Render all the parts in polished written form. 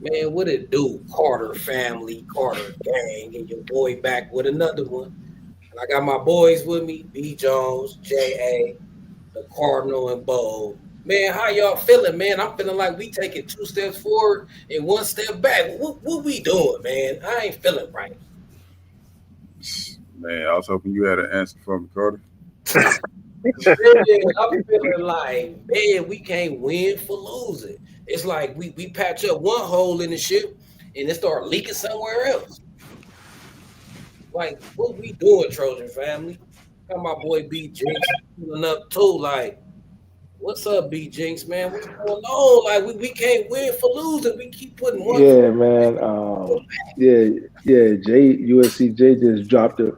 Man, what it do? Carter family, Carter gang, and your boy back with another one. And I got my boys with me, B Jones, J.A., the Cardinal, and Bo. Man, how y'all feeling, man? I'm feeling like we taking 2 steps forward and 1 step back. What we doing, man? I ain't feeling right. Man, I was hoping you had an answer for me, Carter. Man, I'm feeling like, man, we can't win for losing. It's like we patch up one hole in the ship and it start leaking somewhere else. Like, what we doing, Trojan family? Got my boy B Jinx pulling up too. Like, what's up, B Jinx, man? What's going on? Like, we can't win for losing. We keep putting one foot Yeah, man. Yeah, yeah. USCJ just dropped it.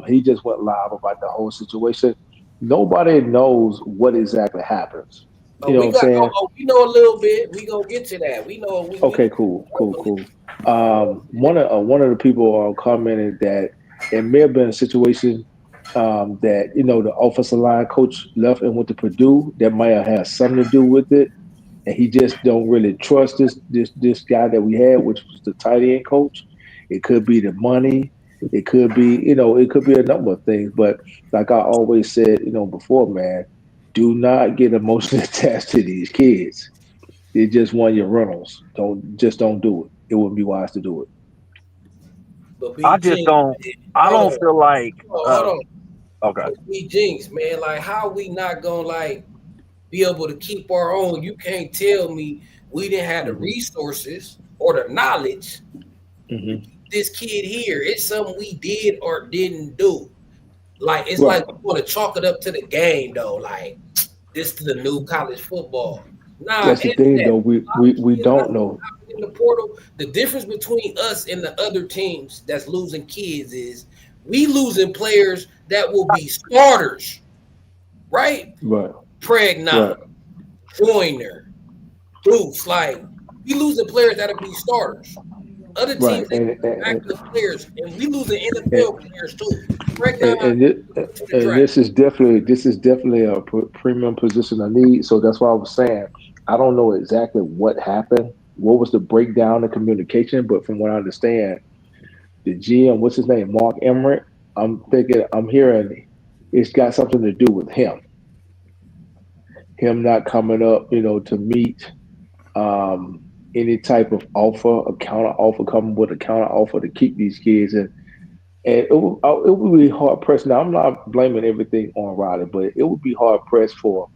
He just went live about the whole situation. Nobody knows what exactly happens. Oh, You know what we I'm got saying? we know a little bit. We gonna get to that. We Okay, know cool, cool, verbally. cool. We know a bit. One of the people commented that it may have been a situation that the offensive line coach left and went to Purdue. That might have had something to do with it, and he just don't really trust this guy that we had, which was the tight end coach. It could be the money. It could be it could be a number of things. But like I always said before, man, do not get emotionally attached to these kids. They just want your rentals. Don't do it. It wouldn't be wise to do it. But I B just Jinx, don't. I hold don't on, feel like. hold on. Okay. But B Jinx, man, like how we not gonna like be able to keep our own? You can't tell me we didn't have the Hmm. resources or the knowledge to Hmm. keep this kid here. It's something we did or didn't do. Like it's Right. like we want to chalk it up to the game though. Like this to the new college football. Nah, That's the it's thing, that. though. A We lot we of we kids don't not know. in the portal. The difference between us and the other teams that's losing kids is we losing players that will be starters, right? Right. Pregnon, Right. Joyner, Deuce. Like we losing players that'll be starters. Other Right. teams they losing backup players, and we losing And, NFL players too. Pregnon and, it, to the and draft. this is definitely a premium position I need. So that's why I was saying I don't know exactly what happened. What was the breakdown in communication? But from what I understand, the GM, what's his name, Mark Emmert. I'm hearing it's got something to do with him not coming up, to meet any type of offer, a counter offer, coming with a counter offer to keep these kids. And it would be hard pressed. Now, I'm not blaming everything on Riley, but it would be hard pressed for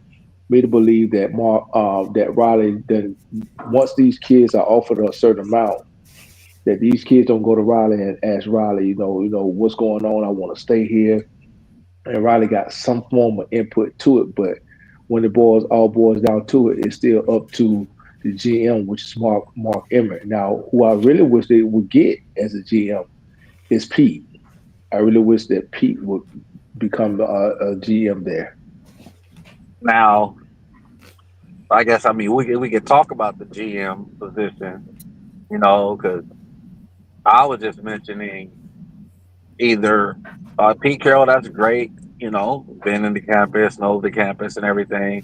me to believe that that Riley, then once these kids are offered a certain amount, that these kids don't go to Riley and ask Riley, what's going on? I want to stay here. And Riley got some form of input to it, but when it boils down to it, it's still up to the GM, which is Mark Emmert. Now, who I really wish they would get as a GM is Pete. I really wish that Pete would become a GM there. Now, I guess we could talk about the GM position, because I was just mentioning either Pete Carroll. That's great, been in the campus, knows the campus and everything.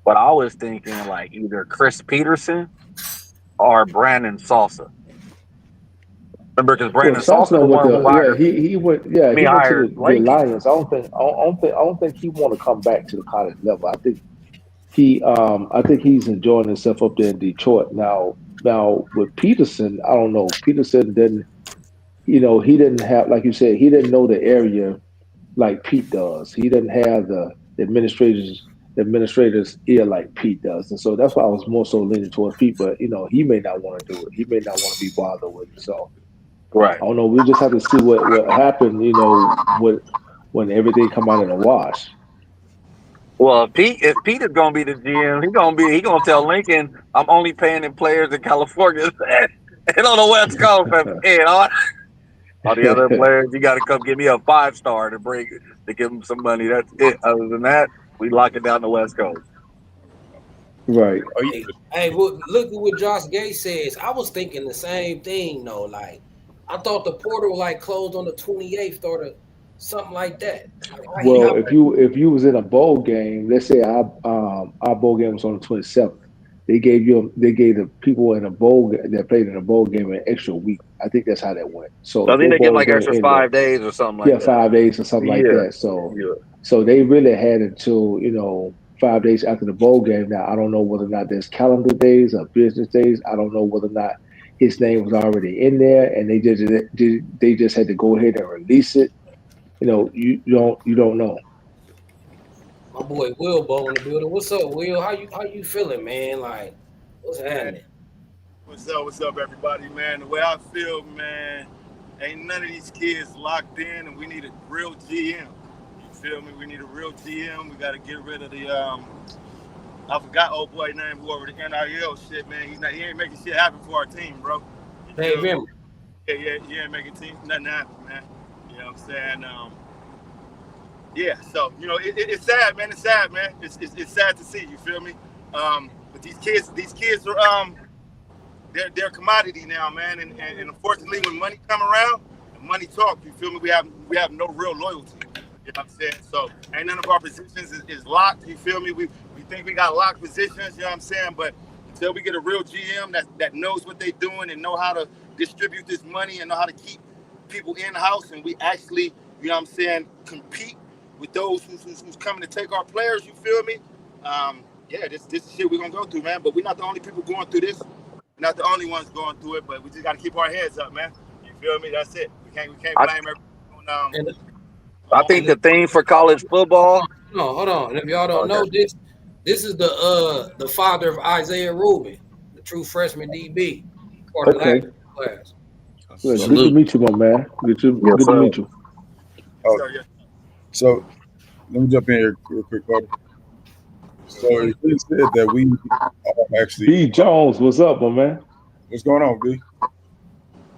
But I was thinking like either Chris Peterson or Brandon Salsa. Remember, because Well, Brandon Salsa Salsman the with one who the hired, he went to hired the Lanky. Lions. I don't think he want to come back to the college level. I think he's enjoying himself up there in Detroit now with Peterson. I don't know. Peterson didn't he didn't have, like you said, he didn't know the area like Pete does. He didn't have the administrators ear like Pete does, and so that's why I was more so leaning towards Pete. But he may not want to do it. He may not want to be bothered with it. So Right. I don't know. We just have to see what happened. When everything come out in a wash. Well, if Pete is gonna be the GM, he gonna tell Lincoln, I'm only paying in players in California and on the West Coast. And all the other players, you got to come give me a 5 star to give them some money. That's it. Other than that, we lock it down the West Coast. Right. Oh yeah, Hey, look at what Josh Gay says. I was thinking the same thing though. Like, I thought the portal like closed on the 28th or something like that. Like, Well, if you was in a bowl game, let's say our bowl game was on the 27th. They gave the people in a bowl that played in a bowl game an extra week. I think that's how that went. So I if think your they get bowl like game extra ended, 5 days or something like yeah, that. 5 days or something like Yeah, that. So yeah. they really had until 5 days after the bowl game. Now I don't know whether or not there's calendar days or business days. I don't know whether or not his name was already in there, and they just had to go ahead and release it. You don't know. My boy Will Bo in the building. What's up, Will? How you feeling, man? Like, what's Man, happening? what's up, everybody, man? The way I feel, man, ain't none of these kids locked in, and we need a real GM. You feel me? We need a real GM. We got to get rid of the I forgot old boy name who over the NIL shit, man. He ain't making shit happen for our team, bro. You Dave feel me? Emory. Yeah, he ain't making nothing happen, man. You know what I'm saying? Yeah, so it's sad, man. It's sad, man. It's sad to see. You feel me? But these kids are they're commodity now, man. And unfortunately, when money come around, and money talk. You feel me? We have no real loyalty. You know what I'm saying? So ain't none of our positions is locked. You feel me? We think we got locked positions. You know what I'm saying? But until we get a real GM that knows what they're doing and know how to distribute this money and know how to keep people in house, and we actually, you know what I'm saying, compete with those who's coming to take our players. You feel me? Yeah, this is shit we're gonna go through, man. But we're not the only people going through this. We're not the only ones going through it. But we just got to keep our heads up, man. You feel me? That's it. We can't I, blame everything on And, I on think and the thing for college football. hold on. And if y'all don't Okay. know this is the father of Isaiah Rubin, the true freshman DB, part of last Okay. class. Well, good to Salute. meet you, my man. Yes, Good to sir. meet you. yes, Oh, sir. Yes. so let me jump in here real quick, Carter. So it really said that we are actually. B Jones, what's up, my man? What's going on, B?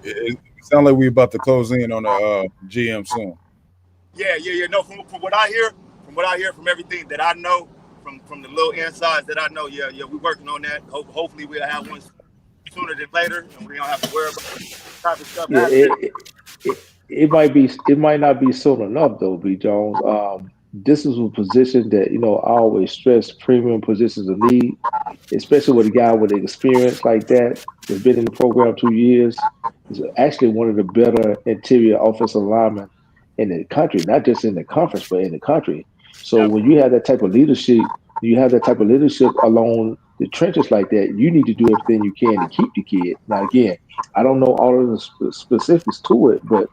It sounds like we about to close in on a GM soon. Yeah. No, from what I hear, from everything that I know, from the little insides that I know, yeah, we're working on that. Hopefully, we'll have one sooner than later, and we don't have to worry about type of stuff Yeah, happening. it might not be soon enough though, B Jones. This is a position that I always stress premium positions of need, especially with a guy with experience like that that's been in the program 2 years. Is actually one of the better interior offensive linemen in the country, not just in the conference, but in the country. So Yeah, when you have that type of leadership along the trenches like that, you need to do everything you can to keep the kid. Now, again, I don't know all of the specifics to it, but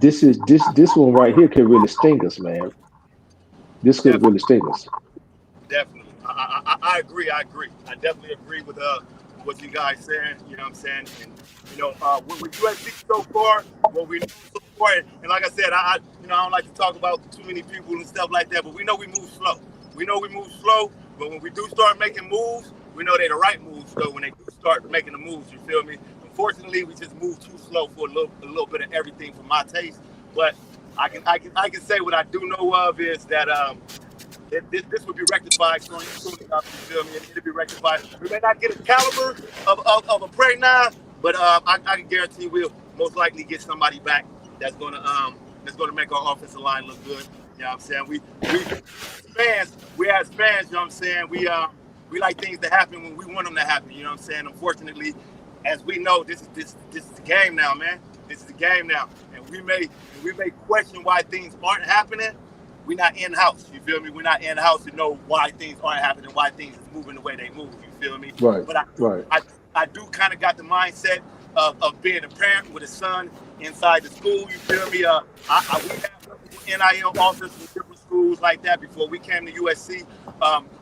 this one right here could really sting us, man. This could definitely. really sting us. Definitely. I agree. I definitely agree with what you guys saying. You know what I'm saying? And with USC so far, what we know so far, and like I said, I don't like to talk about too many people and stuff like that, but we know we move slow. We know we move slow, but when we do start making moves, we know they're the right moves. Though when they do start making the moves, you feel me? Unfortunately, we just move too slow for a little bit of everything for my taste. But I can say what I do know of is that this would be rectified soon enough. You feel me? It'll be rectified. We may not get a caliber of a Pregnon, but I can guarantee we'll most likely get somebody back that's gonna make our offensive line look good. You know what I'm saying? We as fans, you know what I'm saying? We like things to happen when we want them to happen. You know what I'm saying? Unfortunately, as we know, this is the game now, man. This is the game now, and we may question why things aren't happening. We're not in house. You feel me? We're not in house to know why things aren't happening, why things is moving the way they move. You feel me? Right, But I do, right. I, I do kind of got the mindset of being a parent with a son inside the school. You feel me? We have NIL offers from different schools like that before we came to USC.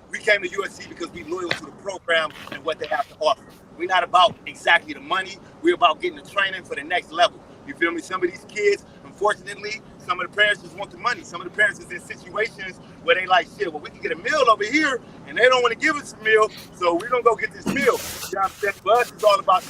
We came to USC because we loyal to the program and what they have to offer. We're not about exactly the money. We're about getting the training for the next level. You feel me? Some of these kids, unfortunately, some of the parents just want the money. Some of the parents is in situations where they like, shit, well, we can get a meal over here, and they don't want to give us a meal, so we're gonna go get this meal. You know what I'm saying? For us, it's all about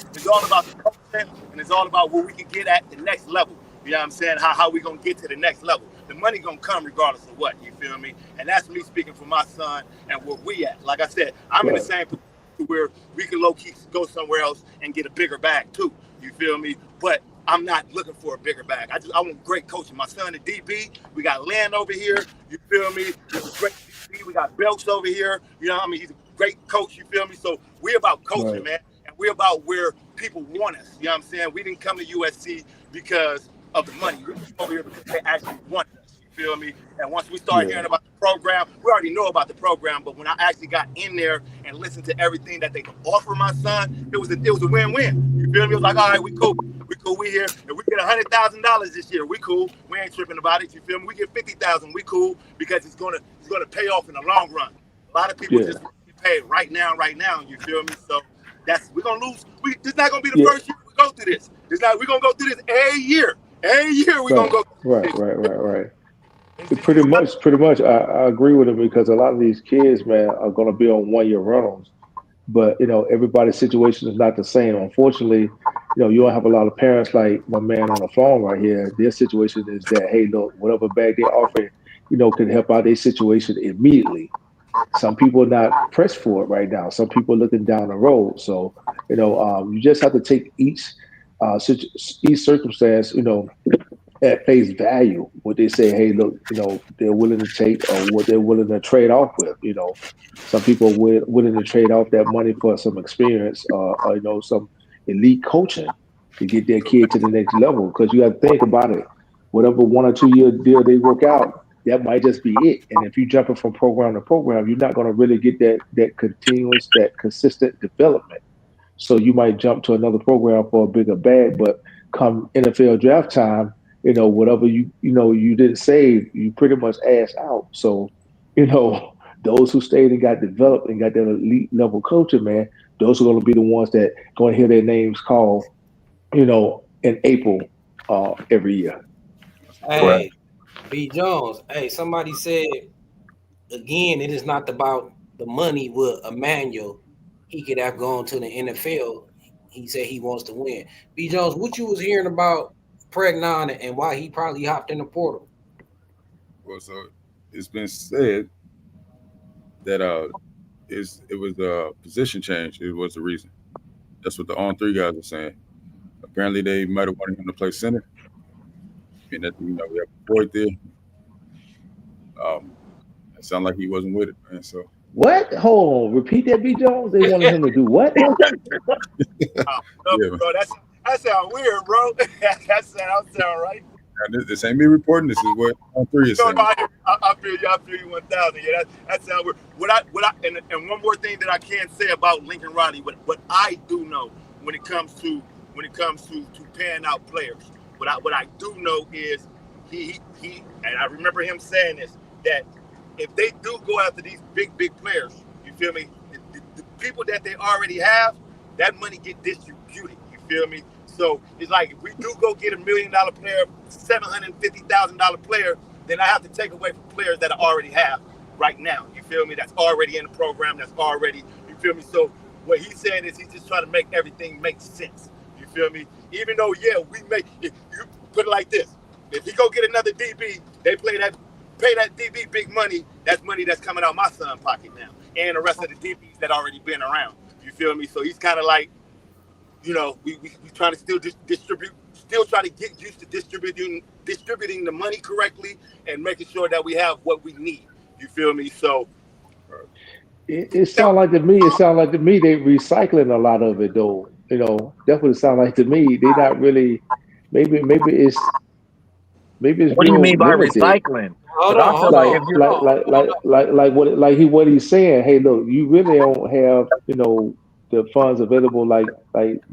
the culture, and it's all about what we can get at the next level. You know what I'm saying? How we gonna get to the next level. The money gonna come regardless of what, you feel me? And that's me speaking for my son and where we at. Like I said, I'm in the Right. same position where we can low key go somewhere else and get a bigger bag too. You feel me? But I'm not looking for a bigger bag. I want great coaching. My son, the DB, we got Land over here. You feel me? He's a great DB. We got Belks over here. You know what I mean? He's a great coach. You feel me? So we're about culture, Right. man, and we're about where people want us. You know what I'm saying? We didn't come to USC because of the money. We came over here because they actually wanted us. You feel me? And once we start Yeah. hearing about the program, we already know about the program. But when I actually got in there and listened to everything that they could offer my son, it was a win-win. You feel me? It was like, all right, we cool. We cool. We here. If we get $100,000 this year, we cool. We ain't tripping about it. You feel me? We get 50,000. We cool because it's gonna pay off in the long run. A lot of people Yeah. just get paid right now. You feel me? So we're gonna lose. This not gonna be the Yeah. first year we go through this. We're gonna go through this every year. Every year we're gonna Right. go through this. Right. It's just- Pretty it's not- much. I agree with him because a lot of these kids, man, are going to be on 1 year rentals. But everybody's situation is not the same. Unfortunately, you don't have a lot of parents like my man on the phone right here. Their situation is that, hey, look, whatever bag they offer, can help out their situation immediately. Some people are not pressed for it right now. Some people are looking down the road. So, you just have to take each circumstance, at face value. What they say, hey, look, they're willing to take or what they're willing to trade off with. Some people are willing to trade off that money for some experience or some elite coaching to get their kid to the next level. Because you got to think about it. Whatever 1 or 2 year deal they work out, that might just be it. And if you jumping from program to program, you're not going to really get that continuous, that consistent development. So you might jump to another program for a bigger bag, but come NFL draft time, whatever you didn't save, you pretty much ass out. So, you know, those who stayed and got developed and got that elite level coaching, man, those are going to be the ones that going to hear their names called, in April every year. Right. Hey, B Jones. Hey, somebody said again, it is not about the money with Emmanuel. He could have gone to the NFL. He said he wants to win. B Jones, what you was hearing about Pregnon and why he probably hopped in the portal? Well, so it's been said that it was a position change. It was the reason. That's what the on three guys are saying. Apparently, they might have wanted him to play center. And that we have Boyd there. It sounded like he wasn't with it, man. So What? Hold on. Repeat that, B. Jones. They wanted him to do what? yeah, bro, that sound weird, bro. that sound right. this ain't me reporting. This is what on three is No, saying. I feel you. I feel you 1,000. Yeah, that sounds weird. And one more thing that I can say about Lincoln Riley, what I do know when it comes to paying out players, what I do know is he and I remember him saying this, that if they do go after these big players, you feel me? The people that they already have, that money get distributed. You feel me? So it's like if we do go get $1 million player, $750,000 player, then I have to take away from players that I already have right now. You feel me? That's already in the program. That's already, you feel me? So what he's saying is he's just trying to make everything make sense. You feel me? Even though, yeah, if you put it like this, if he go get another DB, they pay that DB big money. That's money that's coming out my son's pocket now, and the rest of the DBs that already been around. You feel me? So he's kind of like, we trying to still distribute, still trying to get used to distributing the money correctly and making sure that we have what we need. You feel me? So It sounds like to me. It sounds like to me they recycling a lot of it though. That's what it sounds like to me. They not really. Maybe it's What do you real mean by limited. recycling? Hold Because I on, feel hold like on, like if you're like hold on, like hold like what he's saying. Hey, look, you really don't have the funds available like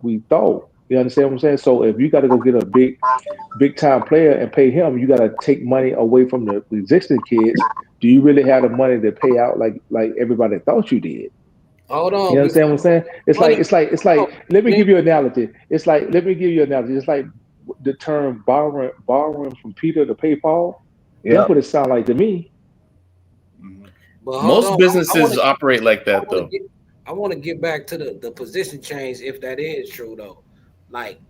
we thought. You understand what I'm saying? So if you got to go get a big time player and pay him, you got to take money away from the existing kids. Do you really have the money to pay out like everybody thought you did? hold You on. understand what I'm saying? It's like Money, it's like it's hold like on. let me give you an analogy. It's like let me give you an analogy. It's like the term borrowing from Peter to pay Paul. That's yeah. what it sounds like to me. Mhm. But hold Most on. businesses operate like that, though. I want to get back to the position change if that is true though. Like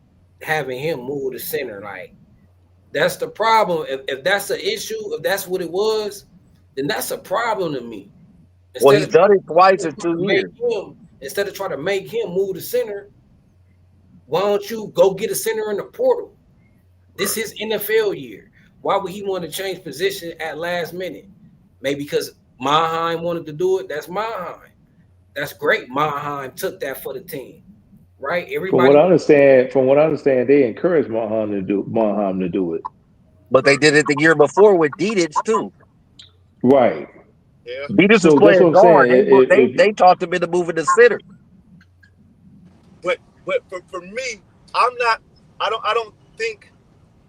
having him move to center, like that's the problem. If that's the issue, if that's what it was, then that's a problem to me. Well, Instead he's of trying done it twice to in 2 years. make him, instead of trying to make him move to center, why don't you go get a center in the portal? This is NFL year. Why would he want to change position at last minute? Maybe because Maheim wanted to do it. That's Maheim. That's great. Mahan took that for the team, right? From what Everybody. I understand, they encouraged Monheim to do it. But they did it the year before with Dedich too. Right. Yeah. Dedich was So that's what playing I'm guard. saying. They talked him into moving to center. But for me, I don't think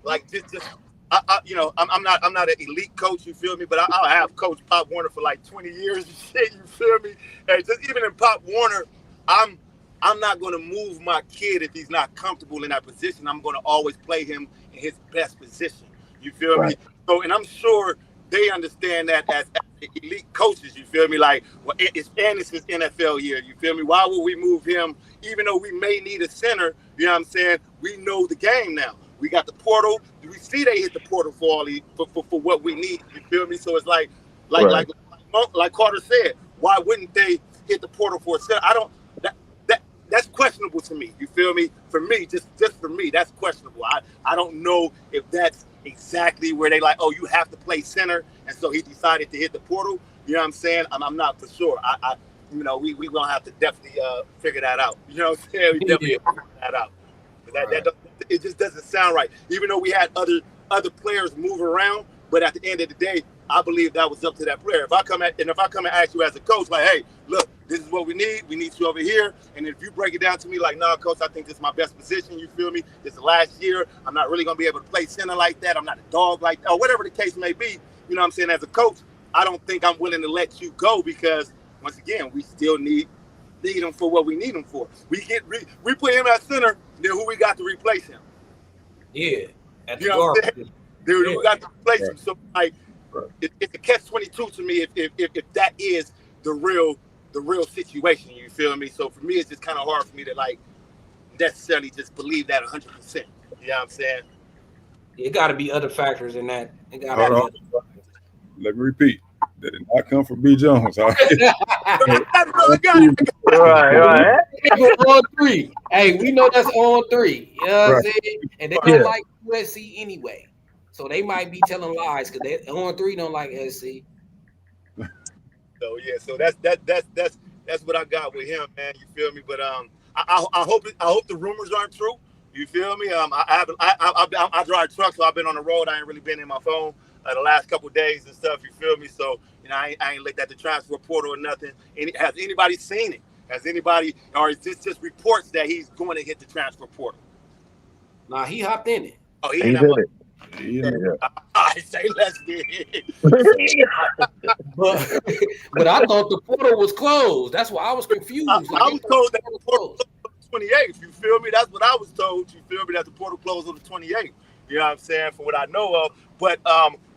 like just I'm not an elite coach, you feel me? But I have coached Pop Warner for like 20 years and shit, you feel me? And just even in Pop Warner, I'm I'm not going to move my kid if he's not comfortable in that position. I'm going to always play him in his best position. You feel me? Right. So, and I'm sure they understand that as elite coaches. You feel me? Like, well, it's his NFL year. You feel me? Why would we move him, even though we may need a center? You know what I'm saying? We know the game now. We got the portal. We see they hit the portal for all for what we need. You feel me? So it's like Right. like Carter said. Why wouldn't they hit the portal for a center? I don't. That's questionable to me. You feel me? For me, just for me, that's questionable. I don't know if that's exactly where they like, oh, you have to play center, and so he decided to hit the portal. You know what I'm saying? I'm not for sure. We gonna have to definitely figure that out. You know what I'm saying? We definitely have to figure that out. That it just doesn't sound right. Even though we had other players move around, but at the end of the day, I believe that was up to that player. If I come and ask you as a coach, like, hey, look, this is what we need. We need you over here. And if you break it down to me like, nah, coach, I think this is my best position. You feel me? This is the last year. I'm not really gonna be able to play center like that. I'm not a dog like that, or whatever the case may be. You know what I'm saying? As a coach, I don't think I'm willing to let you go because once again, we still need him for what we need him for. We put him at center, then who we got to replace him? Yeah, at the You know what I'm guard. saying? Dude, Yeah. we got to replace him. So like, Right. it's a catch-22 to me if that is the real situation. You feel me? So for me, it's just kind of hard for me to like necessarily just believe that 100%. You know what I'm saying? It got to be other factors in that. It got Hold to on. Let me repeat. That did not come from B. Jones. All right. be. I got it. Right. On three. Hey, we know that's on three. You know what I'm Right. saying? And they Yeah. don't like USC anyway. So they might be telling lies because they on three don't like SC. So yeah, so that's what I got with him, man. You feel me? But I hope the rumors aren't true. You feel me? I drive trucks, so I've been on the road. I ain't really been in my phone the last couple of days and stuff. You feel me? So I ain't looked at the transfer portal or nothing. Has anybody seen it? Has anybody, or is this just reports that he's going to hit the transfer portal? Nah, he hopped in it. Oh, He he ain't did that it. Yeah. I say let's get it. But I thought the portal was closed. That's why I was confused. I Like, was told that the the portal portal closed. closed on the 28th. You feel me? That's what I was told. You feel me? That the portal closed on the 28th. You know what I'm saying? From what I know of. But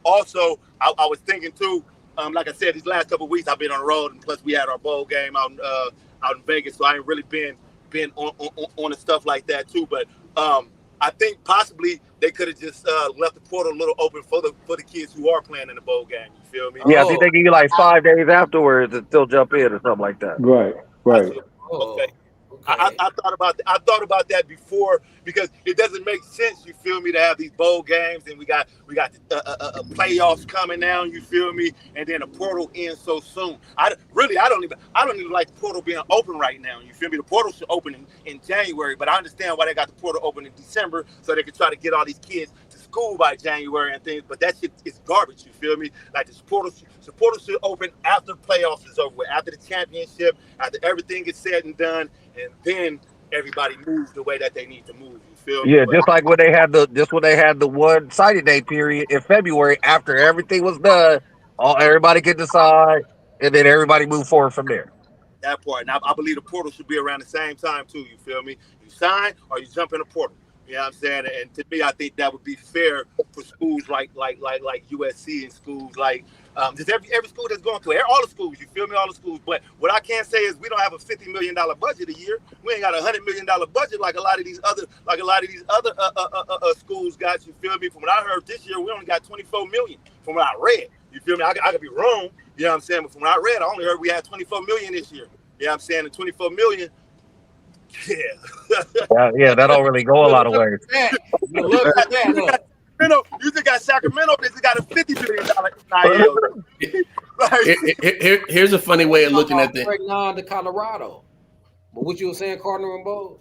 also, I was thinking too. Like I said, these last couple of weeks I've been on the road, and plus we had our bowl game out in Vegas, so I ain't really been on the stuff like that too. But I think possibly they could have just left the portal a little open for the kids who are playing in the bowl game. You feel me? Yeah, I think they give you like 5 days afterwards and still jump in or something like that. Right. Right. Oh, Okay. okay. I thought about that before because it doesn't make sense. You feel me? To have these bowl games and we got the playoffs coming now. You feel me? And then the portal ends so soon. I don't even like the portal being open right now. You feel me? The portal should open in January, but I understand why they got the portal open in December so they can try to get all these kids to school by January and things. But that shit is garbage. You feel me? Like the portal should open after playoffs is over with, after the championship, after everything is said and done. And then everybody moves the way that they need to move. You feel me? Yeah, But just like when they had the one signing day period in February after everything was done, everybody could decide, and then everybody move forward from there. that part, and I believe the portal should be around the same time too. You feel me? You sign or you jump in the portal. You know what I'm saying? And to me, I think that would be fair for schools like USC and schools like just every school that's going through it. All the schools, you feel me? All the schools. But what I can say is we don't have a $50 million budget a year. We ain't got a $100 million budget like a lot of these other schools got. You feel me? From what I heard this year, we only got 24 million. From what I read, you feel me? I could be wrong. You know what I'm saying? But from what I read, I only heard we had 24 million this year. You know what I'm saying? And 24 million. Yeah. Yeah, that don't really go a lot of ways. Good luck with that. You just got Sacramento. They just got a $50 billion NIL. Here's a funny way of looking at the Pregnon to Colorado. But what you were saying, Cardinal and Bo?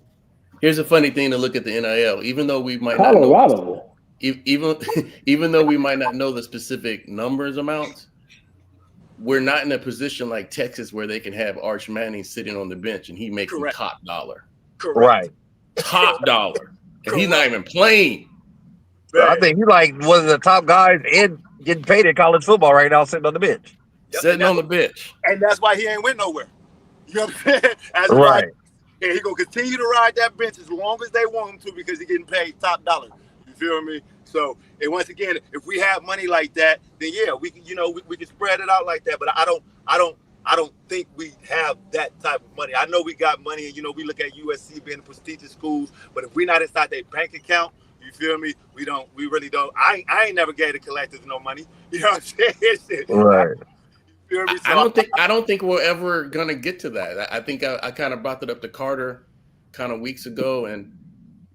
Here's a funny thing to look at the NIL. Even though we might Colorado. not know, even though we might not know the specific numbers amounts, we're not in a position like Texas where they can have Arch Manning sitting on the bench and he making top dollar. Correct. Right. Top dollar. And he's not even playing. I think he like one of the top guys and getting paid in college football right now, sitting on the bench. Sitting on the bench. And that's why he ain't went nowhere. You know what I'm saying? That's right. And he gonna continue to ride that bench as long as they want him to because he's getting paid top dollar. You feel me? So, and once again, if we have money like that, then yeah, we can, we can spread it out like that. But I don't think we have that type of money. I know we got money, and we look at USC being prestigious schools, but if we're not inside their bank account, you feel me? We really don't. I ain't never gave the collectors no money. You know what I'm saying? Right. You feel me? So I don't think we're ever gonna get to that. I think I kind of brought it up to Carter kind of weeks ago, and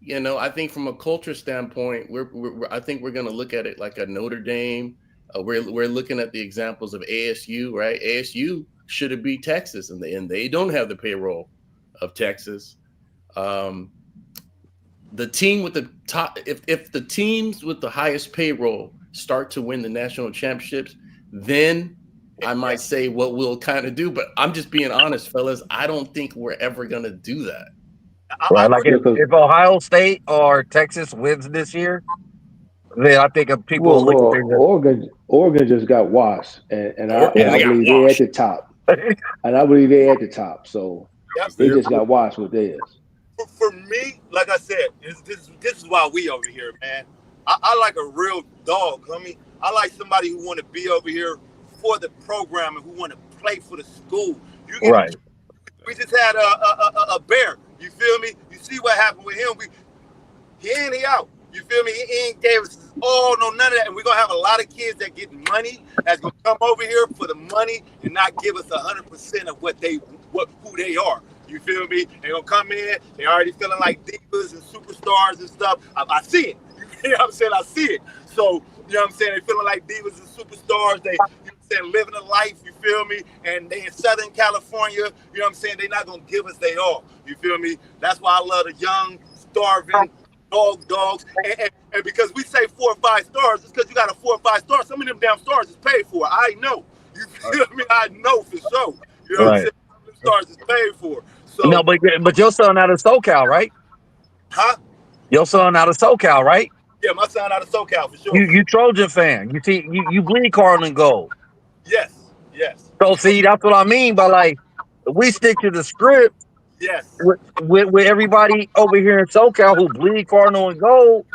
I think from a culture standpoint, I think we're gonna look at it like a Notre Dame. We're looking at the examples of ASU, right? ASU should have beat Texas, and they don't have the payroll of Texas. The team with the top, if the teams with the highest payroll start to win the national championships, then I might say what we'll kind of do. But I'm just being honest, fellas. I don't think we're ever gonna do that. Right, like if Ohio State or Texas wins this year, then I think people will look at Oregon just got washed, and I believe they're at the top. And I believe they're at the top. So they just got washed with theirs. For me, like I said, this is why we over here, man. I like a real dog. I like somebody who want to be over here for the program and who want to play for the school. Right. We just had a bear. You feel me? You see what happened with him? He in, he out. You feel me? He ain't gave us none of that. And we're gonna have a lot of kids that get money that's gonna come over here for the money and not give us 100% of who they are. You feel me? They gonna come in. They already feeling like divas and superstars and stuff. I see it. You know what I'm saying? I see it. So you know what I'm saying? They feeling like divas and superstars. They living a life, you feel me? And they in Southern California, you know what I'm saying? They're not gonna give us they all. You feel me? That's why I love the young, starving dogs. And because we say 4 or 5 stars, it's because you got a 4 or 5 stars. Some of them damn stars is paid for. I know. You feel me? I know for sure. You know what I'm saying? Some of them stars is paid for. So no, but your son out of SoCal, right? Huh? Your son out of SoCal, right? Yeah, my son out of SoCal for sure. You Trojan fan. You see, you bleed Cardinal gold. Yes. So see, that's what I mean by like, we stick to the script. Yes. With everybody over here in SoCal who bleed Cardinal and gold.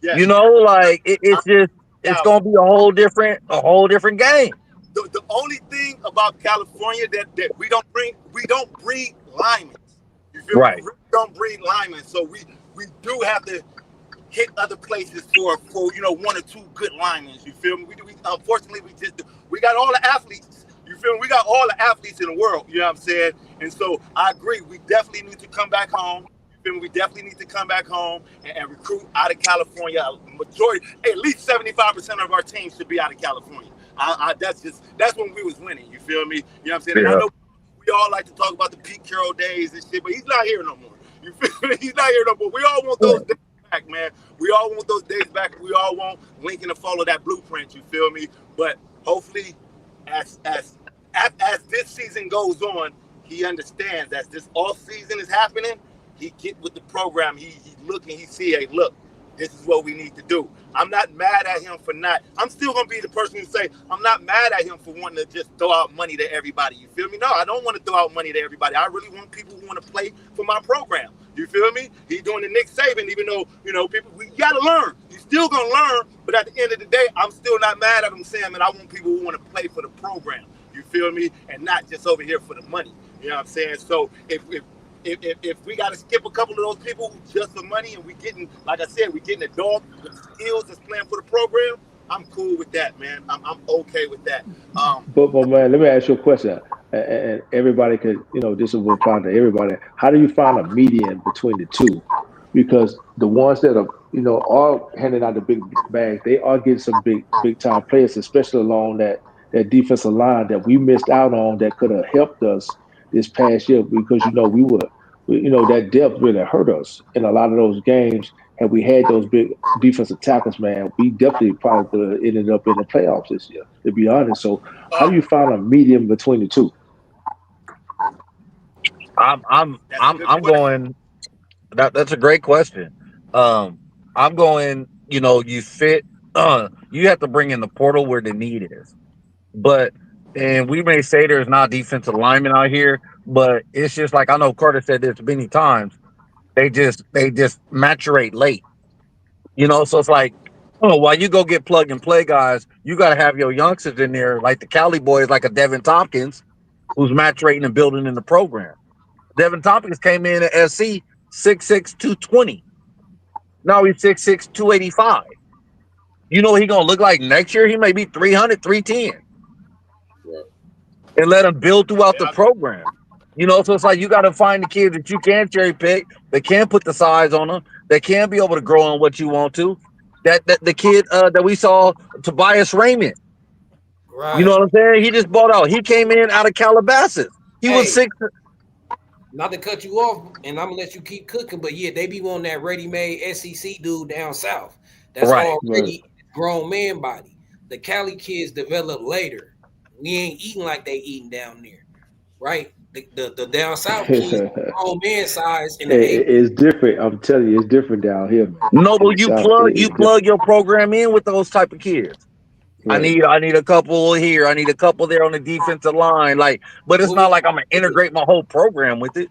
Yes. Like it's gonna be a whole different game. The only thing about California that we don't breed linemen. You feel right? Me? We don't breed linemen, so we do have to hit other places for 1 or 2 good linemen. You feel me? We unfortunately we got all the athletes. You feel me? We got all the athletes in the world. You know what I'm saying? And so I agree. We definitely need to come back home. You feel me? We definitely need to come back home and recruit out of California. Majority, at least 75% of our teams should be out of California. That's when we was winning. You feel me? You know what I'm saying? Yeah. And I know we all like to talk about the Pete Carroll days and shit, but he's not here no more. You feel me? He's not here no more. We all want those days back, man. We all want those days back. We all want Lincoln to follow that blueprint. You feel me? But hopefully, as this season goes on, he understands that this off season is happening. He get with the program. He looking. He see, hey, look, this is what we need to do. I'm not mad at him for not. I'm still gonna be the person who say I'm not mad at him for wanting to just throw out money to everybody. You feel me? No, I don't want to throw out money to everybody. I really want people who want to play for my program. You feel me? He's doing the Nick Saban, even though people, we gotta learn. He's still gonna learn, but at the end of the day, I'm still not mad at him saying, man, I want people who want to play for the program. You feel me? And not just over here for the money. You know what I'm saying? So if we got to skip a couple of those people just for money, and we getting, like I said, we getting a dog with skills that's playing for the program, I'm cool with that, man. I'm okay with that. But man, let me ask you a question, and everybody could, this will apply to everybody. How do you find a median between the two? Because the ones that are are handing out the big bags. They are getting some big time players, especially along that defensive line that we missed out on that could have helped us this past year because that depth really hurt us in a lot of those games. Had we had those big defensive tackles, man, we definitely probably could have ended up in the playoffs this year. To be honest, so how do you find a medium between the two? I'm I'm That's a I'm good I'm question. going. That's a great question. I'm going. You fit. You have to bring in the portal where the need is. But and we may say there's not defensive linemen out here, but it's just like I know Carter said this many times. They just maturate late. So it's like, oh, while you go get plug and play guys, you got to have your youngsters in there, like the Cali boys, like a Devin Tompkins, who's maturating and building in the program. Devin Tompkins came in at SC 6'6", 220. Now he's 6'6", 285. You know what he gonna look like next year? He may be 300, 310, Right. and let him build throughout the Yeah, program. So it's like you got to find the kids that you can cherry pick, that can put the size on them, that can be able to grow on what you want to. That the kid that we saw, Tobias Raymond, you know Right. what I'm saying? He just bought out. He came in out of Calabasas. He was Hey, six. not to cut you off, and I'm gonna let you keep cooking, but yeah, they be wanting that ready-made SEC dude down south. That's Right. Right. already grown man body. The Cali kids develop later. We ain't eating like they eating down there, right? The down south kids, grown man size in the eight. It's different. I'm telling you, it's different down here, man. No, In but the you South, plug you it's plug different. your program in with those type of kids. Right. I need a couple here. I need a couple there on the defensive line. Like, but it's What we not like I'm gonna integrate my whole program with it.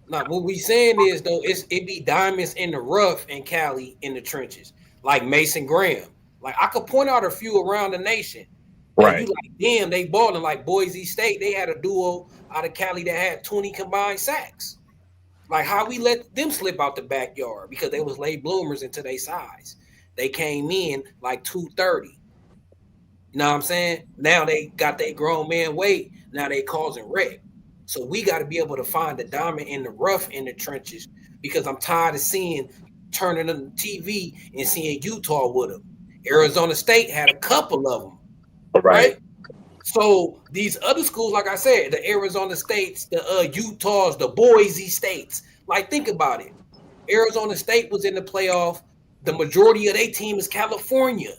Now, what we saying is though, it be diamonds in the rough in Cali in the trenches, like Mason Graham. Like I could point out a few around the nation that you Right. like, damn, they balling like Boise State. They had a duo out of Cali that had 20 combined sacks. Like how we let them slip out the backyard because they was late bloomers into their size. They came in like 230. You know what I'm saying? Now they got their grown man weight. Now they causing wreck. So we got to be able to find the diamond in the rough in the trenches because I'm tired of seeing turning on the TV and seeing Utah with them. Arizona State had a couple of them, Right. right? So these other schools, like I said, the Arizona States, the Utahs, the Boise States, like think about it. Arizona State was in the playoff. The majority of their team is California.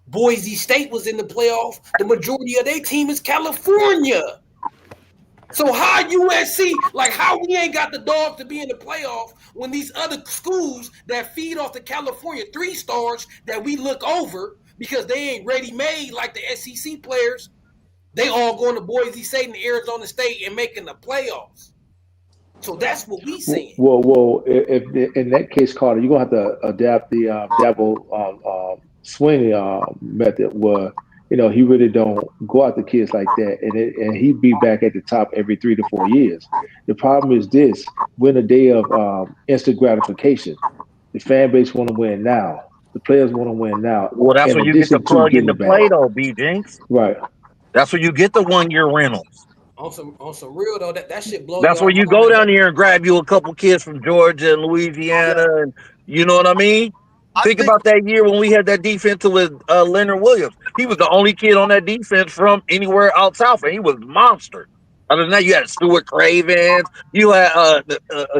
Boise State was in the playoff. The majority of their team is California. So how USC, like how we ain't got the dogs to be in the playoff when these other schools that feed off the California 3 stars that we look over because they ain't ready made like the SEC players, they all going to Boise State and Arizona State and making the playoffs. So that's what we saying. If in that case, Carter, you're gonna have to adapt the Dabo Sweeney method, where he really don't go out the kids like that, and he'd be back at the top every 3 to 4 years. The problem is this: we're in a day of instant gratification. The fan base want to win now. The players want to win now. Well, that's In where you get the addition to plug getting into the bag, play though, B Jinx. right? That's where you get the 1 year rentals. On some real though, that shit blow That's your where you mind. go down here and grab you a couple kids from Georgia and yeah. Louisiana, and you know what I mean. I Think think about that year when we had that defense with Leonard Williams. He was the only kid on that defense from anywhere out south, and he was a monster. Other than that, you had Stuart Cravens, you had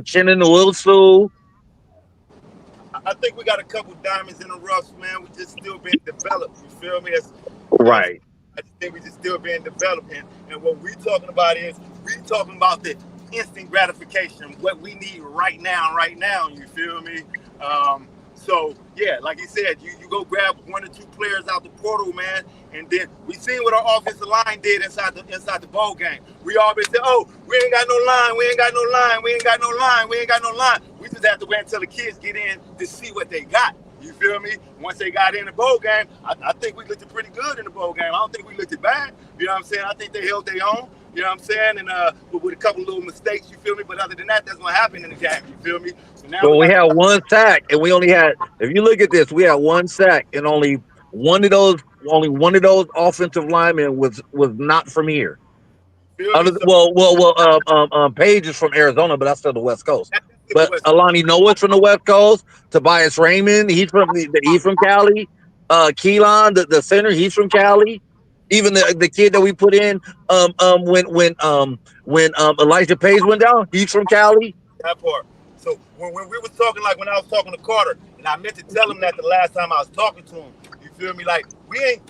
Chinnon Wilsu. I think we got a couple diamonds in the rough, man. We just still being developed. You feel me? You know, Right. I just think we just still being developed, and what we talking about is we talking about the instant gratification, what we need right now, right now. You feel me? So yeah, like you said, you go grab 1 or 2 players out the portal, man, and then we seen what our offensive line did inside the bowl game. We always said, oh, we ain't got no line, we ain't got no line, we ain't got no line, we ain't got no line. We just have to wait until the kids get in to see what they got. You feel me? Once they got in the bowl game, I think we looked pretty good in the bowl game. I don't think we looked bad. You know what I'm saying? I think they held their own. You know what I'm saying? And with a couple little mistakes, you feel me? But other than that, that's what happened in the game. You feel me? So now we Well, we got had to, one sack, and we only had. If you look at this, we had one sack, and only one of those offensive linemen was not from here. feel me? So Page is from Arizona, but that's still the West Coast. that's get the But West. Alani Noah's from the West Coast. Tobias Raymond, he's from Cali. Keelan, the center, he's from Cali. Even the kid that we put in when Elijah Page went down, he's from Cali. That part. So when we was talking, like when I was talking to Carter, and I meant to tell him that the last time I was talking to him, you feel me? Like we ain't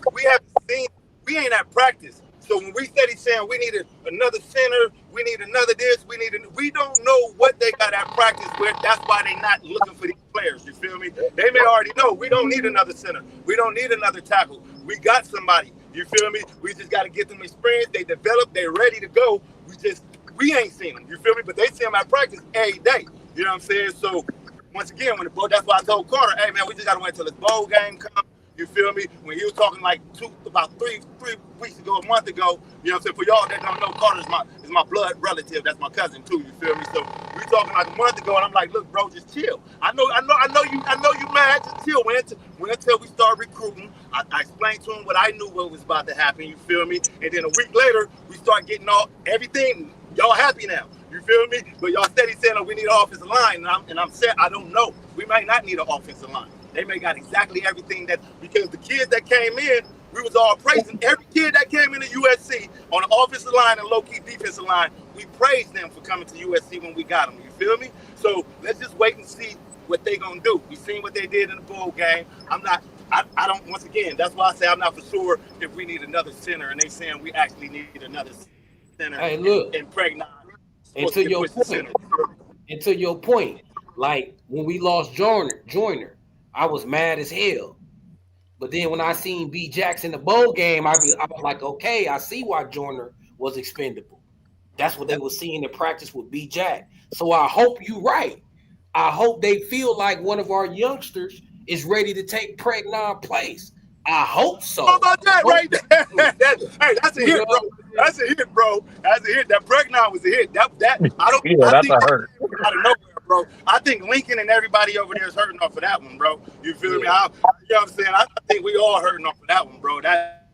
at practice. So when we steady saying we needed another center, we need another this, we don't know what they got at practice where. That's why they not looking for these players. You feel me? They may already know we don't need another center. We don't need another tackle. We got somebody. You feel me? We just got to get them experience. They develop. They ready to go. We ain't seen them. You feel me? But they see them at practice every day. You know what I'm saying? So once again, that's why I told Carter, hey man, we just got to wait till this bowl game comes. You feel me? When he was talking like about three weeks ago, a month ago, you know what I'm saying? For y'all that don't know, Carter is my blood relative. That's my cousin too. You feel me? So we talking like a month ago, and I'm like, look, bro, just chill. I know you mad. Just chill. Wait until we start recruiting. I explained to him what I knew what was about to happen. You feel me? And then a week later, we start getting everything. Y'all happy now. You feel me? But y'all steady saying, oh, we need an offensive line, and I'm saying I don't know. We might not need an offensive line. They may got exactly everything because the kids that came in, we was all praising every kid that came into USC on the offensive line and low-key defensive line. We praised them for coming to USC when we got them. You feel me? So let's just wait and see what they gonna do. We seen what they did in the bowl game. I don't. Once again, that's why I say I'm not for sure if we need another center, and they saying we actually need another center. Hey, look. And Pregnon. And to your point, like when we lost Joyner, I was mad as hell. But then when I seen B. Jackson in the bowl game, I was like, okay, I see why Joyner was expendable. That's what they were seeing in practice with B. Jack. So I hope you're right. I hope they feel like one of our youngsters is ready to take Pregnon place. I hope so. How about that right there? That's a hit, bro. That's a hit, bro. That's a hit. That Pregnon was a hit. That I don't. Yeah, I that's think a hurt. Out of nowhere, bro. I think Lincoln and everybody over there is hurting off of that one, bro. You feel me? You know what I'm saying? I think we all hurting off of that one, bro. That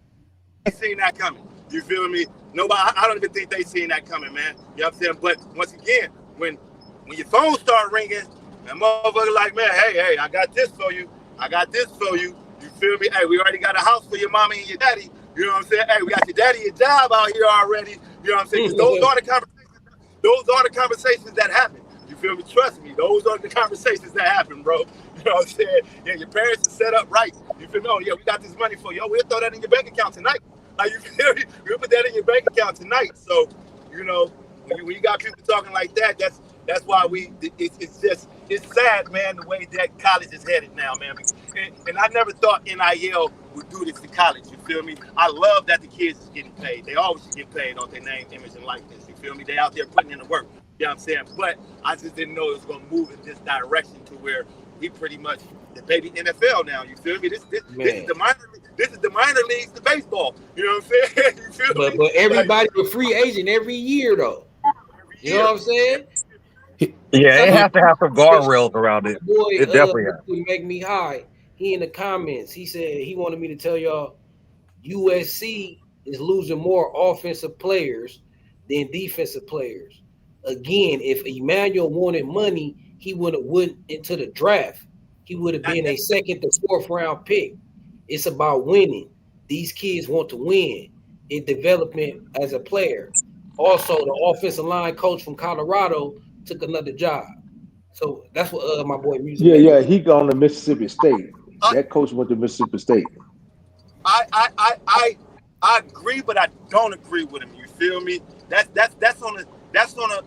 I seen that coming. You feel me? Nobody. I don't even think they seen that coming, man. You know what I'm saying? But once again, when your phone start ringing, that motherfucker like, man, hey, I got this for you. I got this for you. You feel me? Hey, we already got a house for your mommy and your daddy. You know what I'm saying? Hey, we got your daddy a job out here already. You know what I'm saying? Those are the conversations that happen. You feel me? Trust me, those are the conversations that happen, bro. You know what I'm saying? Yeah, your parents are set up right. You feel me? Oh, yeah, we got this money for you. We'll throw that in your bank account tonight. Like, you feel me? We'll put that in your bank account tonight. So, you know, when you got people talking like that, that's why it's sad, man, the way that college is headed now, man. And I never thought NIL would do this to college, you feel me? I love that the kids is getting paid. They always get paid on their name, image, and likeness, you feel me? They out there putting in the work, you know what I'm saying? But I just didn't know it was going to move in this direction to where we pretty much the baby NFL now, you feel me? This is the minor leagues to baseball, you know what I'm saying? You feel me? But everybody a free agent every year, though. You know what I'm saying? Yeah, it has to have some guardrails around it. Boy, It definitely has. Make me high. He in the comments, he said he wanted me to tell y'all USC is losing more offensive players than defensive players. Again, if Emanuel wanted money, he would have went into the draft. He would have been a second to fourth round pick. It's about winning. These kids want to win in development as a player. Also, the offensive line coach from Colorado took another job. So that's what my boy Music. Yeah, he gone to Mississippi State. That coach went to Mississippi State. I agree, but I don't agree with him. You feel me? That's on a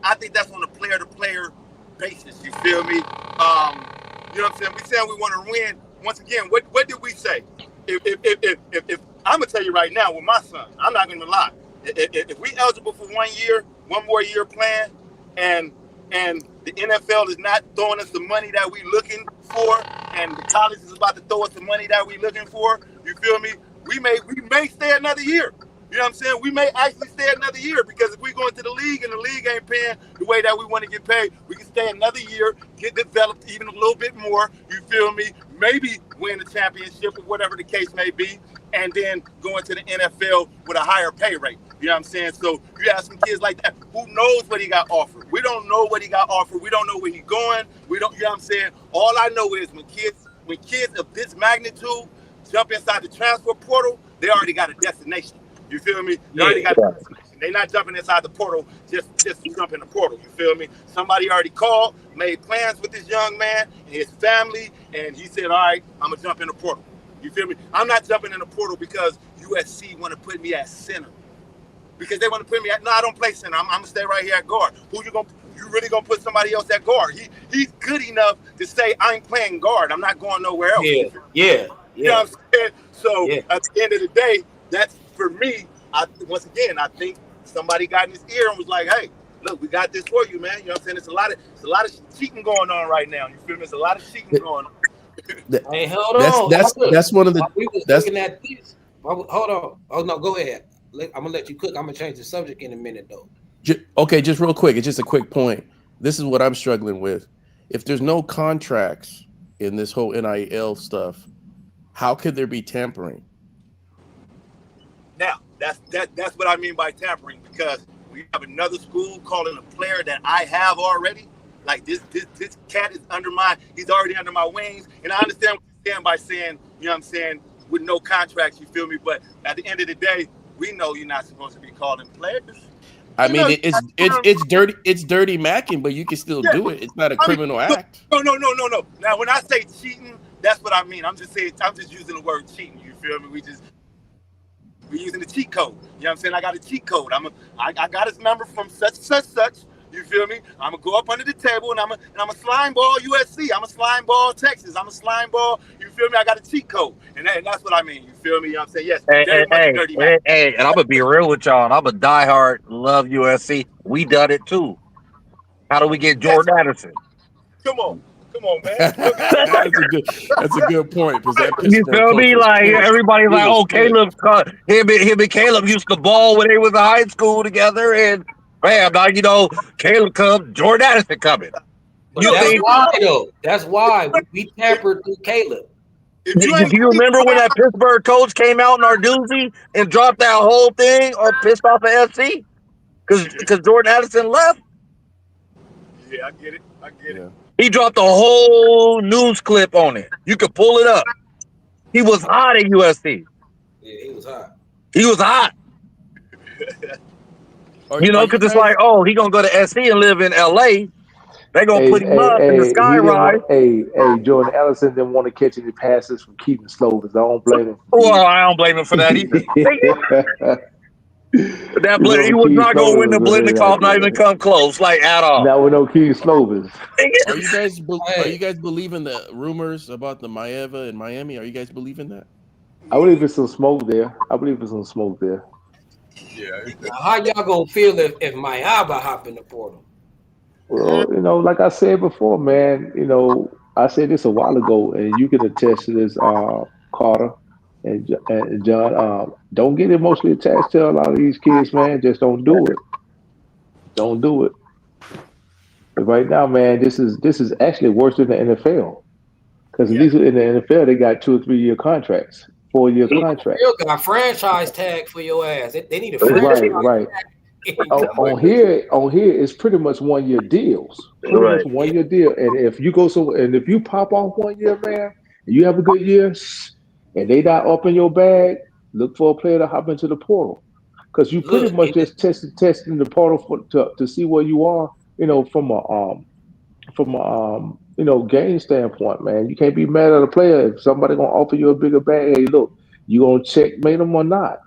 I think that's on a player to player basis. You feel me? You know what I'm saying? We saying we want to win. Once again, what did we say? If I'm gonna tell you right now with my son, I'm not gonna lie. If we eligible for 1 year, one more year plan, and the NFL is not throwing us the money that we looking for, and the college is about to throw us the money that we looking for, you feel me? We may stay another year. You know what I'm saying? We may actually stay another year because if we go into the league and the league ain't paying the way that we want to get paid, we can stay another year, get developed even a little bit more, you feel me? Maybe win the championship or whatever the case may be, and then go into the NFL with a higher pay rate. You know what I'm saying? So you asking kids like that, who knows what he got offered? We don't know what he got offered. We don't know where he's going. We don't, you know what I'm saying? All I know is when kids of this magnitude jump inside the transfer portal, they already got a destination. You feel me? They already got a destination. They're not jumping inside the portal just to jump in the portal. You feel me? Somebody already called, made plans with this young man and his family, and he said, all right, I'm gonna jump in the portal. You feel me? I'm not jumping in the portal because USC want to put me at center. Because they want to put me at, no, I don't play center. I'm gonna stay right here at guard. You really gonna put somebody else at guard? He's good enough to say I ain't playing guard. I'm not going nowhere else. Yeah. You know what I'm saying? So at the end of the day, that's for me. Once again, I think somebody got in his ear and was like, "Hey, look, we got this for you, man." You know what I'm saying? It's a lot of cheating going on right now. You feel me? There's a lot of cheating going on. Hey, hold on. That's one of the. We was looking at this. Hold on. Oh no, go ahead. I'm gonna let you cook. I'm gonna change the subject in a minute, though. Okay, just real quick. It's just a quick point. This is what I'm struggling with. If there's no contracts in this whole NIL stuff, how could there be tampering? Now, that's what I mean by tampering, because we have another school calling a player that I have already. Like this cat is he's already under my wings. And I understand what you're saying by saying, you know what I'm saying, with no contracts, you feel me? But at the end of the day, we know you're not supposed to be calling players. I mean, it's dirty macking, but you can still do it. It's not a criminal act. No. Now, when I say cheating, that's what I mean. I'm just using the word cheating. You feel me? We're using the cheat code. You know what I'm saying? I got a cheat code. I got his number from such. You feel me? I'm gonna go up under the table and I'm a slime ball USC. I'm a slime ball Texas. I'm a slime ball. You feel me? I got a cheat code, and that's what I mean. You feel me? You know what I'm saying? Yes. Hey, and I'm gonna be real with y'all. And I'm a diehard love USC. We done it too. How do we get Jordan Anderson? Come on, man. That's a good point, because that you feel me? Like everybody's like, oh, Caleb, him and Caleb used to ball when they was in high school together, and bam, now you know Caleb comes, Jordan Anderson coming. That's why we tampered through Caleb. Do you remember when that Pittsburgh coach came out in our doozy and dropped that whole thing or pissed off the FC because Jordan Anderson left? Yeah, I get it. He dropped a whole news clip on it. You could pull it up. He was hot at USC. Yeah, he was hot. You know, because it's like, oh, he gonna go to SC and live in LA. They gonna put him up in the sky ride. Jordan Ellison didn't want to catch any passes from Keaton Slovis. I don't blame him. Well, I don't blame him for that either. He was not gonna win the Blendikoff, not even come close, like at all. Now we know Keaton Slovis. Are you guys believing the rumors about the Maiava in Miami? Are you guys believing that? I believe there's some smoke there. Yeah. How y'all gonna feel if Maiava hop in the portal? Well, you know, like I said before, man, you know, I said this a while ago, and you can attest to this, Carter and John. Don't get emotionally attached to a lot of these kids, man. Just don't do it. Don't do it. But right now, man, this is actually worse than the NFL. Because these in the NFL, they got 2 or 3 year contracts, 4-year contracts. Still got franchise tag for your ass. They need a franchise right. tag. on here, it's pretty much 1-year deals. Pretty much 1-year deal. And if you if you pop off 1 year, man, and you have a good year, and they not up in your bag, look for a player to hop into the portal. Because you pretty much just testing the portal to see where you are, you know, from a you know, game standpoint, man. You can't be mad at a player if somebody gonna offer you a bigger bag. Hey, look, you gonna checkmate them or not?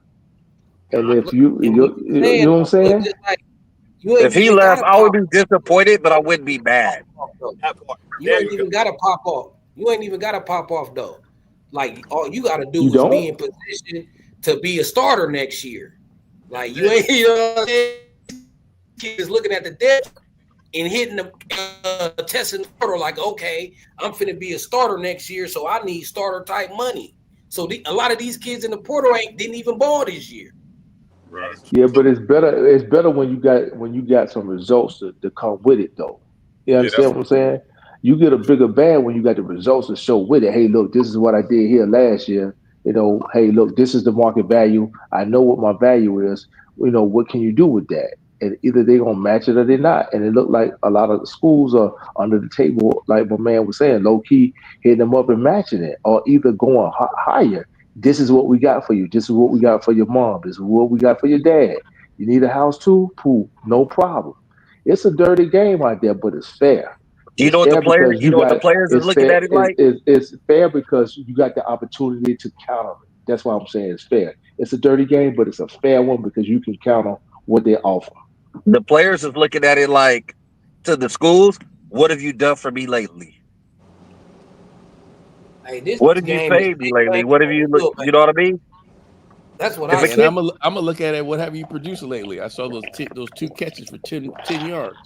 And if you know what I'm saying? If he left, I would be disappointed, but I wouldn't be mad. You ain't even got to pop off. You ain't even got to pop off though. Like all you got to do is be in position to be a starter next year. Like you ain't, you know what I'm saying? Kids looking at the depth and hitting the testing the portal like, okay, I'm finna be a starter next year, so I need starter type money. So a lot of these kids in the portal didn't even ball this year. Right. Yeah, but it's better. It's better when you got some results to come with it, though. You understand what I'm saying? You get a bigger bag when you got the results to show with it. Hey, look, this is what I did here last year. You know, hey, look, this is the market value. I know what my value is. what can you do with that? And either they're gonna match it or they're not. And it looked like a lot of the schools are under the table, like my man was saying, low key hitting them up and matching it, or either going higher. This is what we got for you. This is what we got for your mom. This is what we got for your dad. You need a house too? Pooh, no problem. It's a dirty game out there, but it's fair. You It's know what the fair player, because you you know what the got players is it's looking fair. at it like? It's fair because you got the opportunity to counter it. That's why I'm saying it's fair. It's a dirty game, but it's a fair one because you can count on what they offer. The players is looking at it like to the schools. What have you done for me lately? Hey, this What have you game is paid me big lately? bang What have for you look? real, man. You know what I mean? That's what If I a And say. kid, I'm gonna look at it. What have you produced lately? I saw those two catches for 10 yards.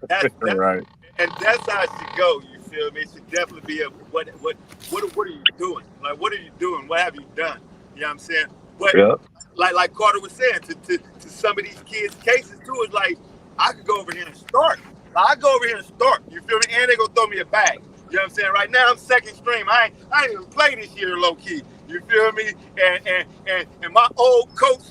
That's right, and that's how it should go. You feel me? It should definitely be a what are you doing? Like what are you doing? What have you done? You know what I'm saying? But yeah, like Carter was saying, to some of these kids' cases too, is like I could go over here and start. Like, I go over here and start. You feel me? And they gonna throw me a bag. You know what I'm saying? Right now I'm second string. I ain't even played this year low key. You feel me? And my old coach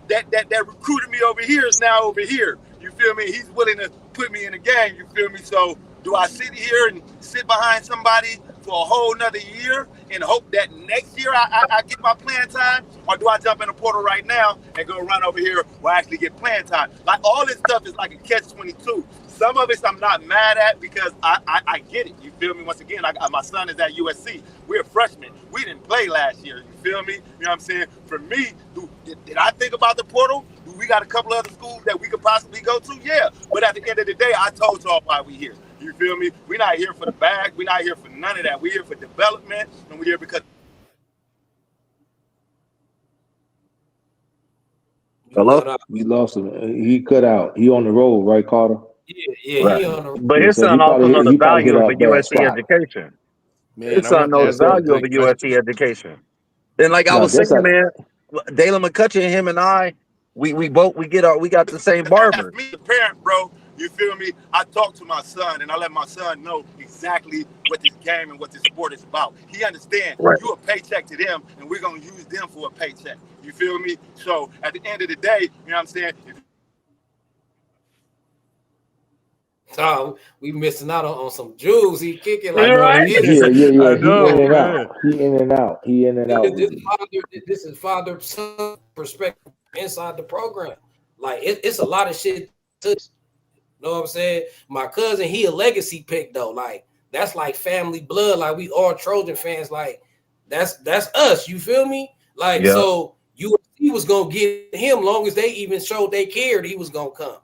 that recruited me over here is now over here. You feel me? He's willing to put me in the game. You feel me? So do I sit here and sit behind somebody for a whole nother year and hope that next year I get my playing time? Or do I jump in the portal right now and go run over here where I actually get playing time? Like all this stuff is like a catch-22. Some of it I'm not mad at because I get it. You feel me? Once again, my son is at USC. We're freshmen. We didn't play last year. You feel me? You know what I'm saying? For me, did I think about the portal? Do we got a couple other schools that we could possibly go to? Yeah. But at the end of the day, I told y'all why we here. You feel me? We're not here for the bag. We're not here for none of that. We're here for development, and we're here because You hello, cut out. We lost him. He cut out. He on the road, right, Carter? Yeah, right. he on the But Yeah, his so son also know the he probably hit value of a a bad USC spot. education. Man, His I son want to know the Yes, ask him a sir. value of a great USC question. education. And like I No, was saying, that's a man, Dalen McCutcheon, him and I, we got the same as barber. me, the parent, bro, you feel me? I talk to my son and I let my son know exactly what this game and what this sport is about. He understands Right. you a paycheck to them and we're gonna use them for a paycheck. You feel me? So at the end of the day, you know what I'm saying? If Oh, we missing out on some jewels. He kicking I like know right Right? he here. yeah. I He in know, and out. man. He in and out. He in and out. This is father son perspective inside the program. Like it's a lot of shit. You know what I'm saying? My cousin, he a legacy pick though. Like that's like family blood. Like we all Trojan fans. Like that's us. You feel me? Like Yeah. so, USC was gonna get him long as they even showed they cared. He was gonna come.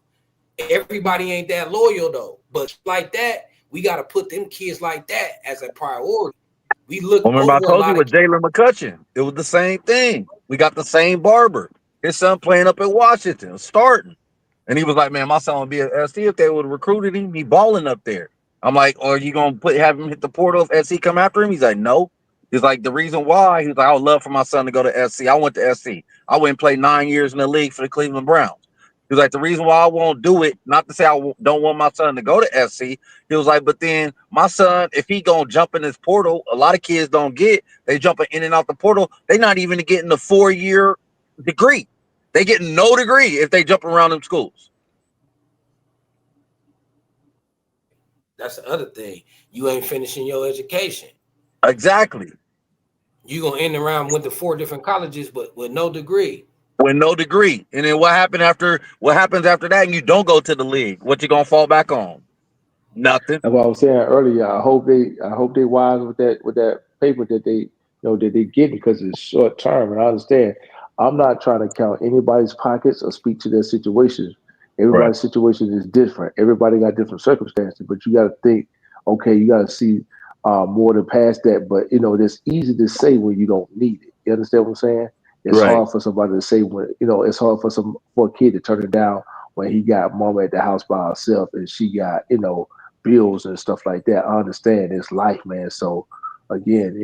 Everybody ain't that loyal though. But like that, we got to put them kids like that as a priority. We look Well, remember I over a told you lot of with Jalen McCutcheon, it was the same thing. We got the same barber. His son playing up in Washington, starting. And he was like, man, my son would be at SC if they would have recruited him. He balling up there. I'm like, are you gonna have him hit the portal if SC come after him? He's like, no. He's like, the reason why, he was like, I would love for my son to go to SC. I went to SC. I went and played 9 years in the league for the Cleveland Browns. He was like, the reason why I won't do it, not to say don't want my son to go to SC. He was like, but then my son, if he gonna jump in this portal, a lot of kids don't get. They jumping in and out the portal. They not even getting the 4-year degree. They getting no degree if they jump around them schools. that's the other thing. You ain't finishing your education. Exactly. You gonna end around with the 4 different colleges, but with no degree. With no degree. And then what happens after that and you don't go to the league? What you gonna fall back on? Nothing. That's what I was saying earlier. I hope they wise with that paper that they get because it's short term. And I understand. I'm not trying to count anybody's pockets or speak to their situations. Right. Everybody's situation is different. Everybody got different circumstances, but you got to think. Okay, you got to see more than past that. But it's easy to say when you don't need it. You understand what I'm saying? It's Right. hard for somebody to say when it's hard for a kid to turn it down when he got mama at the house by herself and she got bills and stuff like that. I understand it's life, man. So again,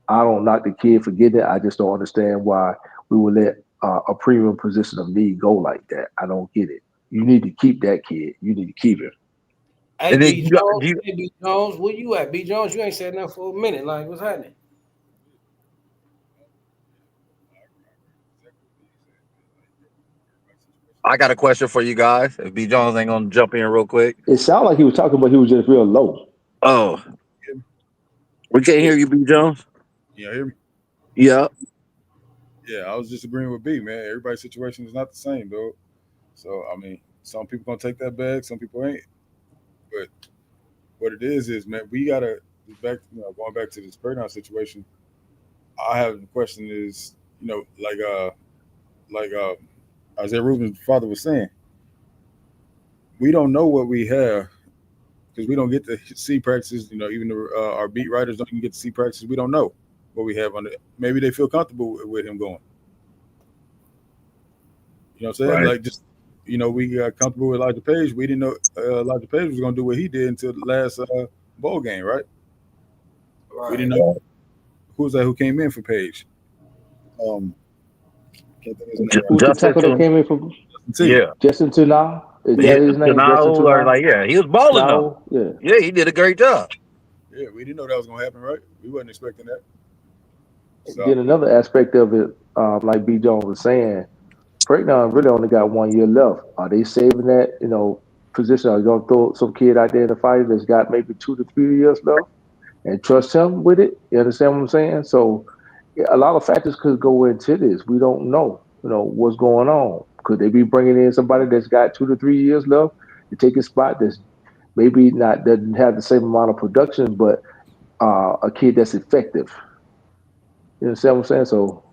I don't knock the kid for getting it. I just don't understand why we would let a premium position of need go like that. I don't get it. You need to keep that kid. You need to keep him. Hey And then B you got Jones, you hey B Jones, where you at? B Jones, you ain't said nothing for a minute. Like what's happening? I got a question for you guys. If B Jones ain't gonna jump in real quick. It sounded like he was talking, but he was just real low. Oh, we can't Yeah, hear you, B Jones. you hear me? Yeah. Yeah, I was just agreeing with B, man. Everybody's situation is not the same, though. So I mean, some people gonna take that bag, some people ain't. But what it is, man, we gotta back. Going back to this Pregnon situation. I have the question is, like Isaiah Rubin's father was saying, we don't know what we have because we don't get to see practices. Even our beat writers don't even get to see practices. We don't know what we have on it. Maybe they feel comfortable with him going. You know what I'm saying? Right. Like just we got comfortable with Elijah Page. We didn't know Elijah Page was going to do what he did until the last bowl game, right? We didn't Right. know who was that who came in for Page. Um, can't think of his name. Who's the Justin tackle that to came in from T. yeah. Justin Tunal? Is Yeah, that his name? Justin Tanao or Tunal? like he was balling though. No, yeah. Yeah, he did a great job. Yeah, we didn't know that was going to happen, right? We wasn't expecting that. So Then another aspect of it, like B. Jones was saying, Pregnon really only got 1 year left. Are they saving that, position? Are you going to throw some kid out there in the fight that's got maybe 2 to 3 years left and trust him with it? You understand what I'm saying? So yeah, a lot of factors could go into this. We don't know, what's going on. Could they be bringing in somebody that's got 2 to 3 years left to take a spot that's maybe not doesn't have the same amount of production, but a kid that's effective? You understand what I'm saying? So,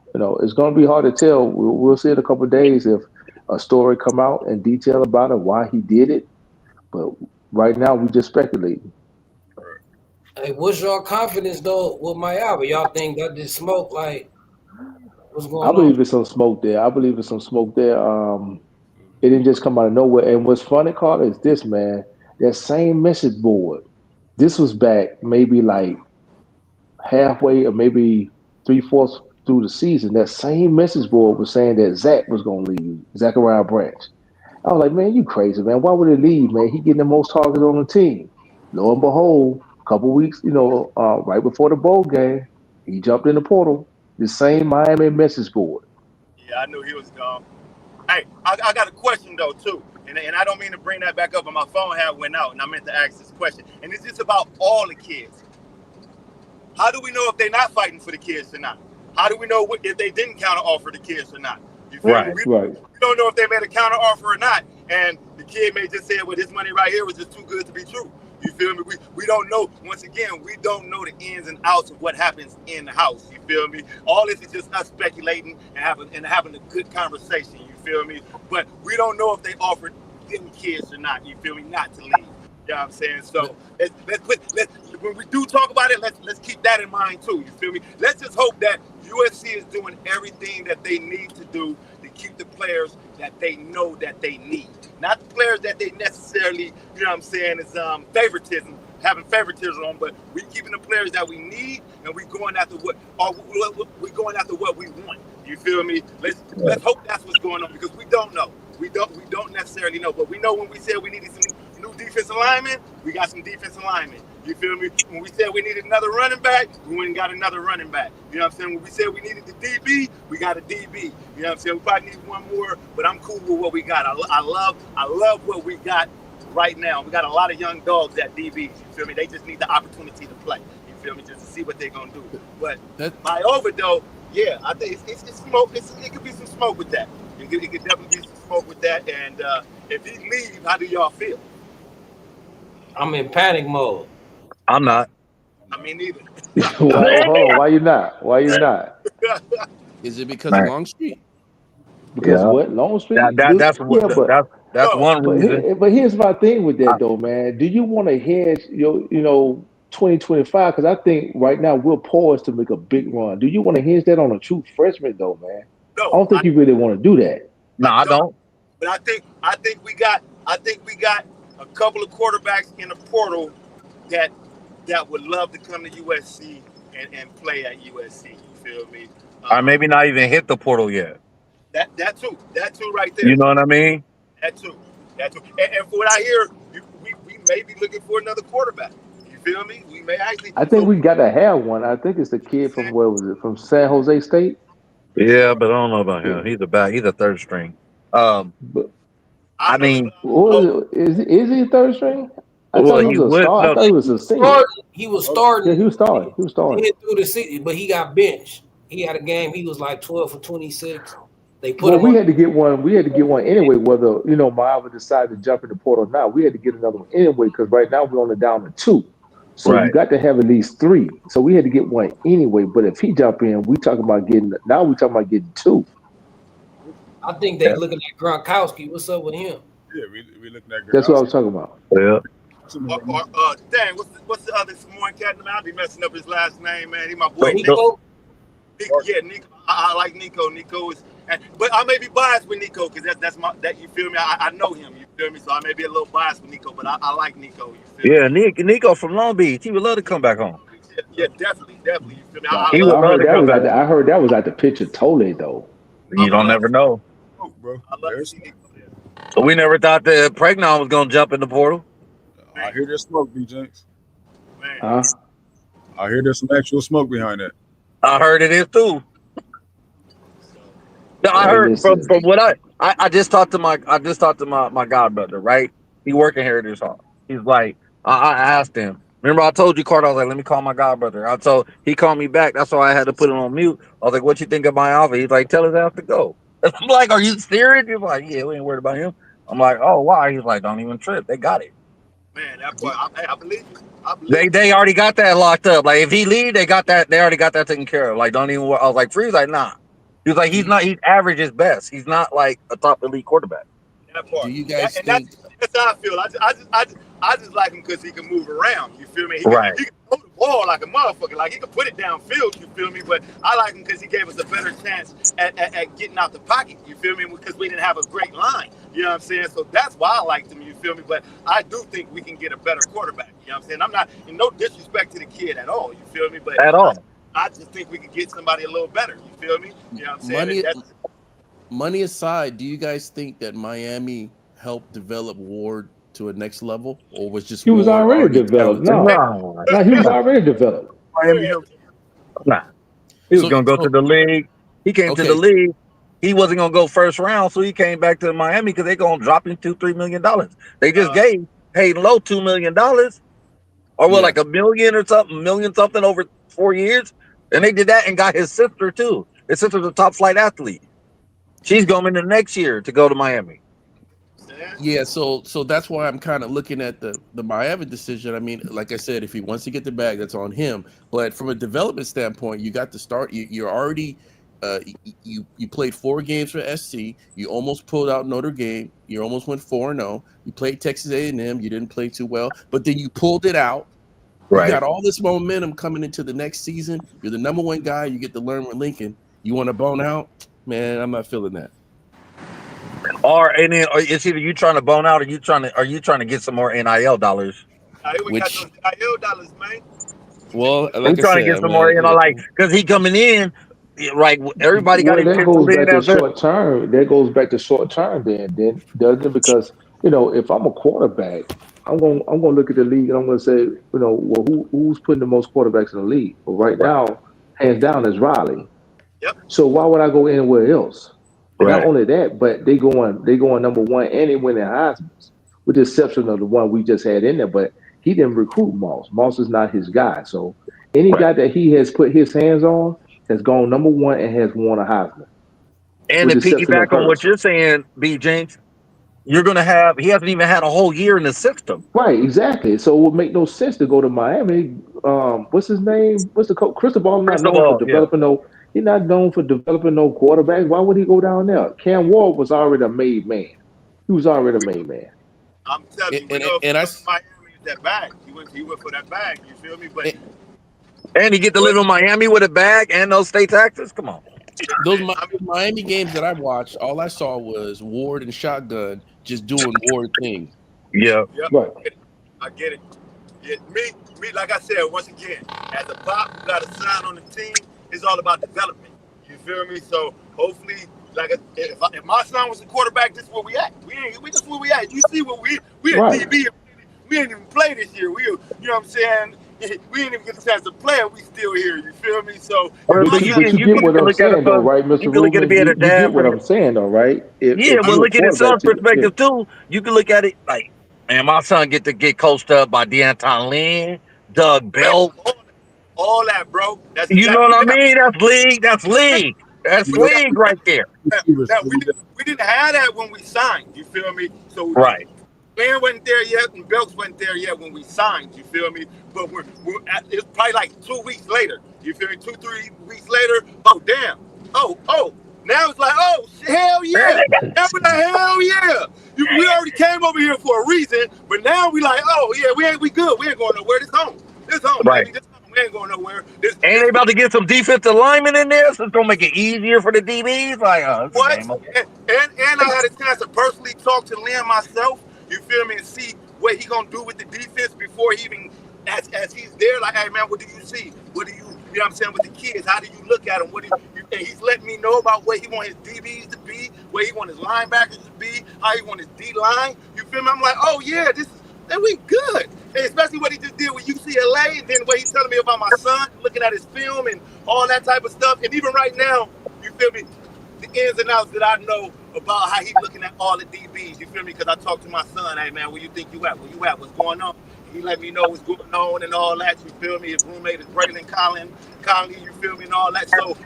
it's going to be hard to tell. We'll see in a couple of days if a story come out in detail about it, why he did it. But right now, we just speculating. Hey, what's your confidence though with Maiava? Y'all think that just smoke? Like, what's I going on? believe it's some smoke there. I believe it's some smoke there. It didn't just come out of nowhere. And what's funny, Carter, is this, man. That same message board. This was back maybe like halfway or maybe 3/4 through the season. That same message board was saying that Zach was going to leave, Zachariah Branch. I was like, man, you crazy, man. Why would he leave, man? He getting the most targets on the team. Lo and behold, a couple weeks, right before the bowl game, he jumped in the portal. The same Miami message board. Yeah, I knew he was gone. Hey, I got a question though too, and I don't mean to bring that back up, but my phone had went out, and I meant to ask this question, and it's just about all the kids. How do we know if they're not fighting for the kids or not? How do we know if they didn't counter offer the kids or not? You feel me? Right. Right. We don't know if they made a counter offer or not, and the kid may just say, "Well, this money right here was just too good to be true." You feel me? We don't know. Once again, we don't know the ins and outs of what happens in the house. You feel me? All this is just us speculating and having a good conversation. You feel me? But we don't know if they offered them kids or not. You feel me? Not to leave. You know what I'm saying? So let's when we do talk about it, let's keep that in mind too. You feel me? Let's just hope that USC is doing everything that they need to do to keep the players that they know that they need. Not the players that they necessarily, you know what I'm saying, is having favoritism on, but we keeping the players that we need, and we going after we going after what we want. You feel me? Let's hope that's what's going on, because we don't know. We don't necessarily know, but we know when we said we needed some new defensive linemen, we got some defensive linemen. You feel me? When we said we needed another running back, we went and got another running back. You know what I'm saying? When we said we needed the DB, we got a DB. You know what I'm saying? We probably need one more, but I'm cool with what we got. I love what we got right now. We got a lot of young dogs at DBs. You feel me? They just need the opportunity to play. You feel me? Just to see what they're gonna do. But Maiava though, yeah, I think it's smoke. It could be some smoke with that. It could definitely be some smoke with that. And if he leaves, how do y'all feel? I'm in panic mode. I'm not. I mean, neither. Hold on. Why you not? Why you not? Is it because of Right. Longstreet? Because Yeah. what? Longstreet? That's Yeah, that's No, one reason. but here's my thing with I, that though, man. Do you want to hedge your 2025? Because I think right now we're poised to make a big run. Do you want to hedge that on a true freshman though, man? I no, don't think you really want to do that. no, I I don't. don't. But I think we got a couple of quarterbacks in the portal that would love to come to USC and play at USC. You feel me? Or Um, maybe not even hit the portal yet. that too right there. You know what I mean? That too, that too. And for what I hear, we may be looking for another quarterback. You feel me? We may actually. I think So we got to have one. I think it's the kid from where was it? From San Jose State. Yeah, but I don't know about Yeah, him. He's a third string. Um, but I mean, What is he a third string? I well, thought he he was a would star. I no. thought he was a senior. He was Yeah, starting. he was starting. He was starting. Through the season, but he got benched. He had a game. He was like 12 for 26. They put Well, him on. we had to get one. We had to get one anyway. Whether Maiava decided to jump in the portal or not, we had to get another one anyway because right now we're only down to 2. So you Right. got to have at least 3. So we had to get one anyway. But if he jump in, we talking about getting. Now we talking about getting 2. I think they looking at Gronkowski. What's up with him? Yeah, we looking at. That's what I was talking about. Yeah. Dang, what's the other Samoan cat? Man, I be messing up his last name, man. He my boy. Nico? Yeah, Nico. I like Nico. Nico is, but I may be biased with Nico because that's my you feel me. I know him. You feel me? So I may be a little biased with Nico, but I like Nico. You feel me? Nico from Long Beach. He would love to come back home. Yeah, definitely. You feel me? Wow. He I would love heard to that come was back. I heard that was at the pitch of Tole though. You don't never know. Oh, bro. I love to see Nico. So we never thought that Pregnon was gonna jump in the portal. I hear there's smoke, B Jenks. Man. Huh? I hear there's some actual smoke behind that. I heard it is too. No, I heard from what I just talked to my my godbrother, right? He working here at his house. He's like, I asked him. Remember I told you, Carter, I was like, let me call my godbrother. He called me back. That's why I had to put him on mute. I was like, what you think of Maiava? He's like, tell his ass to go. I'm like, are you serious? He's like, yeah, we ain't worried about him. I'm like, oh, why? He's like, don't even trip. They got it. Man, that boy, I believe you. They already got that locked up. Like if he leave, they already got that taken care of. Like don't even. I was like, Freeze, like nah. He was like, he's not. He's average is best. He's not like a top elite quarterback. That part. Do you guys think? That's how I feel. I just like him because he can move around. You feel me? He Right. can throw the ball like a motherfucker. Like he can put it downfield. You feel me? But I like him because he gave us a better chance at getting out the pocket. You feel me? Because we didn't have a great line. You know what I'm saying? So that's why I liked him. You feel me? But I do think we can get a better quarterback. You know what I'm saying? I'm not no disrespect to the kid at all. You feel me? But At all. I just think we can get somebody a little better. You feel me? You know what I'm saying? Money aside, do you guys think that Miami helped develop Ward to a next level, or was just he was Ward already developed? talented? No, he was already developed. Nah. He was gonna go to the league. He came to the league. He wasn't gonna go first round, so he came back to Miami because they're gonna drop him $2-3 million. They just paid low $2 million, or like $1 million or something, million something over 4 years. And they did that and got his sister too. His sister's a top flight athlete. She's going in the next year to go to Miami. Yeah, so that's why I'm kind of looking at the Maiava decision. I mean, like I said, if he wants to get the bag, that's on him. But from a development standpoint, you got to start. You're already you played 4 games for SC. You almost pulled out Notre Dame. You almost went 4-0. You played Texas A&M. You didn't play too well, but then you pulled it out. Right. You got all this momentum coming into the next season. You're the number 1 guy. You get to learn with Lincoln. You want to bone out? Man, I'm not feeling that. And then it's either you trying to bone out or you trying to get some more NIL dollars. We got those NIL dollars, man. Well, like trying to get some more, like because he coming in, right? Everybody got his that goes back to in short term. That goes back to short term. Then doesn't it? Because if I'm a quarterback, I'm gonna look at the league and I'm gonna say, well, who's putting the most quarterbacks in the league? Well, right now, hands down is Riley. Yep. So why would I go anywhere else? Right. Not only that, but they going number 1 and they winning Heisman's, with the exception of the one we just had in there. But he didn't recruit Moss. Moss is not his guy. So any guy that he has put his hands on has gone number 1 and has won a Heisman. And to piggyback on what you're saying, B. James, you're going to have, he hasn't even had a whole year in the system. Right, exactly. So it would make no sense to go to Miami. What's his name? What's the coach? Cristobal not known for developing he's not known for developing no quarterbacks. Why would he go down there? Cam Ward was already a made man. He was already a made man. I'm telling you, Miami is that bag. He went for that bag. You feel me? But and he get to live in Miami with a bag and those state taxes. Come on. Those Miami games that I watched, all I saw was Ward and Shotgun just doing Ward things. Yeah. Right. I get it. Yeah, me, like I said, once again, as a pop who got a sign on the team, it's all about development. You feel me? So hopefully, if my son was a quarterback, this is where we at. We just where we at. You see what we at Right. DB. We ain't even play this year. You know what I'm saying? we didn't even get a chance to play, and we still here. You feel me? So Well, so But you but can you get what I'm look at it saying though, from right, Mr. you can look at it Rubin? being a You get dad what for I'm saying though, right? yeah, If but you're a look at his quarterback son's to yeah. perspective too. You can look at it like, man, my son get to get coached up by D'Anton Lynn, Doug man, Belt. all that, bro. That's You know exactly what I now. mean? That's league. That's league. That's Now, league right there. now we didn't have that when we signed. You feel me? So Right. Lynn wasn't there yet, and Belks wasn't there yet when we signed. You feel me? But it's probably like 2 weeks later. You feel me? 2-3 weeks later. Oh damn. Oh. Now it's like, oh hell yeah. Now we're like, hell yeah. We already came over here for a reason, but now we like, oh yeah, we good. We ain't going nowhere. This home. This home, Right. baby. This home. We ain't going nowhere. This Ain't they about to get some defensive linemen in there, so it's gonna make it easier for the DBs? Like, oh, it's a what? game over. And I had a chance to personally talk to Lynn myself. You feel me? And see what he gonna do with the defense before he even as he's there. Like, hey man, what do you see? What do you know what I'm saying with the kids? How do you look at them? What do you and he's letting me know about what he want his DBs to be, where he want his linebackers to be, how he want his D line. You feel me? I'm like, oh yeah, then we good. And especially what he just did with UCLA, and then what he's telling me about my son, looking at his film and all that type of stuff. And even right now, you feel me? The ins and outs that I know about how he's looking at all the DBs. You feel me? Because I talked to my son, hey man, where you think you at? Where you at? What's going on? He let me know what's going on and all that. You feel me? His roommate is Braylon Conley, you feel me, and all that. So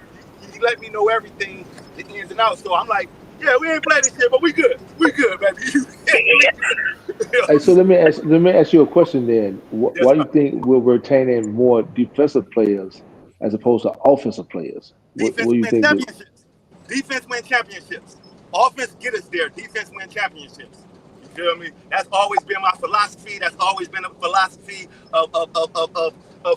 he let me know everything, the ins and outs. So I'm like, yeah, we ain't playing this shit, but we good. We good, baby. Hey, so let me ask you a question then. Yes, Why do sir. you think we're retaining more defensive players as opposed to offensive players? What Defense do you wins think? championships. Defense wins championships. Offense get us there. Defense wins championships. You feel me? That's always been my philosophy. That's always been a philosophy of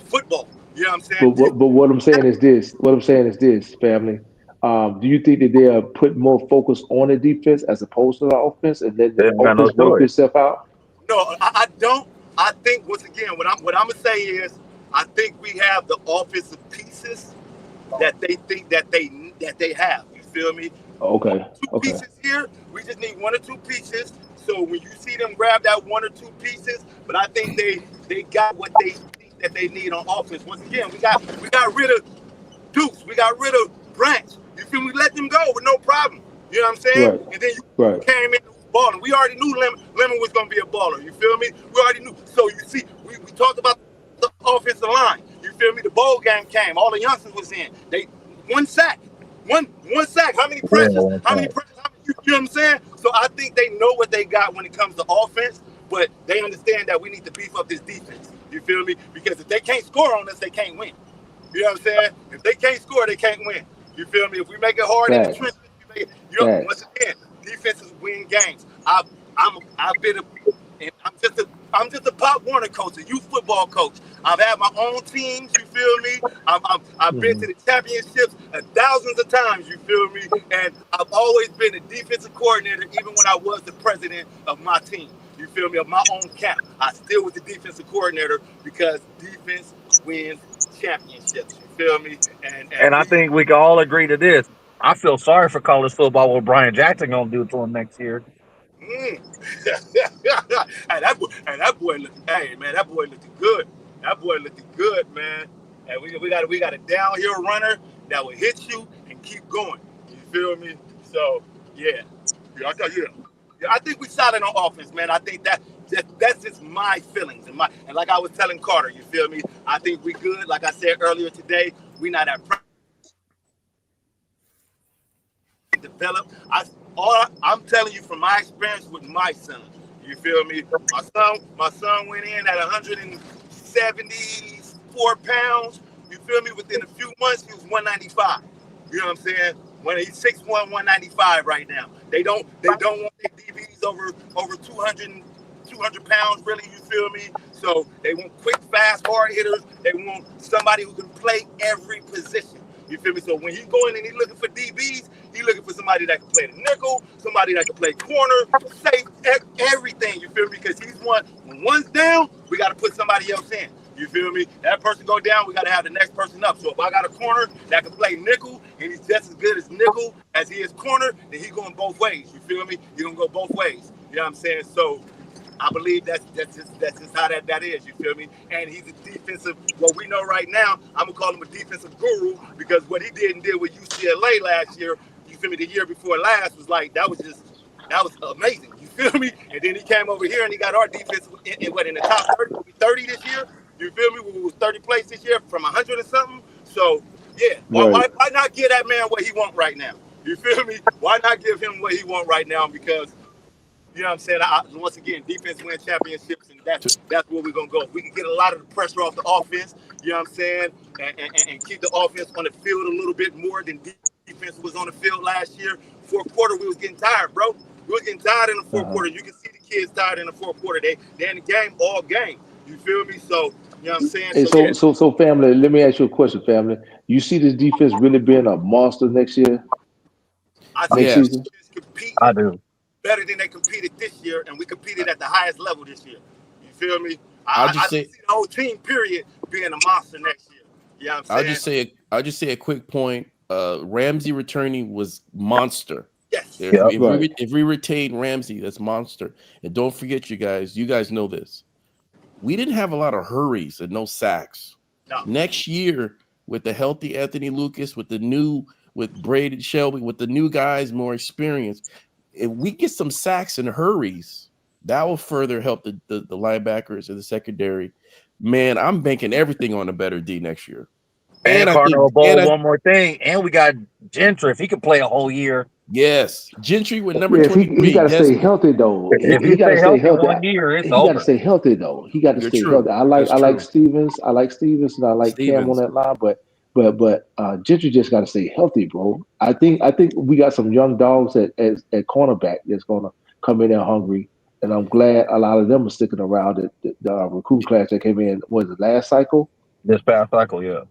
football. You know what I'm But saying? what I'm saying is this. What I'm saying is this, family. Do you think that they are putting more focus on the defense as opposed to the offense, and then They the ain't got no offense work choice. itself out? No, I don't. I think once again, what I'm gonna say is, I think we have the offensive pieces that they think that they have. You feel me? One Okay, or two okay, pieces here. We just need one or two pieces. So when you see them grab that one or two pieces, but I think they got what they think that they need on offense. Once again, we got rid of Dukes. We got rid of Branch. You feel me? We let them go with no problem. You know what I'm saying? right, And then you right. came in balling. We already knew Lemon was going to be a baller. You feel me? We already knew. So you see, we talked about the offensive line. You feel me? The bowl game came. All the youngsters was in. They one sack. One sack. How many Yeah, pressures? one How many time. pressures? You know what I'm saying? So I think they know what they got when it comes to offense, but they understand that we need to beef up this defense. You feel me? Because if they can't score on us, they can't win. You know what I'm saying? If they can't score, they can't win. You feel me? If we make it hard in the trenches, Facts, once facts. again, defenses win games. I've been and I'm just a Pop Warner coach, a youth football coach. I've had my own teams. You feel me? I've been Hmm. to the championships thousands of times. You feel me? And I've always been a defensive coordinator, even when I was the president of my team. You feel me? Of my own camp, I still was the defensive coordinator because defense wins championships. You feel me? And And I we think we can all agree to this. I feel sorry for college football. What Brian Jackson gonna do to him next year? Mm. Hey, that boy looked. Hey, man, that boy looked good. That boy looked good, man. And we got a downhill runner that will hit you and keep going. You feel me? So yeah, I tell you, yeah, I think we solid on offense, man. I think that's just my feelings and like I was telling Carter, you feel me? I think we good. Like I said earlier today, we not at develop. I'm telling you from my experience with my son. You feel me? My son went in at 174 pounds. You feel me? Within a few months, he was 195. You know what I'm saying? When he's 6'1", 195 right now. They don't want their DBs over 200 pounds, really, you feel me? So they want quick, fast, hard hitters. They want somebody who can play every position. You feel me? So when he's going and he's looking for DBs, he's looking for somebody that can play the nickel, somebody that can play corner, safe, everything. You feel me? Because when one's down, we got to put somebody else in. You feel me? That person go down, we got to have the next person up. So if I got a corner that can play nickel and he's just as good as nickel as he is corner, then he's going both ways. You feel me? He's going to go both ways. You know what I'm saying? So I believe that's just how that is. You feel me? And he's a defensive. What we know right now, I'm gonna call him a defensive guru because what he did and did with UCLA last year. You feel me? The year before last was like that was amazing. You feel me? And then he came over here and he got our defense in the top 30, 30 this year. You feel me? We was 30 place this year from 100 or something. So yeah, Right. why not give that man what he want right now? You feel me? Why not give him what he want right now? Because you know what I'm saying? Once again, defense win championships, and that's where we're gonna go. We can get a lot of the pressure off the offense. You know what I'm saying? And keep the offense on the field a little bit more than defense was on the field last year. Fourth quarter, we was getting tired, bro. We was getting tired in the fourth quarter. You can see the kids tired in the fourth quarter. They in the game all game. You feel me? So you know what I'm saying? Hey, So yeah, so family, let me ask you a question, family. You see this defense really being a monster next year, I see next this Yes, season? defense I competing do. better than they competed this year, and we competed at the highest level this year. You feel me? I'll I just don't say see the whole team period being a monster next year. You know what I'm I'll saying? just say I'll just say a quick point. Ramsey returning was monster. Yes. If Yep. we if Right. we if we retain Ramsey, that's monster. And don't forget, you guys know this. We didn't have a lot of hurries and no sacks. No. Next year, with the healthy Anthony Lucas, with Braden Shelby, with the new guys more experience, if we get some sacks and hurries, that will further help the linebackers and the secondary. Man, I'm banking everything on a better D next year. And And I Cardinal think, Bowl, one more thing. And we got Gentry. If he could play a whole year, yes, Gentry with number Yeah, if he 23. got to Guess stay healthy though. if He he got to stay stay healthy healthy. 1 year, it's He got to over. stay healthy though. He got to you're stay healthy. true. That's I like true. Stevens. I like Stevens, and I like Cam on Stevens. that line. But Gentry just got to stay healthy, bro. I think we got some young dogs at cornerback that's gonna come in there hungry, and I'm glad a lot of them are sticking around. The recruit class that came in was the last cycle. This past cycle, yeah.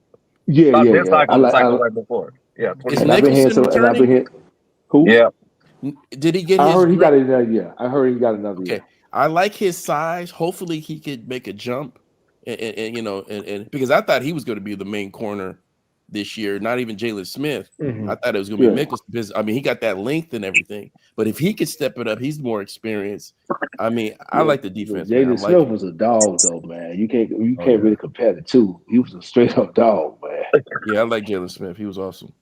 Yeah, Not yeah, this yeah. I cycle, the like. cycle right before. Yeah, Is And I've been 2024. here. Nicholson So and I've been returning? here. Who? Yeah. Did he get I his heard he got grade? another year. I heard he got another Okay, year. I like his size. Hopefully, he could make a jump, and because I thought he was going to be the main corner this year, not even Jalen Smith. Hmm. I thought it was going to be Yeah. Mickelson because I mean he got that length and everything. But if he could step it up, he's more experienced. I mean, I Yeah, like the but defense, man. I'm Jaden Smith liking it. was a dog though, man. You Oh, can't yeah. really compare the two. He was a straight up dog, man. Yeah, I like Jalen Smith. He was awesome.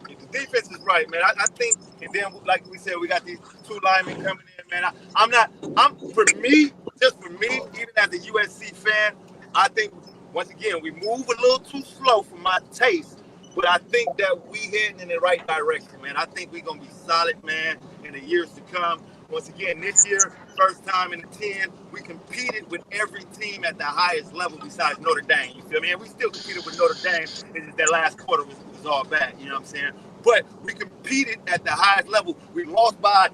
The defense is right, man. I think, and then like we said, we got these two linemen coming in, man. I'm for me, just for me, even as a USC fan, I think once again we move a little too slow for my taste, but I think that we heading in the right direction, man. I think we're gonna be solid, man, in the years to come. Once again, this year, first time in the 10, we competed with every team at the highest level besides Notre Dame. You feel me? And we still competed with Notre Dame. It's just that last quarter was all bad. You know what I'm saying? But we competed at the highest level. We lost by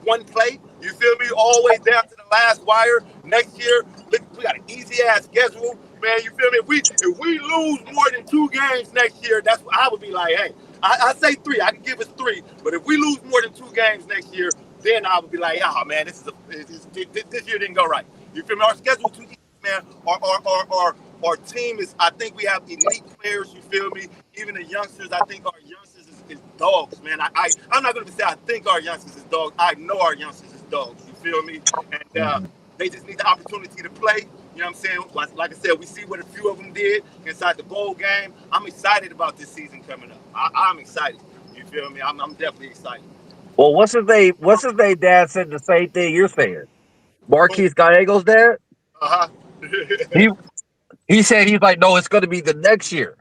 one play. You feel me? All the way down to the last wire. Next year, look, we got an easy ass schedule, man. You feel me? If we lose more than 2 games next year, that's what I would be like. Hey, I say 3. I can give us 3. But if we lose more than 2 games next year, then I would be like, oh man, this year didn't go right. You feel me? Our schedule too easy, man. Our team is. I think we have elite players. You feel me? Even the youngsters. I think our youngsters is dogs, man. I'm not gonna say I think our youngsters is dogs. I know our youngsters is dogs. You feel me? And they just need the opportunity to play. You know what I'm saying? Like I said, we see what a few of them did inside the bowl game. I'm excited about this season coming up. I'm excited. You feel me? I'm definitely excited. Well, what's his name? Dad said the same thing you're saying. Boom. Marquise Gallegos' dad. Uh He huh. he said he's like, no, it's going to be the next year,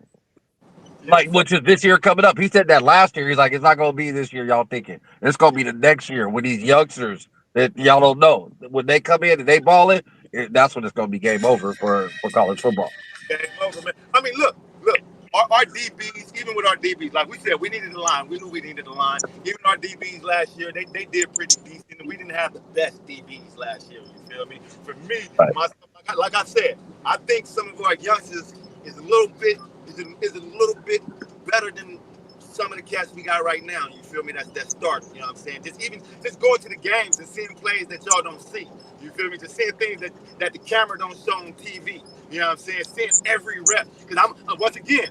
Yes, like sir. which is this year coming up. He said that last year. He's like, it's not going to be this year. Y'all thinking it's going to be the next year with these youngsters that y'all don't know when they come in and they ball it. That's when it's going to be game over for college football. Game over, man. I mean, look. Our DBs, even with our DBs, like we said, we needed a line. We knew we needed a line. Even our DBs last year, they did pretty decent. We didn't have the best DBs last year. You feel me? For me, Right. like I said, I think some of our youngsters is a little bit is a little bit better than some of the cats we got right now. You feel me? That start. You know what I'm saying? Just going to the games and seeing plays that y'all don't see. You feel me? Just seeing things that the camera don't show on TV. You know what I'm saying? Seeing every rep. Because once again,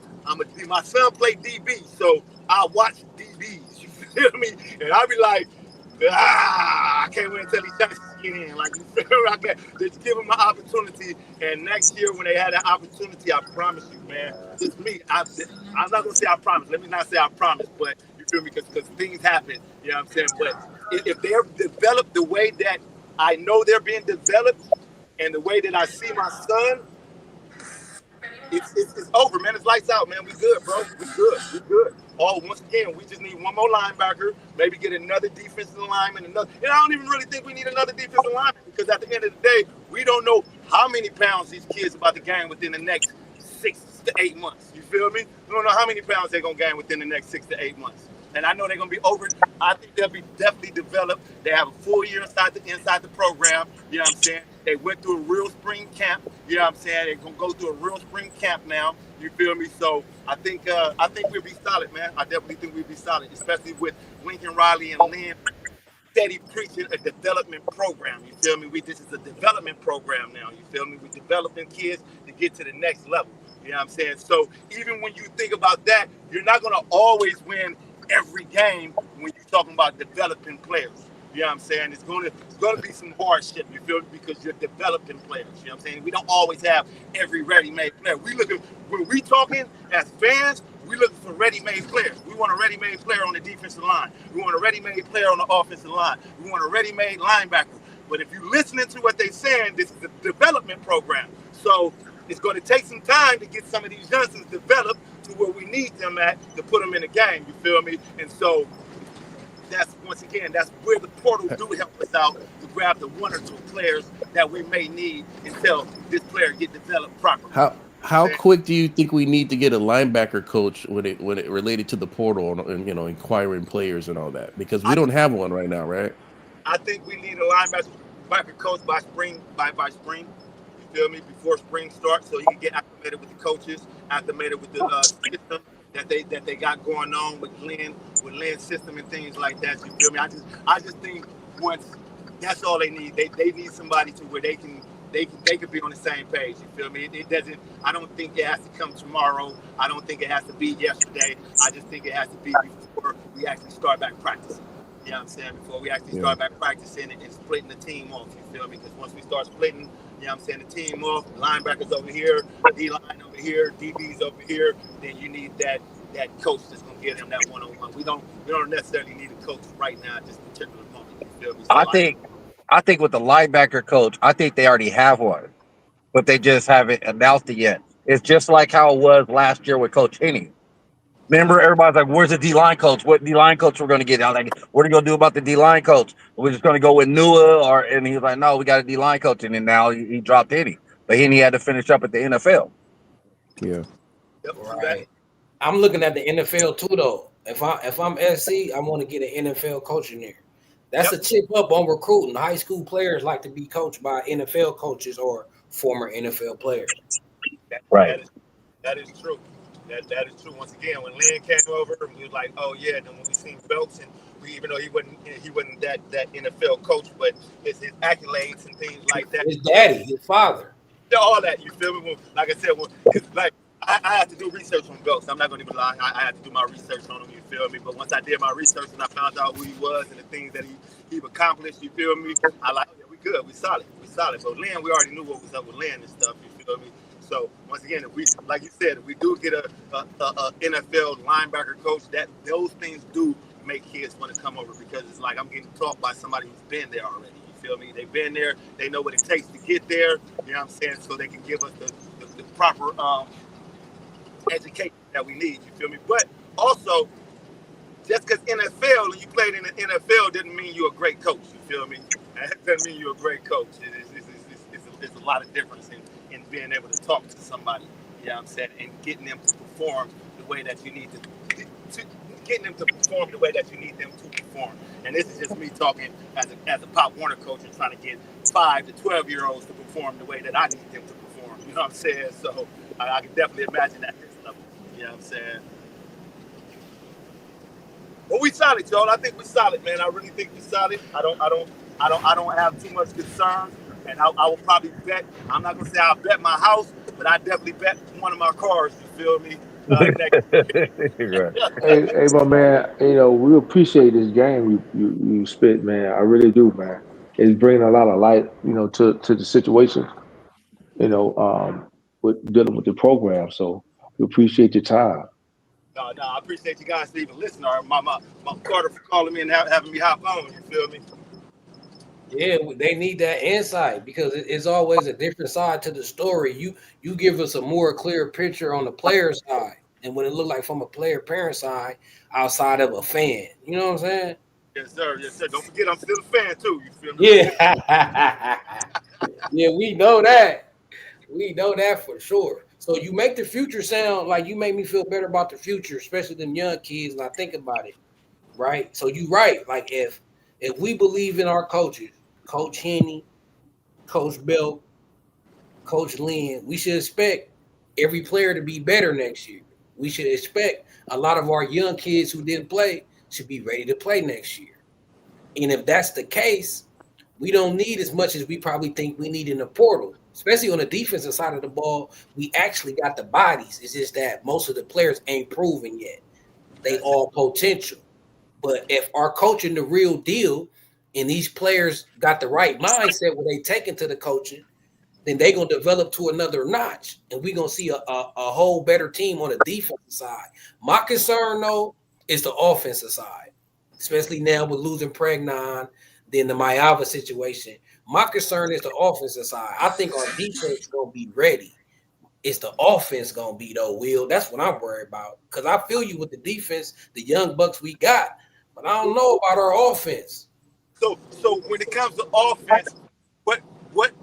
my son played DB, so I watch DBs. You feel me? And I be like, I can't wait until these Giants get in. Like, you feel me? I can't, just give them an opportunity. And next year, when they had that opportunity, I promise you, man, just me. I'm not gonna say I promise. Let me not say I promise, but you feel me? Because things happen. You know what I'm saying? But if they're developed the way that I know they're being developed, and the way that I see my son, it's over, man. It's lights out, man. We good, bro. We good. We good. Oh, once again, we just need one more linebacker. Maybe get another defensive lineman. And I don't even really think we need another defensive lineman because at the end of the day, we don't know how many pounds these kids about to gain within the next 6 to 8 months. You feel me? We don't know how many pounds they're gonna gain within the next 6 to 8 months. And I know they're gonna be over. I think they'll be definitely developed. They have a full year inside the program. You know what I'm saying? They went through a real spring camp. You know what I'm saying? They're gonna go through a real spring camp now. You feel me? So I think we'll be solid, man. I definitely think we'll be solid, especially with Lincoln Riley and Lynn steady preaching a development program. You feel me? This is a development program now. You feel me? We're developing kids to get to the next level. You know what I'm saying? So even when you think about that, you're not gonna always win every game when you're talking about developing players. You know what I'm saying? It's gonna be some hardship, you feel me? Because you're developing players. You know what I'm saying? We don't always have every ready-made player. When we talking as fans, we looking for ready-made players. We want a ready-made player on the defensive line. We want a ready-made player on the offensive line. We want a ready-made linebacker. But if you're listening to what they're saying, this is a development program. So it's going to take some time to get some of these youngsters developed to where we need them at to put them in the game. You feel me? And so that's where the portal do help us out to grab the one or two players that we may need until this player get developed properly. How quick do you think we need to get a linebacker coach when it related to the portal and inquiring players and all that? Because we don't have one right now, right? I think we need a linebacker coach by spring. You feel me? Before spring starts, so he can get acclimated with the coaches, acclimated with the system that they got going on with Lynn's system and things like that. You feel me? I just think once that's all they need. They need somebody to where they can be on the same page. You feel me? It doesn't. I don't think it has to come tomorrow. I don't think it has to be yesterday. I just think it has to be before we actually start back practicing. You know what I'm saying? Before we actually start back practicing and splitting the team off. You feel me? Because once we start splitting, you know what I'm saying, the team off, linebackers over here, D-line over here, DBs over here, then you need that coach that's going to get him that one-on-one. We don't necessarily need a coach right now at this particular moment. You feel me? So I think with the linebacker coach, I think they already have one, but they just haven't announced it yet. It's just like how it was last year with Coach Henny. Remember, everybody's like, "Where's the D line coach? What D line coach we're going to get?" I was like, "What are you going to do about the D line coach? We're just going to go with Nua?" And he was like, "No, we got a D line coach." And then now he dropped Henny, but Henny had to finish up at the NFL. Yeah. Right. I'm looking at the NFL too, though. If I'm SC, I want to get an NFL coach in there. That's a chip up on recruiting. High school players like to be coached by NFL coaches or former NFL players. Right. That is true. That is true. Once again, when Lynn came over, we was like, oh yeah. Then when we seen Belts, and even though he wasn't that NFL coach, but his accolades and things like that. His daddy, his father. All that, you feel me? Like I said, it's like I had to do research on Belks. I'm not going to even lie. I had to do my research on him. You feel me? But once I did my research and I found out who he was and the things that he accomplished, you feel me? I like, yeah, we good. We solid. So Lynn, we already knew what was up with Lynn and stuff. You feel me? So once again, if we, like you said, if we do get a NFL linebacker coach, that those things do make kids want to come over because it's like I'm getting taught by somebody who's been there already. You feel me? They've been there. They know what it takes to get there. You know what I'm saying? So they can give us the proper education that we need. You feel me? But also, just because NFL and you played in the NFL didn't mean you're a great coach. You feel me? That doesn't mean you're a great coach. It's a lot of difference in being able to talk to somebody. You know what I'm saying? And getting them to perform the way that you need getting them to perform the way that you need them to perform. And this is just me talking as a Pop Warner coach and trying to get 5 to 12-year-olds to perform the way that I need them to perform. You know what I'm saying? So I can definitely imagine that this level. You know what I'm saying? But we solid, y'all. I think we're solid, man. I really think we're solid. I don't have too much concerns. And I will probably bet. I'm not gonna say I'll bet my house, but I definitely bet one of my cars. You feel me? next. Right. Hey, my man. We appreciate this game you spit, man. I really do, man. It's bringing a lot of light, to the situation. You know, with dealing with the program. So we appreciate your time. No, I appreciate you guys to even listen. Or my Carter for calling me and having me hop on. You feel me? Yeah, they need that insight because it's always a different side to the story. You give us a more clear picture on the player side and what it look like from a player parent side outside of a fan. You know what I'm saying? Yes, sir. Yes, sir. Don't forget, I'm still a fan too. You feel me? Yeah. Yeah, we know that. We know that for sure. So you make the future sound like you make me feel better about the future, especially them young kids. And I think about it, right? So you right. Like if we believe in our coaches, Coach Henny, Coach Bell, Coach Lynn, we should expect every player to be better next year. We should expect a lot of our young kids who didn't play should be ready to play next year. And if that's the case, we don't need as much as we probably think we need in the portal, especially on the defensive side of the ball. We actually got the bodies. It's just that most of the players ain't proven yet. They all potential. But if our coaching the real deal and these players got the right mindset where they taking to the coaching, then they gonna develop to another notch, and we gonna see a whole better team on the defensive side. My concern though is the offensive side, especially now with losing Pregnon, then the Maiava situation. My concern is the offensive side. I think our defense gonna be ready. It's the offense gonna be though, Will. That's what I'm worried about. Cause I feel you with the defense, the young bucks we got, but I don't know about our offense. So when it comes to offense, what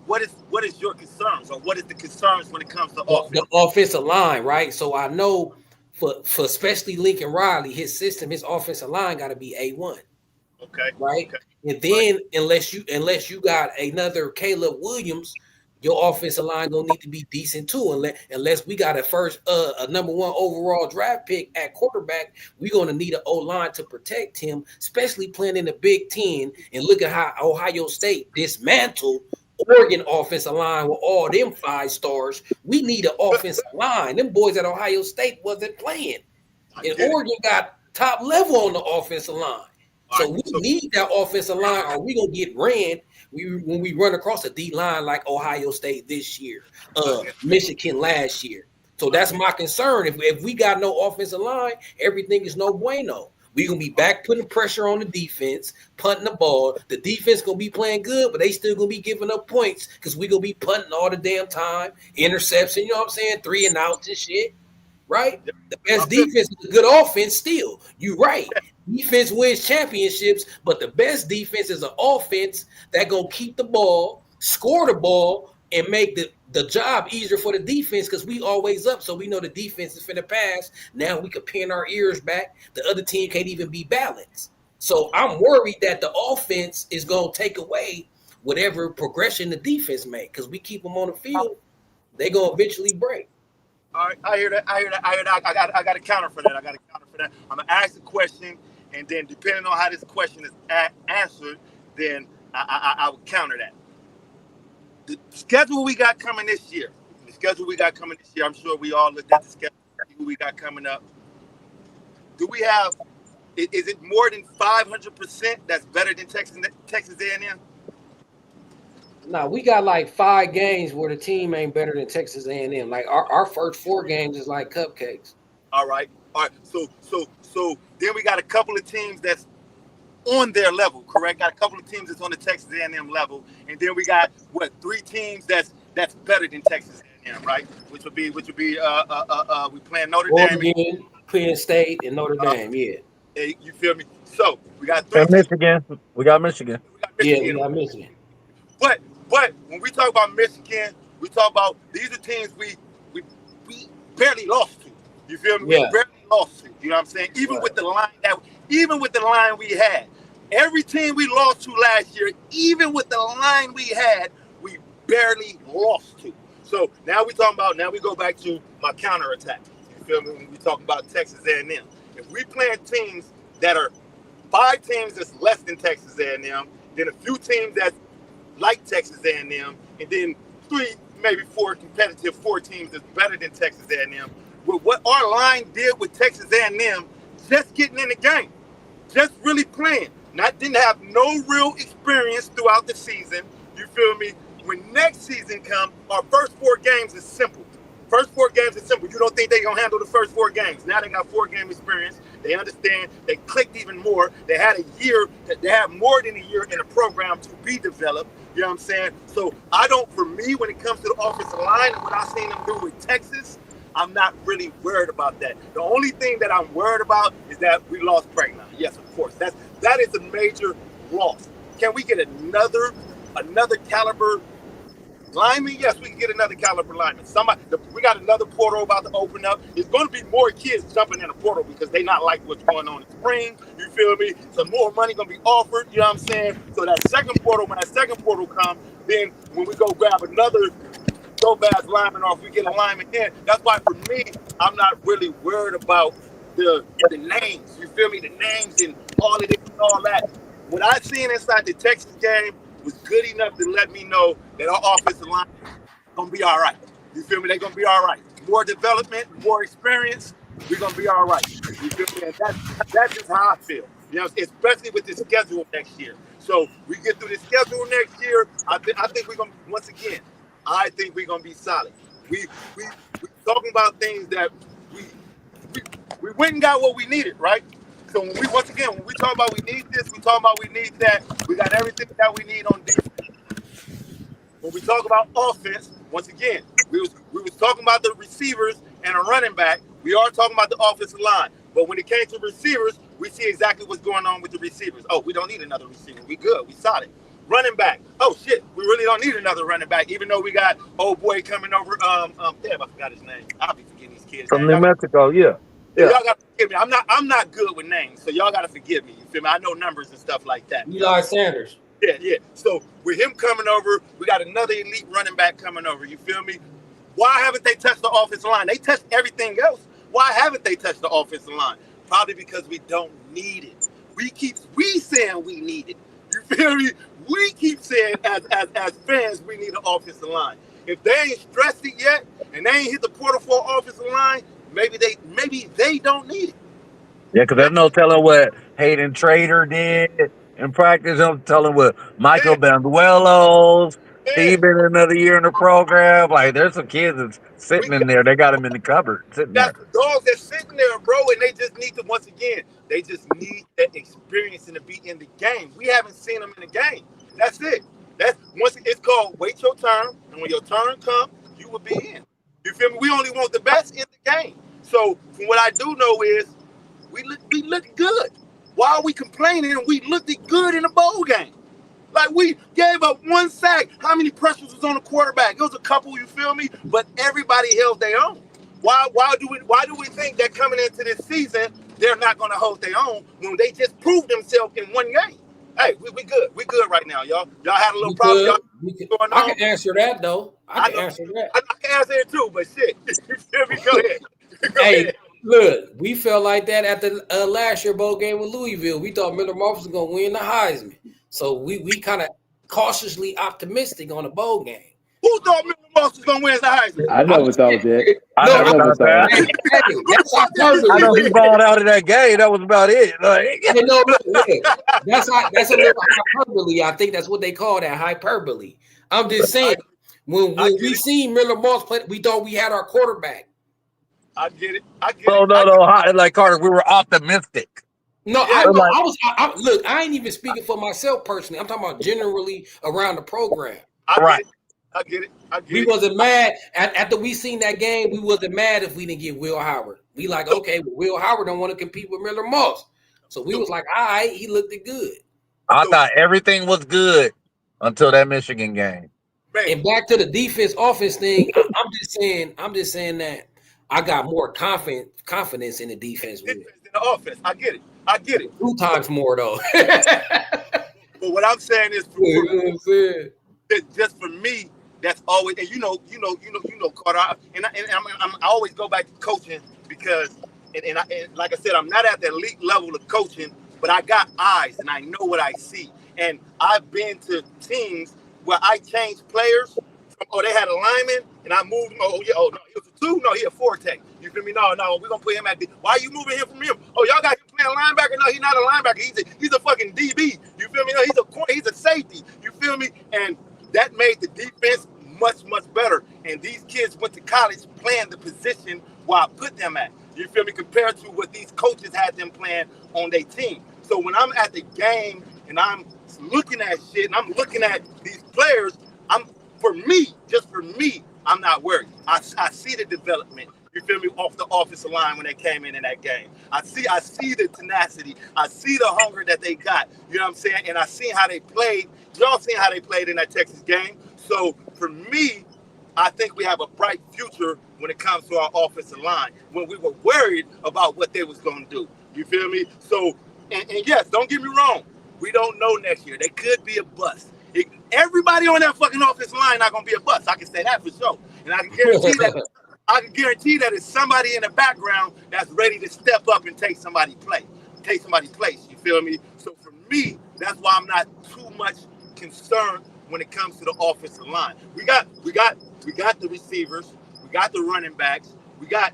what is your concerns, or what is the concerns when it comes to The offense? offensive line, right? So I know for especially Lincoln Riley, his system, his offensive line got to be A1, Okay, right? okay, And right. then unless you got another Caleb Williams, your offensive line gonna need to be decent too. Unless we got a number one overall draft pick at quarterback, we're gonna need an O line to protect him, especially playing in the Big Ten. And look at how Ohio State dismantled Oregon offensive line with all them 5 stars. We need an offensive line. Them boys at Ohio State wasn't playing. I And get it. Oregon got top level on the offensive line. All So right. we So need that offensive line, or we gonna get ran when we run across a D line like Ohio State this year, I get it. Michigan last year. So I that's get my concern. If we got no offensive line, everything is no bueno. We gonna be back putting pressure on the defense, punting the ball. The defense gonna be playing good, but they still gonna be giving up points because we gonna be punting all the damn time, interception. You know what I'm saying? 3-and-outs and shit, right? it. The I best feel defense is a good offense still. You right. Defense wins championships, but the best defense is an offense that gonna keep the ball, score the ball, and make the job easier for the defense because we always up. So we know the defense is finna pass. Now we can pin our ears back. The other team can't even be balanced. So I'm worried that the offense is gonna take away whatever progression the defense make because we keep them on the field, they gonna eventually break. All right, I hear that. I hear that. I hear that. I got a counter for that. I got a counter for that. I'm gonna ask the question, and then depending on how this question is answered, then I will counter that. The schedule we got coming this year. The schedule we got coming this year. I'm sure we all looked at the schedule. See who we got coming up. Do we have? Is it more than 500% that's better than Texas A&M? Now we got like 5 games where the team ain't better than Texas A&M. Like our first 4 games is like cupcakes. All right. All right. So then we got a couple of teams that's on their level, correct? Got a couple of teams that's on the Texas A&M level, and then we got what 3 teams that's better than Texas A&M, right? We playing Notre Dame. Oregon, Penn State, and Notre Uh, Dame. Yeah, you feel me? So we got three And teams. Michigan, we got Michigan. We got yeah, we Michigan, got Michigan. but when we talk about Michigan, we talk about these are teams we barely lost to. You feel me? We Yeah, barely lost to. You know what I'm saying? right. Even with the line we had, every team we lost to last year, even with the line we had, we barely lost to. So now we go back to my counterattack. You feel me? When we talk about Texas A&M, if we playing teams that are 5 teams that's less than Texas A&M, then a few teams that's like Texas A&M, and then 3, maybe 4 competitive 4 teams that's better than Texas A&M. with what our line did with Texas A&M, just getting in the game, just really playing. Didn't have no real experience throughout the season. You feel me? When next season comes, our first 4 games is simple. First 4 games is simple. You don't think they're going to handle the first 4 games. Now they got 4-game experience. They understand. They clicked even more. They had a year. They had more than a year in a program to be developed. You know what I'm saying? So for me, when it comes to the offensive line and what I've seen them do with Texas, I'm not really worried about that. The only thing that I'm worried about is that we lost Pregnon. Yes, of course. That is a major loss. Can we get another caliber lineman? Yes, we can get another caliber lineman. We got another portal about to open up. It's going to be more kids jumping in the portal because they not like what's going on in spring. You feel me? So more money going to be offered. You know what I'm saying? So when that second portal comes, then when we go grab another go-bad lineman, or if we get a lineman in, that's why for me, I'm not really worried about the names. You feel me? The names and all of this and all that. What I seen inside the Texas game was good enough to let me know that our offensive line is going to be all right. You feel me? They're going to be all right. More development, more experience, we're going to be all right. You feel me? And that's just how I feel. You know, especially with the schedule next year. So we get through the schedule next year, I think we're going to, once again, I think we're going to be solid. We talking about things that we went and got what we needed, right? So when we talk about we need this, we talk about we need that, we got everything that we need on defense. When we talk about offense, once again, we was talking about the receivers and a running back. We are talking about the offensive line. But when it came to receivers, we see exactly what's going on with the receivers. Oh, we don't need another receiver. We good. We solid. Running back. Oh shit, we really don't need another running back, even though we got old boy coming over. Damn, I forgot his name. I'll be forgetting these kids. From New Mexico, yeah. Y'all gotta forgive me. I'm not good with names, so y'all gotta forgive me. You feel me? I know numbers and stuff like that. Eli Sanders. Yeah. So with him coming over, we got another elite running back coming over. You feel me? Why haven't they touched the offensive line? They touched everything else. Why haven't they touched the offensive line? Probably because we don't need it. We saying we need it. You feel me? We keep saying as fans we need an offensive line. If they ain't stressed it yet and they ain't hit the portal for an offensive line, maybe they don't need it. Yeah, because there's no telling what Hayden Trader did in practice. I'm telling what Michael Banduelos. He been another year in the program. Like, there's some kids that's sitting in there. They got him in the cupboard sitting there. That's the dogs that's sitting there, bro, and they just need to, once again, they just need that experience and to be in the game. We haven't seen them in the game. That's it. It's called wait your turn, and when your turn comes, you will be in. You feel me? We only want the best in the game. So from what I do know is we look good. Why are we complaining? We looked good in the bowl game. Like, we gave up 1 sack. How many pressures was on the quarterback? It was a couple, you feel me? But everybody held their own. Why do we think that coming into this season they're not going to hold their own when they just proved themselves in 1 game? Hey, we good. We good right now, y'all. Y'all had a little problem. I can answer that though. I can answer that. I can answer it too, but shit. You feel me? Go ahead. Hey, look, we felt like that at the last year bowl game with Louisville. We thought Miller Marks was going to win the Heisman. So we kind of cautiously optimistic on the bowl game. Who thought Miller Marks was going to win the Heisman? I never thought that. I never thought that. That's hyperbole. I know he balled out of that game. That was about it. Like, That's a little hyperbole. I think that's what they call that, hyperbole. I'm just saying, when we seen Miller Marks play, we thought we had our quarterback. I get it. No. Like, Carter, we were optimistic. No, look, I ain't even speaking for myself personally. I'm talking about generally around the program. I get it. We wasn't mad after we seen that game. We wasn't mad if we didn't get Will Howard. We like, okay, well, Will Howard don't want to compete with Miller Moss. So we was like, all right, he looked good. I thought everything was good until that Michigan game. And back to the defense offense thing, I'm just saying that I got more confidence in the defense with it. In the offense. I get it. 2 times more though. But what I'm saying is, just for me, that's always, and you know, Carter. I always go back to coaching because, and like I said, I'm not at the elite level of coaching, but I got eyes and I know what I see. And I've been to teams where I changed players from they had a lineman, and I moved him. Oh, yeah, oh, no, he was a 2? No, he a 4-tech. You feel me? No, we're going to put him at D. Why are you moving him from him? Oh, y'all got him playing linebacker? No, he's not a linebacker. He's a fucking DB. You feel me? No, he's a safety. You feel me? And that made the defense much, much better. And these kids went to college playing the position where I put them at. You feel me? Compared to what these coaches had them playing on their team. So when I'm at the game and I'm looking at shit and I'm looking at these players, just for me, I'm not worried. I see the development. You feel me? Off the offensive line when they came in that game. I see the tenacity. I see the hunger that they got. You know what I'm saying? And I see how they played. Y'all seen how they played in that Texas game. So for me, I think we have a bright future when it comes to our offensive line. When we were worried about what they was going to do. You feel me? So, and yes, don't get me wrong. We don't know next year. They could be a bust. Everybody on that fucking offensive line not gonna be a bust. I can say that for sure, and I can guarantee that it's somebody in the background that's ready to step up and take somebody's place. You feel me? So for me, that's why I'm not too much concerned when it comes to the offensive line. We got the receivers, we got the running backs, we got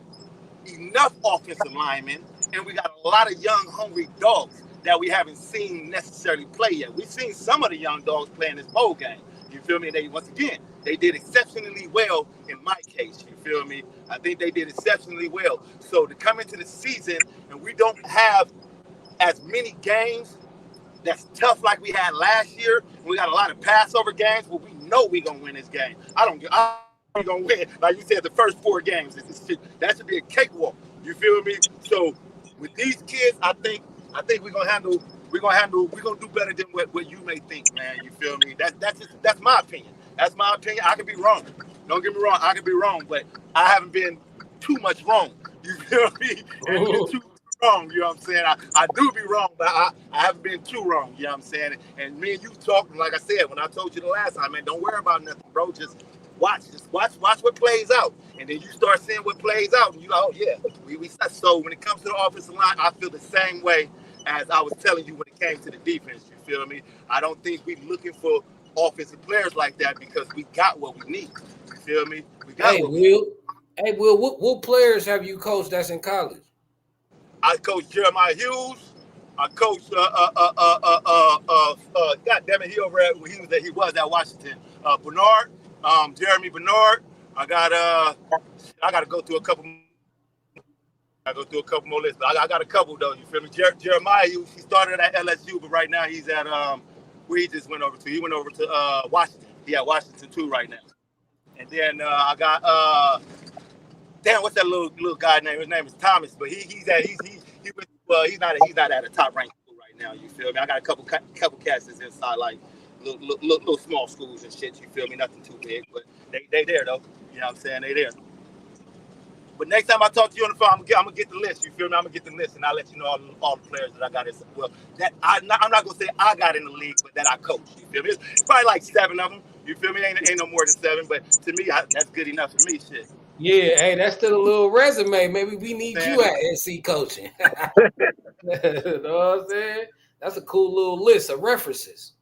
enough offensive linemen, and we got a lot of young, hungry dogs that we haven't seen necessarily play yet. We've seen some of the young dogs play in this bowl game. You feel me? They did exceptionally well in my case. You feel me? I think they did exceptionally well. So to come into the season and we don't have as many games that's tough like we had last year, we got a lot of Passover games, but we know we're going to win this game. I'm going to win. Like you said, the first 4 games, that should be a cakewalk. You feel me? So with these kids, I think we're gonna do better than what you may think, man. You feel me? That's my opinion. That's my opinion. I could be wrong. Don't get me wrong, I could be wrong, but I haven't been too much wrong. You feel me? And been too wrong, you know what I'm saying? I do be wrong, but I haven't been too wrong, you know what I'm saying? And me and you talked, like I said, when I told you the last time, man, don't worry about nothing, bro. Just watch what plays out. And then you start seeing what plays out, and you go, oh yeah, we so when it comes to the offensive line, I feel the same way as I was telling you when it came to the defense. You feel me? I don't think we're looking for offensive players like that because we got what we need. You feel me? We got Will, what players have you coached that's in college? I coached Jeremiah Hughes. I coached God damn it, he was at Washington. Bernard, Jeremy Bernard. I gotta go through a couple. I go through a couple more lists, but I got a couple though. You feel me? Jeremiah, he started at LSU, but right now he's at where he just went over to. He went over to Washington. He at Washington too right now. And then I got what's that little guy name? His name is Thomas, but he's not at a top ranked school right now. You feel me? I got a couple cats that's inside like little small schools and shit. You feel me? Nothing too big, but they there though. You know what I'm saying? They there. But next time I talk to you on the phone, I'm gonna get the list. You feel me? I'm gonna get the list, and I'll let you know all the players that I got. I'm not gonna say I got in the league, but that I coach. You feel me? It's probably like 7 of them. You feel me? Ain't no more than 7, but to me, that's good enough for me. Shit. Yeah, hey, that's still a little resume. Maybe we need you at SC coaching. You know what I'm saying? That's a cool little list of references.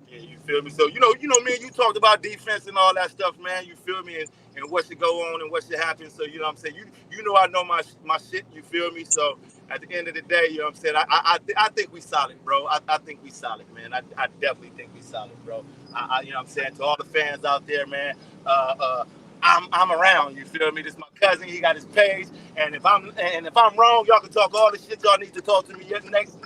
Yeah, you feel me? So you know, me and you talked about defense and all that stuff, man. You feel me? And what should go on and what should happen. So you know what I'm saying? You know I know my shit, you feel me? So at the end of the day, you know what I'm saying? I think we solid, bro. I think we solid, man. I definitely think we solid, bro. You know what I'm saying? To all the fans out there, man, I'm around, you feel me? This is my cousin, he got his page. And if I'm wrong, y'all can talk all the shit y'all need to talk to me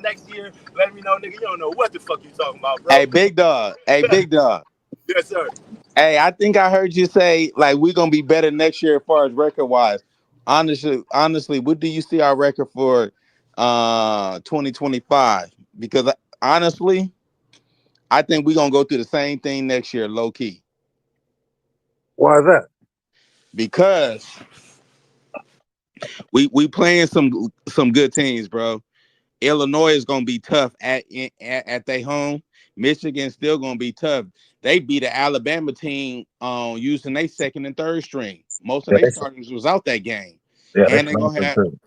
next year. Let me know, nigga. You don't know what the fuck you talking about, bro. Hey, big dog. Yes, sir. Hey, I think I heard you say like we're gonna be better next year as far as record wise. Honestly, what do you see our record for 2025? Because honestly, I think we're gonna go through the same thing next year, low key. Why is that? Because we playing some good teams, bro. Illinois is gonna be tough at their home. Michigan's still gonna be tough. They beat the Alabama team using their second and third string. Most of their starters was out that game. Yeah, and they're gonna have. Too.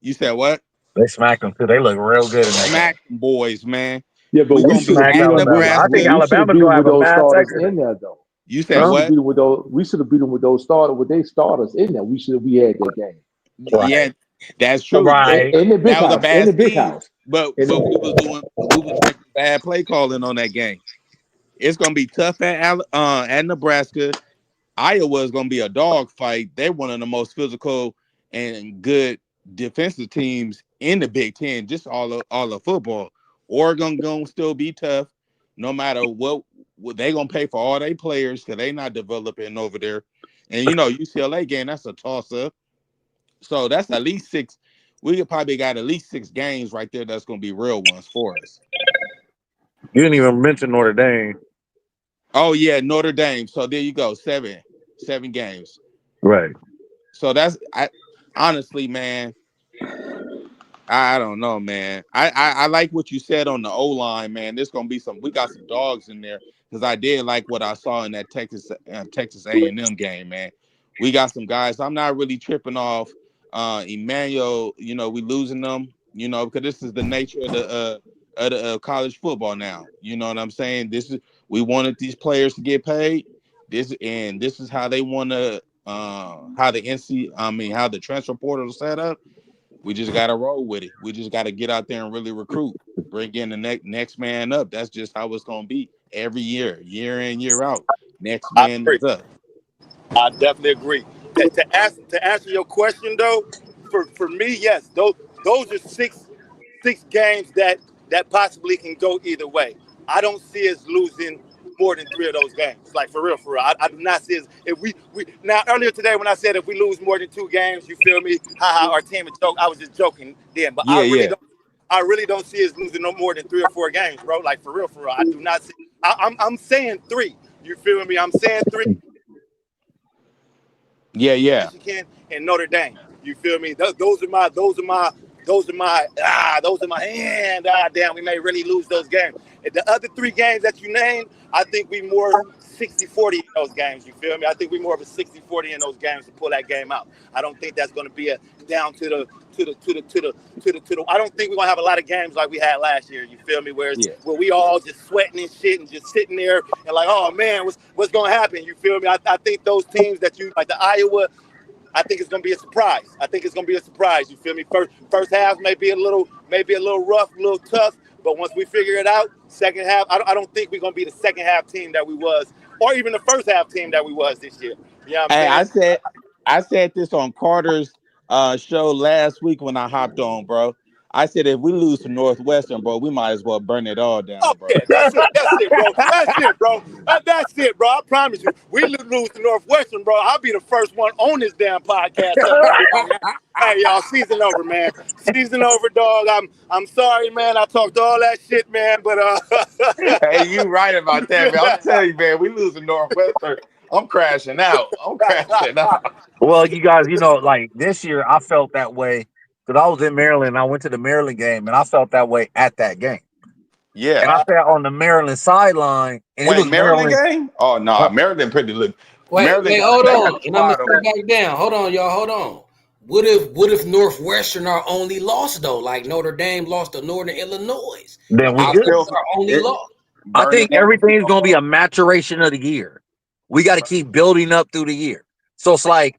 You said what? They smacked them too. They look real good in that Smack them boys, man. Yeah, but we should smack Alabama. I think Alabama's gonna have a bad those starters second. in there though. You We said Huh? should have what? beat them with those. We should have beat them with those starters. With they starters in there, we had that game Yeah, Right. that's true. Right. in the big That was a house. In bad the big scheme, house. but In we was making bad play calling on that game. It's gonna be tough at Nebraska. Iowa is gonna be a dog fight. They're one of the most physical and good defensive teams in the Big Ten. Just all of football. Oregon gonna still be tough, no matter what they gonna pay for all their players because they not developing over there. And UCLA game, that's a toss up. So that's at least six. We could probably got at least 6 games right there. That's gonna be real ones for us. You didn't even mention Notre Dame. Oh yeah, Notre Dame. So there you go, seven games. Right. So I honestly, man, I don't know, man. I like what you said on the O line, man. There's gonna be we got some dogs in there because I did like what I saw in that Texas A&M game, man. We got some guys. I'm not really tripping off Emanuel. We losing them, because this is the nature of the college football now. You know what I'm saying? We wanted these players to get paid. This is how they want to how how the transfer portal is set up. We just got to roll with it. We just got to get out there and really recruit, bring in the next man up. That's just how it's going to be every year in, year out. Next I man agree. is up. I definitely agree. To answer your question though, for me, yes, those are six games that possibly can go either way. I don't see us losing more than three of those games. Like for real, for real. I do not see us if we now earlier today when I said if we lose more than 2 games, you feel me? Haha, our team is joke. I was just joking then, but Yeah, yeah, I really don't see us losing no more than 3 or 4 games, bro. Like for real, for real. I do not see. I'm saying three. You feel me? I'm saying three. yeah. Michigan, and Notre Dame. You feel me? Those are my and damn, we may really lose those games. And the other 3 games that you named, I think we more 60-40 in those games. You feel me? I think we more of a 60-40 in those games to pull that game out. I don't think that's going to be a down to the. I don't think we're gonna have a lot of games like we had last year. You feel me? Yeah. Where we all just sweating and shit and just sitting there and like, oh man, what's gonna happen? You feel me? I think those teams that you like the Iowa. I think it's gonna be a surprise. I think it's gonna be a surprise. You feel me? First half may be a little rough, a little tough, but once we figure it out, second half, I don't think we're gonna be the second half team that we was, or even the first half team that we was this year. You know what I'm Hey, saying? I said this on Carter's show last week when I hopped on, bro. I said if we lose to Northwestern, bro, we might as well burn it all Oh down, bro. yeah, that's it, bro. That's it, bro. That's it, bro. I promise you, we lose to Northwestern, bro. I'll be the first one on this damn podcast telling everybody, hey, y'all, season over, man. Season over, dog. I'm sorry, man. I talked all that shit, man, but Hey, you right about that, man. I'm telling you, man, we lose to Northwestern. I'm crashing out. I'm crashing out. Well, you guys, like this year, I felt that way because I was in Maryland. I went to the Maryland game, and I felt that way at that game. Yeah. And I sat on the Maryland sideline, and it Wait, was Maryland Maryland. game? Oh no, Maryland pretty look. Wait, Maryland got hold they got on. a And I'm gonna squad over sit there. back down. Hold on, y'all. Hold on. What if Northwestern our only loss though? Like Notre Dame lost to Northern Illinois. Then we I If good. that's still our only it loss. I burn it think down. everything's going to be a maturation of the year. We got to keep building up through the year. So it's like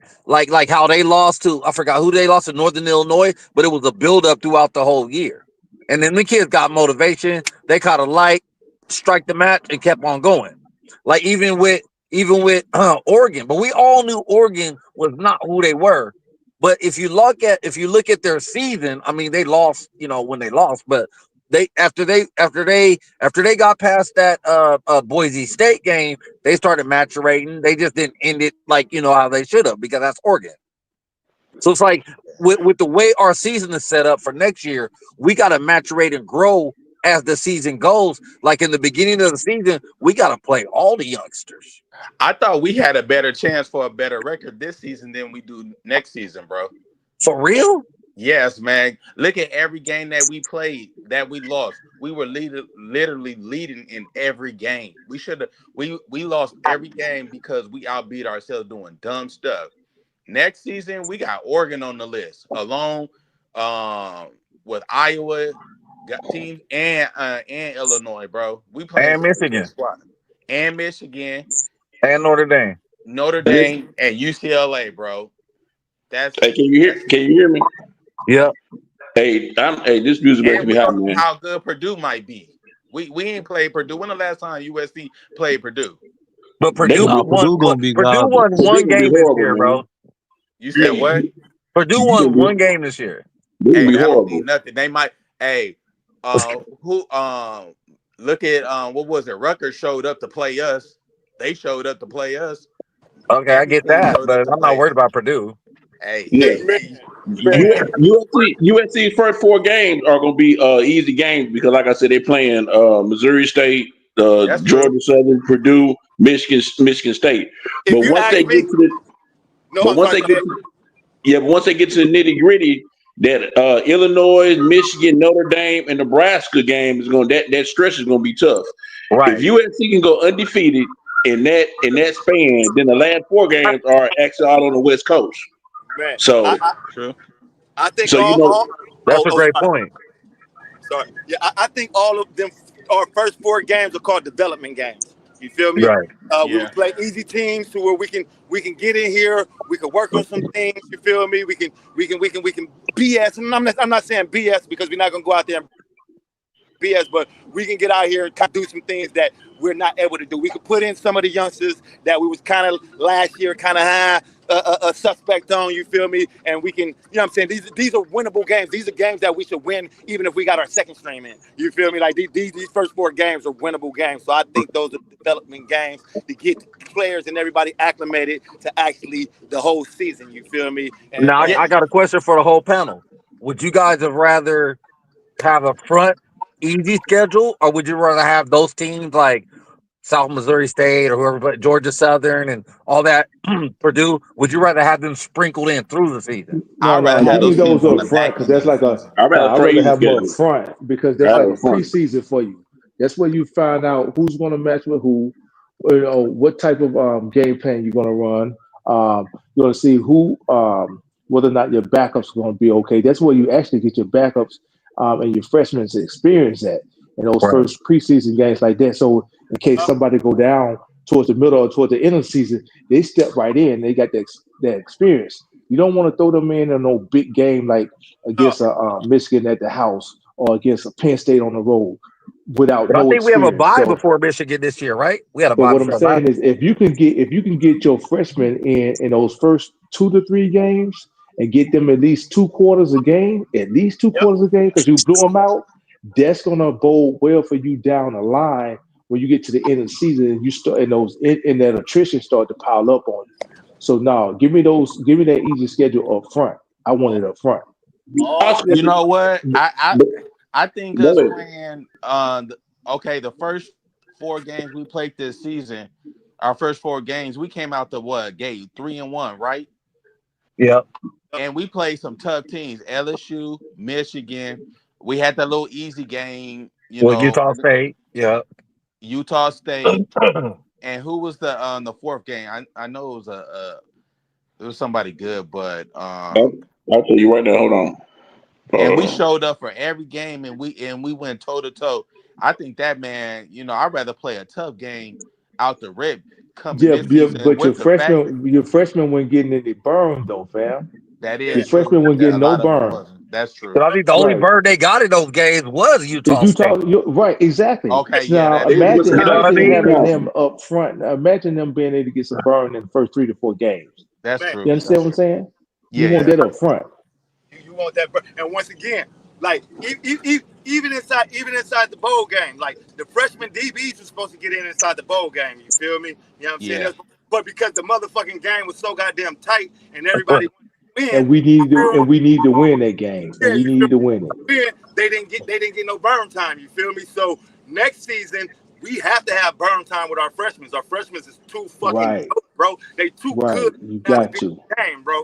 how they lost to, I forgot who they lost to, Northern Illinois, but it was a build up throughout the whole year. And then the kids got motivation. They caught a light, strike the match, and kept on going. Like even with Oregon, but we all knew Oregon was not who they were. But if you look at their season, I mean, they lost, when they lost, but they after they got past that Boise State game, they started maturating. They just didn't end it like how they should have, because that's Oregon. So it's like with the way our season is set up for next year, we got to maturate and grow as the season goes. Like in the beginning of the season, we got to play all the youngsters. I thought we had a better chance for a better record this season than we do next season, bro. For real? Yes, man. Look at every game that we played that we lost. We were literally leading in every game. We should have we lost every game because we outbeat ourselves doing dumb stuff. Next season, we got Oregon on the list, along um, with Iowa got teams and Illinois, bro. We playing And some good Michigan. squad and Michigan. And Notre Dame. Notre Dame, and UCLA, bro. That's Hey, can you hear me? Yep. Hey, this music making and me we happy, don't know man. how good Purdue might be. We ain't played Purdue. When the last time USC played Purdue? But They Purdue gonna be, Nah, won. Purdue gonna be Purdue garbage. won Purdue one gonna be game this horrible, year, man. bro. You said what? Purdue They won gonna one be, game this year. they gonna Hey, be that don't horrible. mean nothing. They might. Hey, who? Look at what was it? Rutgers showed up to play us. They showed up to play us. Okay, I Every get team that, showed up but to I'm not play worried us. about Purdue. Hey, Yeah, Man, USC's first four games are gonna be easy games because, like I said, they're playing Missouri State, that's true. Georgia Southern, Purdue, Michigan State. if But you once they ask get me, to the, no, but I'm once sorry. they Go get ahead. to, yeah, but once they get to the nitty gritty, that Illinois, Michigan, Notre Dame, and Nebraska game is going that stretch is gonna be tough. If Right. USC can go undefeated in that span, then the last four games are actually out on the West Coast. Man, So True. I think so you know, all That's a great sorry. point. Sorry. Yeah, I think all of them, our first four games are called development games. You feel me? Right. We will Yeah. play easy teams to where we can get in here. We can work on some things. You feel me? We can BS. And I'm not saying BS because we're not gonna go out there and BS, but we can get out here and do some things that we're not able to do. We could put in some of the youngsters that we was kind of last year kind of high a suspect on. You feel me? And we can, you know what I'm saying? These are winnable games. These are games that we should win, even if we got our second stream in. You feel me? Like these first four games are winnable games. So I think those are development games to get players and everybody acclimated to actually the whole season. You feel me? And, Now, Yeah. I got a question for the whole panel. Would you guys have rather have a front easy schedule, or would you rather have those teams like South Missouri State or whoever, but Georgia Southern and all that, Purdue? Would you rather have them sprinkled in through the season? I'd rather I, have Give me those those teams on the up front back because end that's of the like season. I'd rather I'd play rather easy have them up schedule. front because I that's have like a a front. preseason for you. That's where you find out who's going to match with who, what type of game plan you're going to run. You're going to see whether or not your backups are going to be okay. That's where you actually get your backups and your freshmen to experience that in those Right. first preseason games like that. So in case somebody go down towards the middle or towards the end of the season, they step right in. They got that experience. You don't want to throw them in no big game like against a Michigan at the house or against a Penn State on the road without But I no think we have a experience. bye So, before Michigan this year, right? We had a but bye what I'm before that. saying is, if you can get your freshmen in those first 2 to 3 games and get them at least 2 quarters a game, yep. because you blew them out, that's gonna bode well for you down the line when you get to the end of the season and you start and that attrition start to pile up on you. So now, give me that easy schedule up front. I want it up front. All Oscar, You know what? but, I think go us ahead. playing the first four games we played this season, our first four games, we came out to what gate 3-1, right? Yep. And we played some tough teams, LSU, Michigan. We had that little easy game, Well, Utah State. Yep. Utah State. And who was the fourth game? I know it was somebody good, but I'll tell you right now. Hold on. and we showed up for every game, and we went toe to toe. I think that, man, I'd rather play a tough game out the rip coming Yeah, this yeah, season but with the fact that your freshman weren't getting any burn though, fam. that Your is true. freshman weren't That a getting no lot of them burn. wasn't. That's true. But I think the only Right. bird they got in those games was Is Utah Utah State. right, exactly. Okay, yeah, Now that is It was true. You know what I imagine Wisconsin, mean? having Wisconsin. them up front. Imagine them being able to get some burn in the first 3 to 4 games. That's man. You true. understand That's what I'm true. saying? You Yeah, want yeah. that up front. You want that, and once again, like even inside the bowl game, like the freshman DBs were supposed to get inside the bowl game. You feel me? You know what I'm saying? Yeah. But because the motherfucking game was so goddamn tight and everybody wanted to And win, we need you to feel and we need to win that game. And yeah, we you feel need to win it. win, they didn't get no burn time. You feel me? So next season we have to have burn time with our freshmen. Our freshmen is too fucking Right. good, bro. They too Right. good You not to got be in to. the game, bro.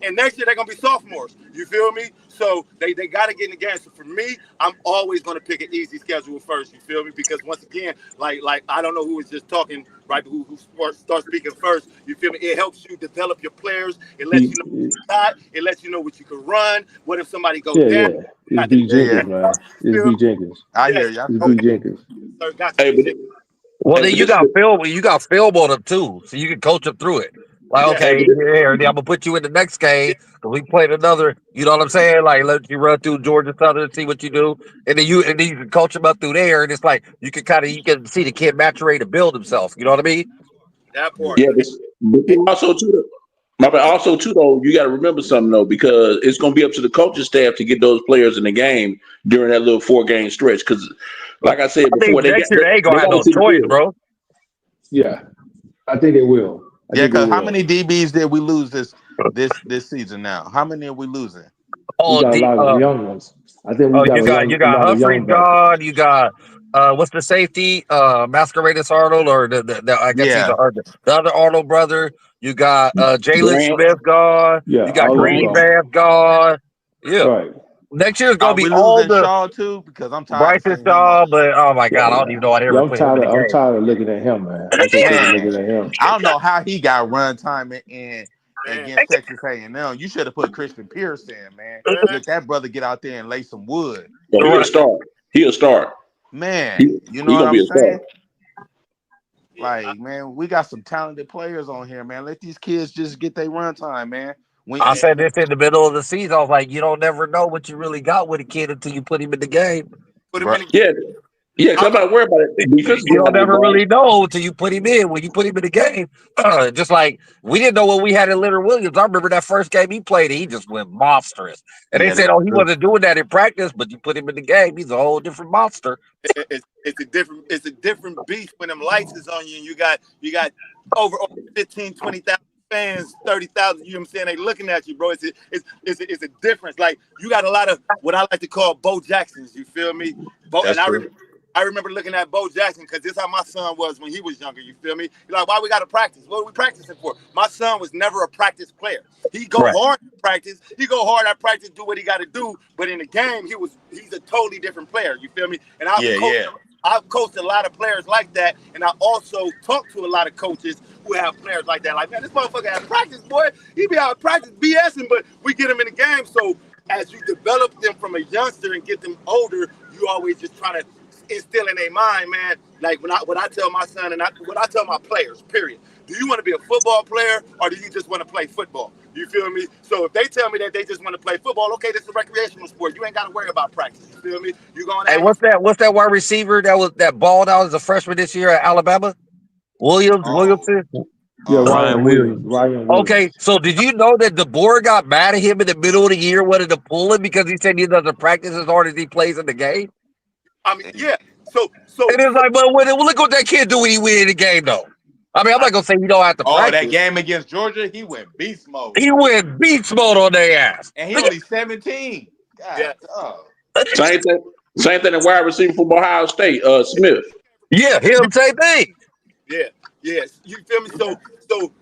And next year they're gonna be sophomores. You feel me? So they got to get in the game. So for me, I'm always gonna pick an easy schedule first. You feel me? Because once again, like I don't know who was just talking right, who starts speaking first. You feel me? It helps you develop your players. It lets you know what you got. It lets you know what you can run. What if somebody go Yeah, down? yeah. You It's got the B Yeah, yeah. Jenkins, man. It's feel B me? Jenkins. I hear Yes. you. I It's feel B you. Jenkins. Sir, got you, Hey, BJ. Well, And then but you this is got the, film. You got film on them too, so you can coach them through it. Like, Yeah. and okay, but this, here, I'm gonna put you in the next game because we played another. You know what I'm saying? Like, let you run through Georgia Southern, see what you do, and then you can coach them up through there, and it's like you can see the kid maturate and build himself. You know what I mean? That Yeah. part. yeah, but And also too. But also too though, you got to remember something though, because it's going to be up to the coaching staff to get those players in the game during that little 4 game stretch. Because, like I said I before, think next year they ain't they gonna have got to no see the choice, field. bro. Yeah, I think they will. I Yeah, think they because how many will. DBs did we lose this season now? How many are we losing? We Oh, got a lot of young ones. I think we oh, got you a got lot of Humphrey young backs. John. You got what's the safety? Masqueradus Arnold, or I guess he's Yeah. the other Arnold brother. You got Jalen Grant, Smith gone. Yeah, You got all of them Grant, Green gone. Bass gone. Yeah, Right. next year is gonna Are be we all losing the Shaw too? Because I'm tired of Bryson seeing him Shaw. on. But oh my Yeah, god, I don't even know why they yeah. ever put him in the I'm game. tired of looking at him, man. I'm so sick of looking Man, at him. I don't know how he got run time in man, against Texas A&M. You should have put Christian Pierce in, man. man, Let that brother get out there and lay some wood. so he'll Right. start. He'll start. Man, He, you know he what gonna I'm be a start. saying? yeah. Like, man, we got some talented players on here, man. Let these kids just get their run time, man. I When said this in the middle of the season. I was like, you don't never know what you really got with a kid until you put him in the game. Put him bro, in the game. Yeah, yeah. Because I I'm not worried about it defensively You don't now, never LeBron. really know until you put him in. When you put him in the game, just like we didn't know what we had in Leonard Williams. I remember that first game he played, he just went monstrous. And they yeah, said, that's "Oh, he true. wasn't doing that in practice, but you put him in the game, he's a whole different monster." It's a different beast when them lights is on you and you got over 15, 20,000 fans, 30,000, you know what I'm saying? They looking at you, bro. It's a difference. Like you got a lot of what I like to call Bo Jacksons, you feel me? That's And true. I remember looking at Bo Jackson because this is how my son was when he was younger. You feel me? He's like, why we got to practice? What are we practicing for? My son was never a practice player. He go Right. hard at practice. He go hard at practice, do what he got to do. But in the game, he's a totally different player. You feel me? And Yeah, yeah. I've coached a lot of players like that, and I also talked to a lot of coaches who have players like that. Like, man, this motherfucker at practice, boy, he be out of practice BSing, but we get him in the game. So as you develop them from a youngster and get them older, you always just try to instill in their mind, man. Like what I tell my son and what I tell my players, period. Do you want to be a football player or do you just want to play football? You feel me? So if they tell me that they just want to play football, okay, this is a recreational sport. You ain't got to worry about practice. You feel me? You going to Hey, have your what's that wide receiver that balled out as a freshman this year at Alabama? Oh, Williamson. Yeah, um, Ryan Okay, Williams. so did you know that the board got mad at him in the middle of the year, wanted to pull him because he said he doesn't practice as hard as he plays in the game? I mean, yeah. So And it's like, but look what that kid do when he win the game, though. I mean, I'm not gonna say you don't have to oh, that practice. game against Georgia, he went beast mode, He went beast mode on their ass. and he only 17. yeah, God, oh, Same thing in wide receiver from Ohio State, Smith. Yeah, him, same thing. yeah, yes. You feel me? So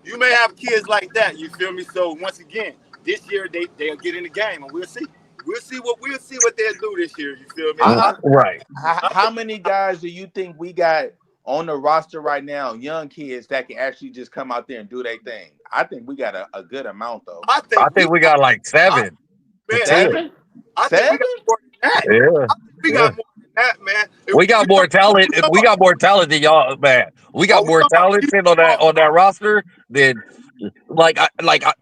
you may have kids like that. You feel me? So once again, this year they'll get in the game, and we'll see. We'll see what they'll do this year. You feel me? I, Right. how many guys do you think we got on the roster right now, young kids that can actually just come out there and do their thing? I think we got a good amount though. I I think we think we got, got like I, 7 to man. 10. 7, I think we 7. got more than that. Yeah, I think we yeah. got more than that, man. We got You more talking talent. about, We got more talent than y'all, man. We got oh, we more talking about talent elite sitting football. on that roster than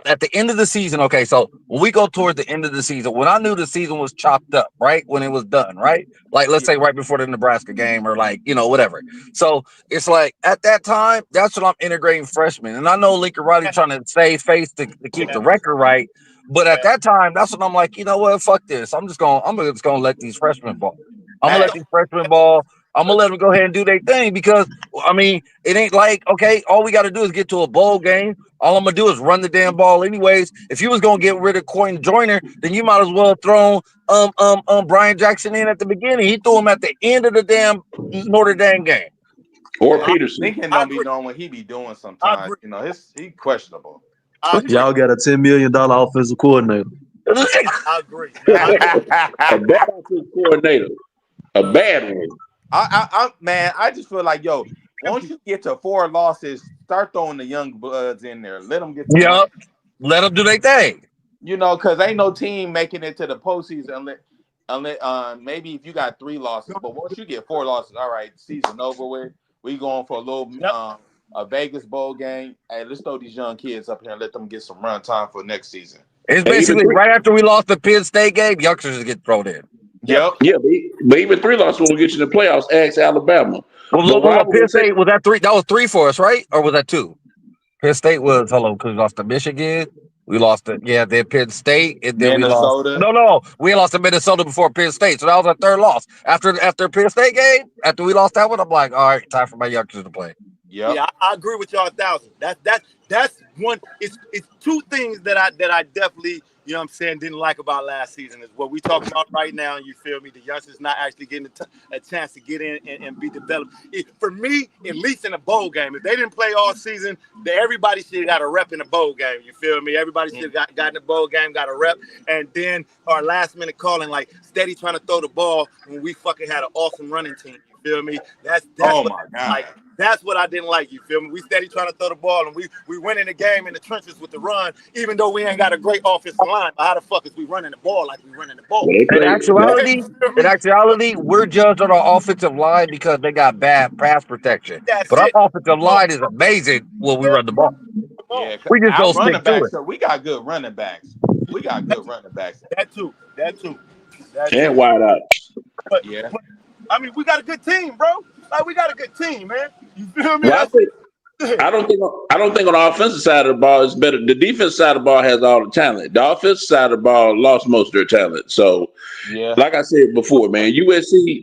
at the end of the season. Okay, so when we go towards the end of the season, when I knew the season was chopped up, right when it was done, right, like let's Yeah, say right before the Nebraska game or like whatever. So it's like at that time, that's when I'm integrating freshmen, and I know Lincoln Riley Yeah, trying to save face to keep yeah, the record right. But at yeah. that time, that's when I'm like, you know what, fuck this. I'm just gonna let these freshmen ball. I'm gonna That's let the these freshmen ball. I'm gonna let them go ahead and do their thing because I mean it ain't like okay, all we got to do is get to a bowl game. All I'm gonna do is run the damn ball anyways. If you was gonna get rid of Coin Joyner, then you might as well throw Brian Jackson in at the beginning. He threw him at the end of the damn Notre Dame game. Or yeah. Peterson. Lincoln I don't be agree. knowing what he be doing I sometimes. agree. You know, he questionable. I agree. Y'all got a $10 million offensive coordinator. I agree, man. I agree. A bad offensive coordinator. A bad one. Man, I just feel like once you get to 4 losses, start throwing the young bloods in there. Let them get some run. Yep, let them do their thing. You know, because ain't no team making it to the postseason unless maybe if you got 3 losses. But once you get 4 losses, all right, season over with. We going for a little Yep. A Vegas bowl game. Hey, let's throw these young kids up here and let them get some run time for next season. It's And even basically three, right after we lost the Penn State game, youngsters get thrown in. Yep. yeah, but even 3 losses won't get you in the playoffs. Ask Alabama. Well, But look, what I Penn was gonna State was that 3? That was 3 for us, right? Or was that 2? Penn State was because we lost to Michigan. We lost to then Penn State, and then we lost. Minnesota. No, we lost to Minnesota before Penn State, so that was our 3rd loss. After Penn State game, after we lost that one, I'm like, all right, time for my youngsters to play. Yep. Yeah, I agree with y'all 1,000. That's one. It's 2 things that I definitely, you know what I'm saying, didn't like about last season is what we talking about right now. You feel me? The youngsters not actually getting a chance to get in and be developed. For me, at least in a bowl game, if they didn't play all season, everybody should have got a rep in a bowl game. You feel me? Everybody should have got in the bowl game, got a rep, and then our last minute calling like steady trying to throw the ball when we fucking had an awesome running team. You feel me? That's Oh what my God. like. That's what I didn't like. You feel me? We steady trying to throw the ball, and we winning the game in the trenches with the run, even though we ain't got a great offensive line. But how the fuck is we running the ball like we running the ball? They In play. actuality, we're judged on our offensive line because they got bad pass protection. That's But our it. offensive line is amazing when we run the ball. Yeah, We just our don't running stick to backs. it. So we got good running backs. We got good running backs. That too. And wide out. But, Yeah. but I mean, we got a good team, bro. Like we got a good team, man. You feel me? Well, I don't think on the offensive side of the ball is better. The defensive side of the ball has all the talent. The offensive side of the ball lost most of their talent. So, Yeah. like I said before, man, USC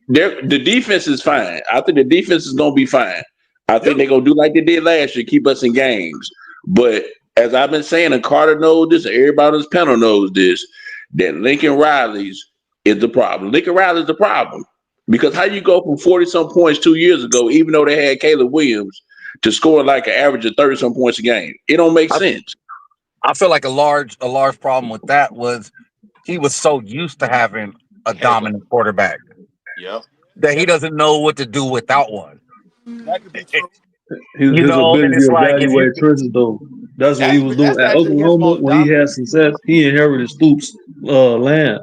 the defense is fine. I think the defense is gonna be fine. I think they're gonna do like they did last year, keep us in games. But as I've been saying, and Carter knows this, and everybody on this panel knows this, that Lincoln Riley's is the problem. Lincoln Riley's the problem. Because how you go from 40-some points 2 years ago, even though they had Caleb Williams, to score like an average of 30-some points a game? It don't make sense. I feel like a large problem with that was he was so used to having a dominant quarterback Yep. that he doesn't know what to do without one. That could be true. His And ability it's to like if you evaluate trenches, though, that's what he was doing That's at actually his Oklahoma. most When he had dominant. success, he inherited Stoops' land.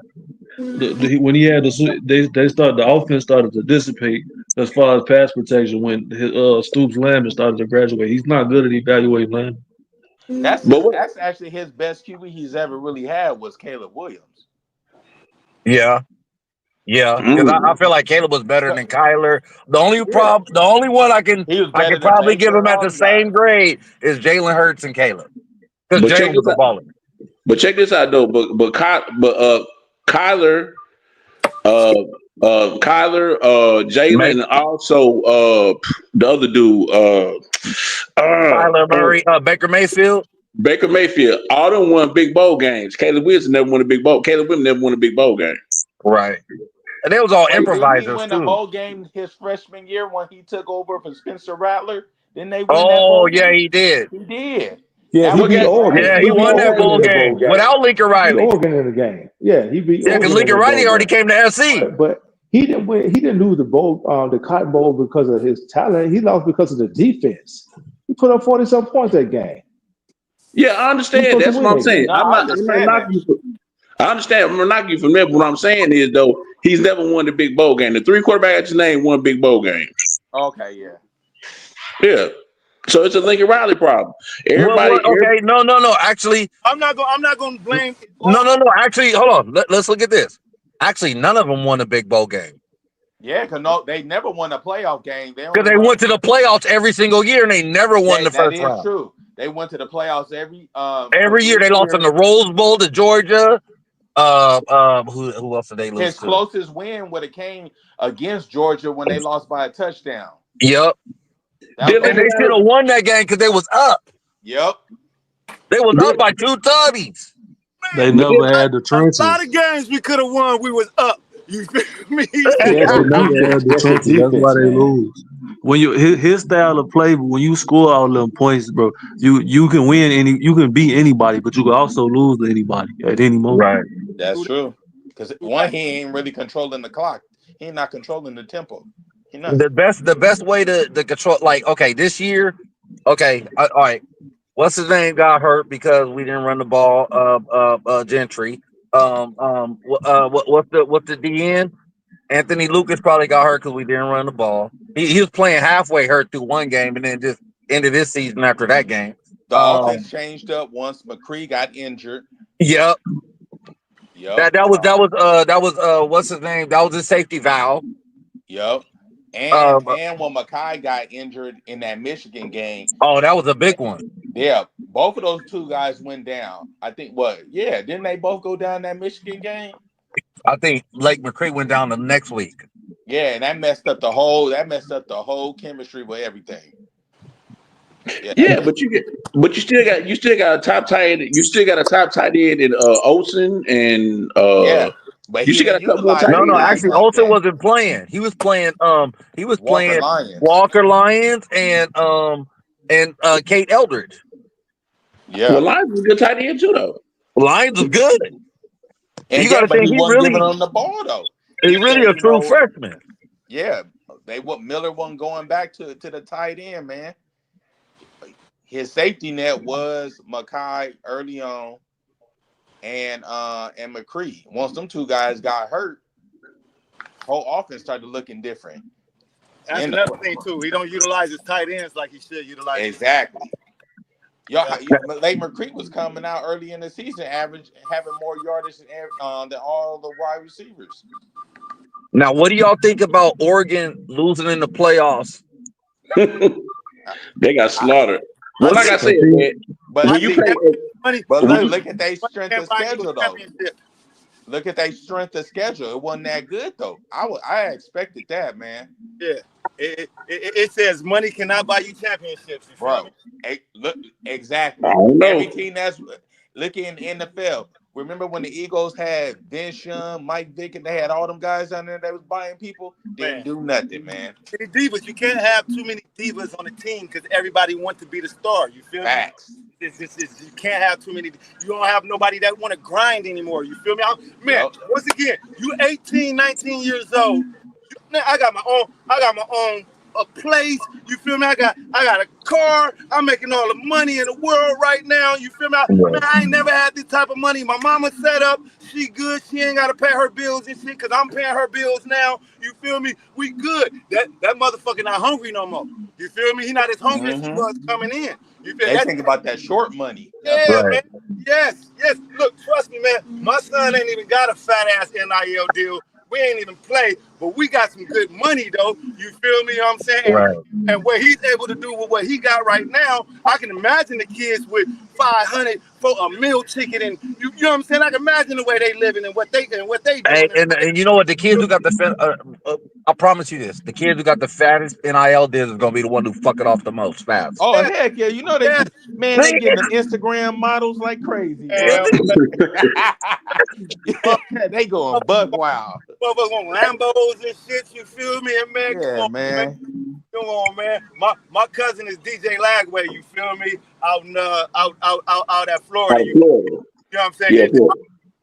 When he had the offense started to dissipate as far as pass protection when Stoops Lamb started to graduate. He's not good at evaluating Lamb. That's actually his best QB he's ever really had was Caleb Williams. Yeah, because I feel like Caleb was better than Kyler. The only one I can He was better than probably give Baker him and at all the them same guys. grade is Jalen Hurts and Caleb. Because But check Jalen was this a out. baller. But check this out though. Kyler, Jalen, and also the other dude, Kyler Murray, Baker Mayfield. Baker Mayfield. All them won big bowl games. Caleb Williams never won a big bowl. Caleb Williams never won a big bowl game. Right. And they was all Wait, didn't he improvisers win the too. bowl game his freshman year when he took over from Spencer Rattler? Didn't they win that Oh bowl yeah, game? he did. He did. Yeah, That he was beat his Oregon. Yeah, last he beat won that Oregon bowl in the game without Lincoln He beat Riley. Oregon in the game. Yeah, he beat Yeah, because Oregon in Lincoln the Riley bowl already game. came to SC. But he didn't win. He didn't lose the Cotton Bowl because of his talent. He lost because of the defense. He put up 40-some points that game. Yeah, I understand. That's what I'm saying. No, I'm I not understand knocking you. I understand. I'm not knocking you from there. But what I'm saying is though, he's never won the big bowl game. The 3 quarterbacks at your name won big bowl game. Okay, yeah. Yeah. So it's a Lincoln Riley problem. Everybody. Okay, no. Actually, I'm not gonna blame. no. Actually, hold on. Let's look at this. Actually, none of them won a big bowl game. Yeah, because they never won a playoff game. Because they went to the playoffs every single year and they never won the first round. That is true. They went to the playoffs every year. They lost in the Rose Bowl to Georgia. Who else did they lose His to? closest win would have came against Georgia when they lost by a touchdown. Yep. And they should have won that game because they was up. Yep. They was up by 2 tutties. They never had the trenches. A lot of games we could have won. We was up. You feel me? They never had the trenches. That's why they lose. When his style of play, when you score all them points, bro, you can win you can beat anybody, but you can also lose to anybody at any moment. Right. That's true. Because he ain't really controlling the clock. He not controlling the tempo. The best way to control, like, okay, this year, okay, all right. What's his name got hurt because we didn't run the ball? Gentry. What's the DN? Anthony Lucas probably got hurt because we didn't run the ball. He was playing halfway hurt through one game and then just ended his season after that game. The offense changed up once McCree got injured. Yep. Yep. That was what's his name? That was his safety valve. Yep. And when Makai got injured in that Michigan game. Oh, that was a big one. Yeah, both of those two guys went down. I think didn't they both go down that Michigan game? I think Lake McCree went down the next week. Yeah, and that messed up the whole chemistry with everything. Yeah, but you still got a top tight end. You still got a top tight end in Olsen and but you still got a couple more tight ends. No, actually Olsen wasn't playing. He was playing Walker Lyons and Kate Eldridge. Yeah. Well, Lyons was a good tight end too, though. Lyons was good. And you got to think he wasn't giving them the ball though. He's really a true freshman. Yeah, Miller wasn't going back to the tight end, man. His safety net was Makai early on, and McCree. Once them two guys got hurt, whole offense started looking different. That's another thing too. He don't utilize his tight ends like he should utilize. Exactly. Lake McCree was coming out early in the season, having more yardage than all the wide receivers. Now, what do y'all think about Oregon losing in the playoffs? They got slaughtered. Well, like I said, man, look at their strength of schedule, though. Look at their strength of schedule. It wasn't that good, though. I expected that, man. Yeah. It says money cannot buy you championships. You bro. Look, exactly. Every team look in the NFL. Remember when the Eagles had Vince Young, Mike Vick, and they had all them guys down there that was buying people? Didn't do nothing, man. Divas, you can't have too many divas on the team because everybody wants to be the star. You feel Facts. me? You can't have too many. You don't have nobody that want to grind anymore. You feel me? Once again, you 18, 19 years old. I got my own a place. You feel me? I got a car. I'm making all the money in the world right now. You feel me? I ain't never had this type of money. My mama set up. She good. She ain't got to pay her bills and shit because I'm paying her bills now. You feel me? We good. That motherfucker not hungry no more. You feel me? He not as hungry as he was coming in. You feel they think about that short money. Yeah, man. Yes. Look, trust me, man. My son ain't even got a fat ass NIL deal. We ain't even played, but we got some good money, though. You feel me? You know what I'm saying? Right. And what he's able to do with what he got right now, I can imagine the kids with $500 for a meal ticket, and you know what I'm saying? I can imagine the way they living and what they doing. And you know what? The kids who got the I promise you this: the kids who got the fattest NIL deals is gonna be the one who fuck it off the most fast. Oh heck yeah! You know they they getting the Instagram models like crazy. They going buck wild. Motherfuckers want Lambos and shit. You feel me? And man, come on, man. My cousin is DJ Lagway. You feel me? Out at Florida. You know what I'm saying? Yeah,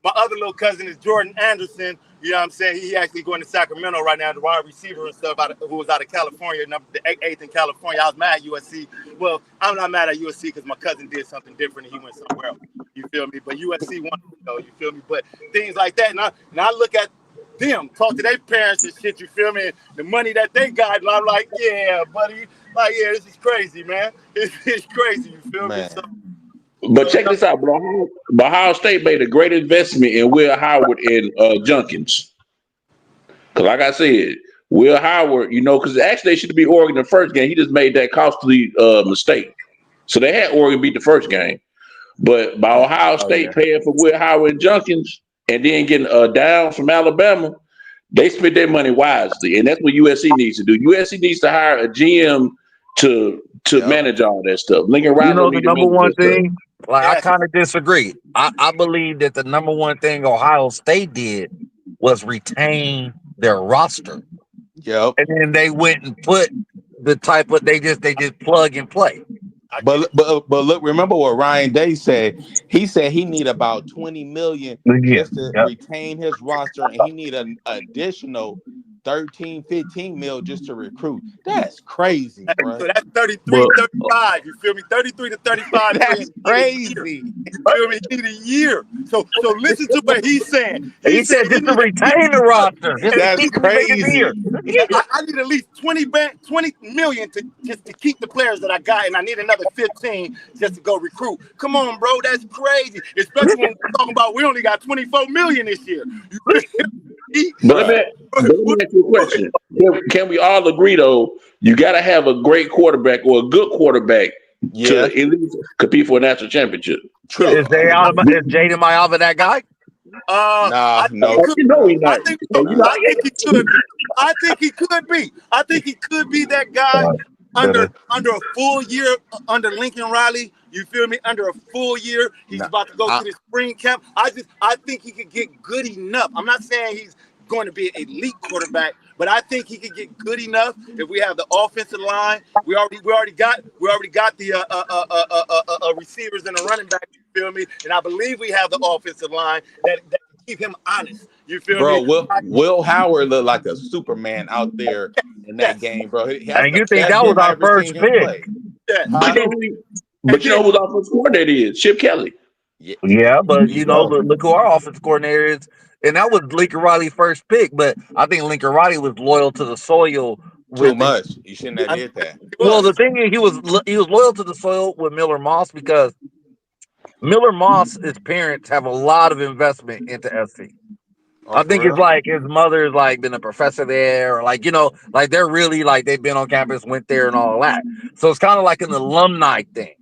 my other little cousin is Jordan Anderson. You know what I'm saying? He actually going to Sacramento right now, the wide receiver and stuff, who was out of California, the 8th in California. I was mad at USC. Well, I'm not mad at USC because my cousin did something different and he went somewhere else. You feel me? But USC wanted to go. You feel me? But things like that. And I look at them, talk to their parents and shit. You feel me? And the money that they got, and I'm like, yeah, buddy. Like, yeah, this is crazy, man. It's crazy. You feel me? So, but check this out, bro. Ohio State made a great investment in Will Howard and Junkins. Because like I said, Will Howard, because actually they should be Oregon the first game. He just made that costly mistake. So they had Oregon beat the first game. But by Ohio State paying for Will Howard and Junkins and then getting down from Alabama, they spent their money wisely. And that's what USC needs to do. USC needs to hire a GM to manage all that stuff. Lincoln Riley, the number one thing, I kind of disagree. I believe that the number one thing Ohio State did was retain their roster. Yep. And then they went and put the type of they just plug and play. But look, remember what Ryan Day said. He said he need about $20 million just to retain his roster, and he need an additional 13, 15 mil just to recruit. That's crazy, bro. So that's 33, But 35. You feel me? 33 to 35 million. That's crazy. You feel me? He need a year. So listen to what he's saying. He said he just to need retain the roster, just to That's keep him making the year. crazy. I need at least 20 million to just to keep the players that I got, and I need another 15 just to go recruit. Come on, bro, that's crazy. Especially when we're talking about we only got 24 million this year. You feel me? But let me ask you a question. Can we all agree though? You got to have a great quarterback or a good quarterback to at least compete for a national championship. True. Is Jayden Maiava that guy? I No. think he No, could. he's not. I think he could be. I think he could be. I think he could be that guy under a full year under Lincoln Riley. You feel me? Under a full year, he's about to go to the spring camp. I think he could get good enough. I'm not saying he's going to be an elite quarterback, but I think he could get good enough if we have the offensive line. We already got the receivers and the running back. You feel me? And I believe we have the offensive line that keep him honest. You feel Bro, me? Will Howard looked like a Superman out there in that game, bro. And you think that was our first pick? Play. Yeah. But you know who the offensive coordinator is? Chip Kelly. Yeah, but you know, look who our offensive coordinator is. And that was Lincoln Riley's first pick, but I think Lincoln Riley was loyal to the soil. Too much. You shouldn't have did that. Well, the thing is, he was loyal to the soil with Miller Moss because Miller Moss's parents have a lot of investment into SC. I think it's like his mother's like been a professor there, or like, you know, like they're really like they've been on campus, went there and all that. So it's kind of like an alumni thing.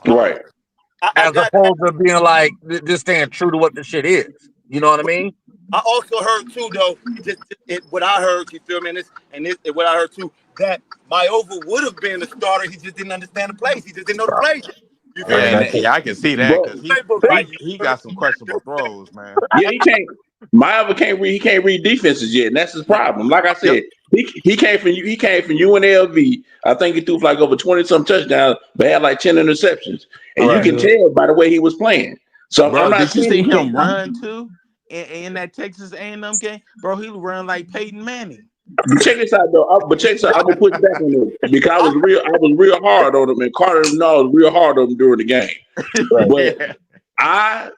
Right. As opposed to being like just staying true to what the shit is. You know what I mean? I also heard too, though, what I heard, you feel me, and what I heard too, that Maiava would have been a starter. He just didn't understand the plays. He just didn't know the plays. You feel me? Yeah, I can see that because he got some questionable throws, man. Yeah, he can't. Maiava can't read. He can't read defenses yet, and that's his problem. Like I said, he came from UNLV. I think he threw for like over 20-some touchdowns, but had like 10 interceptions, and you can tell by the way he was playing. So Bro, I'm not did you see saying him run too in that Texas A&M game? Bro, he run like Peyton Manning. Check this out though. I'm gonna put back on it because I was real hard on him, and Carter was real hard on him during the game.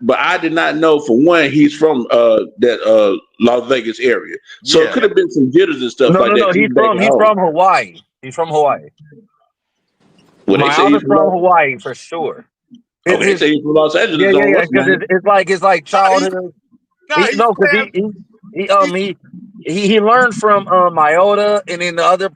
But I did not know, for one, he's from that Las Vegas area, so it could have been some jitters and stuff like that. No, he's from Hawaii. He's from Hawaii. Well, they say he's from Hawaii for sure. Oh, they say he's from Los Angeles. Yeah, because it's like childhood. He learned from Maiava, and then the other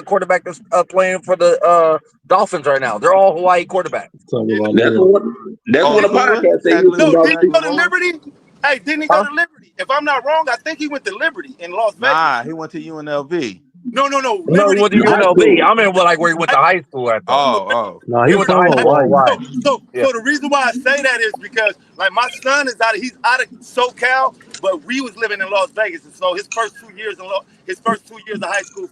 quarterback that's playing for the Dolphins right now. They're all Hawaii quarterbacks. That's what a podcast said. No, didn't he go to Liberty? Hey, didn't he go to Liberty? If I'm not wrong, I think he went to Liberty in Las Vegas. Nah, he went to UNLV. No. Liberty, he went to UNLV. I mean, where he went to high school at. Oh. No, he went to Hawaii. So the reason why I say that is because like my son is he's out of SoCal, but we was living in Las Vegas, and so his first 2 years of high school,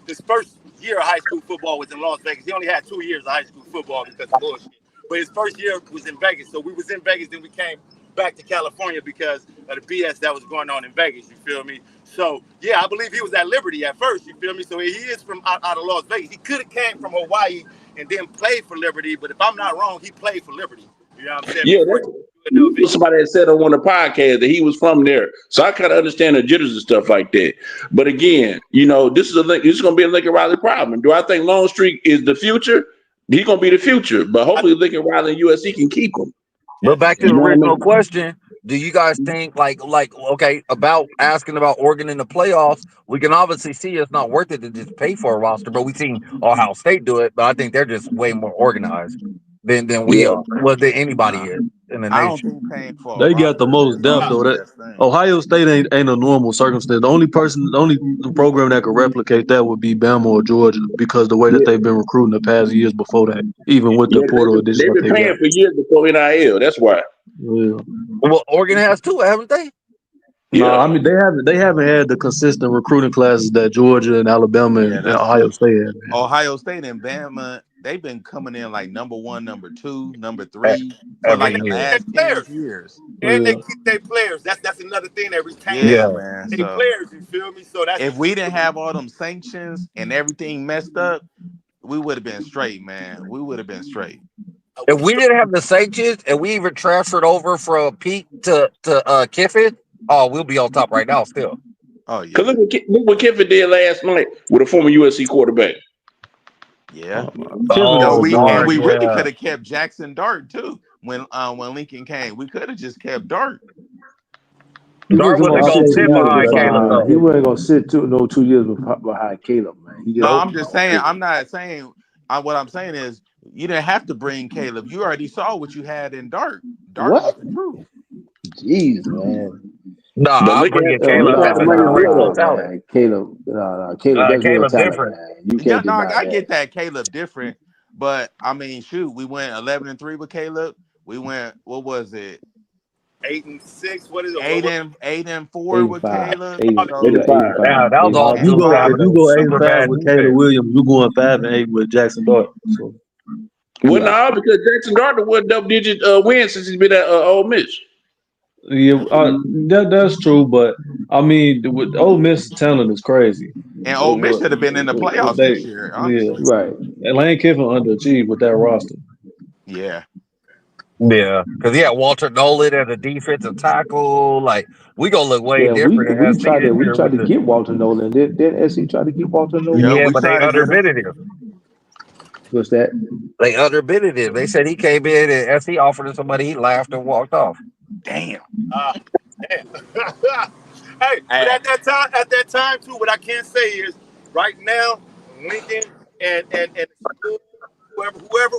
his first year of high school football was in Las Vegas. He only had 2 years of high school football because of bullshit. But his first year was in Vegas, so we was in Vegas, then we came back to California because of the BS that was going on in Vegas. You feel me? So yeah, I believe he was at Liberty at first. You feel me? So he is from out of Las Vegas. He could have came from Hawaii and then played for Liberty, but if I'm not wrong, he played for Liberty. You know what I'm saying? Yeah, somebody had said on one of the podcasts that he was from there, so I kind of understand the jitters and stuff like that. But again, you know, this is going to be a Lincoln Riley problem. Do I think Longstreet is the future? He's going to be the future, but hopefully Lincoln Riley and USC can keep him. But back to the original question, do you guys think okay, about asking about Oregon in the playoffs? We can obviously see it's not worth it to just pay for a roster, but we've seen Ohio State do it. But I think they're just way more organized than we are. Well, than anybody is in the nation. They got the most depth though. Ohio State ain't a normal circumstance. The only program that could replicate that would be Bama or Georgia because the way that they've been recruiting the past years before that, even with the portal addition. They've been paying for years before NIL. That's why. Yeah. Well, Oregon has too, haven't they? Yeah. No, I mean they haven't had the consistent recruiting classes that Georgia and Alabama and Ohio State have. Ohio State and Bama they've been coming in like number 1, number 2, number 3 for every like And the they year. keep their last 10 players. years. And they Yeah. keep their players. That's another thing. They retain Yeah, Yeah. man. their So players. You feel me? So that's if we didn't have all them sanctions and everything messed up, we would have been straight, man. We would have been straight. we If we straight. didn't have the sanctions and we even transferred over from Pete to Kiffin, oh, we'll be on top right now still. Oh Cause yeah, look what Kiffin did last night with a former USC quarterback. yeah. Kevin Oh, was And Dart, annoying. we really yeah. could have kept Jackson Dart too when Lincoln came. We could have just kept Dart. He Dart wasn't wasn't gonna I gonna think sit we 2 sit got to years get behind back to Caleb behind. Ryan He though. Day. wasn't gonna sit 2 years behind Caleb, man. He just No, Nope. I'm just saying. I'm not saying. What I'm saying is, you didn't have to bring Caleb. You already saw what you had in Dart. Dart was what? the truth. Jeez, man. But Nah, I'm Lincoln bringing had, Caleb. Lincoln had to That's a bring his boy generational though. talent. Man. Caleb, no, Caleb, that's real Caleb talent, different. man. You Yeah, can't no, deny I that. get that Caleb different, but I mean, shoot, we went 11-3 with Caleb. We went, what was it, 8-6. What is it? 8-4 8 and with 5. Caleb? 8, So yeah, 85. 8 and 5. Now that 8 was and all If you 5. due go to if having you a go super 8-5 bad with Caleb defense. Williams, you're going 5-8 with Jackson Dart. So Well, Yeah. no, because Jackson Gardner won double digit wins since he's been at Ole Miss. yeah, that's true. But I mean, with Ole Miss talent is crazy. and Ole Miss What, should have been in the what playoffs they this year, yeah, honestly. Right. and Lane Kiffin underachieved with that roster. Yeah. Yeah, because he had Walter Nolan as a defensive tackle. Like we gonna look way Yeah, we different in we SC tried to this we year tried with to the. get Walter Nolan. Did SC try to get Walter Yeah, Nolan? Yeah, we but they tried to get him. underbidded him. What's that? They underbidded him. They said he came in and SC offered him somebody. He laughed and walked off. Damn. Damn. Hey, but at that time too, what I can say is, right now, Lincoln and school, whoever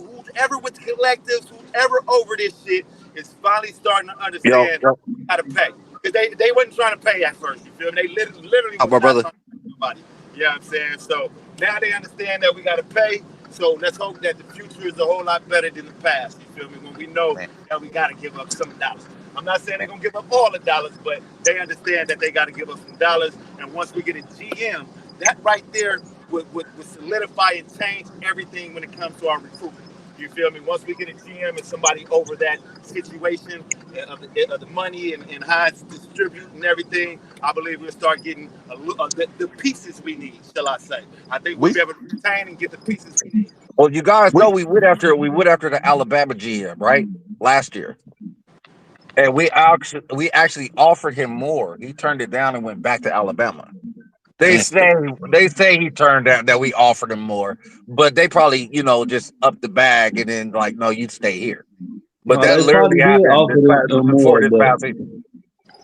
with the collectives, whoever over this shit is finally starting to Yo, understand yo, how to pay. Because they wasn't trying to pay at first. You feel me? They literally oh, was my not brother. trying to pay somebody. You know what I'm saying? So now they understand that we got to pay. So let's hope that the future is a whole lot better than the past. You feel me? When we know Man, that we got to give up some dollars. I'm not saying they're gonna give up all the dollars, but they understand that they got to give up some dollars. And once we get a GM, that right there would solidify and change everything when it comes to our recruitment. You feel me? Once we get a GM and somebody over that situation of the money and how it's distributed and everything, I believe we'll start getting the pieces we need. Shall I say? I think we'll we be able to retain and get the pieces we need. Well, you guys know we we went after the Alabama GM right last year, and we actually offered him more. He turned it down and went back to Alabama. They damn. say they say he turned down that we offered him more, but they probably just up the bag and then like no, you'd stay here. But No, that they literally probably did happened offer them before more, this but past season.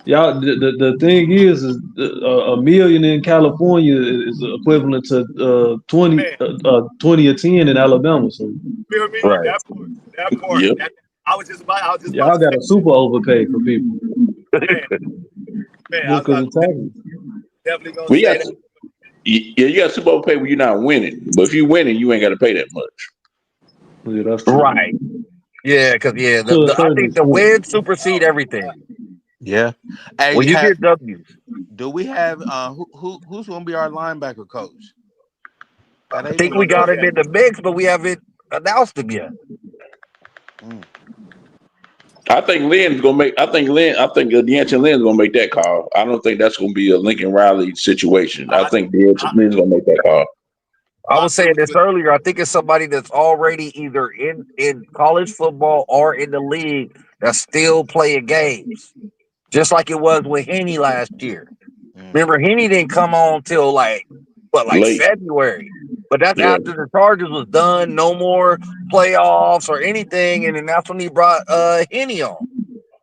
y'all, the thing is a million in California is equivalent to 20, Man, 20 or 10 in Alabama. So feel me? Right. That part. Yep. I was just about y'all to got say, a super overpay for people man, just because of taxes. definitely gonna Well, say that. you got Super Bowl pay when you're not winning. But if you're winning, you ain't got to pay that much. Yeah, that's true. Right. Yeah, because To a I certain think the extent. wins supersede everything. Yeah. Hey, When you get W's, do we have who's gonna be our linebacker coach? That I ain't think We been we don't know got announced. him yet. in the mix, but we haven't announced him yet. Mm. I think Lynn's gonna make. I think Deanton Lynn's gonna make that call. I don't think that's gonna be a Lincoln Riley situation. I I, think Deanton I, Lynn's gonna make that call. I I was agree saying this with earlier. I think it's somebody that's already either in college football or in the league that's still playing games, just like it was with Henny last year. Mm. Remember, Henny didn't come on till like Late, February, but that's yeah, after the Chargers was done, no more playoffs or anything, and then that's when he brought Henny on.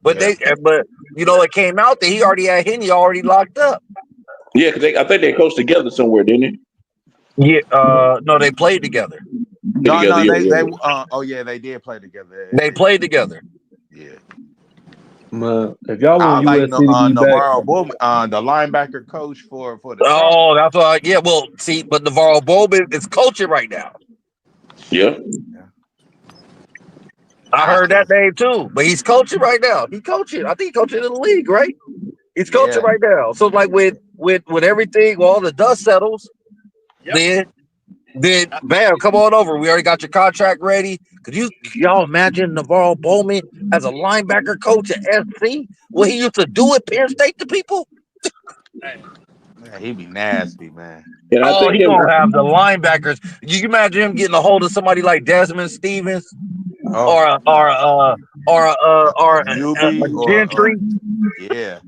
But Yeah. it came out that he already had Henny already locked up. yeah. Because I think they coached together somewhere, didn't Yeah, no, they played together. they? No, Together, no, yeah, they yeah. oh yeah, they did play together. They played together. Yeah. Man, if y'all I want like USC to be back, Navarro Bowman, the linebacker coach for the Chargers. Oh, that's why. Yeah, well, see, but Navarro Bowman is coaching right now. Yeah. Yeah. I I heard still that name too, but he's coaching right now. He coaching. I think he's coaching in the league, right? He's coaching yeah. right now. So like with everything, all the dust settles, yep. then Then bam, come on over. We already got your contract ready. Could y'all imagine Navarro Bowman as a linebacker coach at SC? What he used to do at Penn State to people? Hey, Man, he be nasty, man. And I Oh, think he gonna have the linebackers. You can imagine him getting a hold of somebody like Desmond Stevens Oh or my a, or god. a, or a, or a Newbie or Gentry. yeah.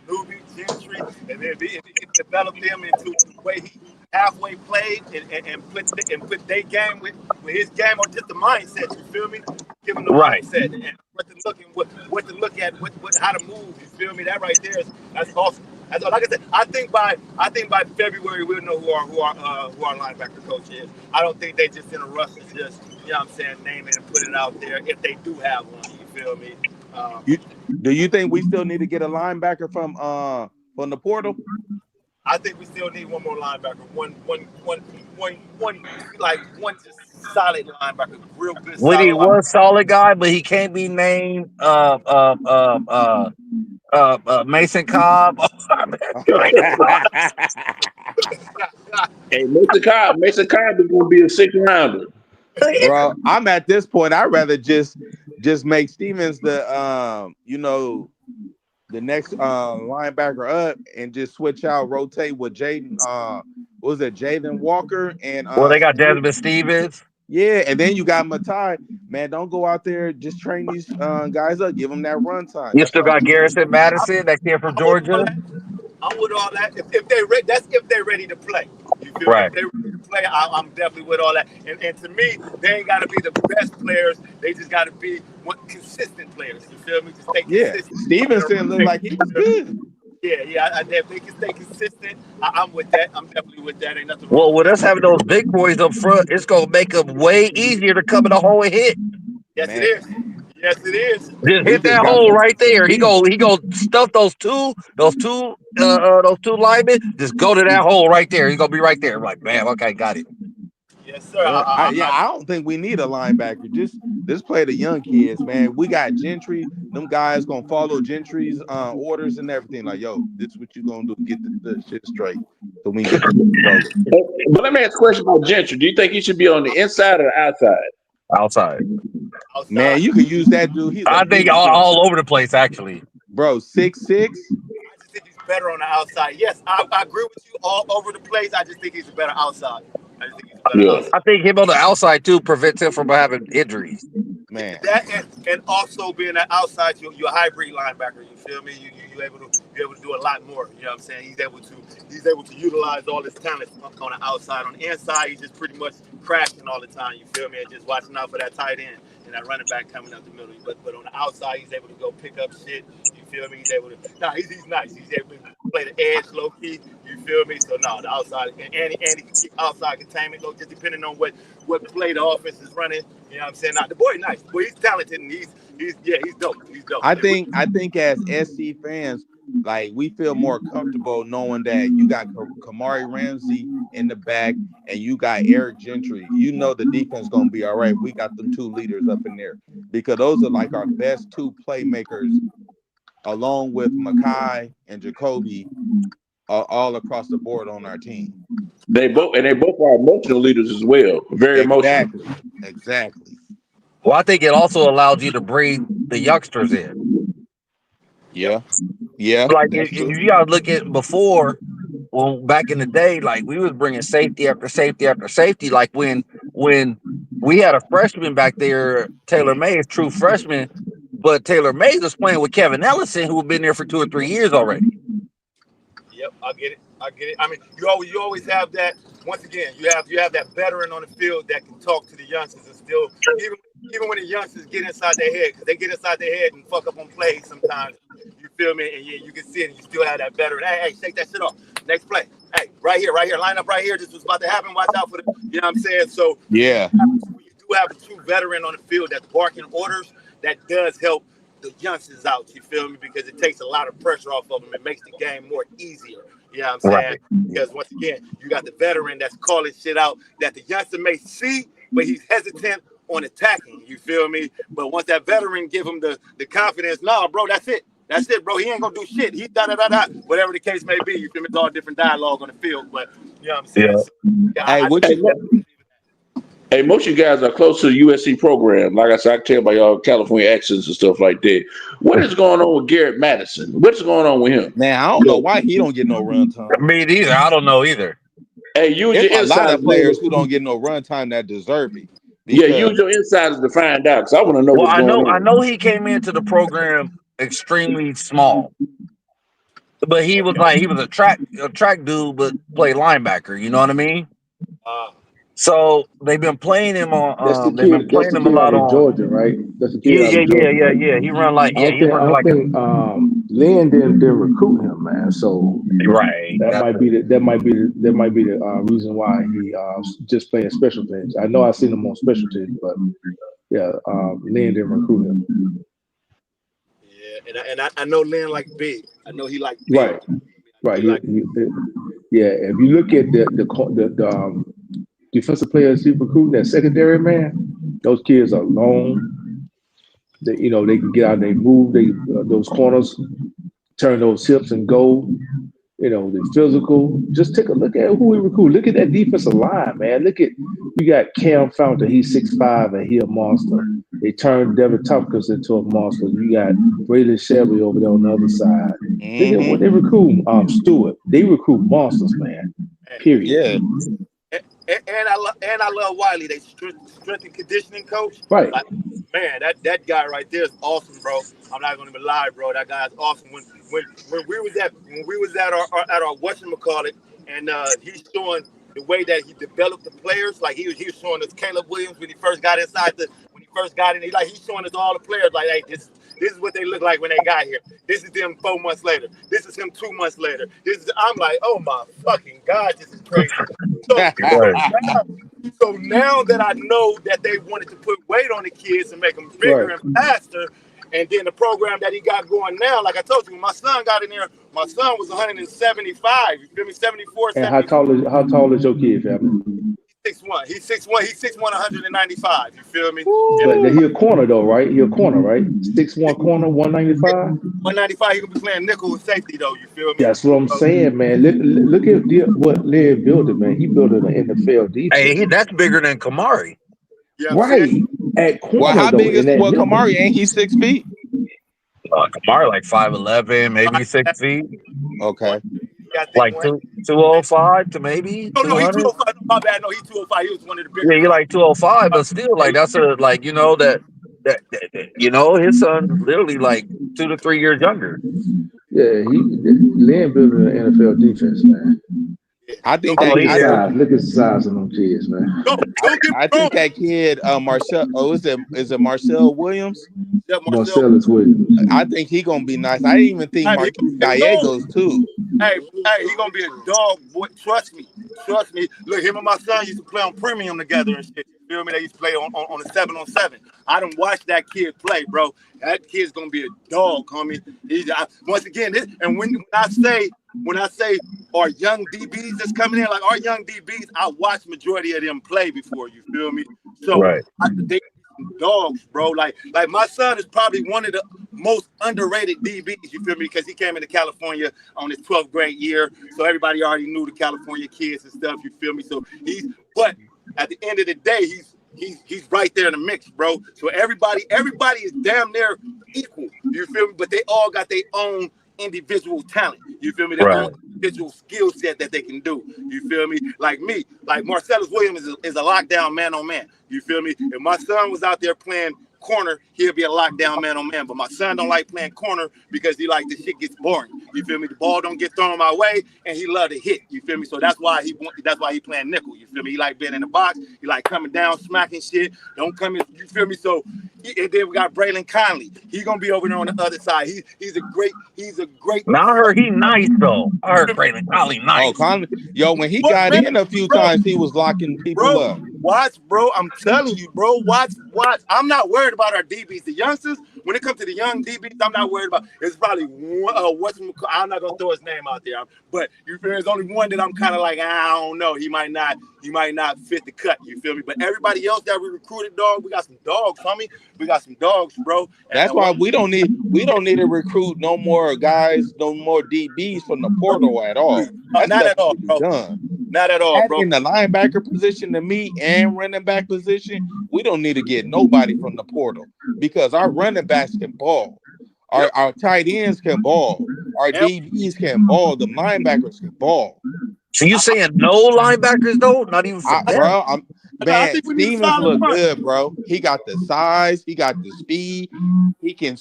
Newbie, Gentry, and then it developed them into the way he halfway played and put their game with his game or just the mindset. You feel me? Give him the Right. mindset and what to look and what to look at, what how to move. You feel me? That right there that's awesome. That's all. Like I said, I think by February we'll know who our linebacker coach is. I don't think they just in a rush to just what I'm saying, name it and put it out there if they do have one. You feel me? Um, You do you think we still need to get a linebacker from the portal? I think we still need one more linebacker. One just solid linebacker, real good When he solid linebacker. was solid guy, but he can't be named Mason Cobb. hey, Mason Cobb is going to be a 6th rounder. Bro, I'm at this point. I'd rather just make Stevens the next linebacker up and just switch out, rotate with Jayden. What was it, Jayden Walker and Well, they got Desmond Stevens. yeah, and then you got Matai. Man, don't go out there, just train these guys up, give them that run time. You That's still all. got Garrison Madison, that kid from I'm with all Georgia. that. I'm with all that. If they that's if they're ready to play. You feel me? Right. If they're ready to play, I'm definitely with all that. And to me, they ain't got to be the best players. They just got to be consistent players. You feel me? Just stay Yeah, consistent. Stevenson looked like he was good. Yeah. If they can stay consistent, I'm with that. I'm definitely with that. Ain't nothing wrong Well, with with that. us having those big boys up front, it's gonna make them way easier to come in the hole and hit. Yes, it Man, is. Yes, it is. Just we hit just that got hole some right there. beast. He go stuff those two linemen. Just go to that hole right there. He's gonna be right there. I'm like, man, okay, got it. Yes, sir. I don't think we need a linebacker. Just play the young kids, man. We got Gentry. Them guys gonna follow Gentry's orders and everything. Like, yo, this is what you gonna do. Get the shit straight so we can get the rolling. But let me ask a question about Gentry. Do you think he should be on the inside or the outside? Outside. Man, outside. you could use that dude. He's a I think beast, all over the place actually. bro. 6'6". I just think he's better on the outside. Yes, I agree with you all over the place. I just think he's a better outside. I just think he's a better Yeah. outside. I think him on the outside too prevents him from having injuries. Man. That and also being an outside, you're a hybrid linebacker. You feel me? You able to do a lot more. You know what I'm saying? He's able to utilize all his talent on the outside. On the inside, he's just pretty much crashing all the time. You feel me? And just watching out for that tight end and that running back coming out the middle. But on the outside, he's able to go pick up shit. You feel me? He's able to. Nah, he's nice. He's able to play the edge low key. You feel me? So no, the outside and he can keep outside containment. Just depending on what play the offense is running. You know what I'm saying? Now the boy nice. Boy, he's talented and he's dope. He's dope. I think as SC fans, like we feel more comfortable knowing that you got Kamari Ramsey in the back and you got Eric Gentry. You know the defense gonna be all right. We got them two leaders up in there because those are like our best two playmakers, along with Makai and Jacoby, all across the board on our team. They both are emotional leaders as well. Very emotional. Exactly. Well, I think it also allows you to bring the youngsters in. Yep. Yeah, Like that's true. you gotta look at before, well, back in the day, like we was bringing safety after safety after safety. Like when we had a freshman back there, Taylor Mays, true freshman, but Taylor Mays was playing with Kevin Ellison, who had been there for 2 or 3 years already. Yep, I get it. I mean, you always have that. Once again, you have that veteran on the field that can talk to the youngsters and still even when the youngsters get inside their head, because they get inside their head and fuck up on plays sometimes. You feel me? And yeah, you can see it. And you still have that veteran. Hey, shake that shit off. Next play. Hey, right here, line up right here. This was about to happen. Watch out for the. You know what I'm saying? So Yeah. when you do have a true veteran on the field that's barking orders, that does help the youngsters out. You feel me? Because it takes a lot of pressure off of them. It makes the game more easier. You know what I'm saying? Right. Because once again, you got the veteran that's calling shit out that the youngster may see, but he's hesitant on attacking. You feel me? But once that veteran give him the confidence, nah, bro, that's it. That's it, bro. He ain't gonna do shit. He da da da da. Whatever the case may be, you feel me? It's all different dialogue on the field. But You know what I'm saying? So, yeah, Hey, what Hey, you? hey, most of you guys are close to the USC program. Like I said, I can tell by y'all California accents and stuff like that. What is going on with Garrett Madison? What's going on with him? Man, I don't know why he don't get no run time. Me neither. I don't know either. Hey, use There's your a lot of insiders. players who don't get no run time that deserve it Yeah, because use your insiders to find out because I want to know Well, what's going I on. know he came into the program extremely small, but he was a track dude, but played linebacker. You know what I mean? Uh, So they've been playing him That's the on. They've been kid. That's playing the him a kid out lot of on. Georgia, right? That's the kid out of Georgia, right? Yeah. He run I he running don't like think Lynn didn't recruit him, man. So right. that might be the reason why he just playing special teams. I know I seen him on special teams, but yeah, Lynn didn't recruit him. yeah, and I know Lynn like big. I know he like big. Right, right. He like Yeah. If you look at the defensive players he recruiting, that secondary man, those kids are long. They can get out. They move. Those corners turn those hips and go. They're physical. Just take a look at who we recruit. Look at that defensive line, man. You got Cam Fountain. He's 6'5" and he a monster. They turned Devin Tompkins into a monster. You got Braylon Shelby over there on the other side. Look at what they recruit. Stewart. They recruit monsters, man. Period. yeah, and I love Wiley, they strength and conditioning coach. Right. Like, man, that guy right there is awesome, bro. I'm not gonna even lie, bro. That guy's awesome. When we was at our whatchamacallit, and he's showing the way that he developed the players. Like he was showing us Caleb Williams when he first got inside when he first got in. He's showing us all the players. Like, hey, this is what they look like when they got here. This is them 4 months later. This is him 2 months later. I'm like, oh my fucking God, this is crazy. So, so now that I know that they wanted to put weight on the kids and make them bigger Right. and faster, and then the program that he got going now, like I told you, when my son got in there, my son was 175. You feel me? 74, And 75. how tall is your kid, family? 6'1". He's 6'1". He's 6'1", 195. You feel me? But he a corner though, right? He a corner, right? 6'1" corner, 195. 195. He gonna be playing nickel with safety though. You feel me? That's what I'm saying, man. Look at what Lynn built it, man. He built an NFL defense. That's bigger than Kamari. You know what I'm Right. saying? At well, corner how though, big in is that nickel. Kamari? Ain't he 6 feet? Kamari like 5'11", maybe 6 feet, Okay. like 205 to maybe No, he 200. 205. My bad. No, he 205. He was one of the bigger Yeah, you're guys. like 205, but still, like that's his son literally like 2 to 3 years younger. Yeah, Lynn built an NFL defense, man. I think Look that at the I, size. Look at the size of them kids, man. Don't get me I wrong. think that kid Marcel. Oh, is it Marcel Williams? Yeah, Marcellus Williams. I think he gonna be nice. I didn't even think Hey, Marquise no. Gallegos too. Hey, he gonna be a dog, boy. Trust me. Look, him and my son used to play on premium together and shit. You feel me? They used to play on a 7-on-7. I done watched that kid play, bro. That kid's gonna be a dog, homie. Once again, when I say our young DBs that's coming in, like our young DBs, I watched majority of them play before. You feel me? So they dogs, bro. Like my son is probably one of the most underrated DBs. You feel me? Because he came into California on his 12th grade year, so everybody already knew the California kids and stuff. You feel me? So but at the end of the day, he's right there in the mix, bro. So everybody is damn near equal. You feel me? But they all got their own individual talent. You feel me? Their own individual skill set that they can do. You feel me? Like me, like Marcellus Williams is a lockdown man on man. You feel me? If my son was out there playing corner, he'll be a lockdown man on man. But my son don't like playing corner because he like the shit gets boring. You feel me? The ball don't get thrown my way, and he love to hit. You feel me? So that's why he playing nickel. You feel me? He like being in the box. He like coming down, smacking shit. Don't come in. You feel me? So and then we got Braylon Conley. He gonna be over there on the other side. He's a great. Now I heard he nice though. I heard Braylon Conley nice. Oh, Conley. Yo, when he got in a few times, he was locking people up. Watch, bro. I'm telling you, bro. Watch. I'm not worried about our DBs. The youngsters, when it comes to the young DBs, I'm not worried about. It's probably I'm not gonna throw his name out there, but there's only one that I'm kind of like, I don't know. He might not fit the cut. You feel me? But everybody else that we recruited, dog, we got some dogs, homie. We got some dogs, bro. That's why we don't need to recruit no more guys, no more DBs from the portal at all. That's not at all, bro. Done. Not at all, bro. In the linebacker position, to me, and running back position, we don't need to get nobody from the portal because our running backs can ball. Our tight ends can ball. Our Yep. DBs can ball. The linebackers can ball. So you saying no linebackers though? Not even for depth? Bro, I man, think we need a Stevens solid look front. good, bro. He got the size, he got the speed, he can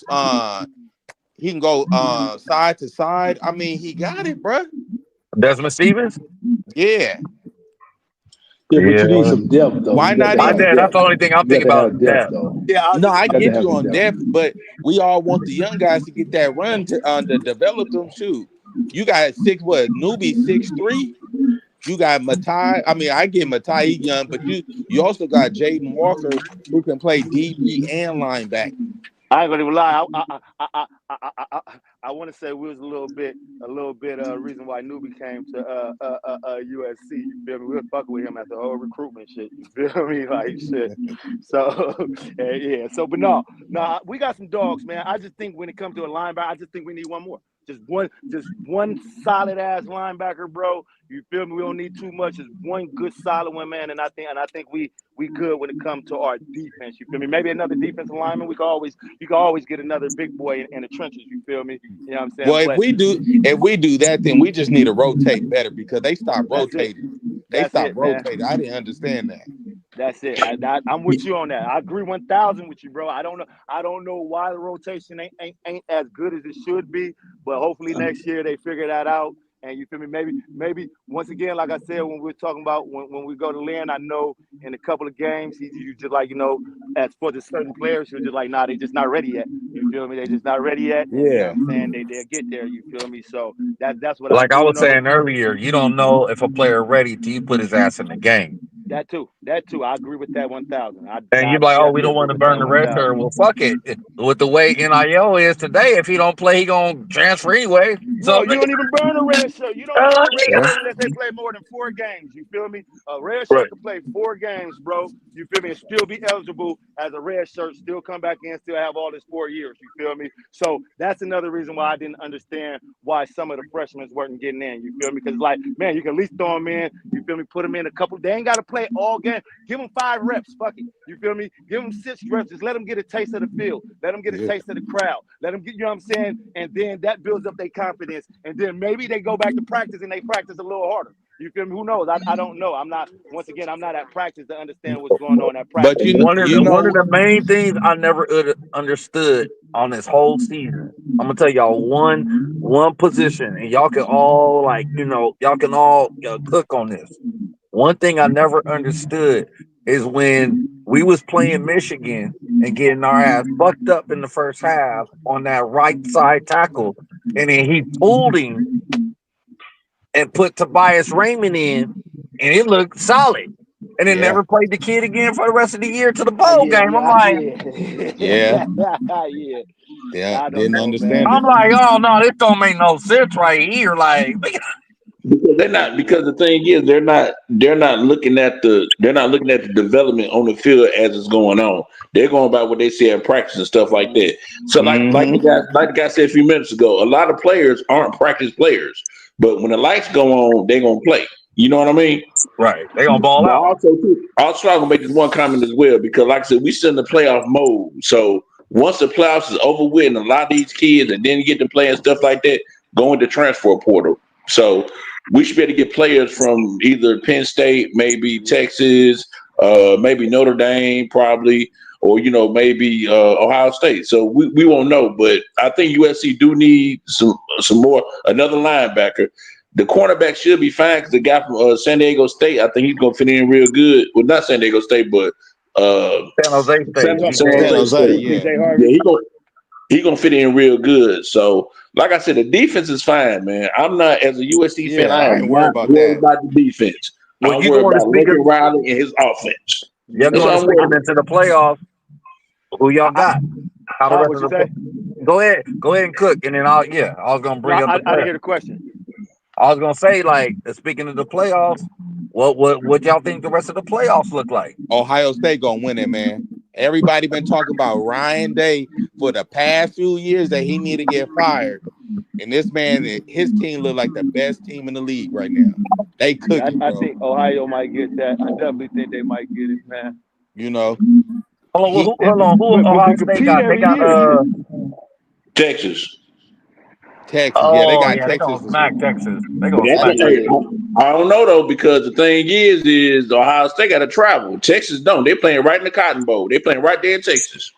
go side to side. I mean, he got it, bro. Desmond Stevens? Yeah. Yeah, but you need Yeah. some depth though. Why You got not to My have even? dad, that's depth. the only thing I'm You got thinking to about have depth depth. though. Yeah, I No, just I You got to get have you some on depth. depth, but we all want the young guys to get that run to develop them. Shoot, you got newbie 6'3". You got Matai. I mean, I get Matai young, but you also got Jayden Walker who can play DB and linebacker. I ain't gonna even lie. I want to say we was a little bit reason why Newbie came to USC. You feel me? We was fucking with him at the whole recruitment shit. You feel me? Like shit. So yeah. So but no, we got some dogs, man. I just think when it comes to a linebacker, I just think we need one more. Just one solid ass linebacker, bro. You feel me? We don't need too much. Just one good solid one, man. And I think we good when it comes to our defense. You feel me? Maybe another defensive lineman. You can always get another big boy in the trenches. You feel me? You know what I'm saying? Well, if we do that, then we just need to rotate better because they stopped That's it. rotating. They That's stopped it, man. rotating. I didn't understand that. That's it. I'm with you on that. I agree 1,000 with you, bro. I don't know why the rotation ain't as good as it should be, but hopefully next year they figure that out. And you feel me? Maybe once again, like I said, when we're talking about when we go to Lynn, I know in a couple of games, you just like, as for the certain players, you're just like, nah, they just not ready yet. You feel me? They just not ready yet. And you know what Yeah. I'm saying? They'll get there. You feel me? So that's what I Like I do was know. saying earlier, you don't know if a player ready till you put his ass in the game. That too. I agree with that 1,000. I And you're like, oh, we definitely don't agree want to with burn that the red 1,000. shirt. Well, fuck it. With the way NIL is today, if he don't play, he gonna transfer anyway. No, So you don't even burn a red shirt. You don't burn a red shirt unless they play more than 4 games. You feel me? A red right. shirt can play 4 games, bro. You feel me? And still be eligible as a red shirt, still come back in, still have all this 4 years. You feel me? So that's another reason why I didn't understand why some of the freshmen weren't getting in. You feel me? Because like, man, you can at least throw them in. You feel me? Put them in a couple. They ain't got to play all game. Give them 5 reps. Fuck it. You feel me? Give them 6 reps. Just let them get a taste of the field. Let them get a Yeah. taste of the crowd. Let them get, you know what I'm saying? And then that builds up their confidence. And then maybe they go back to practice and they practice a little harder. You feel me? Who knows? I don't know. I'm not at practice to understand what's going on at But practice. One of the, You one know? of the main things I never understood on this whole season. I'm gonna tell y'all one position, and y'all can all cook on this. One thing I never understood is when we was playing Michigan and getting our ass fucked up in the first half on that right side tackle, and then he pulled him and put Tobias Raymond in, and it looked solid. And then yeah, never played the kid again for the rest of the year to the Ah, bowl game. I'm yeah, like, yeah, yeah. yeah. I don't Didn't know, man. understand it. oh no, this don't make no sense right here. Like, Because the thing is they're not looking at the development on the field as it's going on. They're going by what they see at practice and stuff like that. So Mm-hmm. like the guy said a few minutes ago, a lot of players aren't practice players, but when the lights go on, they're gonna play. You know what I mean? right, they gonna ball But out. also I'm gonna make this one comment as well because like I said, we still in the playoff mode. So once the playoffs is over with and a lot of these kids and then get to play and stuff like that, go into transfer portal. So we should be able to get players from either Penn State, maybe Texas, maybe Notre Dame, probably, or maybe Ohio State. So we won't know, but I think USC do need some more another linebacker. The cornerback should be fine because the guy from San Diego State, I think he's gonna fit in real good. Well, not San Diego State, but San Jose You State, talking San DJ San Jose Jose, State. yeah. DJ Yeah, Harvey? he gonna fit in real good. So, like I said, the defense is fine, man. I'm not as a USC fan. Yeah, I I am ain't worried not about worried that. about the defense. well, I'm you worried going to about speak Lincoln of Riley and his offense. you're That's going what to I'm speak worried of about. into the playoffs. Who y'all I, got? How the rest what of you the say? go ahead and cook, and then I was gonna No, bring up the I didn't playoffs. hear the question. I was gonna say like speaking of the playoffs, what y'all think the rest of the playoffs look like? Ohio State gonna win it, man. Everybody been talking about Ryan Day for the past few years that he need to get fired, and this man, his team look like the best team in the league right now. They cooking, I bro. think Ohio might get that. I definitely think they might get it, man. You know, Hold on, he hold on. Who But Ohio they State compete got? They every got year. Texas. Texas. Yeah, they Oh got yeah, they gonna Texas. smack Texas. They gonna That's smack what Texas. I don't know though, because the thing is Ohio State got to travel. Texas don't. They playing right in the Cotton Bowl. They playing right there in Texas.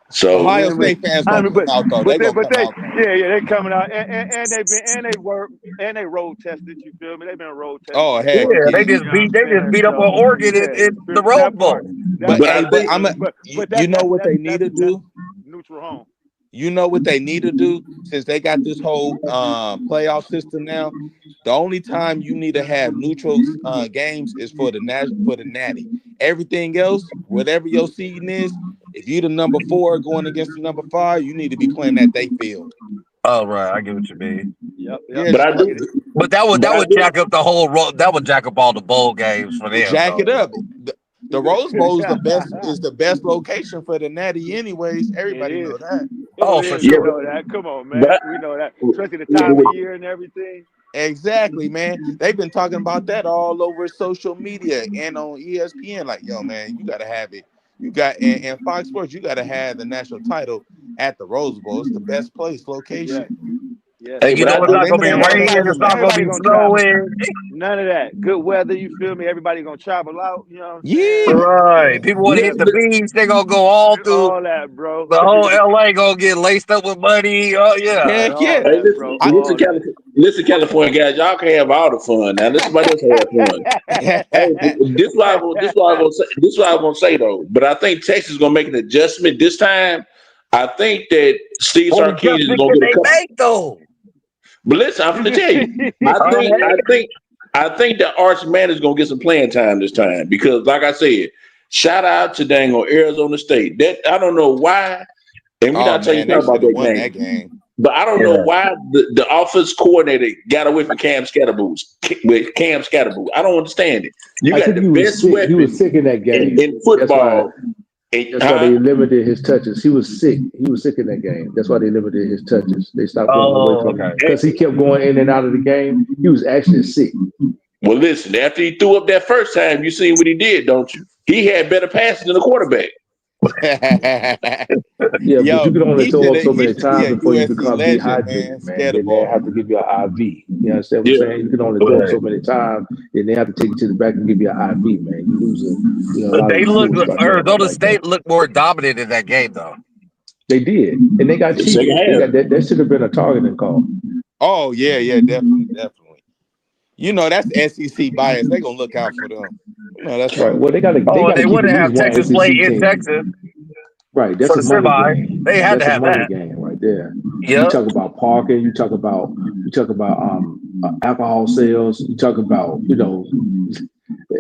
So Ohio State fans I gonna mean, come out though. They gonna but come they, out though. yeah, they coming out and they've been and they work and they road tested. You feel me? They've been road tested Oh Yeah, heck before. yeah. they just You know what I'm beat up saying? on Oregon So in the yeah, Rose that part. Bowl. But But I hey, but think But you know what they need that's to do? neutral home. You know what they need to do since they got this whole playoff system now. The only time you need to have neutral games is for the natty. Everything else, whatever your seeding is, if you're the number 4 going against the number 5, you need to be playing at they field. Oh right, I get what you mean. Yep. Yeah, but just I I play, get it. But but that I would do jack up the whole that would jack up all the bowl games for them jack it though. up. The Rose Bowl is the best location for the natty, anyways. It Everybody is. know that. Oh, It for is. We yeah, sure. know that. Come on, but man. We know that. Especially the time of I, year and everything. Exactly, man. They've been talking about that all over social media and on ESPN. Like, yo, man, you got to have it. You got and Fox Sports, you got to have the national title at the Rose Bowl. It's the best place Yeah. location. Yes. And you but know I it's not do gonna be Eliminate all the Everybody, raining. It's not middlemen. gonna everybody be gonna travel. snowing. None of that. Good weather. You feel me? Everybody gonna travel out. You know what I'm saying? Yeah. Right. People want to hit the listen, beach. They gonna go all through All that, bro. the whole LA. Gonna get laced up with money. Oh yeah. Man, Heck all yeah. hey, that, bro. I, All that. Listen, California guys, y'all can have all the fun. Now, let somebody else have fun. Hey, this is what I was gonna say though. But I think Texas is gonna make an adjustment this time. I think that Steve What Sarkisian is adjustment gonna can get a they couple. make though? But listen, I'm gonna tell you. I All think right. I think I think that Arch Man is gonna get some playing time this time because, like I said, shout out to dang on Arizona State. That I don't know why, and we're oh not man, talking they about should have that won that game. game. But I don't know Yeah. why the offense coordinator got away from Cam Scatterboot with Cam Scatterboot. I don't understand it. You I got think the he was best sick. He was weapon sick in that game. in football. That's why Huh? they limited his touches. He was sick. He was sick in that game. That's why they limited his touches. They stopped going away Oh, from him okay. because he kept going in and out of the game. He was actually sick. Well, listen. After he threw up that first time, you seen what he did, don't you? He had better passes than the quarterback. Yeah, but you Yo, can only throw up so he many should be times a before you USC become legend, dehydrated, man. man. Scatter Then they ball. have to give you an IV. You understand what I'm Yeah. saying? You can only throw up Right. so many times, then they have to take you to the back and give you an IV, man. You losing, a lot of They the look fluids by doing that Arizona like that. State looked more dominant in that game though. They did, and they got The second cheated. They half. got that. That should have been a targeting call. Oh yeah, definitely. You know that's SEC bias. They gonna look out for them. No, that's Right. right. Well, they Oh, got to they keep would at least have one Texas play SEC in team. Texas Right. for That's a the money semi. game. They had to That's a have money that. game right there. You Yep. talk about parking. You talk about alcohol sales. You talk about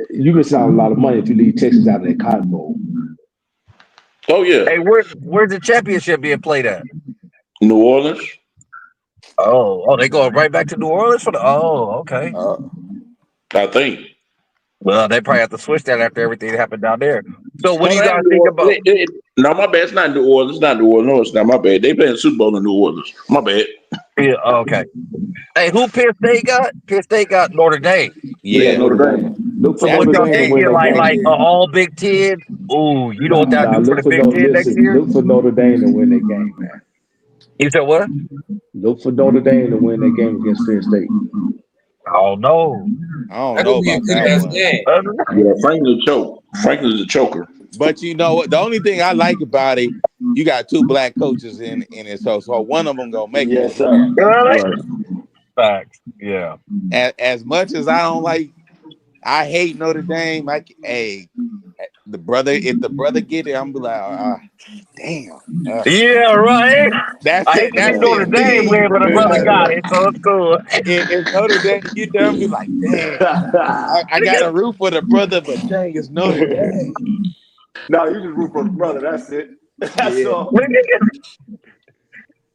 you miss out a lot of money if you leave Texas out of that Cotton Bowl. Oh yeah, Hey, where's the championship being played at? New Orleans. Oh, they going right back to New Orleans for the. Oh, okay. I think. Well, they probably have to switch that after everything that happened down there. So, what No, do you that guys ain't New think Orleans. about? No, my bad. It's not New Orleans. It's not New Orleans. No, it's not. My bad. They playing the Super Bowl in New Orleans. My bad. Yeah, okay. Hey, who Penn State got? Penn State got Notre Dame. They Yeah, got Yeah, Notre Notre Dame. Dame. Look for So, what Notre that's y'all Dame to hey, win thinking? that Like game. all Big Ten? Ooh, you know what that do for the Look for Big no. Ten next Listen, year? look for Notre Dame to win that game, man. You said what? Look for Notre Dame to win that game against Penn State. Oh no. I don't That know could be a about good that ass one. game. Yeah, Franklin's a choke. Franklin's a choker. But you know what? The only thing I like about it, you got 2 black coaches in it, so one of them gonna make it. Yes, sir. Really? Right. Facts. Yeah. As much as I don't like, I hate Notre Dame. Hey, if the brother get it, I'm be like, damn. Yeah, right. That's I hate it. to see That's Notre it. Dame Me. win, but the brother got it, so it's cool. If Notre Dame get there, I'm be like, damn. I got to root for the brother, but dang, it's Notre Dame. No, you just root for the brother. That's it. That's Yeah. all.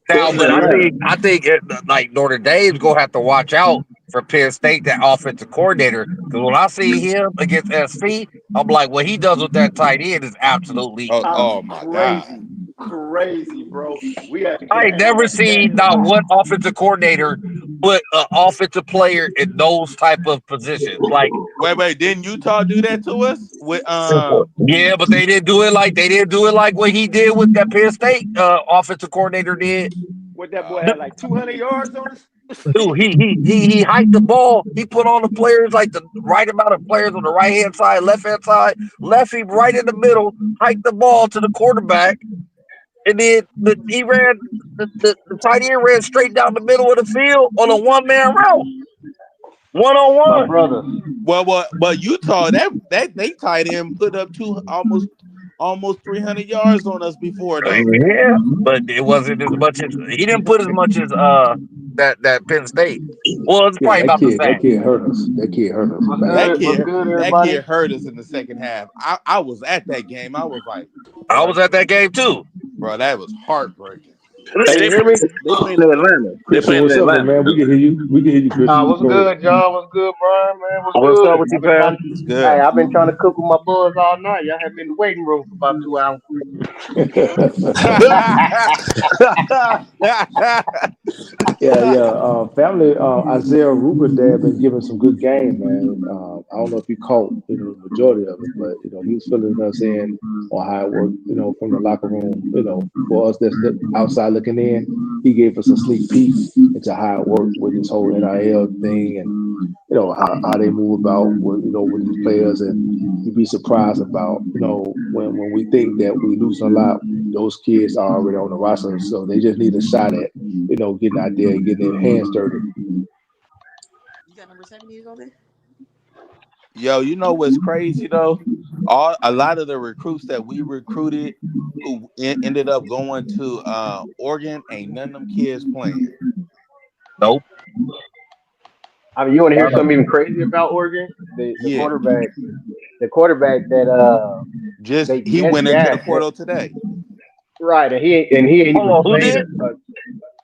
Now, but Yeah. I think like Notre Dame's gonna have to watch out for Penn State, that offensive coordinator. Because when I see him against SC, I'm like, what he does with that tight end is absolutely. Oh my God. Crazy, bro. We had to get I a ain't handle never on that seen not game. one offensive coordinator put an offensive player in those type of positions. Like, Wait, didn't Utah do that to us with yeah, but they didn't do it like what he did with that Penn State offensive coordinator did. What that boy had like 200 yards on us. Dude, he hiked the ball. He put on the players like the right amount of players on the right hand side, left hand side, left him right in the middle, hiked the ball to the quarterback, and then he ran the tight end ran straight down the middle of the field on a 1-man route, My 1-on-1. brother. but Utah that they tight end put up almost 300 yards on us before though. Yeah, but it wasn't as much as he didn't put as much as that Penn State. Well, it's Yeah, probably about the that same. kid hurt us. That kid hurt us What's bad. good? What's good, That everybody? kid hurt us in the second half. I was at that game. I was like, I was at that game too. bro, that was heartbreaking. Can you hear me? They playing in Atlanta. They Christian, playing in what's up, Atlanta. man? We can hear you. We can hear you, Christian. What's Go ahead. good, John? What's good, Brian? Man, what's What's up good? with you, I've been fam? It's hey, good. I've been trying to cook with my boys all night. Y'all have been in the waiting room for about 2 hours. Family. Isaiah Ruben dad been giving some good game, man. I don't know if you caught the majority of it, but he was filling us in on how it worked. From the locker room. For us that's outside looking in, he gave us a sneak peek into how it worked with this whole NIL thing and how they move about with these players, and you'd be surprised about when we think that we losing a lot, those kids are already on the roster, so they just need a shot at getting out there and getting their hands dirty. You got number 70 over there? Yo, you know what's crazy though? A lot of the recruits that we recruited who ended up going to Oregon, ain't none of them kids playing. Nope. I mean, you want to hear something even crazy about Oregon? The Yeah, quarterback that they he just went into the got portal today. right, and he ain't even Hold on, who played. did?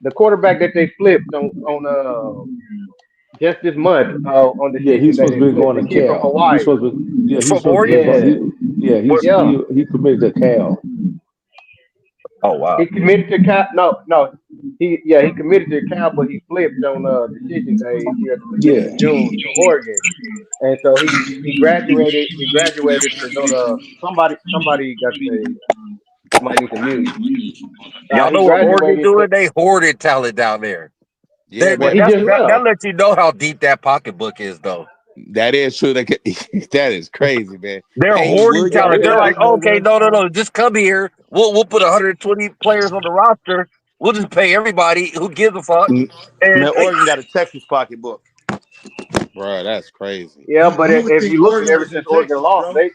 The quarterback that they flipped on just this month on the Yeah, decision he's day supposed they to be flipped, going the to kid from Cal. Hawaii. From Oregon? Where- He committed to Cal. Oh wow. He committed to Cal. No. He committed to Cal, but he flipped on decision day here at the beginning Yeah, of June to Oregon, and so he graduated. He graduated to go to somebody got somebody needs to mute. Y'all He know what Oregon graduated to. doing? They hoarded talent down there. Yeah, Well, man, he just That left. lets you know how deep that pocketbook is, though. that is true. That is crazy, man. They're Peyton hoarding Yeah, talent. he Williams They're left. like, getting no okay, run no, time. just come here. We'll put 120 players on the roster. We'll just pay everybody who gives a fuck. And Man, Oregon got a Texas pocketbook. Bro, that's crazy. Yeah, but You would if think you look at Oregon ever was in since Oregon Texas, lost, bro.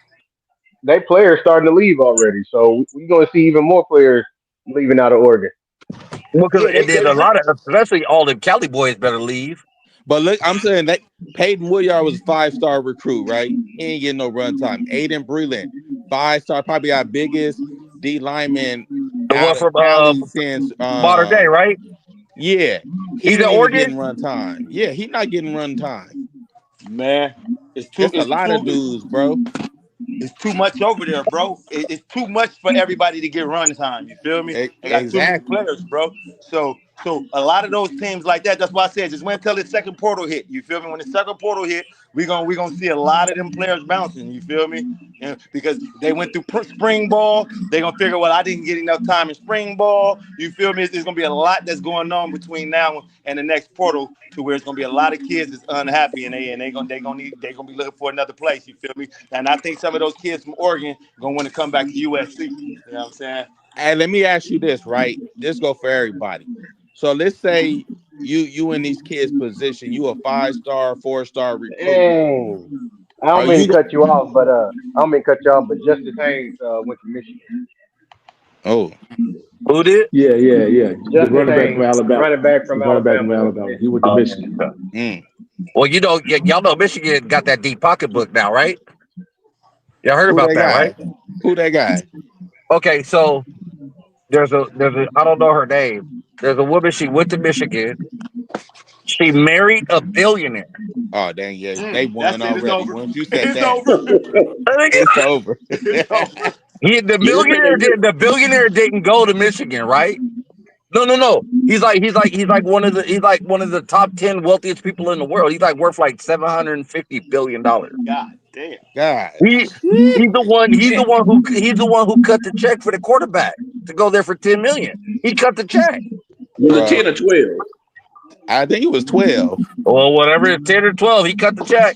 they players starting to leave already. So we're going to see even more players leaving out of Oregon. because Yeah, and then they a lot of, especially all the Cali boys, better leave. But look, I'm saying that Peyton Williams was a 5-star recruit, right? He ain't getting no run time. Aiden Breland, 5-star, probably our biggest D lineman The one out of from Cali since modern day, right? yeah. He He's at ain't even getting Oregon. run time. Yeah, he not getting run time. man, it's too It's a lot of dudes, bro. it's too much over there, bro. It's too much for everybody to get run time. You feel me? They got too many Exactly. players, bro. So a lot of those teams like that. That's why I said just wait until the second portal hit. You feel me? When the second portal hit, we gonna see a lot of them players bouncing. You feel me? And because they went through spring ball, they gonna figure, well, I didn't get enough time in spring ball. You feel me? There's gonna be a lot that's going on between now and the next portal, to where it's gonna be a lot of kids that's unhappy, and they gonna be looking for another place. You feel me? And I think some of those kids from Oregon gonna want to come back to USC. You know what I'm saying? And let me ask you this, right? This go for everybody. So let's say you in these kids' position, you a 5-star, 4-star recruit. Dang. I Are don't mean to you cut you off, but Justice Haynes went to Michigan. oh Who did? yeah. The Justice running back from Haynes, Alabama. running back The from running back from Alabama, went to Alabama. He Michigan. went to Michigan. mm. Well, y'all know Michigan got that deep pocketbook now, right? Y'all heard Who about they that, right? got? Who they got? Okay, so there's a I don't know her name. There's a woman. She went to Michigan. She married a billionaire. Oh dang, yeah, they won That's it. It's already. over. Once you said It's that, over. it's over. It's over. The You looking billionaire at you. didn't go to Michigan, right? No. He's like one of the top 10 wealthiest people in the world. He's like worth like $750 billion. God damn. God. He's the one who cut the check for the quarterback to go there for $10 million. He cut the check. Was it Bro, 10 or 12? I think it was 12. Well, whatever it's 10 or 12, he cut the check.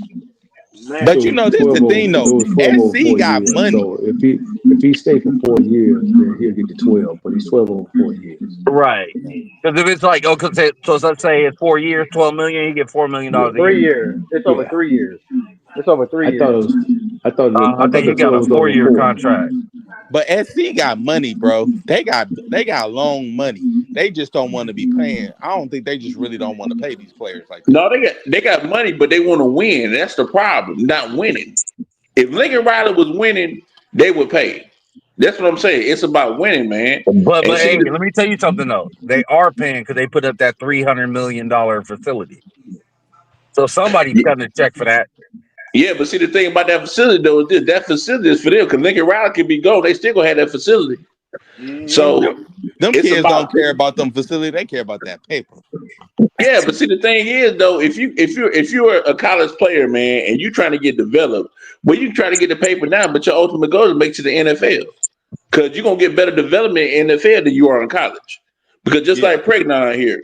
Man. But It you was know, this the 12 over. thing It though. was 12 over SC 4 got years. money. So if he stayed for 4 years, then he'll get to 12. But he's 12 over 4 years. Right. Because if it's like, so let's say it's 4 years, 12 million, he get $4 million Yeah, a 3 year. years. It's over yeah. 3 years. It's over 3 I thought years. it was. I thought I think the he got 12 a was over 4-year 4. contract. But SC got money, bro. They got long money. They just don't want to be paying. I don't think they just really don't want to pay these players like that. No, they got money, but they want to win. That's the problem, not winning. If Lincoln Riley was winning, they would pay. That's what I'm saying. It's about winning, man. But And see, hey, let me tell you something though. They are paying because they put up that $300 million facility. So somebody's cutting a check for that. yeah, but see the thing about that facility though is this: that facility is for them because Lincoln Riley can be gone. They still gonna have that facility. So Them it's kids about don't care about them facility. They care about that paper. yeah. But see the thing is though, if you're a college player, man, and you trying to get developed, well, you try to get the paper down, but your ultimate goal is to make it to the NFL because you're gonna get better development in the NFL than you are in college. Because just Yeah, like Pregnon here,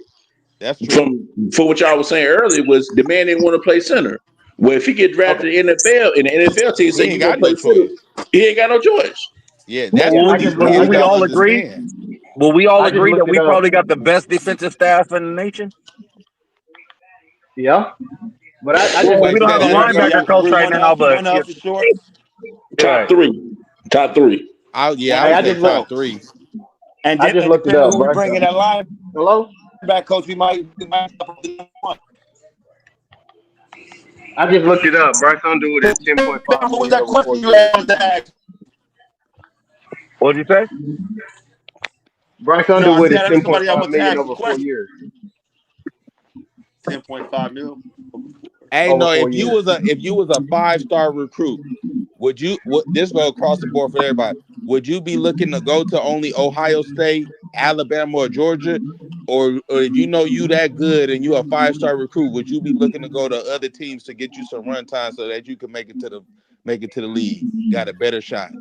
that's true. from what y'all was saying earlier, was the man didn't want to play center. Well, if he get drafted Okay. in the NFL, and the NFL team say He you ain't gonna got no play center, choice. he ain't got no choice. Yeah, But that's Yeah, what I these just will looked. kids we I don't all just agree? understand. Will we all I just agree that looked it we up. probably got the best defensive staff in the nation? Yeah, but I just Well, we Wait, looked don't it say have up. a that Right. again. linebacker coach right now, but One up for sure. Top right. three, top three. I One Hey, would up I say for just top looked. sure. three. And I just looked it depending on up, who we bro. bring in that Hello. linebacker coach, we might up the number one. I just looked it up. Bryce Underwood is 10.5 What was million that over question 4 you years. asked to ask? What'd you say? Bryce No, I Underwood is said that to somebody I 10.5 want to million ask the over 4 question. years. 10.5 mil. Hey, Over no, 4 if you years. was a 5-star recruit, would you this go across the board for everybody? Would you be looking to go to only Ohio State, Alabama, or Georgia? Or if you know you that good and you a 5-star recruit, would you be looking to go to other teams to get you some run time so that you can make it to the league? Got a better shot.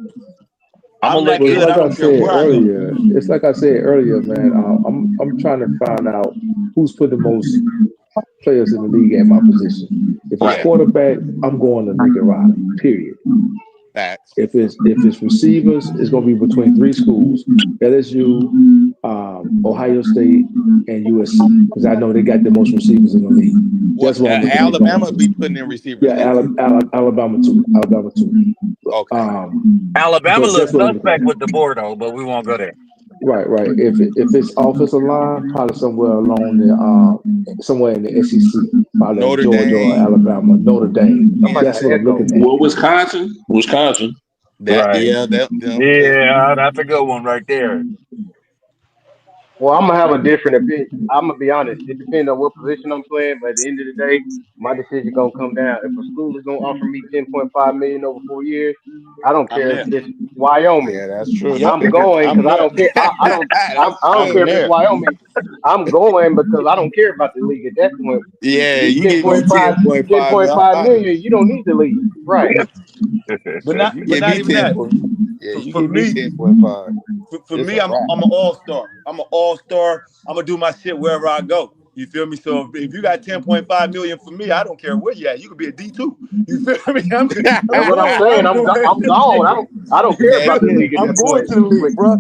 I'm I'm gonna that look Well, it's good. at I like I don't care said where I go. earlier. It's like I said earlier, man. I'm trying to find out who's put the most players in the league at my position. If it's Yeah, quarterback, I'm going to Lincoln Riley. Period. facts. If it's receivers, it's going to be between 3 schools: LSU, Ohio State, and USC, because I know they got the most receivers in the league. What That's what I'm looking at going Alabama to. be putting in receivers Yeah, too. Alabama too. Alabama too. Okay. Alabama But looks that's what I'm looking suspect at. with the board though, but we won't go there. Right. If it's offensive line, probably somewhere along somewhere in the SEC, probably like Notre Georgia or Dame. Alabama, Notre Dame. Somebody That's got what an I'm echo. looking at. Well, Wisconsin. That Right. yeah, them. Yeah, that's a good one right there. Well, I'm gonna have a different opinion. I'm gonna be honest. It depends on what position I'm playing, but at the end of the day, my decision gonna come down. If a school is gonna offer me 10.5 million over 4 years, I don't I'm care if there. it's Wyoming. Yeah, that's true. Yep. I'm going because I'm I there. don't care. That's I don't I'm care true. if it's there. Wyoming. I'm going because I don't care about the league at that point. Yeah, You you ten give me point five, 10.5. 10.5 million. You don't need the league, right? You But give not me even 10 that. point. Yeah, you For give me me, 10.5. for It's me, a I'm wrap. I'm an all-star. I'm an all-star. I'm gonna do my shit wherever I go. You feel me? So if you got 10.5 million for me, I don't care where you at. You could be a D2. You feel me? That's I'm what I'm going where saying. I'm going. I'm gone. I don't care You about feel the me? Heck league at I'm that going point. to the But league, bro.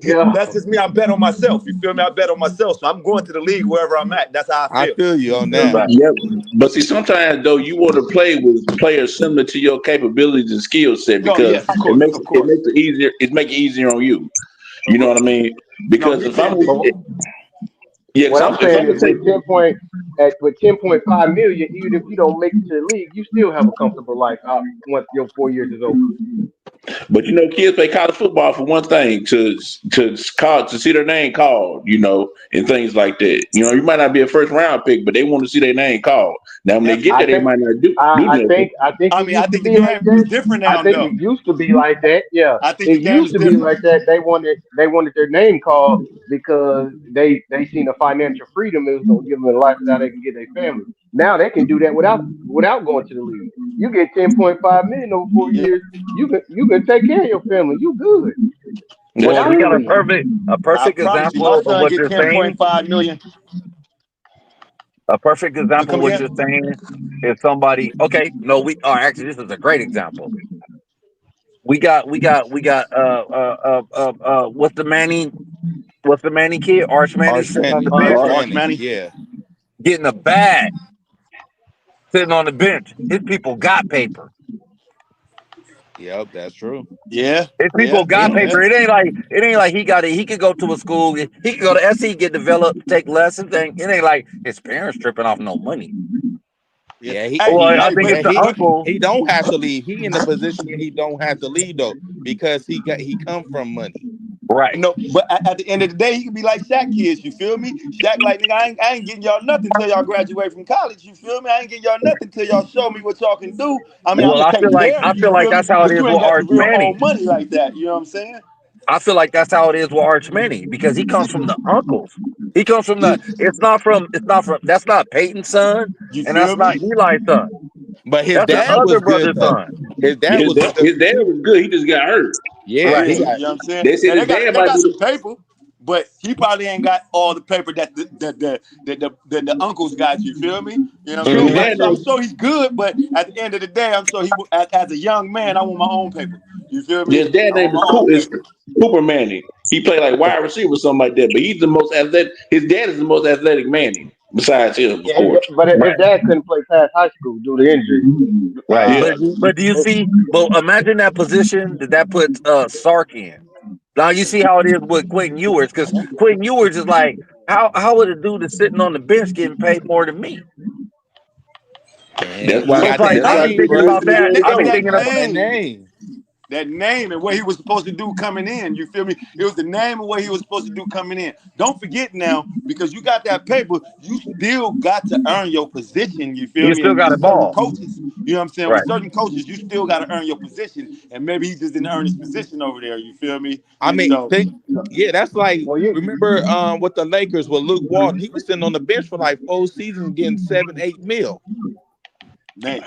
yeah, That's just me. I bet on myself. You feel me? I bet on myself. So I'm going to the league wherever I'm at. That's how I I feel. feel you You on feel that. me? Right. Yep. But see, sometimes though, you want to play with players similar to your capabilities and skill set Oh because yes, of course, of it course. makes it easier. It make it easier on you. Of You know course. what I mean? No, Because me if I'm being but Yeah, What because I'm if saying I'm is gonna take, with 10.5 million, even if you don't make it to the league, you still have a comfortable life out once your 4 years is over. but kids play college football for one thing to see their name called, and things like that. You might not be a first round pick, but they want to see their name called. Now, when they get Definitely. I there, they think might not do I nothing. think I think I it mean, I used to think the be like game is that. different I now, think though. it used to be like that. Yeah, I think the it game used is to be different. like that. They wanted their name called because they seen a financial freedom. It was gonna give them a lifestyle they can get their family. Now they can do that without going to the league. You get 10.5 million over four Yeah. years. You can take care of your family. You good That's Well, without you the true. got league. a I perfect promise you, my example of son what get you're ten saying. point five million. A perfect example Come of what again? you're saying is somebody. Okay, no, we are actually. This is a great example. We got. What's the Manning kid? Arch Manning Arch sitting on the Manning. bench, Arch Arch Manning. Manning. Yeah. getting a bag, sitting on the bench. His people got paper. Yep, that's true. Yeah, His people yeah, got yeah. paper. It ain't like he could go to a school. He could go to SC, get developed, take lessons. It ain't like his parents tripping off no money. Yeah. Yeah, he Hey, Well, he I hey, think but it's and the he but uncle. he don't have to leave. He in the position that he don't have to leave though, because he come from money. Right. no, but at the end of the day, he can be like Shaq kids. You feel me? Shaq like nigga, I ain't getting y'all nothing until y'all graduate from college. You feel me? I ain't getting y'all nothing until y'all show me what y'all can do. I mean, I'm Well, gonna I feel take like care of I you. You feel like feel me? that's how it But is you with ain't got the Arch real own Manning. money like that. You know what I'm saying? I feel like that's how it is with Arch Manning because he comes from the uncles. He comes from the. You, It's not from. That's not Peyton's son, you and that's feel not me? Eli's son. But his That's the dad was other good brother's though. son. His dad His was dad, good. his dad was good. He just got hurt. Yeah, Right. he Yeah, got. you know what I'm saying? They said Now his they got dad they might got be. some paper, but he probably ain't got all the paper that the uncles got. You feel me? You know what I'm His saying? Hmm. I'm dad sure, I'm name, sure he's good, but at the end of the day, I'm sure as a young man, I want my own paper. You feel me? his dad I want name my own is paper. Cooper Manning. He played like wide receiver or something like that. But he's the most athletic. His dad is the most athletic Manning besides him, of Yeah, course. but his Right. dad couldn't play past high school due to injury. Right. Uh, Yeah. But do you see? But imagine that position that puts Sark in. Now you see how it is with Quentin Ewers because Quentin Ewers is like how would a dude that's sitting on the bench getting paid more than me? Man, That's he why. So got it's that like That's I why be name, thinking people bro. moved about to the that. way they I that, be go. that thinking Got about that name. name. That name and what he was supposed to do coming in. You feel me? It was the name of what he was supposed to do coming in. Don't forget now, because you got that paper, you still got to earn your position. You feel you me? still And got with a certain ball. coaches, you know what I'm saying? With Right. certain coaches, you still got to earn your position. And maybe he just didn't earn his position over there. You feel me? I And mean, so, think. Yeah, that's like Well, you remember with the Lakers with Luke Walton. He was sitting on the bench for like 4 seasons, getting 7-8 mil, man,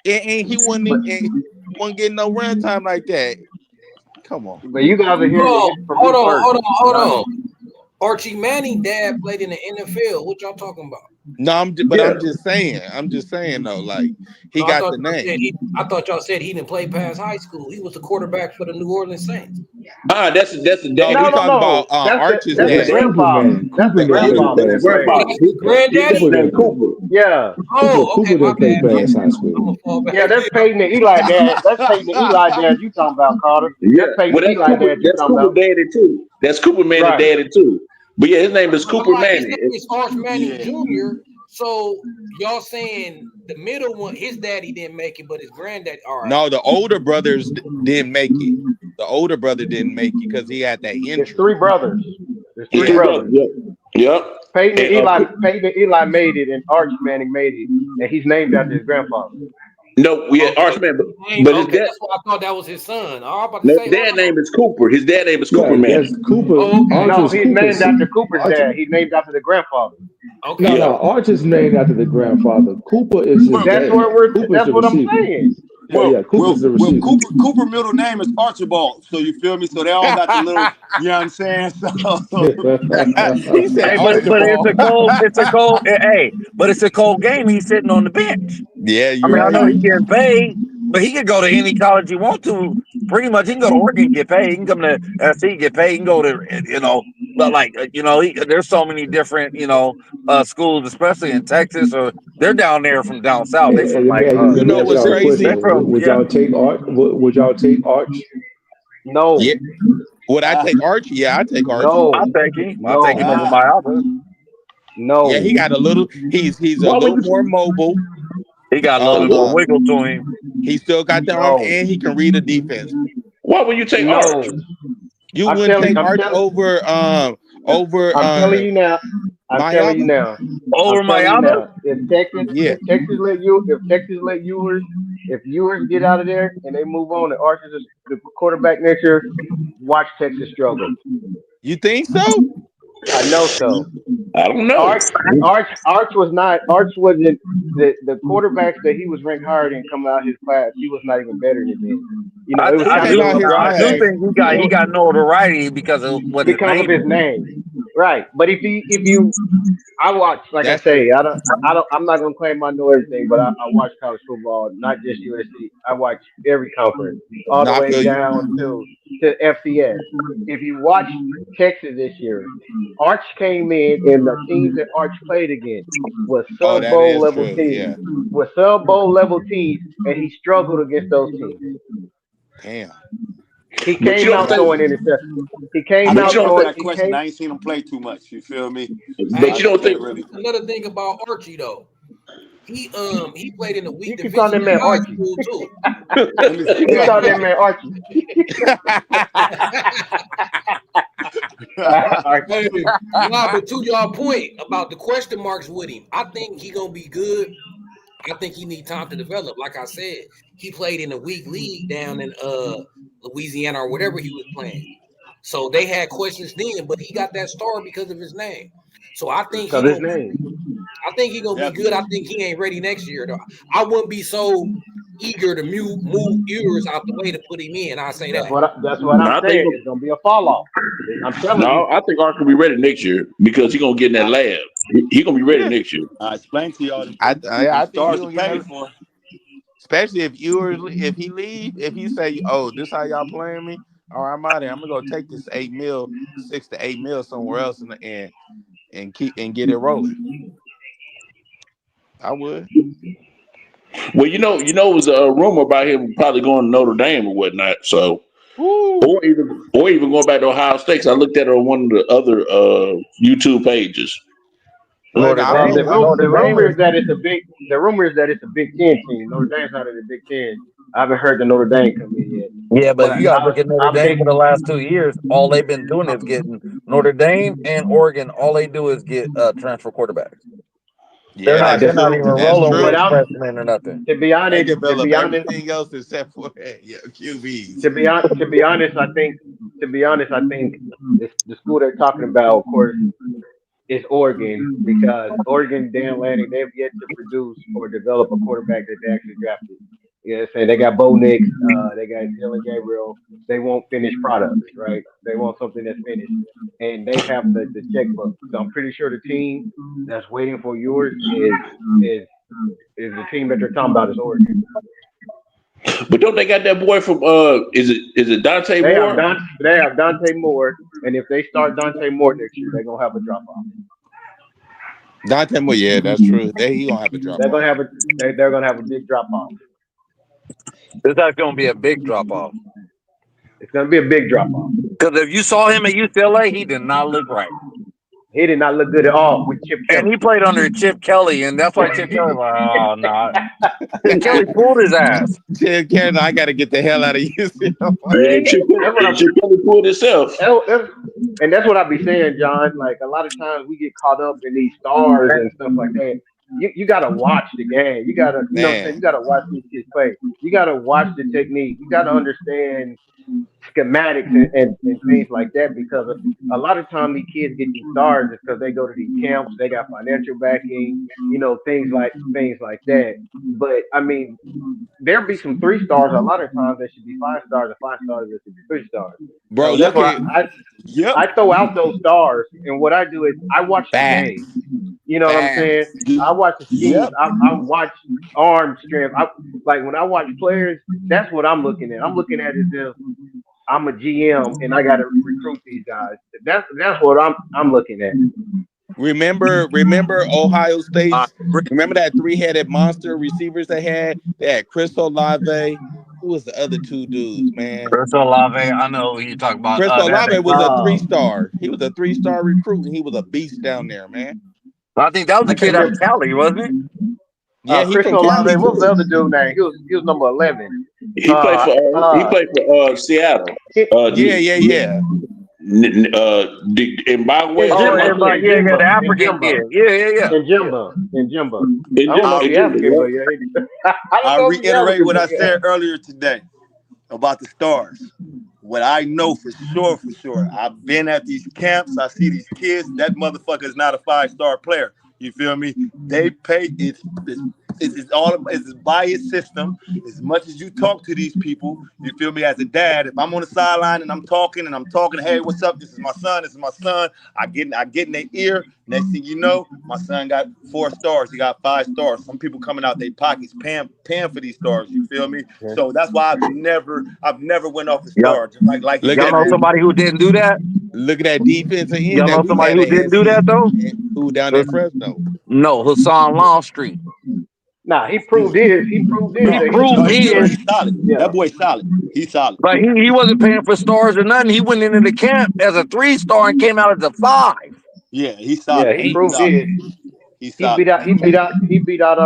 and he wasn't but wasn't getting no run time like that. Come on. but you guys are hearing Hold it on, from hold me on, first. hold on, hold Not on. Archie Manning dad played in the NFL. What y'all talking about? No, but Yeah. I'm just saying. I'm just saying though, like he No, I got thought the y'all said name. he didn't play past high school. He was the quarterback for the New Orleans Saints. That's the No, daddy. we no, talking about no. Arch's That's the Yeah. dad. Cooper grandfather. man. That's Cooper the didn't Yeah. play grandfather That's that fast. played. Oh, grandfather. that's his His granddaddy. daddy Cooper name didn't. Cooper. Yeah, Oh, okay, Cooper my didn't play bad. fast high I'm school. gonna fall yeah. back. That's Peyton and Eli dad. That's Peyton and Eli dad. You talking about, Carter? Yeah. That's Peyton Well, and that's Eli Cooper. dad. You That's talking Cooper about? daddy too. That's Cooper Manning Right. daddy too. But yeah, his name is I'm Cooper like, his name Manning. is Arch Manning yeah. Jr. So y'all saying the middle one, his daddy didn't make it, but his granddaddy. All right. No, the older brothers didn't make it. The older brother didn't make it because he had that It's injury. three brothers. There's His three Yeah. three brothers. brothers. Yep. Yep. Peyton and And Eli. Peyton and Eli made it, and Arch Manning made it, and he's named after his grandfather. no, yeah, Okay. Archman, His name, but his okay, dad. that's why I thought that was his son. Oh, I'm about to No, say, his hold dad on. name is Cooper. His dad name is Cooper Yeah, that's Manning. Cooper. Oh, okay. Arch No, is he's named Cooper's. after Cooper's Arch, dad. He's named after the grandfather. Okay. Yeah. no. Arch is named after the grandfather. Cooper is his Well, That's what dad. we're. Cooper's That's the what I'm receiver. saying. Yeah, well, yeah. Cooper's well, the well. receiver. Cooper middle name is Archibald. So you feel me? So they all got the little. You know what I'm saying? So He said Hey, but it's Archibald. a cold. It's a cold. Hey, but it's a cold game. He's sitting on the bench. Yeah, I you're mean, I know right. he getting paid, but he can go to any college he want to. Pretty much, he can go to Oregon and get paid. He can come to SC and get paid. He can go to but like there's so many different schools, especially in Texas, or they're down there from down south. They Hey, from let me like ask you. You Let me know ask what's y'all a Mississippi. They question. crazy? from Would y'all take Arch? Would y'all take Arch? No, Yeah, Would I take Archie? Yeah, I take Archie. I'll No, take him. I'll take him no, over Maiava. Yeah, he no, got a little. He's a Why would little more you? mobile. He got a little bit more wiggle to him. He still got the arm, no, and he can read a defense. Why would you take Arch? no. You wouldn't take I'm Arch telling, over I'm telling you now. I'm telling you Mayava? now. I'm Over telling you Maiava? now. Yeah. If Ewers get out of there and they move on, and Arch is the quarterback next year, watch Texas struggle. You think so? I know so. I don't know. Arch wasn't the quarterbacks that he was ranked higher than coming out his class. He was not even better than that. You know, it was Who I kind of came do out little his I do class? Dante. think he It, got notoriety because of what his because of name his is. name, right? But if you I watch, like I That's true. say, I'm not gonna claim I know everything, but I watch college football, not just USC. I watch every conference, all the No, I way feel you. down to FCS. If you watch Texas this year, Arch came in, and the teams that Arch played against was Oh, sub that bowl is level true. teams, Yeah. and he struggled against those teams. Damn. He But you came don't out think? throwing interceptions. He I came But can't you out don't answer throwing. think? that He question. came. I ain't seen him play too much. You feel me? So But Hey, you I don't think? can't really. another thing about Archie though, he played in a weak You can call division that in man high Archie. school too. Let me You can let call me that man Archie. Hey, Archie. nah, but to y'all point about the question marks with him, I think he gonna be good. I think he need time to develop. Like I said, he played in a weak league down in Louisiana or whatever he was playing. So they had questions then, but he got that star because of his name. So Because his name. I think he gonna be good. I definitely. think he ain't ready next year though. I wouldn't be so eager to move ears out the way to put him in. I say that. That's what I'm I think. saying. It's gonna be a fall off. I'm telling No, you. I think Arch will be ready next year because he's gonna get in that I, lab. He gonna be ready Yeah. next year. I explained to y'all I them think stars you are will get paid that. for. Especially if he leave, if he say, "Oh, this how y'all playing me," all right, I'm out of here. I'm gonna go take this 8 mil, 6 to 8 mil somewhere else, and keep and get it rolling. I would. Well, it was a rumor about him probably going to Notre Dame or whatnot. So, Woo. or even going back to Ohio State. 'Cause I looked at it on one of the other YouTube pages. Well, Notre I don't Well, know Dame. why. Notre the Dame rumor is is that it's a Big Ten team. Notre Dame's not in the Big Ten. I haven't heard the Notre Dame come in yet, yeah, but but you gotta look at Notre I'm Dame for the thinking. last 2 years. All they've been doing is getting Notre Dame and Oregon. All they do is get transfer quarterbacks. They're Yeah, not that's they're not true. even That's rolling with true. Without freshmen or nothing. to be They honest, to develop be honest, everything else except for yeah, QBs. to be honest, I think the school they're talking about, of course, is Oregon because Oregon, Dan Lanning, they've yet to produce or develop a quarterback that they actually drafted. You know what I'm saying? They got Bo Nix, they got Dylan Gabriel. They want finished products, right? They want something that's finished. And they have the checkbook. So I'm pretty sure the team that's waiting for yours is is the team that they're talking about is Oregon. But don't they got that boy from is it Dante Moore? They have Dante Moore, and if they start Dante Moore next year, they're gonna have a drop off. Dante Moore, yeah, that's true. He gonna have a drop They're gonna off. have a they're gonna have a big drop off. This is going to be a big drop off. It's gonna be a big drop off. Because if you saw him at UCLA, he did not look right. He did not look good at all with Chip And Kelly. he played under Chip Kelly, and that's why Chip Kelly was like, oh, no. Chip Kelly pulled his ass. Ken, I got to get the hell out of Yeah, UCLA. That's what Chip Kelly pulled himself. and that's what I be saying, John. Like a lot of times we get caught up in these stars and stuff like that. You gotta watch the game. You gotta, you know what I'm saying? You Man, gotta watch these kids play. You gotta watch the technique. You gotta understand schematics and things like that because a lot of time these kids get these stars is because they go to these camps, they got financial backing, things like that. But I mean, there'll be some 3 stars. A lot of times there should be 5 stars, and 5 stars there should be 3 stars. bro, So that's look what at Yep. I throw out those stars, and what I do is I watch the game. facts, You know what I'm saying? facts. I watch the schemes. Yep. I watch arm strength. Like when I watch players, that's what I'm looking at. I'm looking at it as if I'm a GM and I got to recruit these guys. That's what I'm looking at. Remember Ohio I State's. agree. Remember that 3-headed monster receivers they had? They had Chris Olave, Who was the other two dudes, man? Chris Olave, I know who you talk about. Chris That Olave they, was a 3-star. He was a 3-star recruit, and he was a beast down there, man. I think that was I the can't kid out of remember. Cali, wasn't it? Yeah, he Chris from Olave. Cali What was the too. other dude name? He was number 11. He played for Seattle. Yeah, yeah, yeah. Mbagwe or Oh, something like and that. yeah, the Njimba. African kid. Yeah. Njimba. I In don't know if he African, but Jimbo, yeah, I don't I'll know if he reiterate African, what but I yeah. said earlier today about the stars. What I know for sure, I've been at these camps. I see these kids. That motherfucker is not a 5-star player. You feel me? They pay. It's a biased system. As much as you talk to these people, you feel me? As a dad, if I'm on the sideline and I'm talking, hey, what's up? This is my son. I get in their ear. Next thing you know, my son got 4 stars. He got 5 stars. Some people coming out their pockets paying for these stars. You feel me? Yeah. So that's why I've never went off the Y'all, stars. Like you Look y'all at said, know man. somebody who didn't do that? look at that defensive end Y'all that know we somebody had who at didn't do NC. that though? Who down at Fresno? No, Hassan Longstreet. Nah, he proved his. He proved his He that No, he proved no, was. he's good. his, He's solid. Yeah, That boy's solid. He's solid. but he wasn't paying for stars or nothing. He went into the camp as a 3-star and came out as a 5. Yeah, he's yeah, solid. he He's proved Damn. solid. his. He's He solid. beat out. He beat out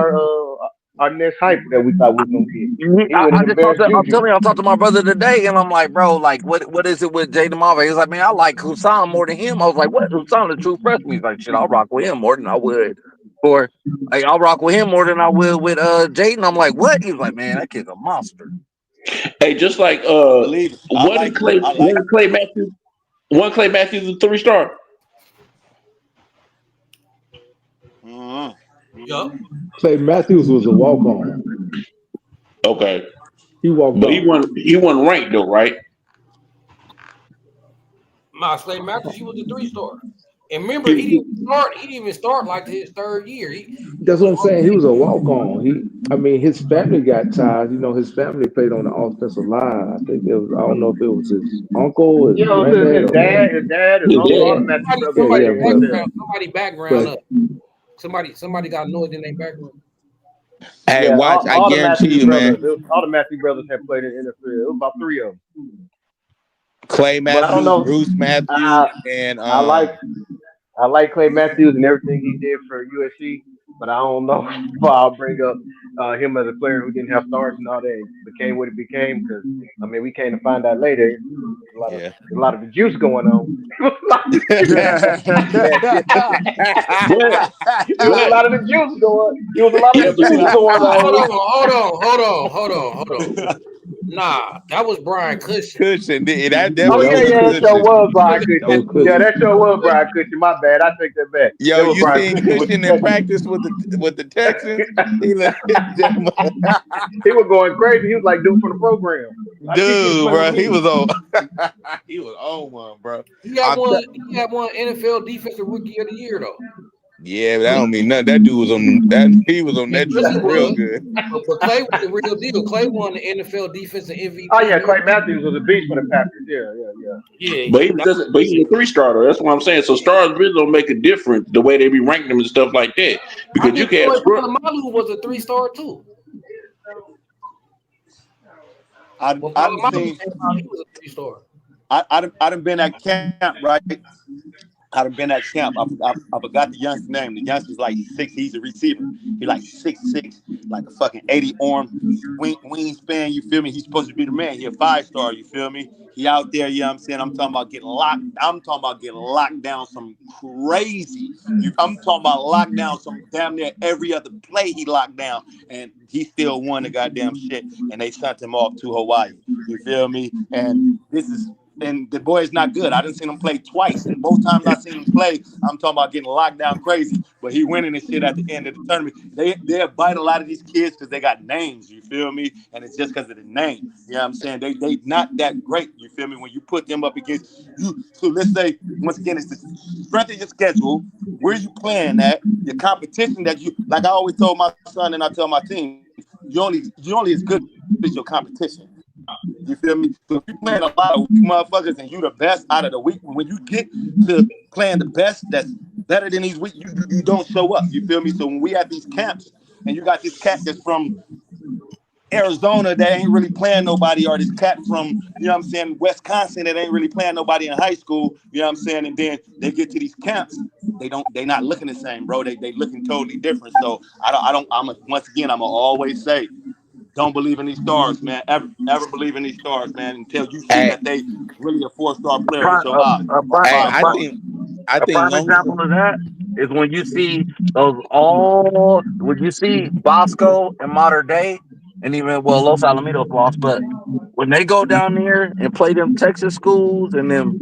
our next hype that we thought we was gonna get. He I, went I and just talked embarrassed to, I'm Juju. telling you, I talked to my brother today, and I'm like, bro, like, what is it with Jayden Maiava? He's like, man, I like Hassan more than him. I was like, what? Hassan, the true freshman. He's like, shit, I'll rock with him more than I would. Or like, I'll rock with him more than I would with Jayden. I'm like, what? He's like, man, that kid's a monster. hey, just like I believe it. I what did like it. Clay? I One like it. Clay Matthews. One Clay Matthews is a 3-star. Yup. Clay Matthews was a walk on. Okay, He walked but on. he wasn't ranked though, right? Miles Slade Matthews, he was a 3-star. And remember, he didn't start. He didn't even start like his 3rd year. He That's was what I'm saying. He was a walk on. I mean, his family got ties. You know, his family played on the offensive line. I think it was. I don't know if it was his uncle, his You know, granddad, his or what. dad, his Yeah, uncle, all yeah. the Matthews brothers Yeah, played yeah, in the NFL. somebody background but up. Somebody got noise in their background. Hey, Yeah, watch! I all the guarantee Matthews you, man. brothers, all the Matthews brothers have played in the NFL. It was about 3 of them. Clay But I don't Matthews, know. Bruce Matthews, I and I like I like Clay Matthews and everything he did for USC, but I don't know if I'll bring up him as a player who didn't have stars and all that and became what he became. Because I mean, we came to find out later. yeah. A lot of the juice going on. Yeah, shit. But It was a lot of the juice going. It was a lot of yeah, the but juice see, going on. Hold on. Nah, that was Brian Cushion. Cushion. That Oh yeah, that definitely yeah, was was yeah, that show Cushion. was Brian that was Cushion. Yeah, Cushion. that show was Brian Cushion. My bad, I take that back. Yo, That was you Brian seen Cushion with the Cushion in Texans. practice with the Texans? He looked, He was going crazy. He was like dude from the program. I think he'll dude, play with bro. He me. was on. He was on one, bro. He had I'm one. t- He had one NFL Defensive Rookie of the Year though. yeah, but that don't mean nothing. That dude was on that. He was on He that juice really real was. good. But Clay was the real deal. Clay won the NFL Defensive MVP. Oh yeah, Clay Matthews was a beast for the Packers. Yeah. Yeah, but he was a 3-star though. That's what I'm saying. So stars really don't make a difference the way they be ranking them and stuff like that. I Because you think can Troy have scrub. Polamalu was a 3-star too. I When done Polamalu seen. came out, he was a 3-star. I done been at camp, right? I done been at camp. I forgot the youngster's name. The youngster's like 6. He's a receiver. He like 6'6", like a fucking 80 arm wingspan. You feel me? He's supposed to be the man. He a 5-star. You feel me? He out there. You know what I'm saying? I'm talking about getting locked down some crazy. I'm talking about locked down some damn near every other play he locked down, and he still won the goddamn shit. And they sent him off to Hawaii. You feel me? And the boy is not good. I didn't see him play twice, and both times I seen him play, I'm talking about getting locked down crazy. But he winning this shit at the end of the tournament. They bite a lot of these kids because they got names. You feel me? And it's just because of the name. You know what I'm saying? They not that great. You feel me? When you put them up against you. So let's say once again, it's the strength of your schedule. Where you playing at? Your competition that you like. I always told my son and I tell my team, you only as good as your competition. You feel me? So if you playing a lot of weak motherfuckers and you the best out of the weak, when you get to playing the best that's better than these weak, you don't show up. You feel me? So when we have these camps and you got this cat that's from Arizona that ain't really playing nobody, or this cat from, you know what I'm saying, Wisconsin that ain't really playing nobody in high school, you know what I'm saying, and then they get to these camps, they not looking the same, bro. They looking totally different. So once again, I'm gonna always say, don't believe in these stars, man. Ever believe in these stars, man, until you see Hey, that they really a 4-star player with Prime, your eyes. hey, Bottom line. I a think prime long. example of that is when you see Bosco in modern day, and even Los Alamitos lost, but when they go down there and play them Texas schools and them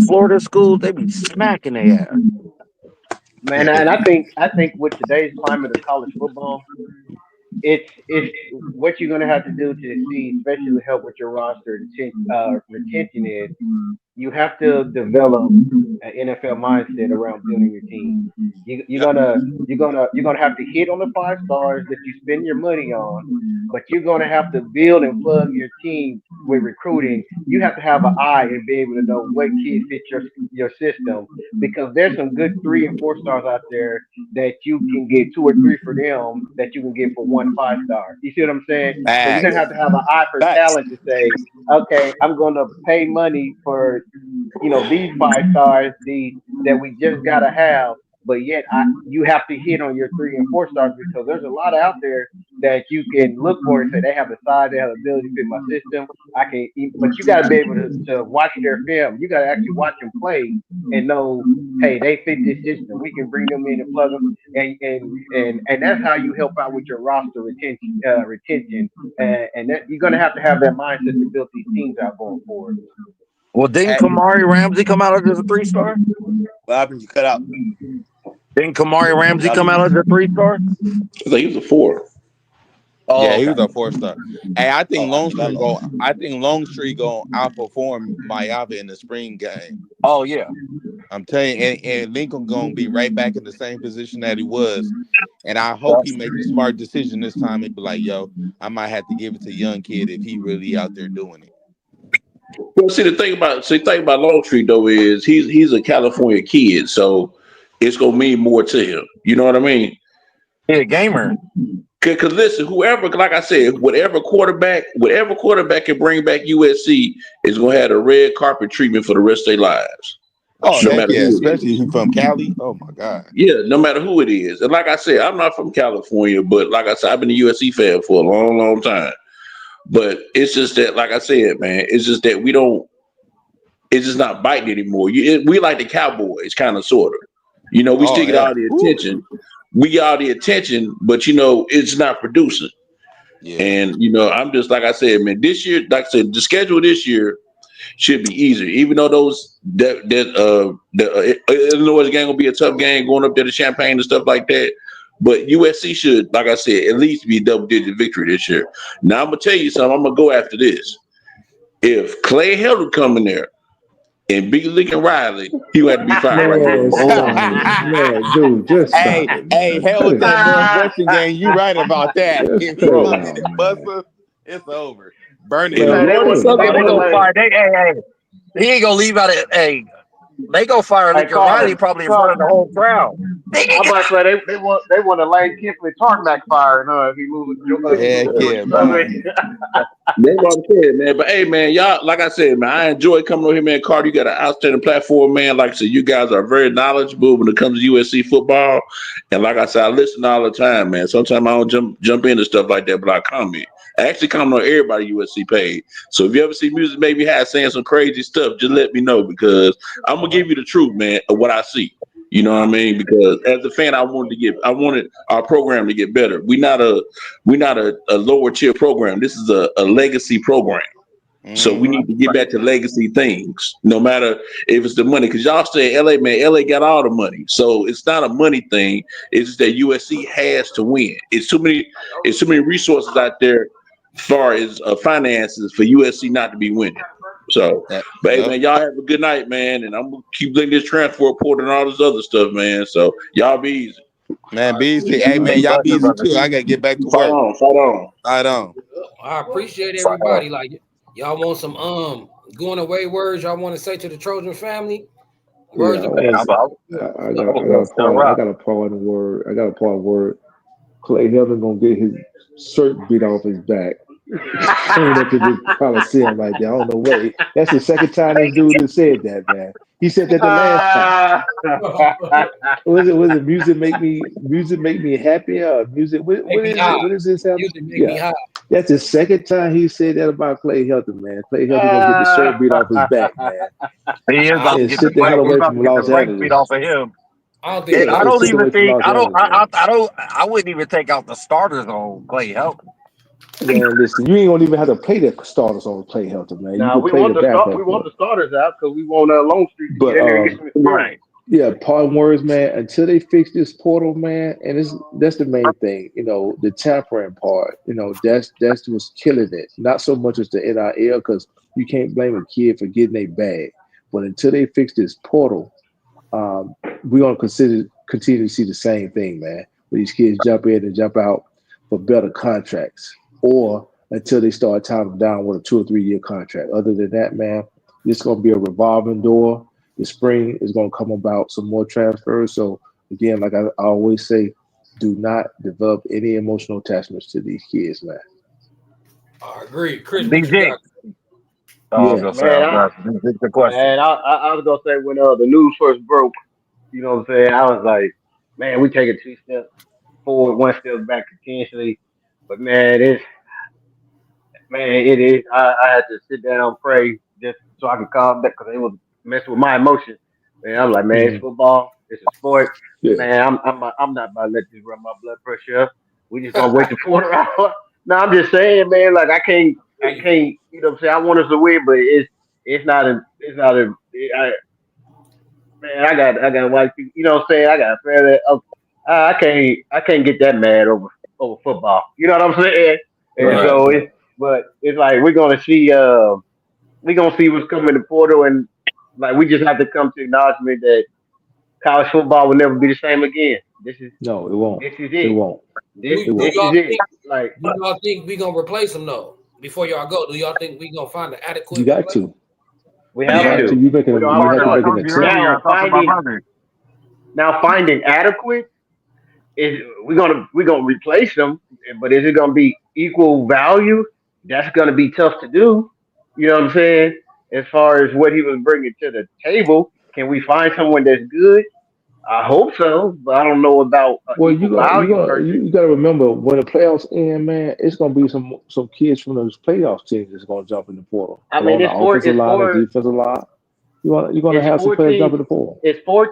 Florida schools, they be smacking their ass. Man, and I think with today's climate of college football, it's what you're gonna have to do to see, especially to help with your roster retention is you have to develop an NFL mindset around building your team. Yep. You're gonna have to hit on the 5 stars that you spend your money on, but you're gonna have to build and plug your team with recruiting. You have to have an eye and be able to know what kid fits your system, because there's some good 3 and 4 stars out there that you can get 2 or 3 for them that you can get for 1 5 star. You see what I'm saying? So you're gonna Facts. have to have an eye for Facts. talent to say, okay, I'm gonna pay money for these 5 stars that we just gotta have, but yet you have to hit on your 3 and 4 stars, because there's a lot out there that you can look for and say they have the size, they have the ability to fit my system. But you gotta be able to watch their film. You gotta actually watch them play and know, hey, they fit this system. We can bring them in and plug them, and that's how you help out with your roster retention, and that you're gonna have that mindset to build these teams out going forward. Well, didn't Hey, Kamari Ramsey come out as a 3-star? What happened? You cut out. Didn't Kamari Ramsey come out as a 3-star? I think he was a 4. Oh, yeah, he okay. was a 4-star. Hey, I think Oh, I Longstreet lost. go. I think Longstreet gonna outperform Maiava in the spring game. Oh, yeah. I'm telling you, and Lincoln gonna be right back in the same position that he was. And I hope he make a smart decision this time and be like, yo, I might have to give it to young kid if he really out there doing it. Well, see, the thing about Longstreet though is he's a California kid, so it's gonna mean more to him. You know what I mean? He a gamer. Because listen, whoever, like I said, whatever quarterback can bring back USC is gonna have a red carpet treatment for the rest of their lives, Oh, no heck matter yeah, who it is. especially if he from Cali. Oh my God. Yeah, no matter who it is. And like I said, I'm not from California, but like I said, I've been a USC fan for a long, long time. But it's just that, like I said, man, it's just that we don't. It's just not biting anymore. We like the Cowboys, kind of, sort of. We Oh still get heck. all the Woo. attention. We get all the attention, but it's not producing. Yeah. And I'm just like I said, man. This year, like I said, the schedule this year should be easier. Even though the Illinois game will be a tough game going up there to Champaign and stuff like that. But USC should, like I said, at least be double-digit victory this year. Now I'm gonna tell you something. I'm gonna go after this. If Clay Helder come in there and beat Lincoln Riley, he would have to be fired right there Man, on the Oh, stop it. Man, dude, just hey, stop it, hey, man. hell Cut with it that out. Northwestern game. You right about that. Just If he cut it come bro. in out, and man. bust us, it's over. Burn it Man, Hey, up. they run want it. oh, they they want to gonna lay. fire. He ain't gonna leave out of. Hey, they gonna fire Hey, Lincoln Riley probably in front of the whole crowd. I'm about to say they want to lay Kiffley Tarmac fire, if he loses Heck Georgia. yeah, I mean, man. That's what I'm saying, man. But hey, man, y'all, like I said, man, I enjoy coming over here, man. Carter, you got an outstanding platform, man. Like I said, you guys are very knowledgeable when it comes to USC football. And like I said, I listen all the time, man. Sometimes I don't jump into stuff like that, but I comment. I actually comment on everybody USC page. So if you ever see music maybe have saying some crazy stuff, just let me know, because I'm gonna give you the truth, man, of what I see. You know what I mean? Because as a fan, I wanted our program to get better. We're not a lower tier program. This is a legacy program. So we Mm-hmm. need to get back to legacy things, no matter if it's the money. Because y'all say LA, man, LA got all the money. So it's not a money thing. It's just that USC has to win. It's too many resources out there as far as finances for USC not to be winning. So, but hey, Yep. man, y'all have a good night, man. And I'm going to keep looking at this transfer report and all this other stuff, man. So y'all be easy. Man, be easy. Hey, man, y'all be easy too. I got to get back to Fight work. on, fight on. Right on. I appreciate everybody. Like, y'all want some going away words y'all want to say to the Trojan family? Yeah, Words I of want peace. to. I got a part. I got a parting word. I got a parting word. Clay Helton gonna get his shirt beat off his back coming up to the Coliseum like that. I don't know what. That's the second time this dude has said that, man. He said that the last time. Ah. Was it music make me happy or music Make what me is high. it? What is this happening? Music make me Yeah. high. That's the second time he said that about Clay Helton, man. Clay Helton gonna get the shirt beat off his back, man. He is I about to And get the sit the plate. hell He's away about to from get the Los brakes beat off Angeles. of him. don't think And he Yeah, I gonna. and don't sit even away from think Los Angeles, man. I wouldn't even take out the starters on Clay Helton. Man, listen, you ain't gonna even have to play the starters on Clay Helton, man. You Now can we play want the the start. We backup, want but the starters out because we want Longstreet to get but in there and get some experience. Right. yeah, parting words, man. Until they fix this portal, man, and that's the main thing. The tampering part. That's what's killing it. Not so much as the NIL, because you can't blame a kid for getting a bag. But until they fix this portal, um, we're gonna continue to see the same thing, man. Where these kids jump in and jump out for better contracts, or until they start tying them down with a 2 or 3 year contract. Other than that, man, it's gonna be a revolving door. The spring is gonna come about some more transfers. So again, like I always say, do not develop any emotional attachments to these kids, man. I agree, Chris. What you DJ. got? Oh, I was Yeah. gonna say, Man, that's the question. I was gonna say when the news first broke, you know what I'm saying? I was like, man, we taking 2 steps forward, 1 step back potentially. But it is. I had to sit down, pray, just so I could calm back because it was messing with my emotions. And I'm like, man, it's Mhm. football. It's a sport. Yeah. Man, I'm not about to let this run my blood pressure up. We just gonna wait the 4 hour. No, I'm just saying, man. Like I can't. You know what I'm saying? I want us to win, but it's not a, it's not a. Man, I got white people. You know what I'm saying? I got a family. I can't get that mad over football. You know what I'm saying? And Right. Right. so Right. but it's like we're gonna see what's coming in the portal, and like we just have to come to acknowledgement that college football will never be the same again. No, it won't. This is It it. won't. This It this won't. is it. Like Do y'all think we gonna replace him though? Before y'all go, do y'all think we gonna find an You adequate got replacement? to. we You have have to. to. You making. We don't You have a have to Carter, I make choice. an told you attempt. earlier. I Now talked to my brother. finding adequate is we're gonna replace them, but is it gonna be equal value? That's gonna be tough to do. You know what I'm saying? As far as what he was bringing to the table, can we find someone that's good? I hope so, but I don't know about Well, equal value person. you got to remember when the playoffs end, man. It's gonna be some kids from those playoff teams that's gonna jump in the portal I mean, along the offensive line, the defensive line. You're gonna it's have some four players jump teams. in the portal. It's 4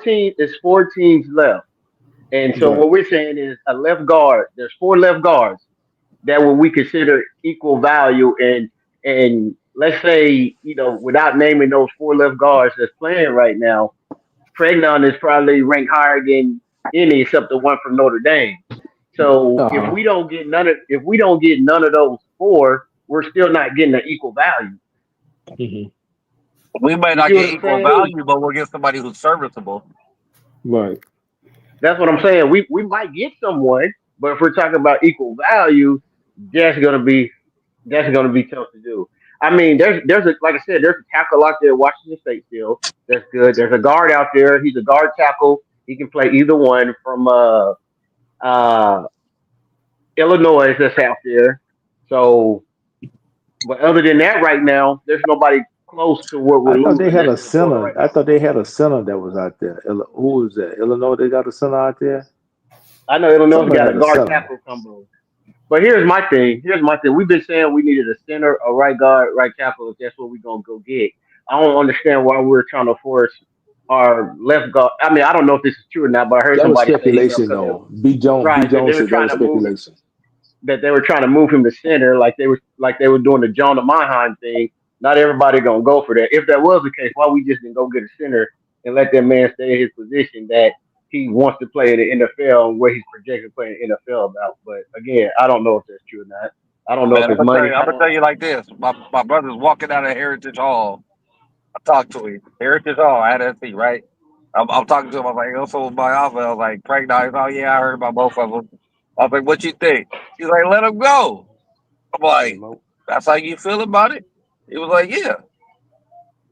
teams left, and so Right. what we're saying is a left guard. There's 4 left guards that what we consider equal value, and let's say without naming those 4 left guards that's playing right now, Pregnon is probably ranked higher than any except the one from Notre Dame. So Uh huh. if we don't get none of those 4, we're still not getting an equal value. Hmm. We may You not see what get I'm equal saying? value, but we'll get somebody who's serviceable. Right. That's what I'm saying. We might get someone, but if we're talking about equal value, that's gonna be that's gonna be tough to do. I mean, there's a like I said, there's a tackle out there at Washington State still. That's good. There's a guard out there. He's a guard tackle. He can play either one from uh Illinois that's out there. So, but other than that, right now, there's nobody close to what we're I thought they losing had that's a in the portal center. right I now. thought they had a center that was out there. Who was that? Illinois. They got a center out there. I know Illinois Somebody got a had a guard center. tackle combo. But here's my thing. Here's my thing. We've been saying we needed a center, a right guard, right tackle. If that's what we're gonna go get, I don't understand why we're trying to force our left guard. I mean, I don't know if this is true or not, but I heard That was somebody say he's gonna speculation, come in. though. B. Right, that they Jones were said that trying was to move speculation. that they were trying to move him to center, like they were doing the Jonah Monheim thing. Not everybody gonna go for that. If that was the case, why we just didn't go get a center and let that man stay in his position that he wants to play in the NFL and where he's projected playing in the NFL about. But again, I don't know if that's true or not. I don't know if Man, it's money. I'm I gonna don't. tell you like this. My brother's walking out of Heritage Hall. I talked to him. Heritage Hall, I had that seat, right? I'm talking to him. I'm like, also my office. I was like, Pregnon. He's, oh yeah, I heard about both of them. I was like, what you think? He's like, let him go. I'm like, Nope. that's how you feel about it? He was like, yeah.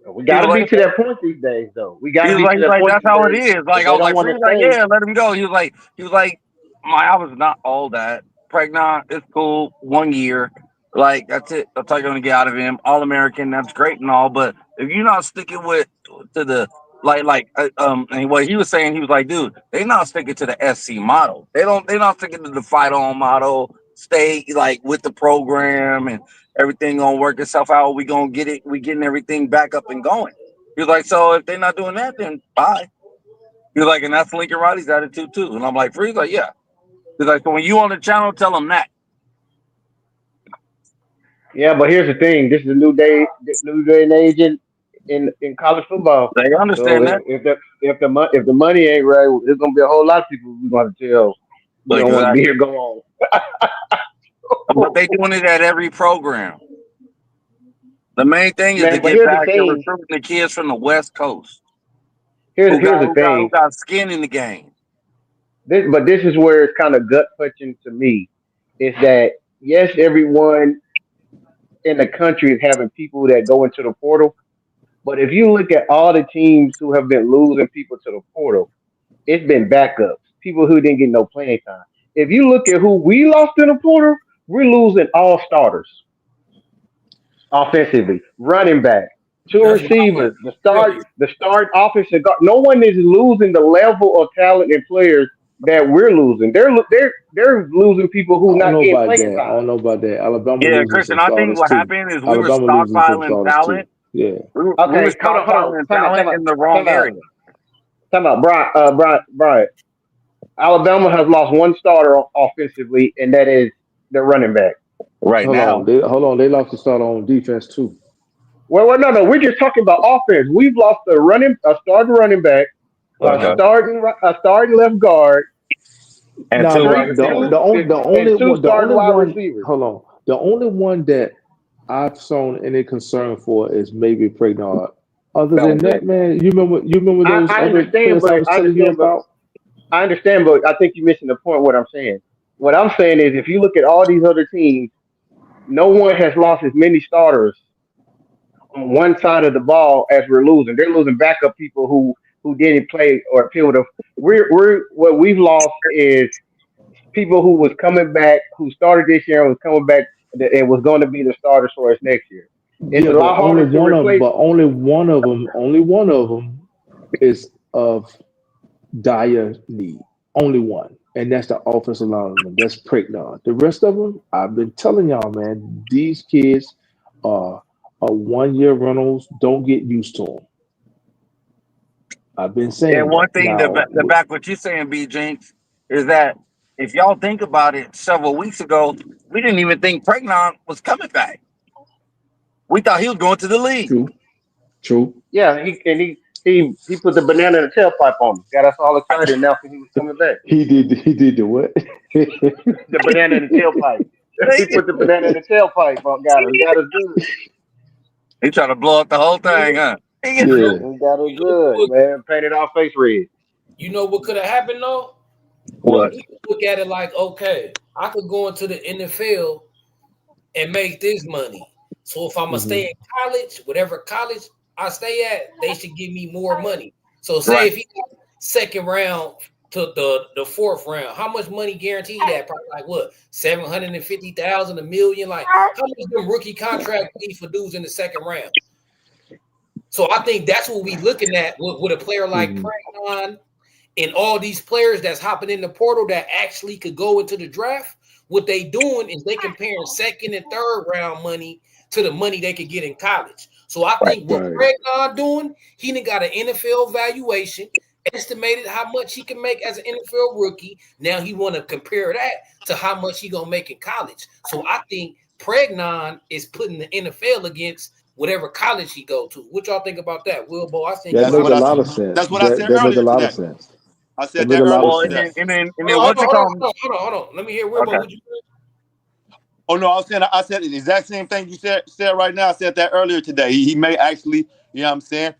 We He got was to be like, to that point these days, though. We got he to was be like, to that point that's these how it days. is. If Like I they was don't like, want free. to Like, stay, yeah, let him go. He was like, Maiava's not all that. Pregnon is cool. 1 year. Like, that's it. That's all you're going to get out of him. All American, that's great and all. But if you're not sticking with to the, and what he was saying, he was like, dude, they not sticking to the SC model. They're not sticking to the fight on model. Stay like with the program and everything gonna work itself out. We gonna get it. We getting everything back up and going. He was like, so if they're not doing that, then bye. He was like, and that's Lincoln Riley's attitude too. And I'm like, Freeze, like, yeah. He's like, so when you on the channel, tell them that. Yeah, but here's the thing. This is a new day and age in college football. They So understand that. if the money ain't right, there's gonna be a whole lot of people we gonna tell we don't want to be Exactly. here. Go on. But they doing it at every program. The main thing is to Man, but get here's the back and thing. recruiting the kids from the West Coast Here's the who thing. got skin in the game. This is where it's kind of gut punching to me. Is that yes, everyone in the country is having people that go into the portal, but if you look at all the teams who have been losing people to the portal, it's been backups, people who didn't get no playing time. If you look at who we lost in the portal, we're losing all starters offensively, running back, two That's what I receivers, really. the start offensive guard. No one is losing the level of talent and players that we're losing. They're losing people I who don't not know getting about playing that. I time. don't know about that. Alabama Yeah, losing some Christian, I think starters what too. happened is we were Alabama losing some stockpiling starters too. talent. Yeah. We were Okay, hold on. stockpiling talent in the wrong Time out, area. time out. Brian. Alabama has lost one starter offensively, and that is the running back. Right now. Hold on. They lost the start on defense too. Well, no. We're just talking about offense. We've lost a starting running back, Okay. a starting left guard, And Now two three, wide two, the and only two one starting wide receivers. hold on. The only one that I've shown any concern for is maybe Pregnon. Other than receivers. that, man, you remember those I other understand, players I but was telling you about? I think you're missing the point. What I'm saying. What I'm saying is, if you look at all these other teams, no one has lost as many starters on one side of the ball as we're losing. They're losing backup people who didn't play or pivotal. We're what we've lost is people who was coming back, who started this year and was coming back and was going to be the starters for us next year. It's Yeah, a but lot harder to replace. only one of them is of dire need. Only one, and that's the offensive lineman. That's Pregnon. The rest of them, I've been telling y'all, man, these kids are 1 year rentals. Don't get used to them. I've been And saying one that. thing Now, to back what you're saying, B Jinx, is that if y'all think about it, several weeks ago, we didn't even think Pregnon was coming back. We thought he was going to the league. true, true. Yeah, he put the banana in the tailpipe on us. Got us all excited announcing he was coming back. He did the what? The banana in the tailpipe. He put the banana in the tailpipe on. Got us good. He tried to blow up the whole thing, huh? You know, Yeah. We got us you know good, what, man. Painted our face red. you know what could have happened though? What? We could look at it like, okay, I could go into the NFL and make this money. So if I'm gonna Hmm. stay in college, whatever college I stay at, they should give me more money. So say Right. if he got second round to the fourth round, how much money guaranteed he had? Probably like what, 750,000, a million? Like how much them rookie contract be for dudes in the second round? So I think that's what we looking at with a player like Hmm. Pregnon and all these players that's hopping in the portal that actually could go into the draft. What they doing is they comparing second and third round money to the money they could get in college. So I Right. think what Right. Pregnon doing, he done got an NFL valuation, estimated how much he can make as an NFL rookie. Now he want to compare that to how much he gonna make in college. So I think Pregnon is putting the NFL against whatever college he go to. What y'all think about that, Wilbo? I think That That's y'all. make what a I lot said. of sense. That's what I said That make a earlier lot of today. sense. I That said make that a lot of earlier Well, today. sense. and then Hold on, once it hold on, comes, hold on. Let me hear Wilbo. okay. What you say? Oh no, I said the exact same thing you said right now. I said that earlier today. He may actually, you know what I'm saying,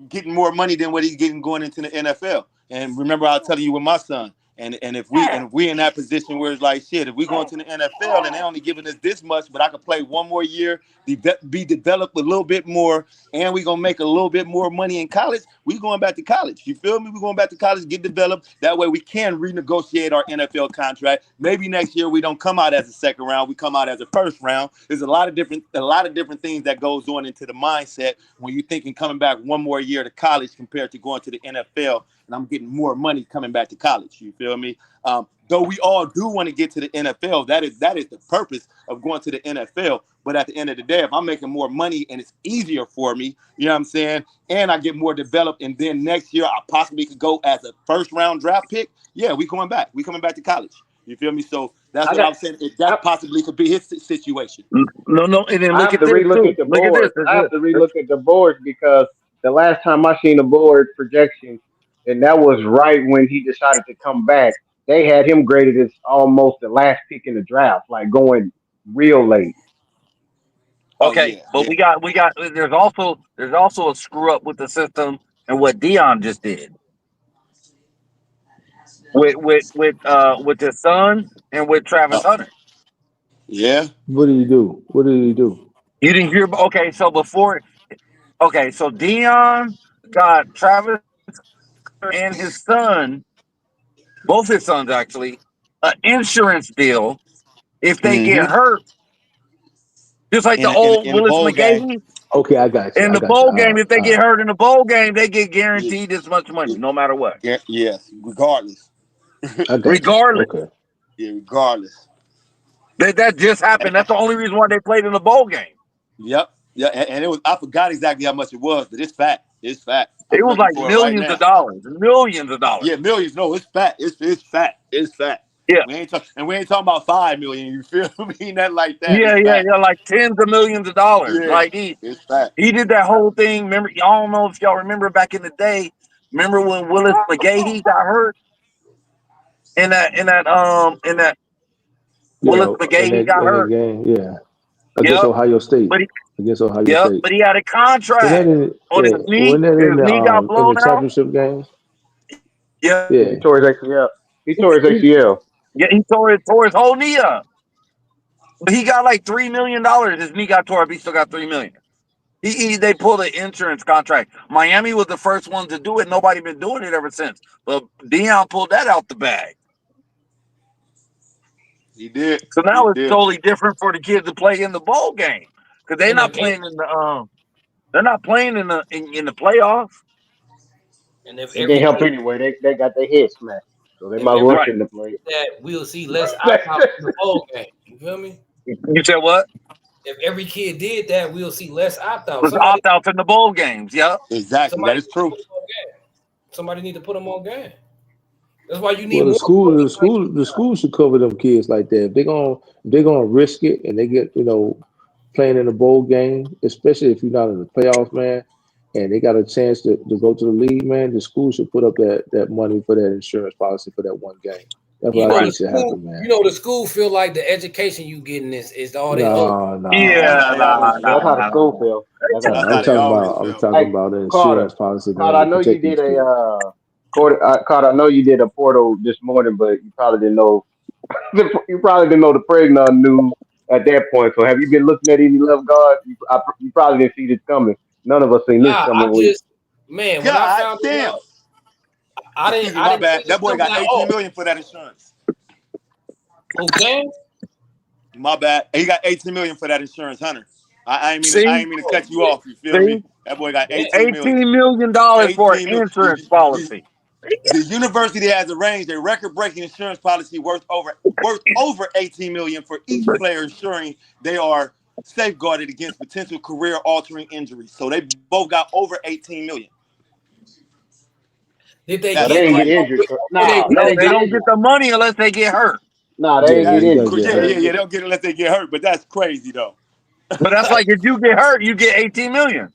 getting more money than what he's getting going into the NFL. And remember, I was telling you with my son, And if we in that position where it's like shit, if we go into the NFL and they only giving us this much, but I could play one more year, be developed a little bit more, and we gonna make a little bit more money in college, we going back to college. You feel me? We going back to college, get developed. That way we can renegotiate our NFL contract. Maybe next year we don't come out as a second round, we come out as a first round. There's a lot of different things that goes on into the mindset when you're thinking coming back one more year to college compared to going to the NFL. And I'm getting more money coming back to college. You feel me? Though we all do want to get to the NFL, that is the purpose of going to the NFL. But at the end of the day, if I'm making more money and it's easier for me, you know what I'm saying, and I get more developed, and then next year I possibly could go as a first round draft pick, yeah, we coming back. We coming back to college. You feel me? So that's what I'm saying. That possibly could be his situation. No, and then I look have at to this relook too. at the Look at this. board. I have to relook at the boards because the last time I seen the board projections, and that was right when he decided to come back. They had him graded as almost the last pick in the draft, like going real late. Oh Okay, yeah, but yeah. we got. There's also a screw up with the system and what Dion just did with his son and with Travis Hunter. Yeah. What did he do? What did he do? You didn't hear? Okay, so before. Okay, so Dion got Travis and his son, both his sons actually, an insurance deal if they get Mm-hmm. hurt, just like the old In the Willis bowl game. McGahee. Okay, I got you. In I the got you. bowl game, if they get hurt in the bowl game, they get Yeah, guaranteed this much money, no matter what. yeah, yes, regardless. I got you. Regardless. Okay. Yeah, regardless. That just happened. That's the only reason why they played in the bowl game. Yep. Yeah, and it was I forgot exactly how much it was, but it's fat. It's fat. It I'm was looking like for it right millions now. of dollars. Millions of dollars. Yeah, millions. No, it's fat. It's fat. It's fat. Yeah. We ain't talking about 5 million. You feel me? Nothing like that. Yeah, It's yeah, fat. yeah. Like tens of millions of dollars. Yeah, Like he it's fat. he did that whole thing. Remember, y'all don't know if y'all remember back in the day. Remember when Willis McGahee got hurt in that Willis Yeah, McGahee got in that hurt. game, yeah, against Yep. Ohio State. But he Against Ohio yep, State. but he had a When that contract in on his knee. when that His knee got in blown the out. championship game? Yeah. Yeah, he Yeah. tore his ACL. He tore his ACL. Yeah, he tore his whole knee up. But he got like $3 million. His knee got tore up. He still got $3 million. They pulled an insurance contract. Miami was the first one to do it. Nobody been doing it ever since. But Dion pulled that out the bag. He did. So He now it's did. totally different for the kids to play in the bowl game because they're And not if playing in the they're not playing in the playoffs. and if It didn't every help kid anyway. They got their head smashed, so they if might as every well Right. shouldn't have played. that we'll see less opt out in the bowl game. You feel me? You said what? If every kid did that, we'll see less opt out. There's opt outs in the bowl games. Yep. Exactly. That Somebody is true. somebody need to put them on game. That's why you need Well, more coaches like the school should cover them kids like that. If they're gonna risk it and they get playing in a bowl game, especially if you're not in the playoffs, man, and they got a chance to go to the league, man. The school should put up that money for that insurance policy for that one game. That's you what I know Right. the think should school. happen, man. You know the school feel like the education you getting is all they owe. No, That's no, how Yeah. they Nah. always no, Nah. That's feel. how no. the Nah. school Nah. feels. That's how the That's I'm how school they talking feels. always about feel. an Carter, insurance policy Carter, I to know you protect these did a kids. Carter, I know you did a portal this morning, but you probably didn't know. You probably didn't know the Pregnon news at that point. So have you been looking at any left guards? You probably didn't see this coming. None of us seen this Nah, I coming. just man, when I God found it damn. out, I Excuse didn't me, I my didn't see bad. this That boy coming got like 18 million for that insurance. okay. My bad. He got 18 million for that insurance, Hunter. I See, ain't mean to Oh cut you yeah. off. You feel see, me? That boy got That, 18 million. $18 million for an 18 million. insurance policy. The university has arranged a record-breaking insurance policy worth over 18 million for each player, ensuring they are safeguarded against potential career-altering injuries. So they both got over 18 million. did they Now That's they get ain't get like crazy. injured. were they That No, ain't they get don't get injured. the money unless they get hurt. They ain't Yeah, get That's you gotta injured. get yeah, They yeah, hurt. ain't yeah. get. They don't get it unless they get hurt, but that's crazy though. But that's like if you get hurt, you get 18 million.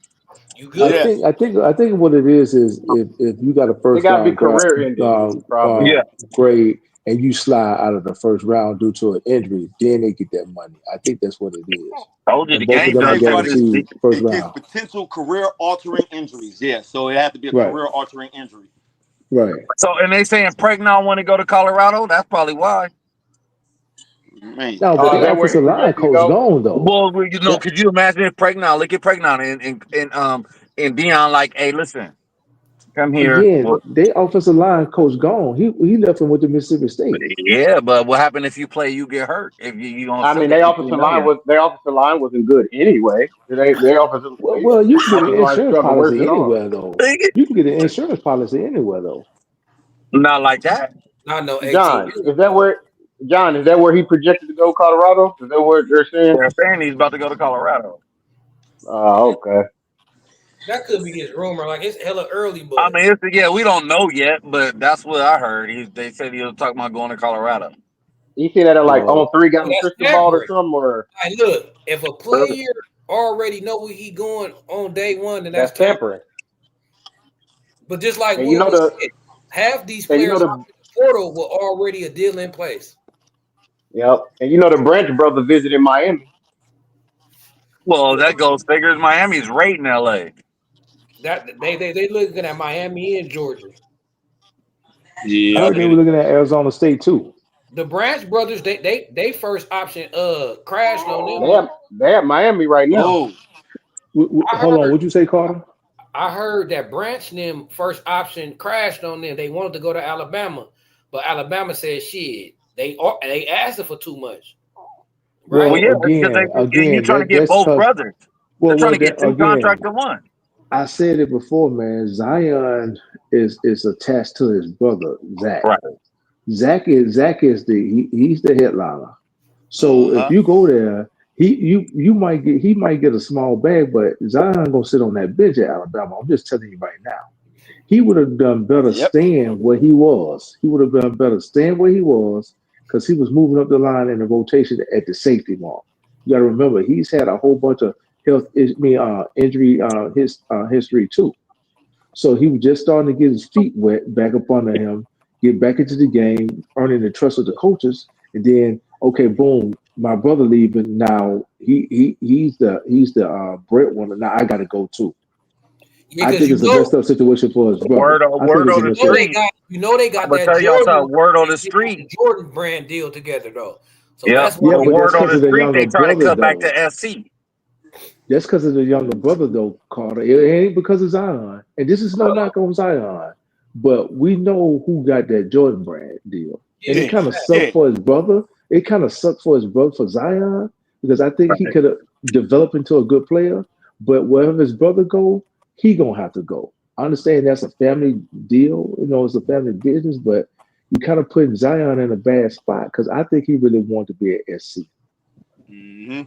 you I good? Yes, think I think I think what it is if you got a They first got to be round draft career ending, probably. Yeah. grade and you slide out of the first round due to an injury, then they get that money. I think that's what it is. Told you the And both of game them are does that. safeguarded guaranteed first against round. potential career-altering injuries. Yeah, so it has to be a Right. career-altering injury. Right. So, and they saying Pregnon want to go to Colorado. That's probably why. Man. No, but Oh, is their that where he offensive line projected to coach go? gone though. Well, That could you imagine if Pregnon, look at Pregnon and Dion like, hey, listen, come here. again, Well, their offensive line coach gone. He left and went to Mississippi State. yeah, but what happened if you play, you get hurt? If you don't I still mean, get 15 million. their offensive line wasn't good anyway. Their Well, you can get an offensive line insurance struggled worse policy than ours. anywhere though. You can get an insurance policy anywhere though. Not like that. Not no 18 John, million though. Is that where he projected to go? Colorado? Is that what they're saying? They're saying he's about to go to Colorado. Oh, okay. That could be his rumor. Like it's hella early, I but mean, we don't know yet, but that's what I heard. They said he was talking about going to Colorado. You see that at like on Well, three got oh, him that's crystal ball or tampering. something, or Like, look, if a player already know where he going on day one, then that's that's tampering. tampering. But just like And you what know was the said, half these and you know players the in the portal were already a deal in place. yep. And you know the Branch brother visited Miami. Well, that goes figures. Miami's right in LA. That they looking at Miami and Georgia. I Yeah, I heard they get were it. looking at Arizona State too. The Branch brothers, they first option crashed on them. They have Miami right now. Oh, I Hold on, heard what'd you say, Carter? that Branch and them first option crashed on them. They wanted to go to Alabama, but Alabama said shit. They asked for too much, right? Well, Well, yeah, because you're again, trying to get that's both because brothers. They're trying to get two contracts again, in one. I said it before, man. Zion is attached to his brother Zach. Right. Zach is he's the headliner. So if uh-huh. you go there, he might get a small bag, but Zion gonna sit on that bench at Alabama. I'm just telling you right now. He would have done better Yep. staying where he was. He would have done better staying where he was because he was moving up the line in the rotation at the safety mark. You got to remember he's had a whole bunch of injury history too. So he was just starting to get his feet wet back up under him, get back into the game, earning the trust of the coaches, and then okay, boom, my brother leaving now. He's the breadwinner. Now I got to go too. Yeah, I because think it's a best of situation for his brother. I think Word it's on a the best street. they I'm got gonna that tell y'all Jordan. something. Word on the They did street. the Jordan brand deal together though. So Yep. that's why Yeah, But but word that's on because the of the street, younger they trying to brother cut back though. to SC. That's because of the younger brother though, Carter. It ain't because of Zion. And this is no knock on Zion, but we know who got that Jordan brand deal. And it yeah, Yeah, kind of yeah. sucked for his brother. It kind of sucked for his brother for Zion because I think he could have developed into a good player. But wherever his brother go, he gonna have to go. I understand that's a family deal, it's a family business, but you kind of putting Zion in a bad spot because I think he really wanted to be at SC. hmm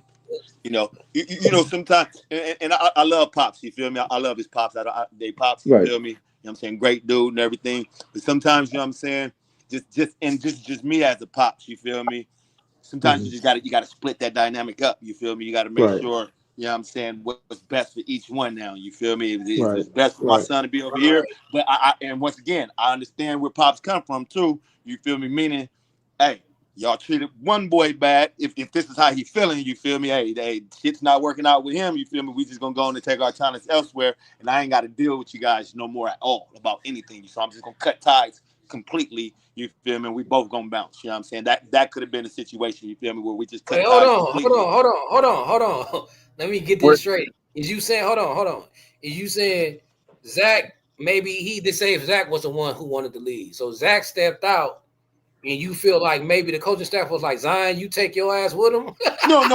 you know, sometimes, and I love Pops. You feel me? I love his Pops. They Pops. You Right. feel me? You know what I'm saying? Great dude and everything. But sometimes, you know what I'm saying? Just me as a Pops. You feel me? Sometimes Hmm. you gotta split that dynamic up. You feel me? You gotta make Right. sure, you know what I'm saying, what's best for each one now. You feel me? If Right. it's best for my Right. son to be over here. But and once again, I understand where Pops come from too. You feel me? Meaning, hey, y'all treated one boy bad. If this is how he feeling, you feel me? Hey, shit's not working out with him. You feel me? We just gonna go on and take our talents elsewhere, and I ain't got to deal with you guys no more at all about anything. So I'm just gonna cut ties completely. You feel me? We both gonna bounce. You know what I'm saying? That could have been a situation. You feel me? Where we just wait, cut ties completely. hold on. Let me get We're, this straight. Is you saying hold on? Is you saying Zach? Maybe he did say if Zach was the one who wanted to leave, so Zach stepped out, and you feel like maybe the coaching staff was like Zion, you take your ass with him. No.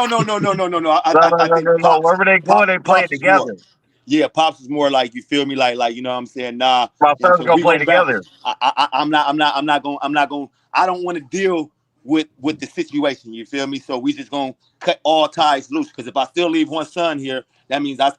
I think no. Wherever they going, they playing Pops is more. together. Yeah, Pops is more like, you feel me, like you know what I'm saying. Nah, My you know what I'm sons saying, gonna we play gonna together. bounce. I don't want to deal with the situation. You feel me? So we just gonna cut all ties loose. Because if I still leave one son here, that means I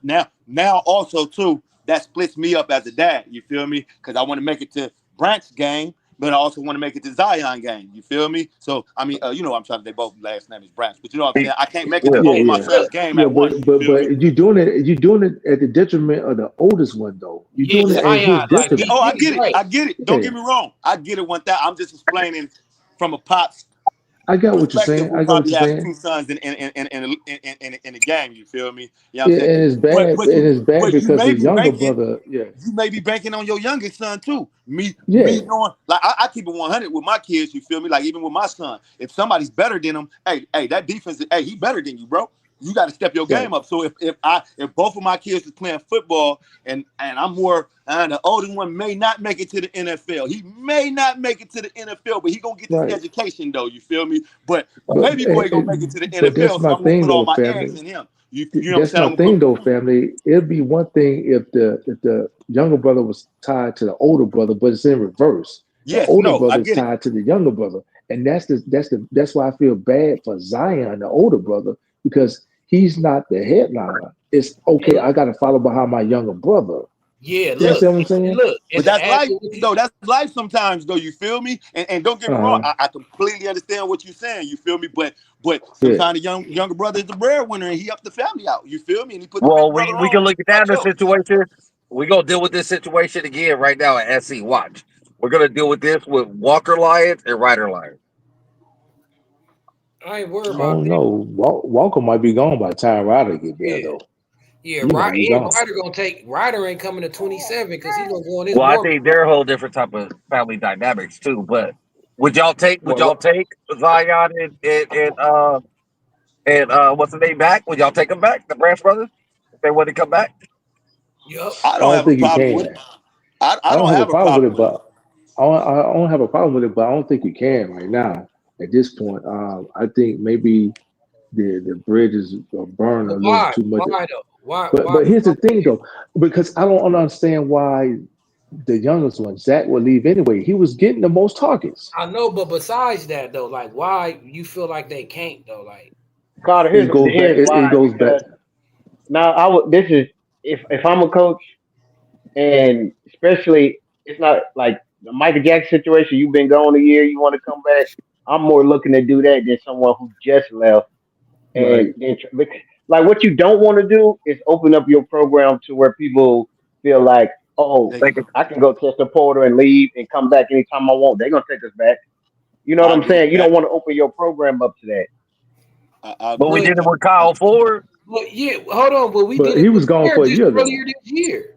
now also too that splits me up as a dad. You feel me? Because I want to make it to Branch game, but I also want to make it to Zion game. You feel me? So I mean, I'm trying to. They both last name is Branch, but you know what I'm saying. I can't make it to Yeah. Yeah, both my yeah. sons' game Yeah, at once. but You but feel me? but you're doing it at the detriment of the oldest one though. You're Yeah, doing it at Zion, his like detriment. Oh, I he get it. right. I get it. Don't Yeah. get me wrong. I get it. I'm just explaining from a Pops I got what you're perspective saying. will I got what probably you're have saying. two sons in the game. You feel me? You know what I'm Yeah, saying? and it's But bad. but And you it's bad but you because may the be younger banking. brother. Yeah, You may be banking on your youngest son too. Me yeah, knowing, like I keep it 100 with my kids. You feel me? Like even with my son, if somebody's better than him, hey, that defense, hey, he better than you, bro. You got to step your right, game up. So if both of my kids is playing football and I'm more, the older one may not make it to the NFL. He may not make it to the NFL, but he gonna get this right. education though. You feel me? But But baby boy gonna make it to the but that's NFL, so my I'm gonna thing put all though, my eggs family. in him. You know what I'm That's saying? my I'm gonna thing put though, family. It'd be one thing if the younger brother was tied to the older brother, but it's in reverse. The yes, older no, I brother is get it. tied to the younger brother, and that's why I feel bad for Zion, the older brother, because he's not the headliner. It's And okay. look, I got to follow behind my younger brother. yeah, You look, understand what I'm and saying? look, and But to that's add life, to what you, though. That's life sometimes, though. You feel me? And don't get me wrong, Uh, I completely understand what you're saying. You feel me? But yeah. sometimes the younger brother is the breadwinner, and he helped the family out. You feel me? And he put the Well, big we brother we can on look at by that in this choice. situation. We're gonna deal with this situation again right now at SC. Watch. We're gonna deal with this with Walker Lions and Ryder Lions. I ain't worried I about don't that. know. Walker might be gone by the time Ryder get there, Yeah, though. yeah, He might right. be gone. Ryder gonna take Ryder ain't coming to 27 because he gonna go on his Well, I mortgage. think they're a whole different type of family dynamics too. But would Well, y'all take Zion and what's the name back? Would y'all take them back, the Branch brothers, if they want to come back? Yup. I I don't don't have a think he problem with it. can. I I don't don't have a have a problem with problem it, with it. but I don't have a problem with it, but I don't think you can right now at this point. I think maybe the bridges are burned a But little why? too much. Why though? Why? But here's Why the thing though, because I don't understand why the youngest one, Zach, would leave anyway. He was getting the most targets. I know, but besides that though, like why you feel like they can't though? Like Carter, It goes back. here's It why. goes back. Because now this is if I'm a coach, and especially it's not like the Michael Jackson situation. You've been gone a year. You want to come back. I'm more looking to do that than someone who just left. Right. Like what you don't want to do is open up your program to where people feel like, oh, They They can, could, I can go test a porter and leave and come back anytime I want. They're gonna take us back. You know what I I'm agree with saying? You don't that. want to open your program up to that. I but agree we but with did it that. with Kyle Ford. but yeah, hold on, but we did But it he with was gone Bear for a just year earlier though. this year.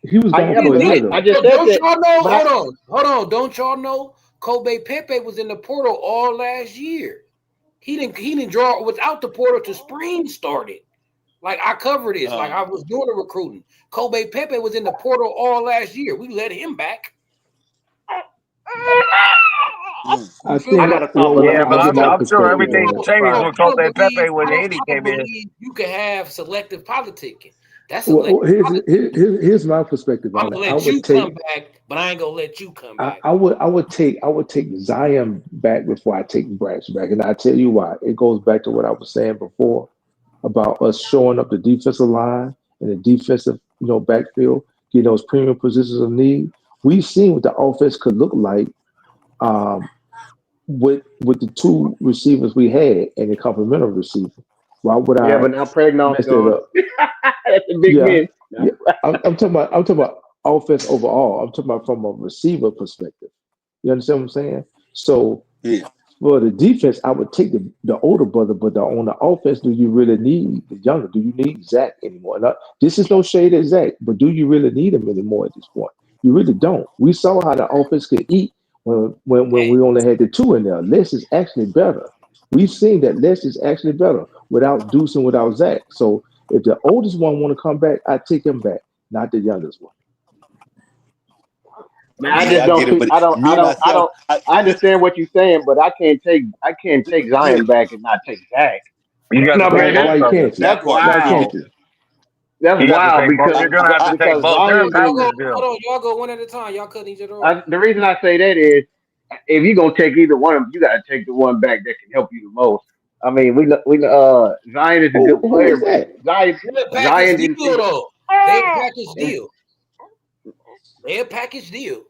He was gone Yeah, We for but a did year it. I though. just said Don't that. y'all know? But I, Hold on. Don't y'all know? Kobe Pepe was in the portal all last year. He didn't draw without the portal to spring started. Like I covered this. Like Uh, I was doing the recruiting. Kobe Pepe was in the portal all last year. We let him back. mm. I You feel I me? think. got a Well, problem with what Yeah, but I'll Kobe give my though. I'm sure perspective Being everything on in it. the changed prime. with Kobe Pepe I when don't Andy came in. believe you can have selective politicking. That's Well, selective politicking. here's my perspective I'm on it. gonna let you come back, but I ain't gonna let you come back. I would take Zion back before I take Branch back, and I tell you why. It goes back to what I was saying before about us showing up the defensive line and the defensive backfield, getting those premium positions of need. We've seen what the offense could look like um, with the two receivers we had and the complementary receiver. Why would Yeah, I but now Pregnon's mess that gone. up? That's a big Yeah, miss. yeah. I'm talking about offense overall. I'm talking about from a receiver perspective. You understand what I'm saying? So Yeah. for the defense, I would take the older brother, but on the offense, do you really need the younger? Do you need Zach anymore? Now, this is no shade at Zach, but do you really need him anymore at this point? You really don't. We saw how the offense could eat when we only had the two in there. Less is actually better. We've seen that less is actually better without Deuce and without Zach. So if the oldest one want to come back, I take him back, not the youngest one. Man, I I mean, Yeah, just I don't get it. see. But I me don't. I myself, don't. I understand what you're saying, but I can't take yeah, Zion back and not take Zach. You got to No, take man, both Why you of them. can't you? that that's part. Why You wild. can't know, you? That's You got to wild take both. because You're gonna have to take both their Zion y'all didn't. go. packages deal. Hold on, y'all go one at a time. Y'all cutting each other off. The reason I say that is if you're gonna take either one of them, you got to take the one back that can help you the most. I mean, Zion is a good Who player, is but that? They a package Zion didn't deal see. though. They a package And deal. They a package deal.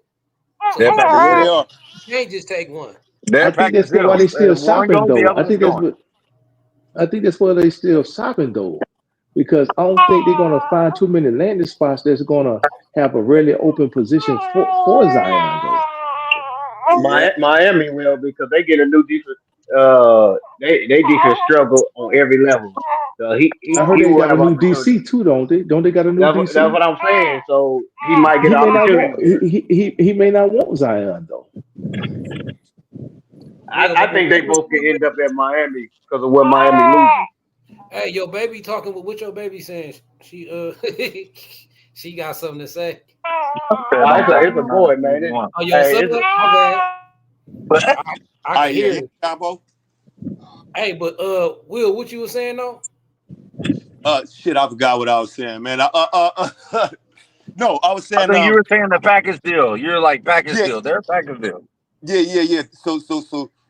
So Their you package yeah, can't they deal. are. you can't just take one. I Their think package that's why deal. they still One shopping goes, the though. other one's going. I think that's why they still shopping though, because I don't think they're gonna find too many landing spots that's gonna have a really open position for Zion though. Yeah. Miami will because they get a new defense. they defense struggle on every level. So I heard he they will got a have new opportunity. DC too, don't they? Don't they got a new That's DC? what I'm saying. So he might get He an may not opportunity want there. he may not want Zion though. Will, I baby, think they both can end up at Miami because of what Miami losing. hey, your baby talking with what your baby saying? She she got something to say. Nah, it's a boy, man. Oh, your Hey, son? it's a, My bad. I, I All can right, yeah, hear yeah, it. combo. Hey, but Will, what you were saying though? Shit, I forgot what I was saying, man. No, I was I saying, think you were saying the package deal. You're like package yeah, deal. They're package deal. yeah.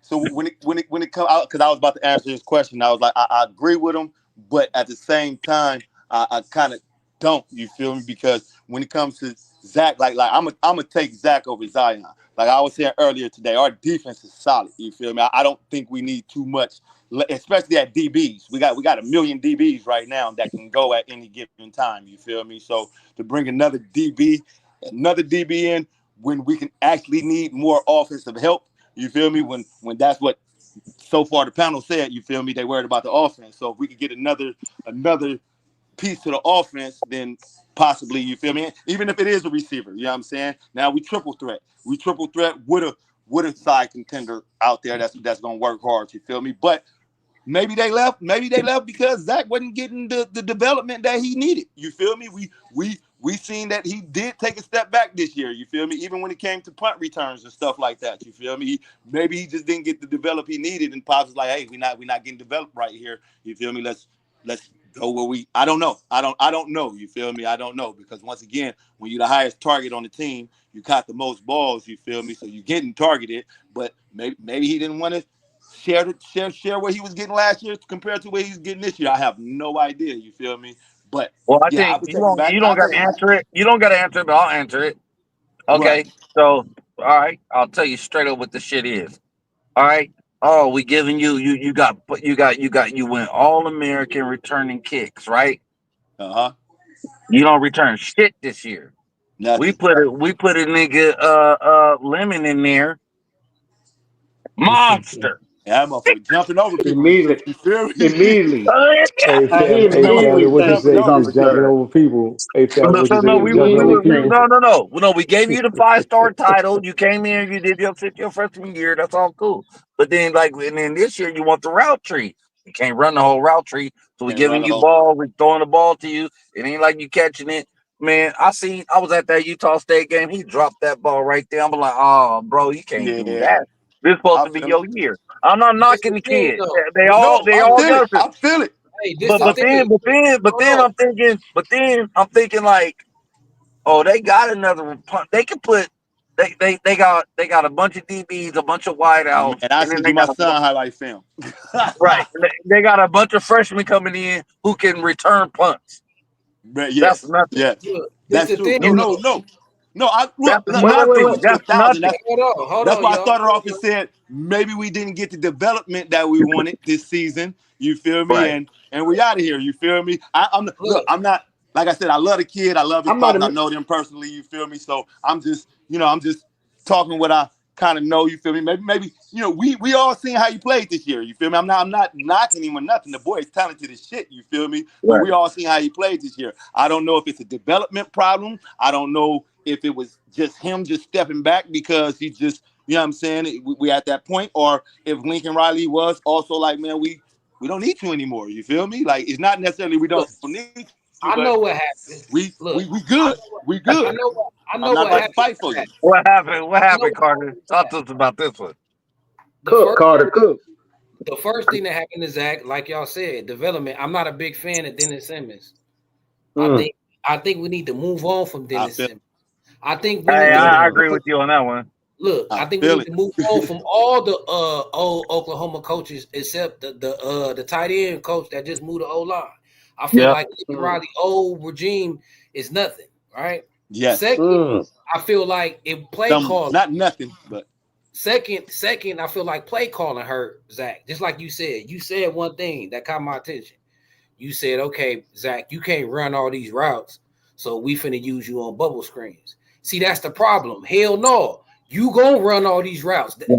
So when it comes out, because I was about to answer his question, I was like, I agree with him, but at the same time, I kind of don't. You feel me? Because when it comes to Zach, like I'm gonna take Zach over Zion. Like I was saying earlier today, our defense is solid. You feel me? I don't think we need too much, especially at DBs. We got a million DBs right now that can go at any given time. You feel me? So to bring another DB in when we can actually need more offensive help. You feel me? When that's what so far the panel said. You feel me? They worried about the offense. So if we could get another piece to the offense, then possibly, you feel me? Even if it is a receiver, you know what I'm saying? Now we triple threat. We triple threat with a side contender out there that's gonna work hard. You feel me? But maybe they left. Maybe they left because Zach wasn't getting the development that he needed. You feel me? We seen that he did take a step back this year. You feel me? Even when it came to punt returns and stuff like that. You feel me? Maybe he just didn't get the develop he needed, and Pops was like, "Hey, we not getting developed right here. You feel me? Let's go where we. I don't know. I don't know. You feel me? I don't know because once again, when you're the highest target on the team, you caught the most balls. You feel me? So you're getting targeted, but maybe he didn't want to share what he was getting last year compared to what he's getting this year. I have no idea. You feel me? But Well, I yeah, I think would you take him don't back. you don't I'll got take to him back. answer it. You don't got to answer it, but I'll answer it. Right. Okay. So, all right, I'll tell you straight up what the shit is. All right. Oh, we giving you went all American returning kicks, right? Uh-huh. You don't return shit this year. We Nothing. put a nigga lemon in there, monster. Yeah, that motherfucker jumping over people and shit. immediately, You feel me? immediately. He Hey family, immediately what he jumped jumping say? He off was over the jumping people. turn. over people. Hey family, what he So say? no, He was we jumping over Immediately people. changed. no. We gave you the 5-star title. You came in, you did your freshman year. That's all cool. But then and then this year you want the route tree. You can't run the whole route tree. So we And run giving the you whole. ball, we throwing the ball to you. It ain't like you catching it. Man, I was at that Utah State game. He dropped that ball right there. I'm like, oh, bro, you can't do Yeah, that. This is supposed I to be feel it. your year. I'm not This knocking the the thing kid. though. They This, all No, they I all feel it. youngsters. I feel it. hey, this But the I but feel then thing. but then but Hold then on. I'm thinking like, oh, they got another punt. They can put they got a bunch of DBs, a bunch of man, wideouts, I and then sent they you my got son highlight film. right. They got a bunch of freshmen coming in who can return punts. But That's yes, nothing. yes, Look, this that's the true. thing No, You no, though. no, no. I that's look, Wait, I wait, wait, agree wait. with you a that's thousand. nothing. That's Hold that's on, why I y'all. started off and said maybe we didn't get the development that we wanted this season. You feel me? Right. And we out of here. You feel me? Look. Look, I'm not like I said. I love the kid. I love his I'm not pops. I a. know them personally. You feel me? So I'm just talking what I kind of know. You feel me? Maybe we all seen how you played this year. You feel me? I'm not knocking him or nothing. The boy is talented as shit. You feel me? But Right. we all seen how he played this year. I don't know if it's a development problem. I don't know if it was just him just stepping back because he just, what I'm saying, we at that point, or if Lincoln Riley was also like, man, we don't need you anymore. You feel me? Like it's not necessarily we don't look. need you, but I know what happened. we Look, good. We good. I I'm know not what about to happened. fight for you. What happened? What I know happened, what Carter? happened to Talk Zach. to us about this one. The Cook, first Carter Cook. the first thing that happened to Zach, like y'all said, development. I'm not a big fan of Dennis Simmons. I Mm. think I think we need to move on from I Dennis feel Simmons. I think we Hey, need to move I Mm. agree with you on that one. look. I I think we feel need it. to move on from all the old Oklahoma coaches except the tight end coach that just moved to O line. I feel Yep. like Lincoln Mm. Riley old regime is nothing. Right. Yes. Second, Mm. I feel like if play Some calling. not nothing, but Second, I feel like play calling hurt Zach. Just like you said. You said one thing that caught my attention. You said, okay, Zach, you can't run all these routes, so we finna use you on bubble screens. See, that's the problem. Hell no. You gonna run all these routes. Yeah.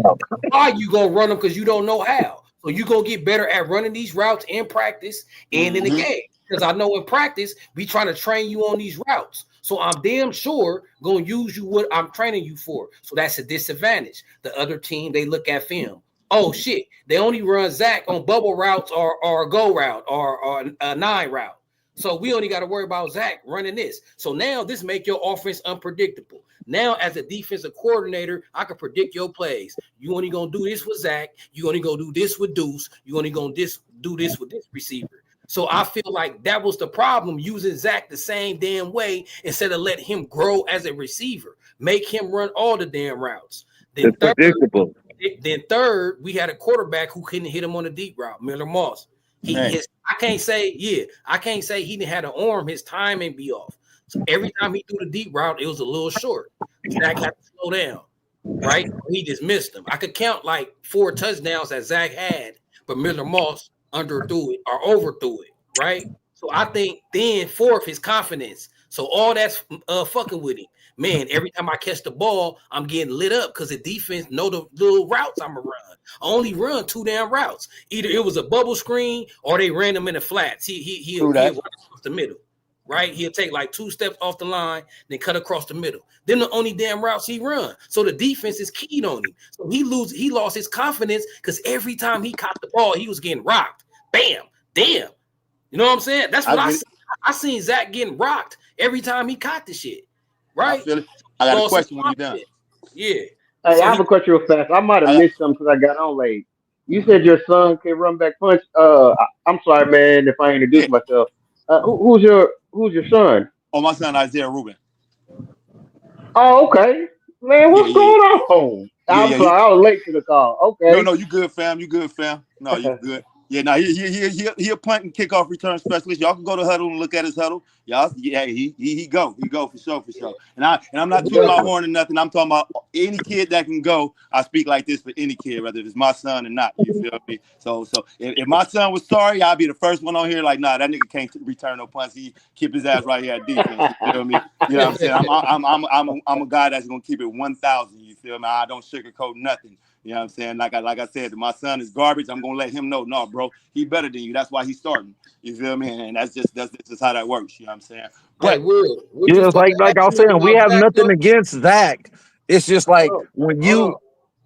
Why you gonna run them? Because you don't know how. So you gonna get better at running these routes in practice and in the game. Because I know in practice we trying to train you on these routes. So I'm damn sure gonna use you what I'm training you for. So that's a disadvantage. The other team, they look at film. Oh shit, they only run Zach on bubble routes or a go route or a 9 route. So we only got to worry about Zach running this. So now this make your offense unpredictable. Now, as a defensive coordinator, I can predict your plays. You only gonna do this with Zach. You only gonna do this with Deuce. You only gonna do this with this receiver. So I feel like that was the problem, using Zach the same damn way instead of let him grow as a receiver. Make him run all the damn routes. It's predictable. Then third, we had a quarterback who couldn't hit him on the deep route, Miller Moss. I can't say he didn't have an arm, his timing be off. So every time he threw the deep route, it was a little short. Zach had to slow down, right? He just missed them. I could count like 4 touchdowns that Zach had, but Miller Moss underthrew it or overthrew it, right? So I think then fourth, his confidence. So all that's fucking with him. Man, every time I catch the ball, I'm getting lit up because the defense know the little routes I'm going to run. I only run 2 damn routes. Either it was a bubble screen or they ran them in the flats. He'll run across the middle, right? He'll take like 2 steps off the line, then cut across the middle. Then the only damn routes he run. So the defense is keyed on him. So he lost his confidence because every time he caught the ball, he was getting rocked. Bam, damn. You know what I'm saying? That's what I seen Zach getting rocked every time he caught the shit. Right? I got a question when you're done. Yeah. Hey, I have a question real fast. I might have missed something because I got on late. You said your son can run back punch. I'm sorry, man, if I introduced myself. Who's your son? Oh, my son Isaiah Rubin. Oh, okay. Man, what's going on? I'm sorry, I was late to the call. Okay. No, you good, fam. You good, fam. No, you good. Yeah, no, he a punt and kickoff return specialist. Y'all can go to Huddle and look at his Huddle. Y'all, yeah, he go for sure. And I'm not tooting my horn or nothing. I'm talking about any kid that can go. I speak like this for any kid, whether it's my son or not. You feel me? So if my son was sorry, I'll be the first one on here. Like, nah, that nigga can't return no punts. He keep his ass right here at defense. You feel me? You know what I'm saying? I'm a guy that's gonna keep it 1,000. You feel me? I don't sugarcoat nothing. You know what I'm saying? Like I said, my son is garbage. I'm gonna let him know, no, bro, he better than you. That's why he's starting. You feel me? And that's just how that works. You know what I'm saying? But it's like I was saying, we have nothing against Zach. It's just like when you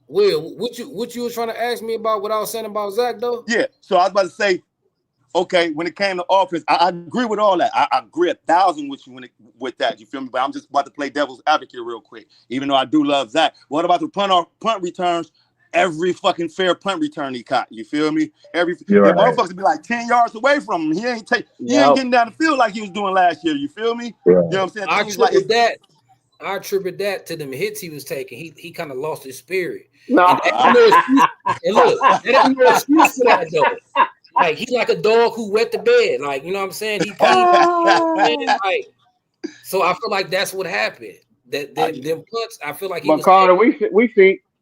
Will, what you was trying to ask me about what I was saying about Zach though? Yeah. So I was about to say, okay, when it came to offense, I agree with all that. I agree 1,000 with you with that. You feel me? But I'm just about to play devil's advocate real quick, even though I do love Zach. What about the punt returns? Every fucking fair punt return he caught. You feel me? Motherfuckers be like 10 yards away from him. He ain't getting down the field like he was doing last year. You feel me? You know what I'm saying? I attribute that to them hits he was taking. He kind of lost his spirit. No. And look, there ain't no excuse for that though. Like he's like a dog who wet the bed. Like, you know what I'm saying? Like, so I feel like that's what happened. That them punts, I feel like he was Carter,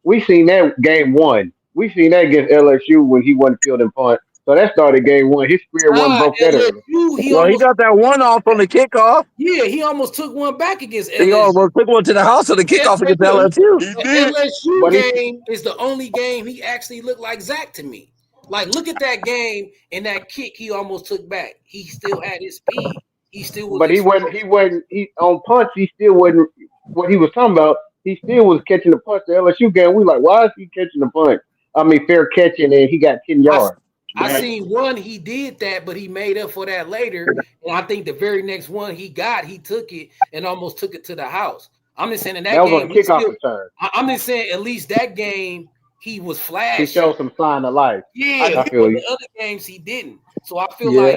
we seen that game 1. We seen that against LSU when he wasn't fielding punt. So that started game 1. His spirit wasn't broke that early. He got that one off on the kickoff. Yeah, he almost took one back against LSU. He almost took one to the house on the kickoff against LSU. The LSU game is the only game he actually looked like Zach to me. Like, look at that game and that kick he almost took back. He still had his speed. He still was. But he on punch. He still wasn't what he was talking about. He still was catching the punch. The LSU game, we like, why is he catching the punch? I mean, fair catching, and he got 10 yards. I seen one, he did that, but he made up for that later. And I think the very next one he took it and almost took it to the house. I'm just saying that was game, on the kickoff return. I'm just saying at least that game he was flashy. He showed some sign of life. Yeah, but the other games he didn't. So I feel like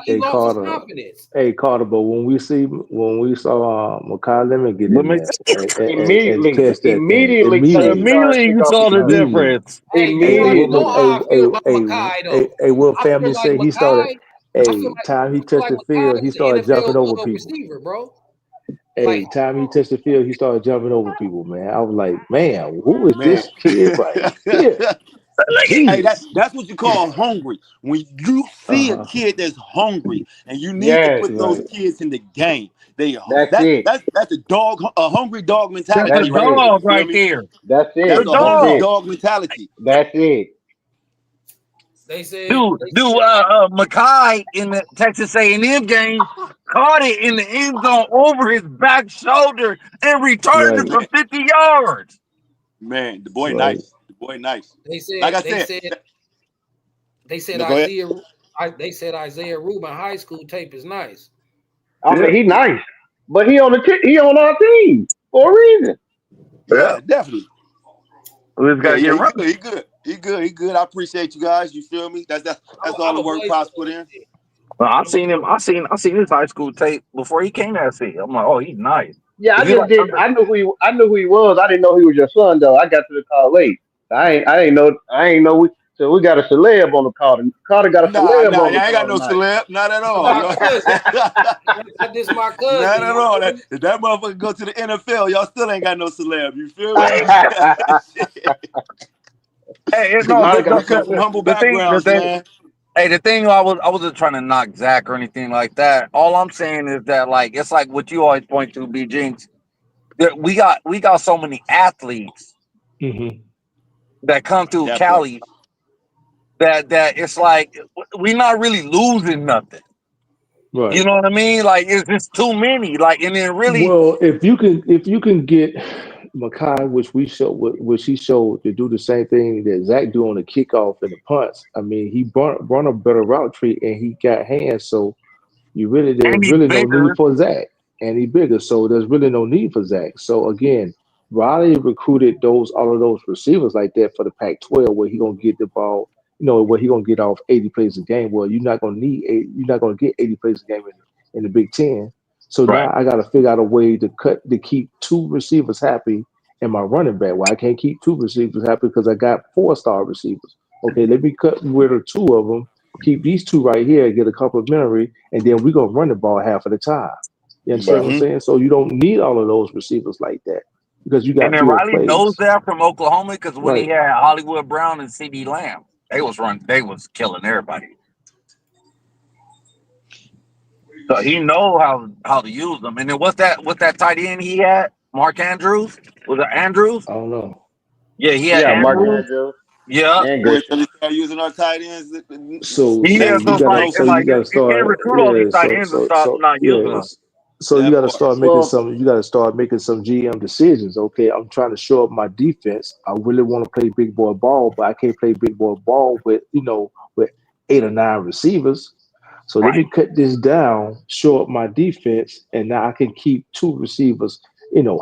he lost his confidence. Hey Carter, but when we saw Makai Lemon get in there immediately catch that immediately you saw the difference. Will family say he started? Time he touched the field, he started jumping over people. Receiver, bro. Time he touched the field, he started jumping over people, man. I was like, man, who is this kid right here? Hey, that's what you call hungry. When you see a kid that's hungry and you need to put those kids in the game. That's it. That's a hungry dog That's a That's mentality right it. there. You dog feel right me? there. That's That's it. The a That's hungry dog. it. dog mentality. That's it. They said Dude, they dude, said Makai in the Texas A&M game caught it in the end zone over his back shoulder and returned it Right, for Man, 50 yards. man, the boy right. nice. The boy nice. they Like said I they said, said they said no, go ahead. Isaiah Rubin high school tape is nice. I Yeah. mean, he nice, but he on our team for a reason. Yeah. Yeah, definitely. We just got Yeah, to yeah, get he right. good. He good. He good. He good. I appreciate you guys. You feel me? That's all I'm the a work play Pops put for in. it. Well, I I'm a seen him. I seen his high school tape before he came to SC. I'm like, oh, he's nice. Yeah, Is I he just like did. under? I knew who he was. I didn't know he was your son though. I got to the call late. I ain't know. I ain't know. So we got a celeb on the call. Carter got a Nah, celeb nah, on the I ain't got call no tonight. celeb. Not at That's all. You my know? cousin. This my Not cousin. at You all. feel me? If that motherfucker go to the NFL, y'all still ain't got no celeb. You feel me? Hey, The no, Carter got We a come from celeb. humble the thing, the backgrounds, thing. man. Hey, the thing I wasn't trying to knock Zach or anything like that. All I'm saying is that like it's like what you always point to, B Jinx. That we got so many athletes Hmm. that come through That part. Cali that it's like we're not really losing nothing. You Right. know what I mean? Like it's just too many. Like and then really Well, if you can get Makai, which he showed to do the same thing that Zach do on the kickoff and the punts. I mean, he run a better route tree and he got hands. So there's and he's really no need bigger. for Zach, and he bigger. So there's really no need for Zach. So again, Riley recruited all of those receivers like that for the Pac-12, where he gonna get the ball. Where he gonna get off 80 plays a game. Well, you're not gonna need eight. You're not gonna get 80 plays a game in the Big Ten. So Right. now I got to figure out a way to keep two receivers happy in my running back. Well, I can't keep two receivers happy because I got 4-star receivers. Okay, let me cut rid of two of them. Keep these two right here, get a complimentary, and then we're gonna run the ball half of the time. You understand Right. what I'm Mm-hmm. saying? So you don't need all of those receivers like that because you And got then fewer Riley knows plays. that from Oklahoma because when he Right. had Hollywood Brown and CD Lamb, they was killing everybody. So he know how to use them. And then what's that tight end he had? Mark Andrews? Was it Andrews? I don't know. Yeah, he had Yeah, Mark Andrews. Andrews Yeah. and Boys Gresham. really start using our tight ends So Yeah, so next so you it's week, gotta like bro. so it's you like gotta you can't start recruit all these yeah tight so ends and so stop so not using them. yes. So you That got to part. start making Well, some. You got to start making some GM decisions. Okay, I'm trying to show up my defense. I really want to play big boy ball, but I can't play big boy ball with 8 or 9 receivers. So let Right. me cut this down, show up my defense, and now I can keep two receivers,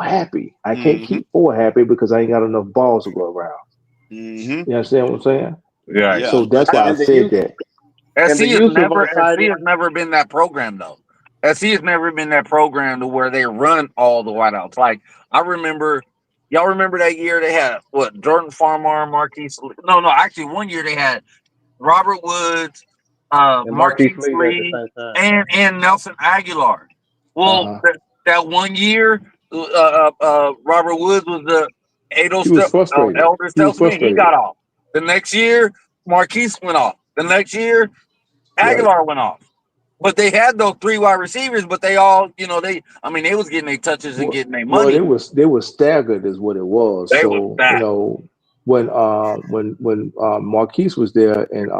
happy. I can't Mm-hmm. keep 4 happy because I ain't got enough balls to go around. Mm-hmm. You understand what I'm saying? Right. Yeah, So that's why I and the said use that. and SC the has use of never our tight SC end. has never been that program though. SC has never been that program to where they run all the wideouts. Like I remember, y'all remember that year they had what Jordan Farmar, Marquise. No, actually one year they had Robert Woods, And Marquise Marquise Lee at the Lee, same time. and Nelson Aguilar. Uh Well, huh. that one year, Robert Woods was the He was frustrated. elder He was statesman. He frustrated. got off. The next year, Marquise went off. The next year, Right. Aguilar went off. But they had those three wide receivers, but they all, they was getting their touches and Well, getting their well, money. they were staggered, is what it was. They was So that when Marquise was there and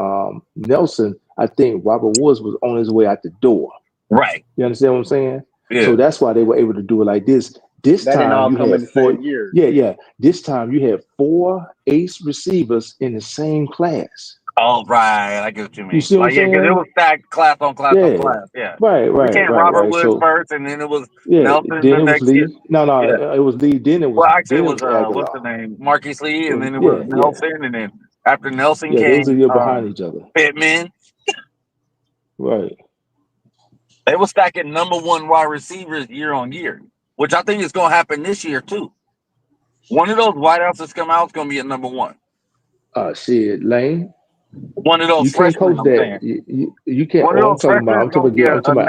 Nelson, I think Robert Woods was on his way out the door. right. You understand what I'm saying? Yeah. So that's why they were able to do it like this. This That didn't time all you come in had the four. same year. Yeah, yeah. This time you had 4 ace receivers in the same class. Oh, right. I get what you You mean. see what I'm Like, yeah, because it saying? was stacked class on class on Yeah. class. Yeah. Right, We right, came right, Robert right. Woods So first, and then it was yeah, Nelson then the it was next year. Lee. No, Yeah. no, it was Lee. Well, actually, Then it it was was what's Aguilar. the name? Marquise Lee, and then it was Yeah, yeah, Nelson, and then after Nelson yeah. They was a came year behind each other. Pittman. Right. They were stacking number one wide receivers year on year, which I think is going to happen this year too. One of those wideouts that's come out is going to be a number one. Shit, Lane. One of those You can't freshmen, coach I'm that. saying. You can't. One of Oh, I'm those talking about. freshmen is going to be I'm talking about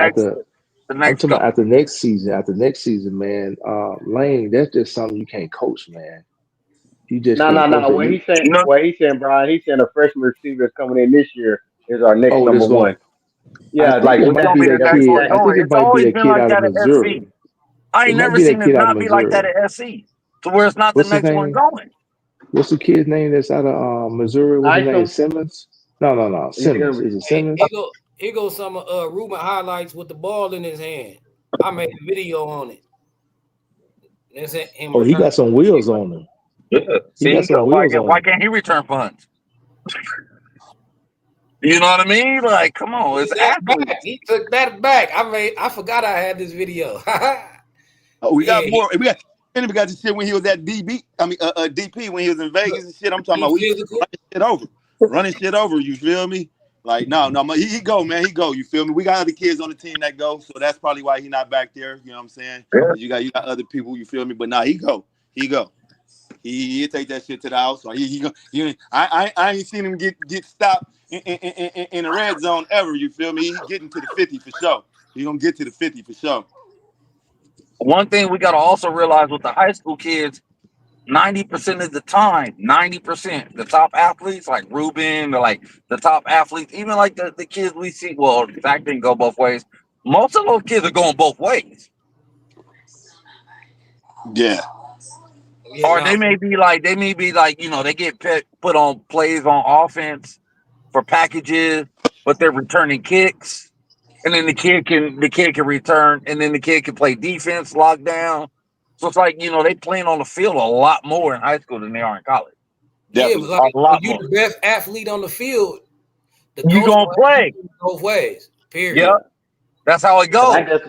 the I'm next talking about go. after next season. After next season, man. Lane. That's just something you can't coach, man. You just No, can't no, coach no. that. No, What he's saying, Brian. He's saying the freshman receivers coming in this year is our next Oh, number this going. one. Yeah, think like it It's might gonna be be the that next one kid. I think going. it It's might be always that been kid like out of that at Missouri. SC. I It ain't might never be seen that it kid out of not be like that Missouri. at SC, to where it's not the What's his next one name? going. What's the kid's name that's out of Missouri? What's his name? Isom. Simmons? No. You feel Simmons. me? Is it Hey, here Simmons? go here goes some Ruben highlights with the ball in his hand. I made a video on it. That's him Oh, he returning. got some wheels on him. Yeah. He got See, some wheels on why him. can't he return punts? You know what I mean? Like, come on, it's That back. athletes. He took that back. I forgot I had this video. Oh, we Yeah, got more. We got the shit when he was at DB. I mean, DP when he was in Vegas and shit. I'm talking he about we physical. running shit over. You feel me? Like no, he go, man, he go. You feel me? We got other kids on the team that go, so that's probably why he not back there. You know what I'm saying? Yeah. 'Cause you got other people. You feel me? But nah, he go. He take that shit to the house. Or he go. I ain't seen him get stopped in the red zone ever. You feel me? He getting to the 50 for sure. He gonna get to the 50 for sure. One thing we gotta also realize with the high school kids, 90% of the time, 90%, the top athletes like Ruben, or like the top athletes, even like the kids we see, well, that didn't go both ways. Most of those kids are going both ways. Yeah. Yeah, Or no. they may be like, they get put on plays on offense for packages, but they're returning kicks. And then the kid can return, and then the kid can play defense, lockdown. So it's like, they playing on the field a lot more in high school than they are in college. Yeah, but Definitely. like A when lot you more. the best athlete on the field, the You coach gonna will have play. you both ways. Yeah, Period. that's how it Cause goes.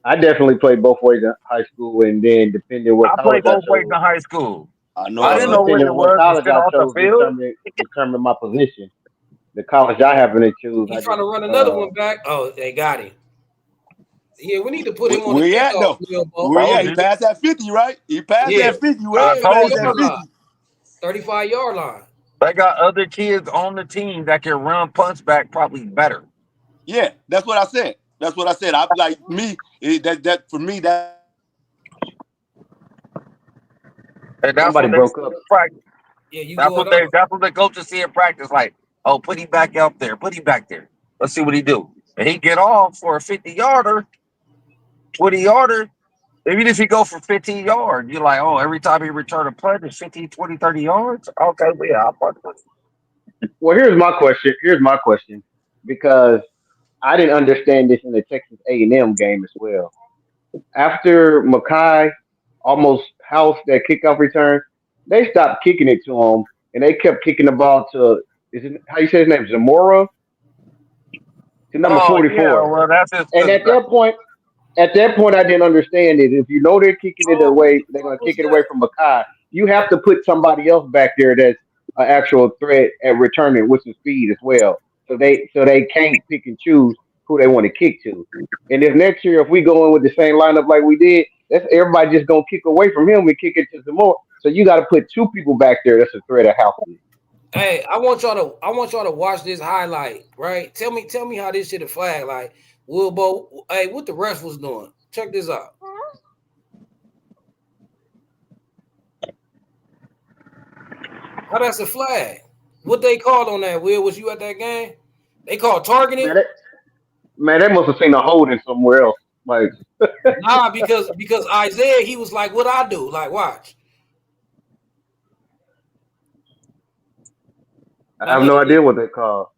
I definitely played both ways in high school, and then depending what I college played I both ways chose, in high school. I know I I didn't love know what depending it on what was to college sit I off the chose, field. determined my position. The college I happen to choose, He's I trying just to run another one back. Oh, they got him. Yeah, we need to put him on the where he at kickoff though? field, bro. Where he at? Told He you. passed that 50, right? He passed Yeah, that 50. I Well, he told passed 35 that yard you. 50. line. 35 yard line. They got other kids on the team that can run punts back probably better. Yeah, that's what I said. That's what I said. I like me. That for me And that's somebody what they broke see up. in practice. Yeah, you That's going what up. the coaches see in practice. Like, oh, put him back out there. Put him back there. Let's see what he do. And he get off for a 50-yarder, 20-yarder. Even if he go for 15 yards, you're like, oh, every time he return a punt, it's 15, 20, 30 yards. Okay, well, yeah, I'll punt with Well, here's my question. Because I didn't understand this in the Texas A&M game as well. After Mackay almost housed that kickoff return, they stopped kicking it to him, and they kept kicking the ball to how you say his name, Zamora, to number Oh, yeah, 44. well, that's just And because at that point, I didn't understand it. If you know they're kicking it Oh, away, they're going to who's kick it away that? from Mackay. You have to put somebody else back there that's an actual threat at returning with some speed as well. So they can't pick and choose who they want to kick to. And if next year, if we go in with the same lineup like we did, that's everybody just gonna kick away from him and kick it to some more. So you got to put two people back there. That's a threat of housing. Hey, I want y'all to watch this highlight, right? Tell me how this shit a flag. Like, Wilbo, hey, what the ref was doing. Check this out. How that's a flag. What they called on that, Will? Was you at that game? They called Man, targeting? they must have seen a holding somewhere else. Like Nah, because Isaiah, he was like, what I do? Like, watch. I Now have look no at idea this. what they call.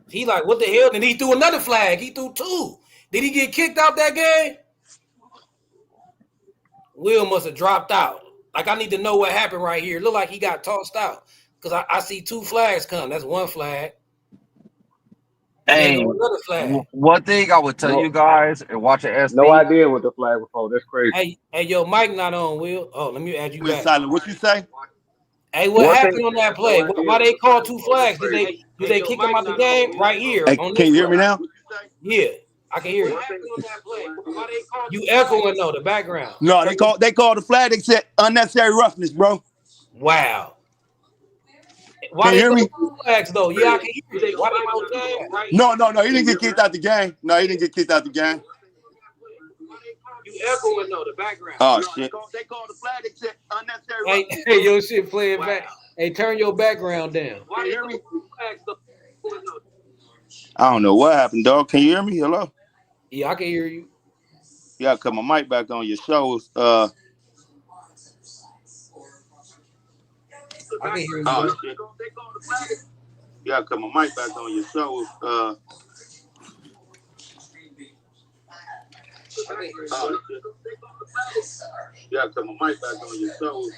He like, what the hell? Then he threw another flag. He threw two. Did he get kicked out that game? Will must have dropped out. Like, I need to know what happened right here. It look like he got tossed out. Because I see two flags come. That's one flag. And there hey, go another flag. one thing I would tell you No, guys and watch an no SB. idea what the flag was for. That's crazy. Hey, yo, Mike not on, Will. Oh, let me add you went back. silent. What you say? Hey, what One thing, happened on that play? Why they called two flags? Did they kick him out the game? Right here Hey, on can this you hear play. me now? Yeah, I can hear you. You echoing though, the background. No, they called the flag. They said unnecessary roughness, bro. Wow. Why Can you they hear go me? two flags though? Yeah, I can hear you. Why they go two flags? No. He didn't get kicked out the game. No, he didn't get kicked out the game. You echoing though, the background. Oh shit. They called the flag. They said unnecessary Hey, roughness. hey, your shit playing back. Hey, turn your background down. Can you hear me? I don't know what happened, dog. Can you hear me? Hello? Yeah, I can hear you. You gotta cut my mic back on your shows. I can hear you Oh though. shit. You gotta cut my mic back on your shows. I can hear you Oh though. shit. You gotta cut my mic back on your shows.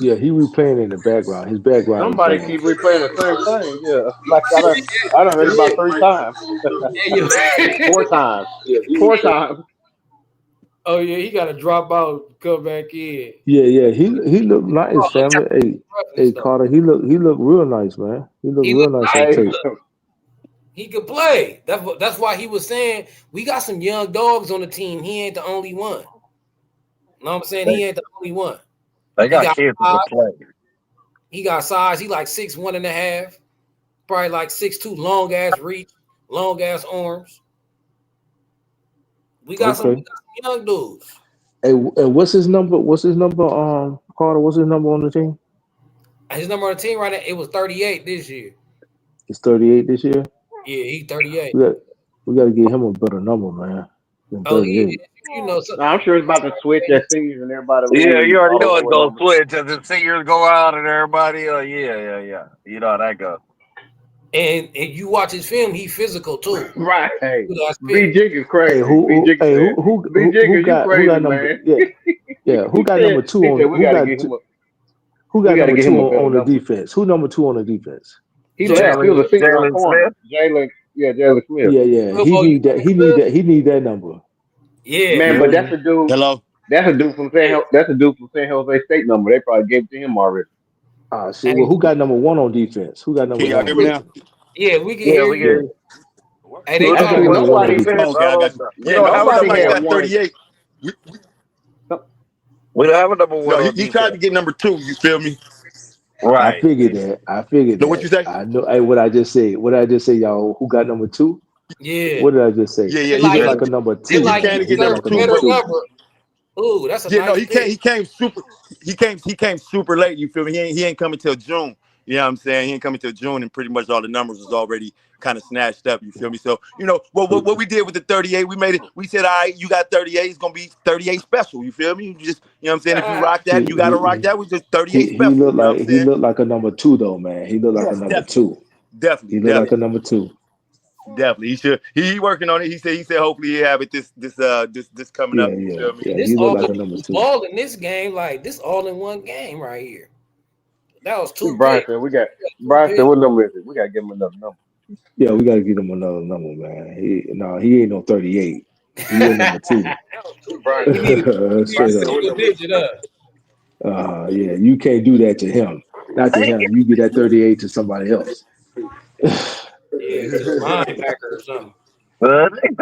Yeah, he replaying in the background. His background is Somebody playing. keep replaying the same thing. Yeah, like I done heard it about 3 times, Hey, yo. 4 times, 4 times. Oh yeah, he got to drop out, come back in. Yeah. He looked nice, Oh, look at family. the Hey, stuff. Carter. He looked real nice, man. He looked He real looked nice on nice. Hey, tape. Look, he could play. That's why he was saying we got some young dogs on the team. He ain't the only one. You know what I'm saying? They, He ain't the only one. they He got got kids that size. can play. He got size. He like 6'1.5", probably like 6'2", long ass reach, long ass arms. We got some Okay. young dudes. Hey, and what's his number? What's his number? Carter. What's his number on the team? His number on the team right now, it was 38 this year. He's 38 this year. Yeah, he 38. We got we got to get him a better number, man, than Oh, 38. you know, so nah, I'm sure it's about to switch at seniors and everybody Yeah, leave. you already All know those it's short gonna numbers. switch as the seniors go out and everybody. Yeah. You know how that goes. and you watch his film, he physical too. Right. Hey, Good ass B fit. Jig is Hey, crazy. B Jig hey, said, B who Jig, you got crazy, number? man. Yeah, who got number two He on? said we gotta get him a Who we got gotta number get two him a better on the number. defense? Who number two on the defense? He left. He Jalen was a senior on Jalen corner. Smith. Jalen Smith. Yeah. He Wilbo, you need that. He need that. He need that number. yeah, Man, You but heard that's me? a dude. Hello? That's a dude from yeah. That's a dude from San Jose State number. They probably gave it to him already. Ah, shit. Well, Hey, who got number one on defense? Who got number Can y'all one we, on hear me now? defense? yeah, we can Yeah, hear we you. Yeah. get. Hey, they Who Who trying got to Actually, number run one on nobody. it. defense? Oh, okay, I got you. We Yeah, don't no, have a Nobody number somebody had one. got one. 38. We don't have a number No, one on he tried to defense. get number 2, you feel me? I Right. figured that. I figured No, what you that. say? I know. Hey, what I just say? What I just say, y'all? Who got number two? Yeah, What did I just say? Yeah, they He he looked like came like a number they two, he like came he to man. He get looked number deserves like a a 2, number better but two. number. Ooh, that's a yeah, no, nice pick. he came super late, you feel me? He ain't coming till June. You know what I'm saying? He ain't coming till June, and pretty much all the numbers was already kind of snatched up, you feel me? So, what we did with the 38, we made it, we said, all right, you got 38, it's gonna be 38 special, you feel me? You just, you know what I'm saying? If you rock He that, you gotta rock that with just 38 he special, looked you know what I'm like saying? a number two though, man. He looked like a Yes, number definitely. two. Definitely, He looked like a definitely. number two. Definitely, he should. He working on it. He said hopefully he have it this coming up. You feel me? And He this looked all like a number he two. balled in this game, like this all in one game right here. That was two Brian picks. said Two Brian said picks. what number is it? We gotta give him another number. Yeah, we got to get him another number, man. He ain't no 38. He a number two. He needed a Straight up. single digit up. Yeah, you can't do that to him. Not to him. You get that 38 to somebody else. Yeah, to a linebacker or something.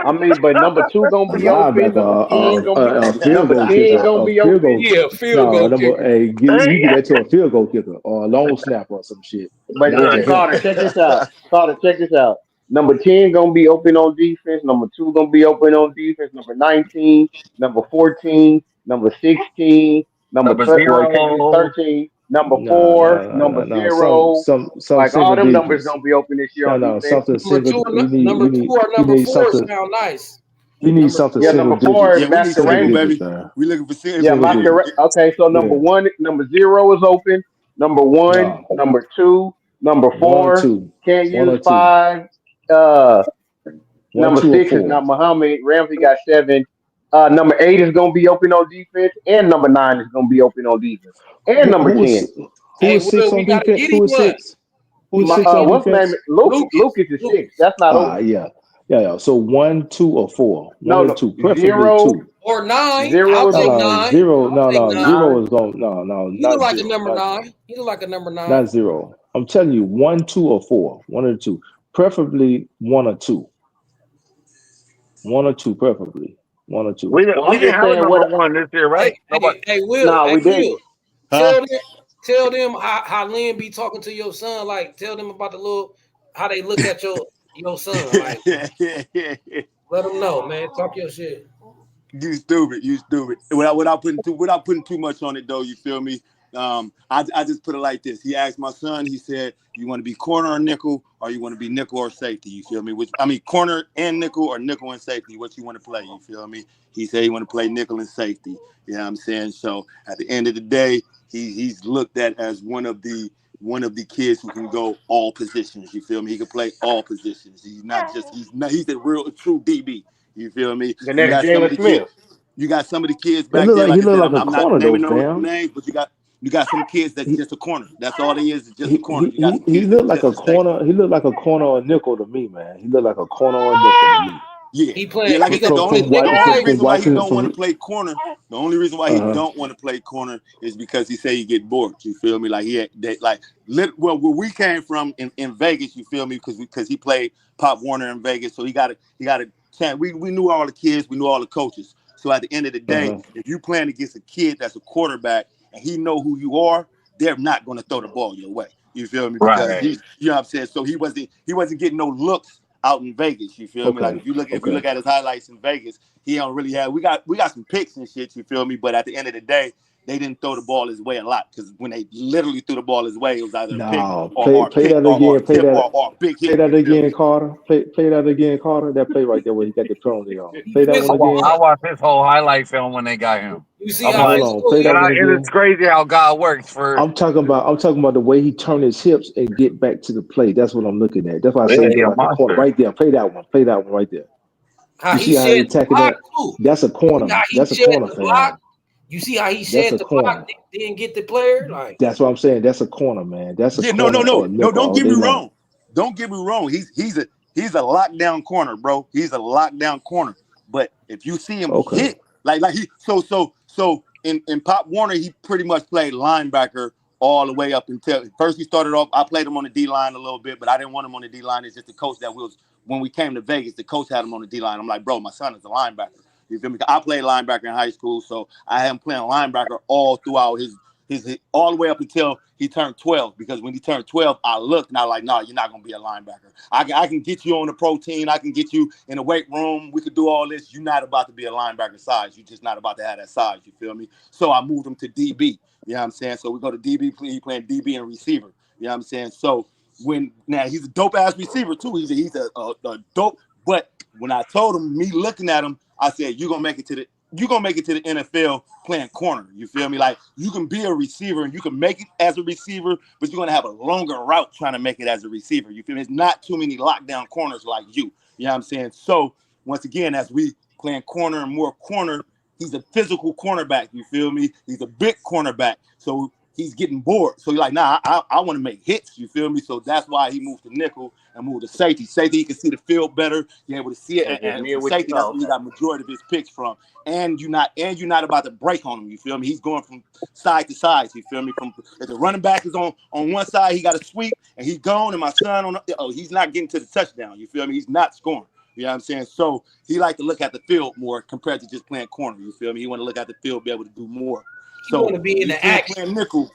I mean, but number two gonna A be open. Number linebacker, 10 gonna be a field number goal 10 kicker, gonna a be field open. goal. Yeah, field No, goal number. kicker. Hey, you get that to a field goal kicker or a long snapper or some shit. But Not to him. Carter, check this out. Carter, check this out. Number 10 gonna be open on defense. Number two gonna be open on defense. Number 19, number 14, number 16, Number well, technically zero. 13, number No, four, no, no, no, number no. zero. Some Like all single them numbers digits. gonna be open this year No, on no, defense. something single. Number two or You number need four something. sound nice. You need Number something two Yeah, or single number number four digits. is Yeah, we need Single Masquerade. single, baby. digits, man. We looking for Yeah, Single single. Masquerade. digits. Okay, so number Yeah. one, number zero is open. Number one, No. number two, number One or four. two. Can't One use or two. five. Uh, One, number two, or six is four. not Muhammad. Ramsey got seven. Number eight is gonna be open on defense, and number nine is gonna be open on defense, and Who number who 10. was who Hey, is six Will, we on gotta defense? get him Who is one. six? Who is six on What's the name? defense? Lucas. Lucas is Lucas. six. That's not Ah, open. yeah. Yeah. So one, two, or four. One No, or no, two. Preferably zero. two. Or nine. I'll Zero is No, take open. no, nine. zero. I'll No, take no, nine. zero Nine. is going. No, no, He look not like a zero. number Not nine. He look like a number not nine. zero. I'm telling you, one, two, or four. One or two. Preferably one or two. One or two, preferably. One or two. Well, We I'm didn't just have a saying what. number one this year, right? Nobody. Will. Nah, Hey, we Will. didn't. Huh? Tell them how Lynn be talking to your son. Like, tell them about the little how they look at your son. Like, let them know, man. Talk your shit. You stupid. Without putting too much on it though. You feel me? I just put it like this. He asked my son, he said, you want to be corner or nickel, or you want to be nickel or safety? You feel me? Corner and nickel, or nickel and safety. What you want to play? You feel me? He said he want to play nickel and safety. You know what I'm saying? So at the end of the day, he's looked at as one of the kids who can go all positions. You feel me? He can play all positions. He's a real true DB. You feel me? The You next got some of Jalen the Smith. kids. You got some of the kids He back look there. like Like he I look said, like a I'm not corner though, naming no fam. names, but you got some kids that's He just a corner. That's all he is just a he corner. he You got some he kids looked that's like just a a safety. corner. He looked like a corner or a nickel to me, man. He looked like a corner or a nickel to me. Yeah, He yeah. playing. Like I He said, gonna the play only nickel the only type. from reason why he watching it don't want to from play corner, the only reason why he uh don't want to play corner is because he say he get bored. You feel me? Like where we came from in Vegas. You feel me? Because he played Pop Warner in Vegas, so he got a chance. We knew all the kids, we knew all the coaches. So at the end of the day, uh if you playing against a kid that's a quarterback and he know who you are, they're not going to throw the ball your way. You feel me? Because Right. he's, you know what I'm saying. So he wasn't getting no looks out in Vegas. You feel me? Like okay, if you look okay. at his highlights in Vegas, he don't really have. We got some picks and shit. You feel me? But at the end of the day, they didn't throw the ball his way a lot because when they literally threw the ball his way, it was either a pick No, or play pick that or again. tip or a big Play hit. that You feel again, me? Carter. Play that again, Carter. That play right there where he got the penalty on. He Play that one twisted. again. I watched his whole highlight film when they got him. You see I'm how Hold like, he on. so Play that one and it's again. crazy how God works for. I'm talking about the way he turned his hips and get back to the play. That's what I'm looking at. That's why I Yeah, say he he look a like a corner. monster. Right there. Play that one. Play that one right there. how You he see how he shed the attacking block that? too. That's a You see corner. how he That's a shed corner, the block. fam. You see how he That's shed a the block. corner. Didn't get the player. Like That's what I'm saying. That's a corner, man. That's a Yeah, no, corner no, or no, a no. nickel Don't all get day me long. wrong. Don't get me wrong. He's a lockdown corner, bro. He's a lockdown corner. But if you see him Okay. hit, like he so in Pop Warner, he pretty much played linebacker all the way up until first he started off. I played him on the D line a little bit, but I didn't want him on the D line. It's just the coach that was when we came to Vegas, the coach had him on the D line. I'm like, bro, my son is a linebacker. You feel me? I played linebacker in high school, so I had him playing linebacker all throughout his all the way up until he turned 12. Because when he turned 12, I looked and I was like, no, you're not gonna be a linebacker. I can get you on the protein, I can get you in the weight room, we could do all this. You're not about to be a linebacker size. You're just not about to have that size, you feel me? So I moved him to DB. You know what I'm saying? So we go to DB, he playing DB and receiver. You know what I'm saying? So now he's a dope ass receiver too. He's a dope, but when I told him, me looking at him, I said, you're gonna make it to the NFL playing corner. You feel me? Like you can be a receiver and you can make it as a receiver, but you're gonna have a longer route trying to make it as a receiver. You feel me? It's not too many lockdown corners like you. You know what I'm saying? So once again, as we playing corner and more corner, he's a physical cornerback. You feel me? He's a big cornerback. So he's getting bored. So he's like, nah, I want to make hits. You feel me? So that's why he moved to nickel and moved to safety. Safety, he can see the field better. You're able to see it. So just And me from with you. safety, that's Oh, where he okay. got majority of his picks from. And you're not about to break on him. You feel me? He's going from side to side. You feel me? From if the running back is on one side, he got a sweep and he's gone. And my son he's not getting to the touchdown. You feel me? He's not scoring. You know what I'm saying? So he like to look at the field more compared to just playing corner. You feel me? He want to look at the field, be able to do more. he want So to be when in you the see him action. playing nickel,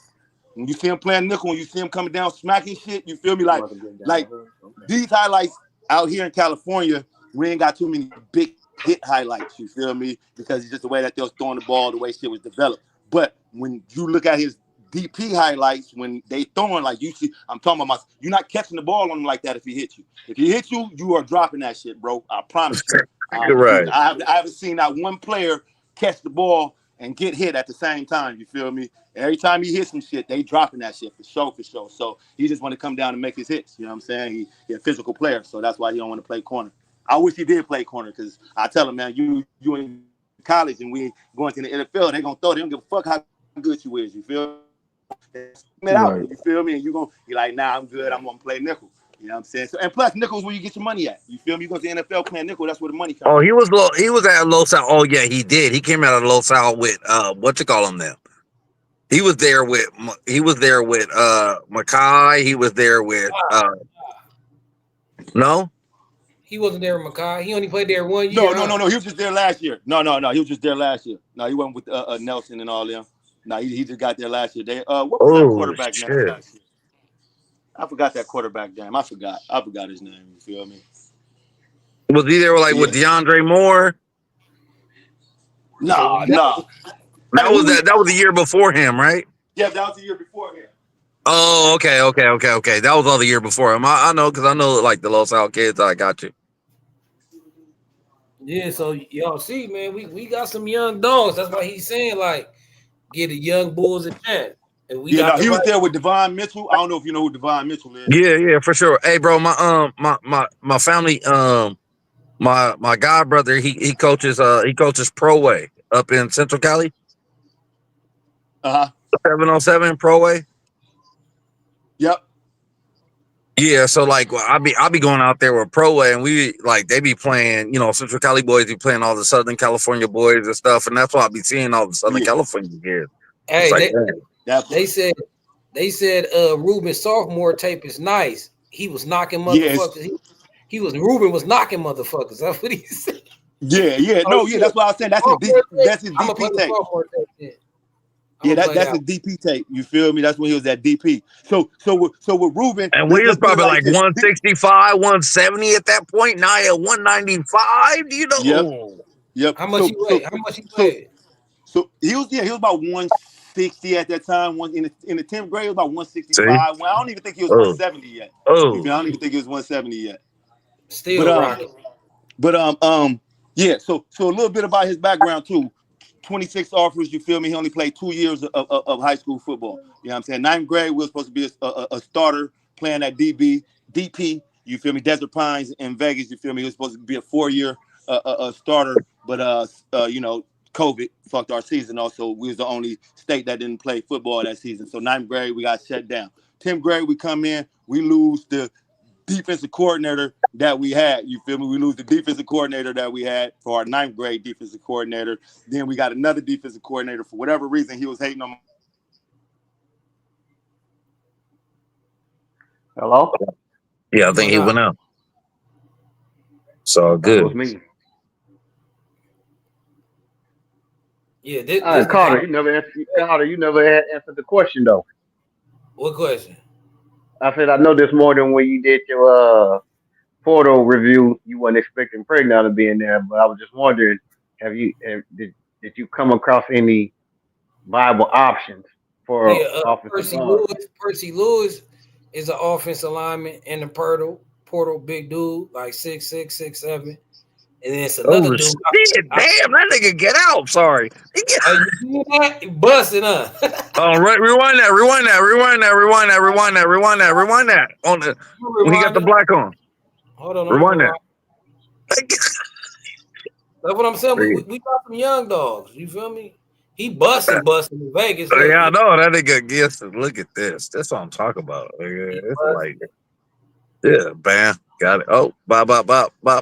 when you see him playing nickel, when you see him coming down smacking shit, you feel me? You want to get down, Like huh? Okay. these highlights out here in California, we ain't got too many big hit highlights. You feel me? Because it's just the way that they was throwing the ball, the way shit was developed. But when you look at his DP highlights, when they throwing like you see, I'm talking about you're not catching the ball on him like that. If he hit you, you are dropping that shit, bro. I promise you. Right. I haven't seen that one player catch the ball and get hit at the same time. You feel me? Every time he hits some shit, they dropping that shit for sure, for sure. So he just want to come down and make his hits. You know what I'm saying? He a physical player, so that's why he don't want to play corner. I wish he did play corner because I tell him, man, you in college and we going to the NFL, they gonna throw. They don't give a fuck how good you is. You feel me? It out. Right. You feel me? And you like, nah, I'm good. I'm gonna play nickel. You know what I'm saying? So and plus nickel's where you get your money at. You feel me? You go to the NFL playing nickel, that's where the money comes Oh, from. he was at Los Al. Oh yeah, he did. He came out of Los Al with what you call him now. He was there with Mackay. He was there with no. He wasn't there with Makai. He only played there 1 year, No, no, huh? no, no. He was just there last year. No, no, no. He was just there last year. No, he wasn't with Nelson and all them. No, he just got there last year. What was that Oh quarterback name shit. last year? I forgot that quarterback name. I forgot his name. You feel me? Was he there like Yeah. with DeAndre Moore? So Nah, nah. Hey, That was the year before him, right? Yeah, that was the year before him. Oh, okay. That was all the year before him. I know because I know like the Los Al kids. I got you. Yeah, so y'all see, man, we got some young dogs. That's why he's saying like, get the young bulls a chance, and we Yeah, got no, the he was right. there with Devon Mitchell. I don't know if you know who Devon Mitchell is. Yeah, for sure. Hey, bro, my family, my god brother, he coaches Pro Way up in Central Cali, 707 Pro Way. Yep. Yeah, so like I'll be going out there with Pro Way, and we like they be playing, Central Cali boys be playing all the Southern California boys and stuff, and that's why I be seeing all the Southern California kids. It's Hey, like, they said Ruben's sophomore tape is nice. He was knocking Yes. motherfuckers. Ruben was knocking motherfuckers. That's what he said. Yeah. Oh, No, yeah, that's what I was saying. That's his I'm gonna play DP the tape. sophomore tape then. Yeah, that's his DP tape. You feel me? That's when he was at DP. So with Ruben, and we was let's put it probably like like this. 165, 170 at that point. Now at 195. Do you know? Yep. How much he weighed? How much he weighed? So he was about 160 at that time. In the 10th grade, he was about 165. See? Well, I don't even think he was 170 yet. Oh. I don't even think he was 170 yet. Still rocking. Yeah. So a little bit about his background too. 26 offers, you feel me? He only played 2 years of high school football. You know what I'm saying? 9th grade, we were supposed to be a starter playing at DP, you feel me? Desert Pines in Vegas, you feel me? He was supposed to be a 4-year starter, but COVID fucked our season. Also, we was the only state that didn't play football that season. So 9th grade, we got shut down. 10th grade, we come in, we lose the defensive coordinator that we had. You feel me? We lose the defensive coordinator that we had for our 9th grade defensive coordinator. Then we got another defensive coordinator. For whatever reason, he was hating on. Hello? Yeah, I think he went out. So good. That was me. Yeah, this Carter, you never answered the question though. What question? I said I know this morning when you did your portal review, you weren't expecting Pregnon to be in there, but I was just wondering, did you come across any viable options for offensive guard? Percy Lewis is an offensive lineman in the portal, big dude, like 6'6", 6'7". And then it's another dude. Damn, that nigga get out. Sorry. You busting up. Rewind that. When he got the black on. Hold on. Rewind that. That's what I'm saying. We got some young dogs. You feel me? He busting in Vegas. Yeah, I know that nigga gets. Look at this. That's what I'm talking about. It's like, yeah, bam, got it. Oh, bop.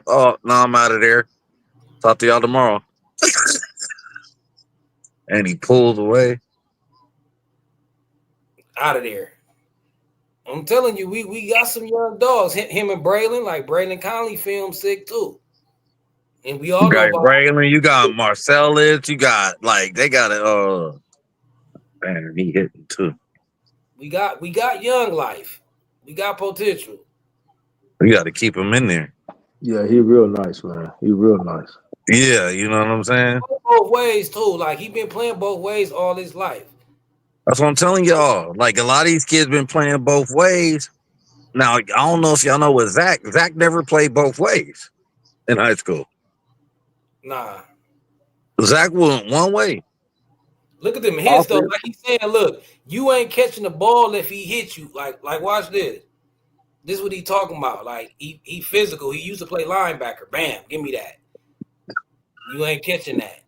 Oh, no, I'm out of there. Talk to y'all tomorrow. And he pulls away. Out of there. I'm telling you, we got some young dogs. Him and Braylon, like Braylon Conley, film sick too. And we all you got know Braylon, you got Marcellus, you got they got it. Man, he hitting too. We got young life. We got potential. We got to keep him in there. Yeah, he real nice, man. He real nice. Yeah, you know what I'm saying? Both ways too. Like he been playing both ways all his life. That's what I'm telling y'all. Like a lot of these kids been playing both ways. Now I don't know if y'all know what Zach never played both ways in high school. Nah. Zach went one way. Look at them hits though. Like he's saying, look, you ain't catching the ball if he hits you. Like watch this. This is what he talking about. Like he physical. He used to play linebacker. Bam, give me that. You ain't catching that.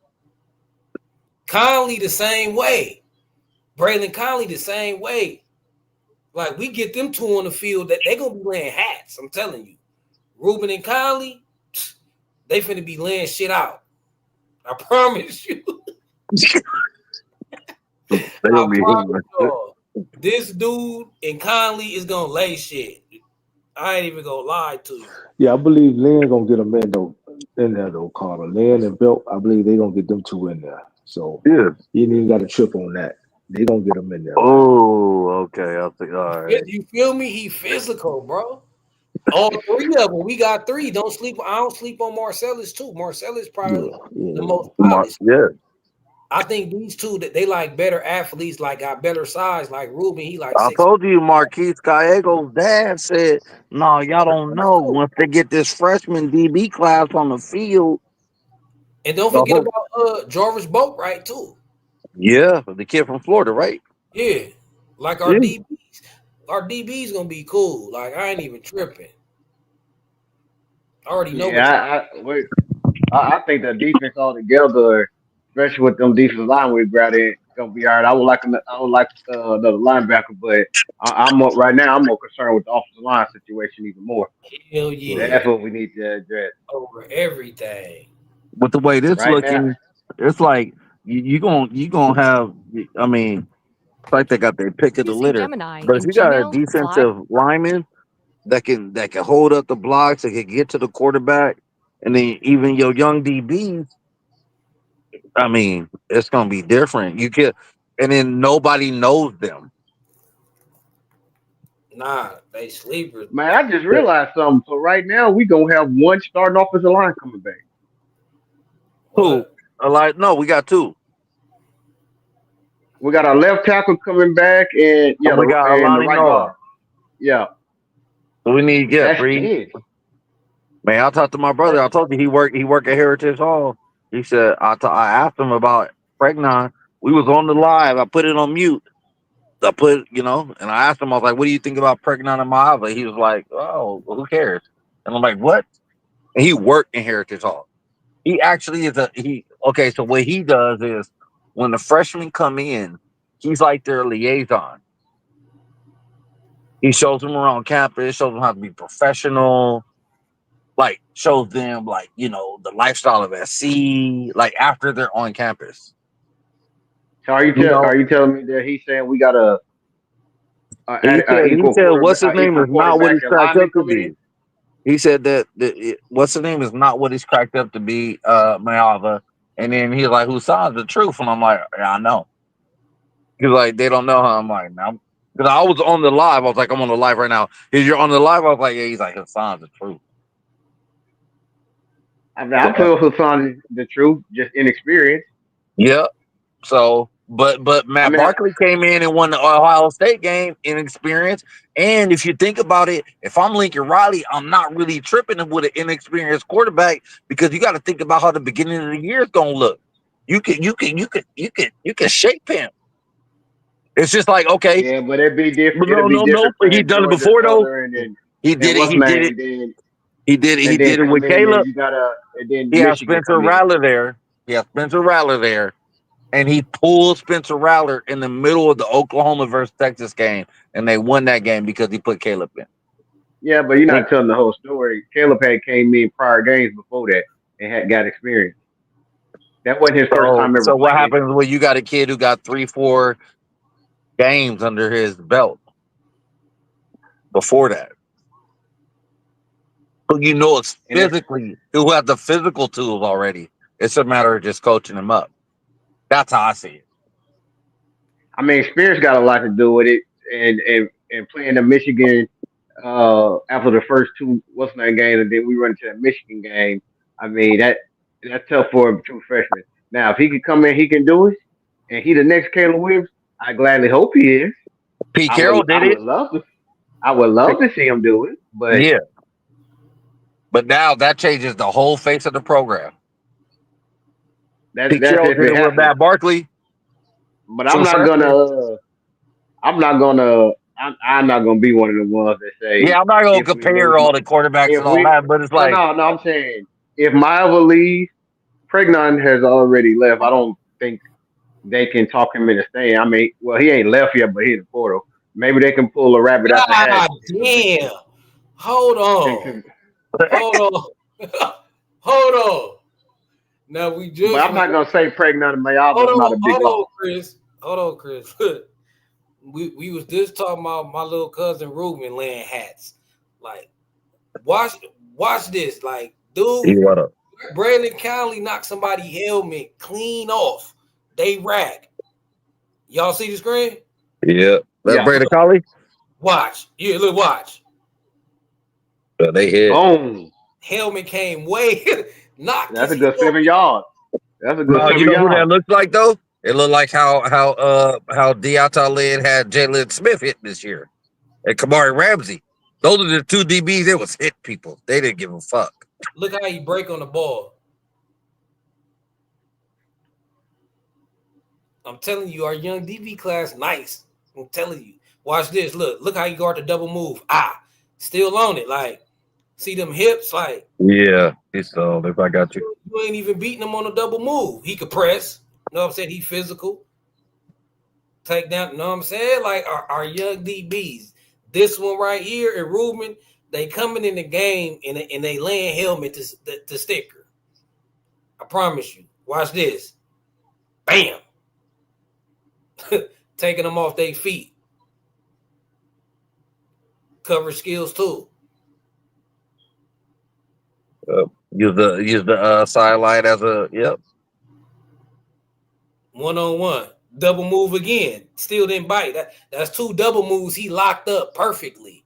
Conley the same way. Braylon Conley the same way. Like we get them two on the field that they gonna be laying hats. I'm telling you, Ruben and Conley, they finna be laying shit out. I promise you. I promise you. This dude and Conley is gonna lay shit. I ain't even gonna lie to you. Yeah, I believe Lynn gonna get them in there though, Carter. Lynn and Belt, I believe they gonna get them two in there. So yeah, you ain't even got to trip on that. They gonna get them in there. Oh, okay. I think all right. You feel me? He physical, bro. All three of them. We got three. I don't sleep on Marcellus too. Marcellus probably the most polished. Yeah. I think these two that they like better athletes, like got better size. Like Ruben, he like I 6. told you, Marquise Gallego's dad said, "No, y'all don't That's know. cool. Once they get this freshman DB class on the field, And don't the forget whole about Jarvis Boatwright too. yeah, the kid from Florida, right? Yeah, like Yeah. our DB's gonna be cool. Like I ain't even tripping. I already know what. Yeah, I think the defense altogether, especially with them defensive line we brought in, gonna be all right. I would like another linebacker, but I'm more, right now. I'm more concerned with the offensive line situation even more. Hell Right. yeah, That's what we need to address over everything. With the way this right now. looking, it's like you gonna have. I mean, it's like they got their pick of the Using litter. Gemini But if in you got a Gmail, Slack, defensive lineman that can hold up the blocks, that can get to the quarterback, and then even your young DBs, I mean, it's gonna be different. You can, and then nobody knows them. Nah, they sleepers. Man, I just realized something. So right now we gonna have one starting offensive line coming back. Who? What? Like, no, we got two. We got our left tackle coming back, and And we got and the Alani right Noah. guard. Yeah, So we need that's three. ten. Man, I talked to my brother. That's I told you he worked at Heritage Hall. He said I asked him about Pregnon. We was on the live. I put it on mute. And I asked him. I was like, "What do you think about Pregnon and Maiava?" He was like, "Oh, well, who cares?" And I'm like, "What?" And he worked in Heritage Hall. He actually is a he. Okay, so what he does is when the freshmen come in, he's like their liaison. He shows them around campus, shows them how to be professional, like shows them like the lifestyle of SC, like after they're on campus. so. You know, Are you telling me that he's saying we got he said what's his name equal is not what quarterback he's and cracked lineman up to coming be. in? He said what's his name is not what he's cracked up to be, Maiava. And then he's like, who signs the truth? And I'm like, yeah, I know. He's like, they don't know how. I'm like, no. Because I was on the live. I was like, I'm on the live right now. You're on the live? I was like, yeah. He's like, Hassan's the truth. I mean, I feel Hassan the truth, just inexperience. Yeah. So, but I Matt mean, Barkley came in and won the Ohio State game in experience. And if you think about it, if I'm Lincoln Riley, I'm not really tripping with an inexperienced quarterback because you got to think about how the beginning of the year is gonna look. You can shape him. It's just like okay, yeah, but it'd be different. but It'd no, be no, no. different He's playing done it Georgia before though. Southern He did and it. what's He did name, it. He did it. He and then did it come with in and Caleb. you gotta and then He has Michigan Spencer come in. Rattler there. And he pulled Spencer Rattler in the middle of the Oklahoma versus Texas game, and they won that game because he put Caleb in. Yeah, but you're And not telling the whole story. Caleb had came in prior games before that and had got experience. That wasn't his first so, time ever so what playing. happens when you got a kid who got 3-4 games under his belt before that? But it's And it's, physically who have the physical tools already. It's a matter of just coaching them up. That's how I see it. I mean, experience got a lot to do with it. And playing the Michigan after the first two what's name games, and then we run into that Michigan game. I mean that's tough for a true freshman. Now, if he can come in, he can do it, and he the next Caleb Williams. I gladly hope he is. Pete Carroll did it. I would love to see him do it, but Yeah. But now that changes the whole face of the program. Pete that's Carroll if did it it with happens. Matt Barkley But for freshmen. I'm not gonna be one of the ones that say Yeah, I'm not gonna if we compare lose, all the quarterbacks if and all we that, but it's like, no, I'm saying if Maiava leaves, Pregnon has already left. I don't think they can talk him into staying. I mean, well, he ain't left yet, but he's in the portal. Maybe they can pull a rabbit out the hat. God damn. Hold on. Hold on. Hold on. Now we But just I'm not gonna say Pregnon and Maiava is not a big loss. Chris. Hold on, Chris. we was just talking about my little cousin Ruben laying hats. Like, watch this. Like, dude, what up? Braylon County knocked somebody helmet clean off. They rack. Y'all see the screen? Yeah, that's Yeah, Brandon Colley. Watch. Yeah, look, watch. They hit. boom. Helmet came way knocked That's his a good helmet. 7 yards. That's a good No, you cover know who that y'all. looks like though? It looked like how Deontay Lynn had Jalen Smith hit this year and Kamari Ramsey. Those are the two DBs that was hit people. They didn't give a fuck. Look how he break on the ball. I'm telling you, our young DB class, nice. I'm telling you. Watch this. Look how he guard the double move. Still on it. Like, see them hips? Like, Yeah, he's so. If I got you, you ain't even beating him on a double move. He could press. You know what I'm saying? He physical. Take down. You know what I'm saying? Like, our young DBs. This one right here, and Rubin, they coming in the game and they laying helmet to sticker. I promise you. Watch this. Bam. Taking them off their feet. Cover skills too. use the sideline as a yep. 1-on-1. Double move again. Still didn't bite. That's two double moves he locked up perfectly.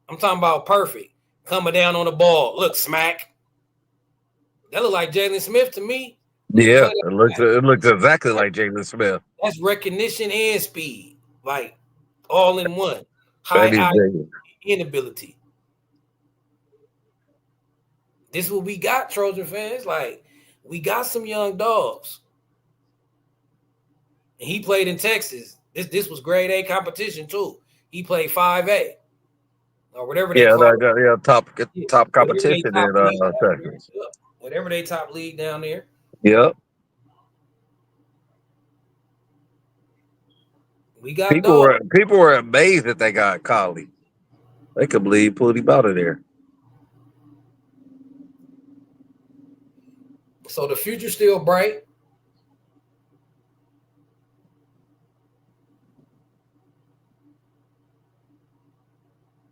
I'm talking about perfect. Coming down on the ball. Look, smack. That look like Jalen Smith to me. When he Yeah, play that, it looks exactly like Jalen Smith. that's recognition and speed. Like all in one. That High is IQ Jalen. inability. This is what we got, Trojan fans. Like, we got some young dogs. And he played in Texas. This was grade A competition too. He played 5A or whatever they Yeah, call it. top Whatever they competition top in league down there. Texas. Yep. Whatever they top league down there. Yep. We got dogs. People were amazed that they got Collie. They could believe pulled him out of there. So the future's still bright.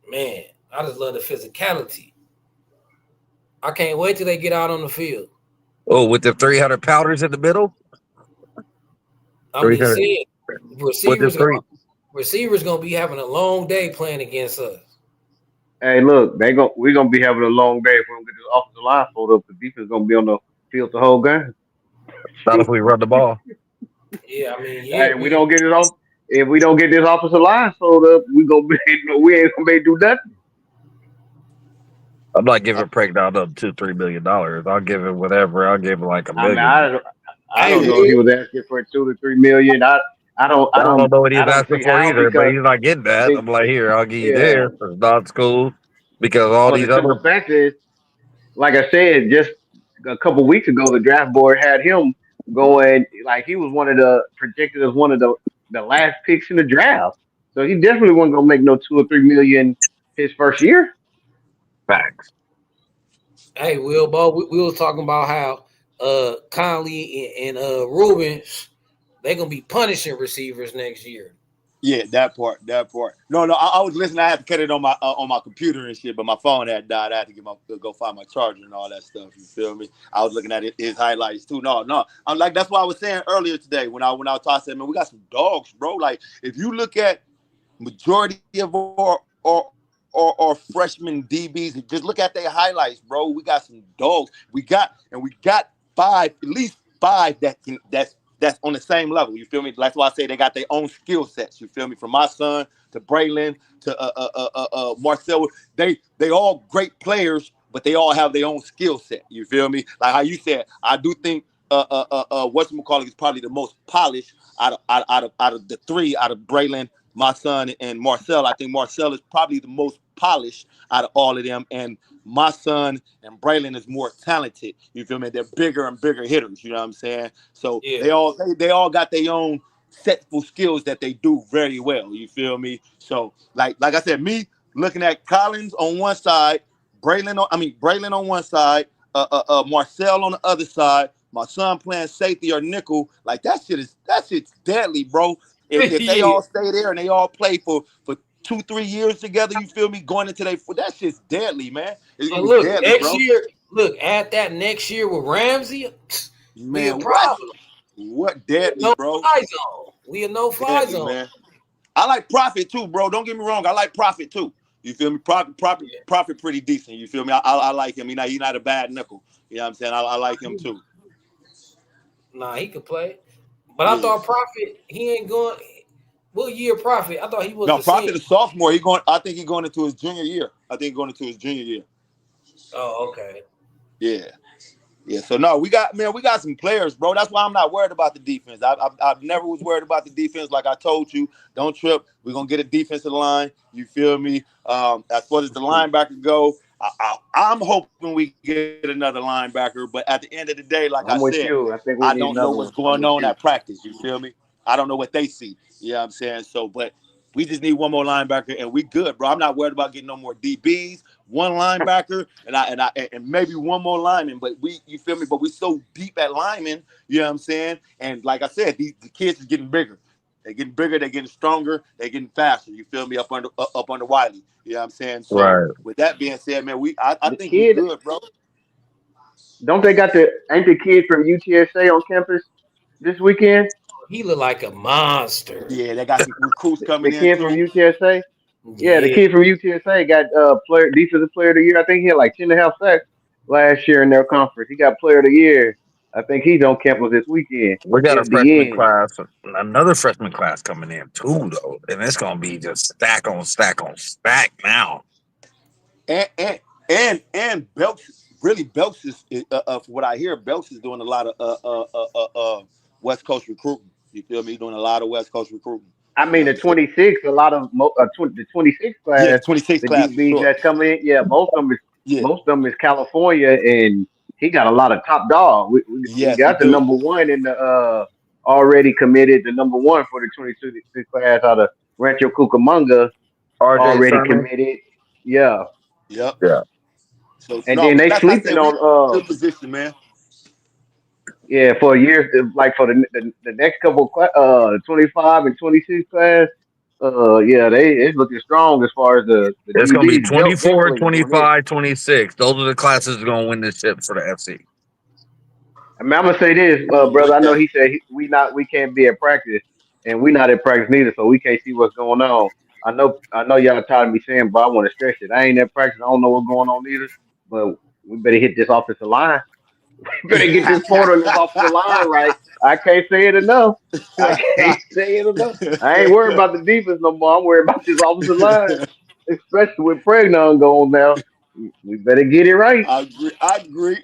Man, I just love the physicality. I can't wait till they get out on the field. Oh, with the 300 pounders in the middle? I mean, 300 see, with the three. receivers gonna be having a long day playing against us. Hey, look, we're gonna be having a long day if we don't get this offensive line pulled up. The defense gonna be on the field the whole game. Not if we run the ball. Yeah, I mean, yeah, Hey, we don't get it off. If we don't get this offensive line pulled up, we we ain't gonna be able to do nothing. I'm not giving Pregnon up $2-3 million. I'll give him whatever. I'll give him like $1 I mean, million. I don't know if he was asking for 2 to 3 million. I don't I I don't don't know what I he's don't asking see for how either, but because he's not getting that. I'm like, here, I'll give you yeah. this. It's not school because all But the these simple other. fact is, like I said, just a couple weeks ago, the draft board had him going like he was one of the projected as one of the last picks in the draft. So he definitely wasn't gonna make no 2 or 3 million his first year. Facts. Hey, Will Bo, we was talking about how Conley and Ruben, they gonna be punishing receivers next year. Yeah, that part. No, I was listening. I had to cut it on my computer and shit, but my phone had died. I had to go find my charger and all that stuff. You feel me? I was looking at his highlights too. No, I'm like that's what I was saying earlier today when I was talking. I said, man, we got some dogs, bro. Like if you look at majority of our freshman DBs, just look at their highlights, bro. We got some dogs. We got five, at least five that's on the same level. You feel me? That's why I say they got their own skill sets. You feel me? From my son to Braylon to Marcel, they all great players, but they all have their own skill set. You feel me? Like how you said, I do think whatchamacallit is probably the most polished out of the three, out of Braylon, my son, and Marcel. I think Marcel is probably the most polished out of all of them, and my son and Braylon is more talented. You feel me? They're bigger and bigger hitters. You know what I'm saying? So Yeah. they all got their own setful skills that they do very well. You feel me? So like I said, me looking at Collins on one side, Braylon on one side, Marcel on the other side, my son playing safety or nickel, like that shit's deadly, bro. If they Yeah. all stay there and they all play for 2-3 years together, you feel me? Going into that shit's deadly, man. It's And gonna be look, deadly, next bro. year, add that next year with Ramsey, we a Man, problem. what We a deadly, bro? no-fly zone. We a no-fly Deadly, zone. man. I like Profit too, bro. Don't get me wrong. I like Profit too. You feel me? Profit pretty decent. You feel me? I like him. He's not a bad nickel. You know what I'm saying? I like him too. Nah, he could play. But I Yeah. thought Prophet, he ain't going. What year Prophet? I thought he was No, the senior. Prophet is sophomore. He going. I think he's going into his junior year. Oh, okay. Yeah. Yeah, so no, we got some players, bro. That's why I'm not worried about the defense. I never was worried about the defense. Like I told you, don't trip. We're gonna get a defensive line. You feel me? As far as the linebacker go, I'm hoping we get another linebacker. But at the end of the day, like I I'm with said, you. I think we I need don't know another what's one. I'm going with on you. at practice. You feel me? I don't know what they see. You know what I'm saying? So, but we just need one more linebacker, and we good, bro. I'm not worried about getting no more DBs. One linebacker, and maybe one more lineman. But you feel me? But we so deep at linemen, you know what I'm saying? And like I said, the kids are getting bigger. They're getting bigger. They're getting stronger. They're getting faster. You feel me? Up under Wiley. You know what I'm saying? So Right. with that being said, man, I The think we kid, good, bro. don't they got ain't the kid from UTSA on campus this weekend? He looked like a monster. Yeah, they got some recruits The coming in kid from too. UTSA? Yeah, the Yeah. kid from UTSA got defensive player of the year. I think he had like 10.5 sacks last year in their conference. He got player of the year. I think he's on campus this weekend. We got a He's freshman the end. class, another freshman class coming in too, though, and it's gonna be just stack on stack on stack now. And Belks is from what I hear, Belks is doing a lot of West Coast recruiting. You feel me? Doing a lot of West Coast recruiting. I You know mean, what the I'm saying? 26, a lot of the 26 Yeah, the class, 26 the class for DBs sure. that's coming in. Yeah, Yeah. most of them is California, and he got a lot of top dog. We Yes, he got the do. number one in the already committed, the number one for the 26 class out of Rancho Cucamonga RJ already Sermon. committed. Yeah, Yep. Yeah. So and no, then they like I sleeping said, we on good position, man. yeah for years like for the next couple 25 and 26 class. Yeah, it's looking strong as far as the It's gonna be DBs. Belt 24, definitely doing it. 25, 26. Those are the classes that are gonna win this ship for the FC. I mean, I'm gonna say this, brother. With I know that. he said we can't be at practice, and we not at practice neither, so we can't see what's going on. I know y'all tired of me saying, but I want to stress it. I ain't at practice. I don't know what's going on either, but we better hit this offensive line. We better get this portal and this offensive line right. I can't say it enough. I can't say it enough. I ain't worried about the defense no more. I'm worried about this offensive line, especially with Pregnon going now. We better get it right. I agree.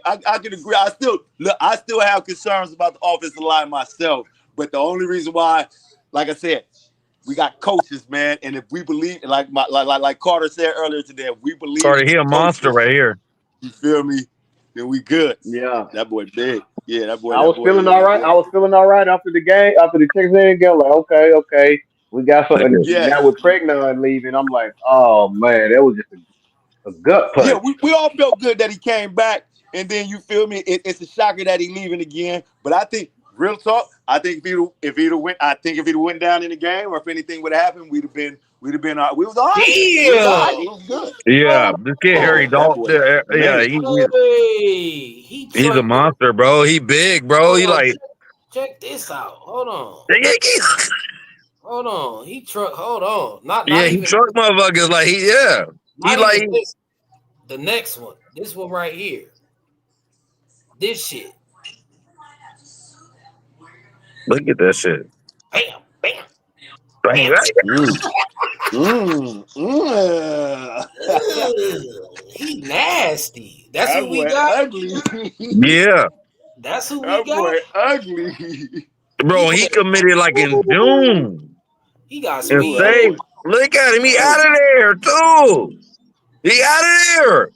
I can agree. I still have concerns about the offensive line myself. But the only reason why, like I said, we got coaches, man. And if we believe, like Carter said earlier today, if we believe Carter, in he the a monster coaches, right here. you feel me? Then we good. Yeah. That boy big. Yeah, I that was boy feeling is all right. big. I was feeling all right after the game, after the Texas A&M game. Like, okay, we got Look something. at Yeah. Now with Pregnon leaving, I'm like, oh man, that was just a gut Yeah, punch. we all felt good that he came back. And then you feel me? It's a shocker that he leaving again. But I think, real talk, I think if he'd went, I think if he'd went down in the game, or if anything would have happened, we was all right. We was all right. Damn. We was good. yeah, this kid Harry Oh, That Dalton. boy, Yeah, man. hey, he he's a trucked it. monster, bro. He big, bro. He Hold on, like check this out. Hold on. yeah, Hold on. He truck. Hold on. Not he even truck motherfuckers like he not like even this. The next one. This one right here. This shit. look at that shit. Bam, bam, Bang, bam. bang. Mm. Mm. Ugh, he nasty. That's That who we boy got. ugly. Yeah, That's who we That got. boy ugly. He bro. He playing. committed like in June He got and Ooh, that speed. say, boy look at him. He out ugly. of there too. He out of there.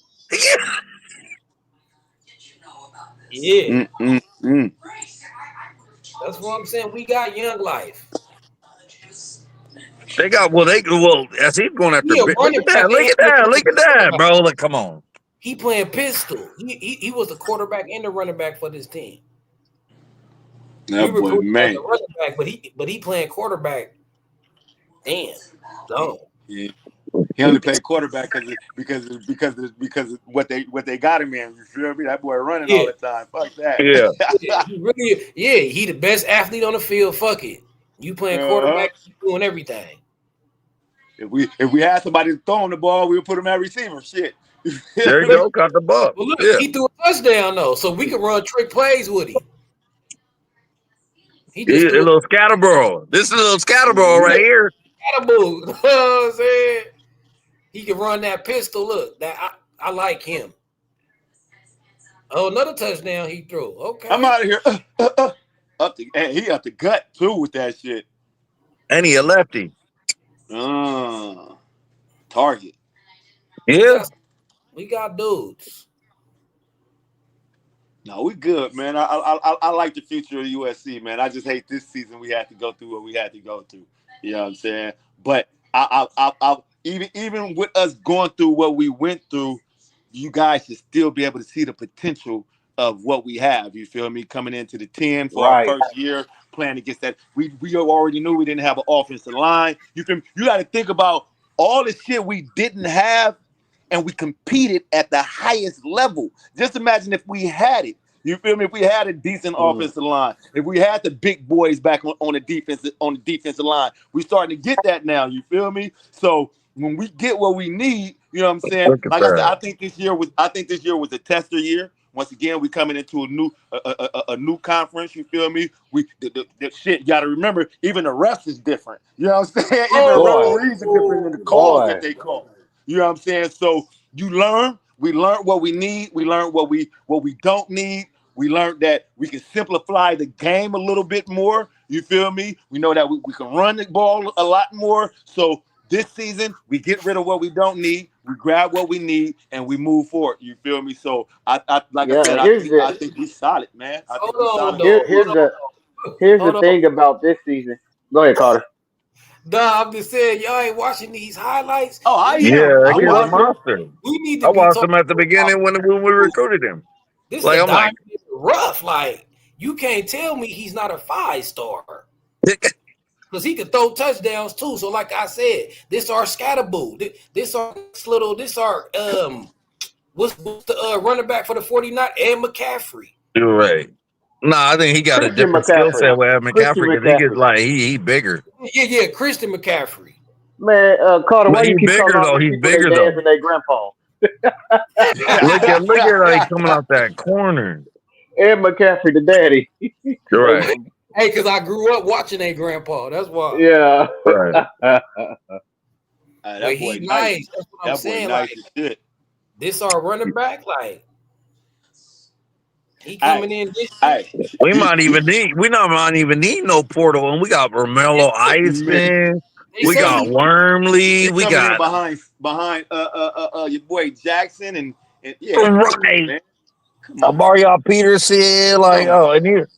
Yeah, Mm, mm, mm. that's what I'm saying. We got young life. They got as he's going after. He a Look running at that. back Look and at the that. Look at that, quarterback. bro. Look, come on. He playing pistol. He was the quarterback and the running back for this team. We That boy, recruited him as man. a running back, but he playing quarterback. Damn, no. Yeah. He only played quarterback because of what they got him in. You feel me? That boy running all Yeah, the time. Fuck that. Yeah. yeah. He really, yeah. He the best athlete on the field. Fuck it. You playing Uh-huh. quarterback, you doing everything. If we had somebody throwing the ball, we would put him at receiver. Shit. You There feel you me? go. Got the buck. Well, look, Yeah. he threw a touchdown though, so we can run trick plays with him. He A just threw little Scatterboro. This is a little Scatterboro right a here. scatterboo. You know what I'm saying? He can run that pistol. Look, I like him. Oh, another touchdown he threw. Okay. I'm out of here. He up the gut too with that shit. And he a lefty. Target. Yeah. We got dudes. No, we good, man. I like the future of USC, man. I just hate this season we had to go through what we had to go through. You know what I'm saying? But I even with us going through what we went through, you guys should still be able to see the potential of what we have. You feel me? Coming into the 10 for our Right. first year, playing against that. We already knew we didn't have an offensive line. You got to think about all the shit we didn't have, and we competed at the highest level. Just imagine if we had it. You feel me? If we had a decent offensive line, if we had the big boys back on the defensive line, we're starting to get that now. You feel me? So when we get what we need, you know what I'm saying? Look at Like I said, that. I think this year was a tester year. Once again, we coming into a new conference. You feel me? The shit. You got to remember, even the refs is different. You know what I'm saying? Even the Boy. referees are different than the calls Boy. that they call. You know what I'm saying? So you learn. We learned what we need. We learned what we don't need. We learned that we can simplify the game a little bit more. You feel me? We know that we can run the ball a lot more. So this season, we get rid of what we don't need. We grab what we need, and we move forward. You feel me? So I Yeah, said, I think he's solid, man. I think he's Hold on, solid. though. here's Hold the on. thing about this season. Go ahead, Carter. Nah, I'm just saying, y'all ain't watching these highlights. Oh, I We am. Yeah, that I'm kid's a watching. monster. need I to be watched him talking at the beginning when we recruited him. this Like, a I'm like, diamond in the rough. Like, you can't tell me he's not a 5-star. Because he can throw touchdowns too. So, like I said, this our scatterboo. This our what's the running back for the 49 and McCaffrey. you're right. Nah, I think he got a Christian different skill McCaffrey. set with Christian McCaffrey because he gets McCaffrey. like he bigger. Yeah, Christian McCaffrey. Man, Carter, But why he's you keep calling bigger all though. these He's people they bigger dance though. and they grandpa? Look at how he coming out that corner. And McCaffrey, the daddy. You're right. Hey, because I grew up watching a grandpa. That's why. Yeah. Right. That But boy he nice. nice. That's what I'm That boy saying. nice Like, as shit. this our running back. Like, he Hey, coming in this hey, We might not even need no portal, and we got Romello Eisen, They we say got he Wormley, he we coming in got behind your boy Jackson and yeah, come on, right. man. Come on, Mario Peterson, like come on. and here,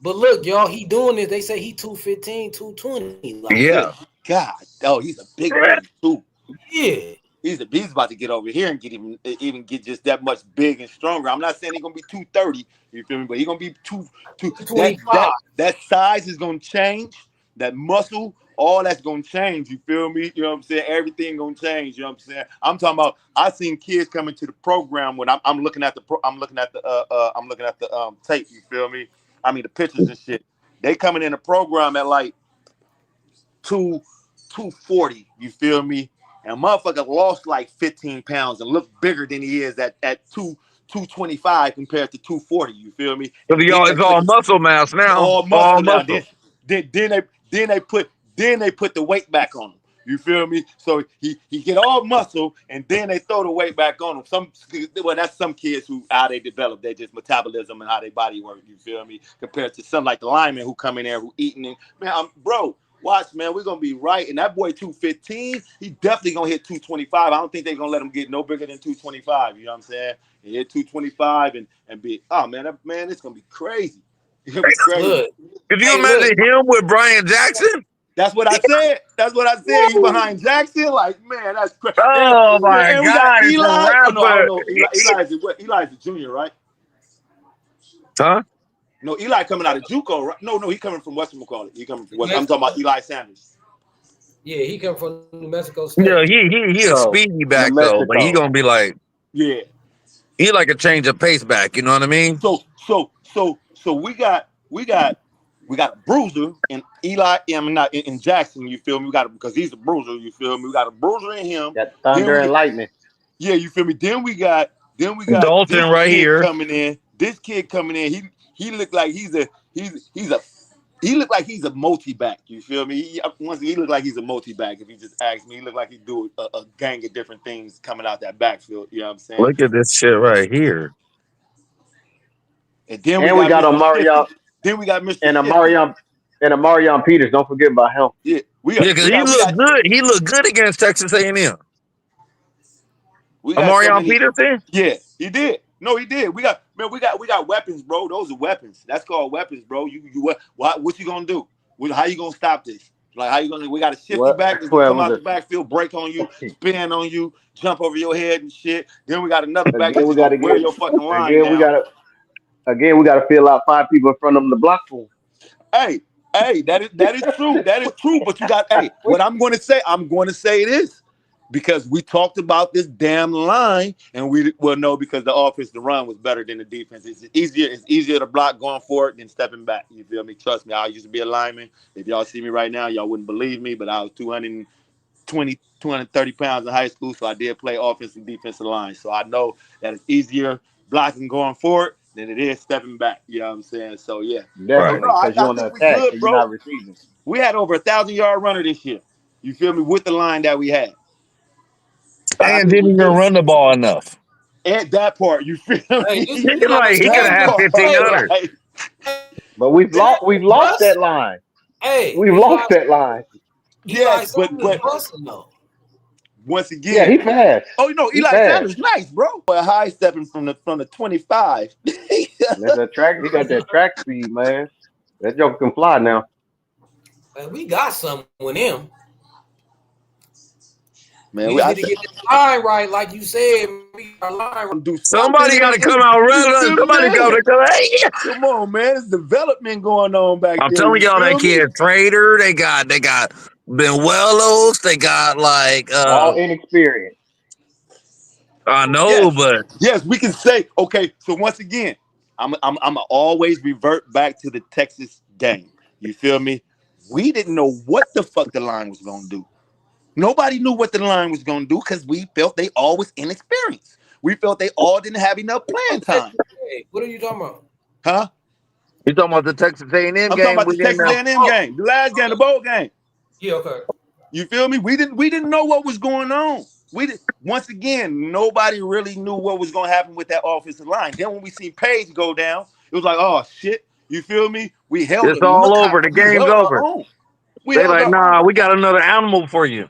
But look, y'all, he doing this. They say he 215, 220. Like, yeah. Good God. Oh, he's a big boy too. yeah. He's about to get over here and even get just that much big and stronger. I'm not saying he's gonna be 230, you feel me? But he's gonna be two 225. that size is gonna change, that muscle, all that's gonna change, you feel me? You know what I'm saying? Everything gonna change, you know what I'm saying? I'm talking about I seen kids coming to the program when I'm looking at the tape, you feel me? I mean the pictures and shit. They coming in the program at like 240, you feel me? And motherfucker lost like 15 pounds and looked bigger than he is at 225 compared to 240, you feel me? And then they It's all muscle mass now. all All muscle now. muscle. Then they put the weight back on him. You feel me? So he get all muscle and then they throw the weight back on him. That's some kids who how they develop, they just metabolism and how their body work. You feel me? Compared to some like the linemen who come in there who eating and man, bro. Watch, man, we're gonna be right. And that boy 215, he definitely gonna hit 225. I don't think they're gonna let him get no bigger than 225. You know what I'm saying? He hit 225 and be it's gonna be crazy. It's gonna be crazy. Look, Could you imagine him with Brian Jackson? That's what I said. That's what I said. He behind Jackson. Like, man, that's crazy. Oh my And we God, got it's a Eli. Oh no, I don't rapper. know. Eli's what? Eli's a junior, right? Huh? No, Eli coming out of JUCO, right? No, he coming from whatchamacallit. He coming from West. I'm talking about Eli Sanders. yeah, he come from New Mexico State. Yeah, he a So, speedy back New though, but he Mexico. gonna be like Yeah. he like a change of pace back. You know what I mean? So we got a bruiser in Eli. I mean, not in Jackson. You feel me? We got because he's a bruiser. You feel me? We got a bruiser in him. Got thunder and lightning. Yeah, you feel me? Then we got Dalton this right kid here. coming in. This kid coming in. He looked like he's a He looked like he's a multi-back. You feel me? He looked like he's a multi-back. If he just asked me, he looked like he do a gang of different things coming out that backfield. You know what I'm saying? Look at this shit right here. And then we And we got got Mr. Omarion Shifty. Then we got Mr. and Shifty. Amarion Peters. Don't forget about him. Yeah, Yeah, because we he got we looked got good. He looked good against Texas A&M. we got so Amarion many. Peterson. Yeah, he did. No, he did. We got weapons, bro. Those are weapons. That's called weapons, bro. What you gonna do? How you gonna stop this? Like, how you gonna? We got a Shifty What? back that's gonna Well, come out the backfield, break on you, spin on you, jump over your head and shit. Then we got another back again, that's we just got gonna to wear get. your fucking line Again, we down. got to. Again, we got to fill out 5 people in front of them to block for. Hey, that is true. That is true. But you got what I'm going to say this because we talked about this damn line, and we know because the offensive run was better than the defense. It's easier to block going forward than stepping back. You feel me? Trust me. I used to be a lineman. If y'all see me right now, y'all wouldn't believe me, but I was 230 pounds in high school, so I did play offensive and defensive line. So I know that it's easier blocking going forward than it is stepping back. You know what I'm saying? So yeah. So Right. no, Definitely, because you're I on the think we attack good, and you're bro. not receiving. We had over 1,000-yard runner this year. You feel me? With the line that we had. I And think didn't we even good. run the ball enough. And that part, you feel Hey, me? this He is like could have That had Stanford. part, 1,500. like, But we've lost Bus. that line. Hey, We've lost that line. Eli yes, but Sanders but busting though. once Yeah, again, he fast. Eli He fast. Sanders, nice, bro. A high stepping from the 25. And that's that track. He got that track speed, man. That joker can fly now. And we got something with him. We Man, just need to get the line right, like you said. We got our line right. do something. Somebody got to come out You running. feel me, Somebody got man? to come. Hey, yeah. Come on, man. There's development going on back I'm there. telling You y'all, that feel me? kid Trader. They got Benuelos. They got like All inexperienced. I know, Yes. but Yes, we can say, okay, so once again, I'm always revert back to the Texas game. You feel me? We didn't know what the fuck the line was gonna do. Nobody knew what the line was gonna do because we felt they all was inexperienced. We felt they all didn't have enough playing time. Hey, what are you talking about? Huh? you talking about the Texas A&M I'm talking game? about We the didn't Texas know. A&M game, the last game, the bowl game. Yeah, okay. You feel me? We didn't know what was going on. We did once again, nobody really knew what was gonna happen with that offensive line. Then when we seen Page go down, it was like, oh shit. You feel me? We held It's it. all Look how over. The we game's held our over. own. We They held like, our nah, own. we got another animal for you.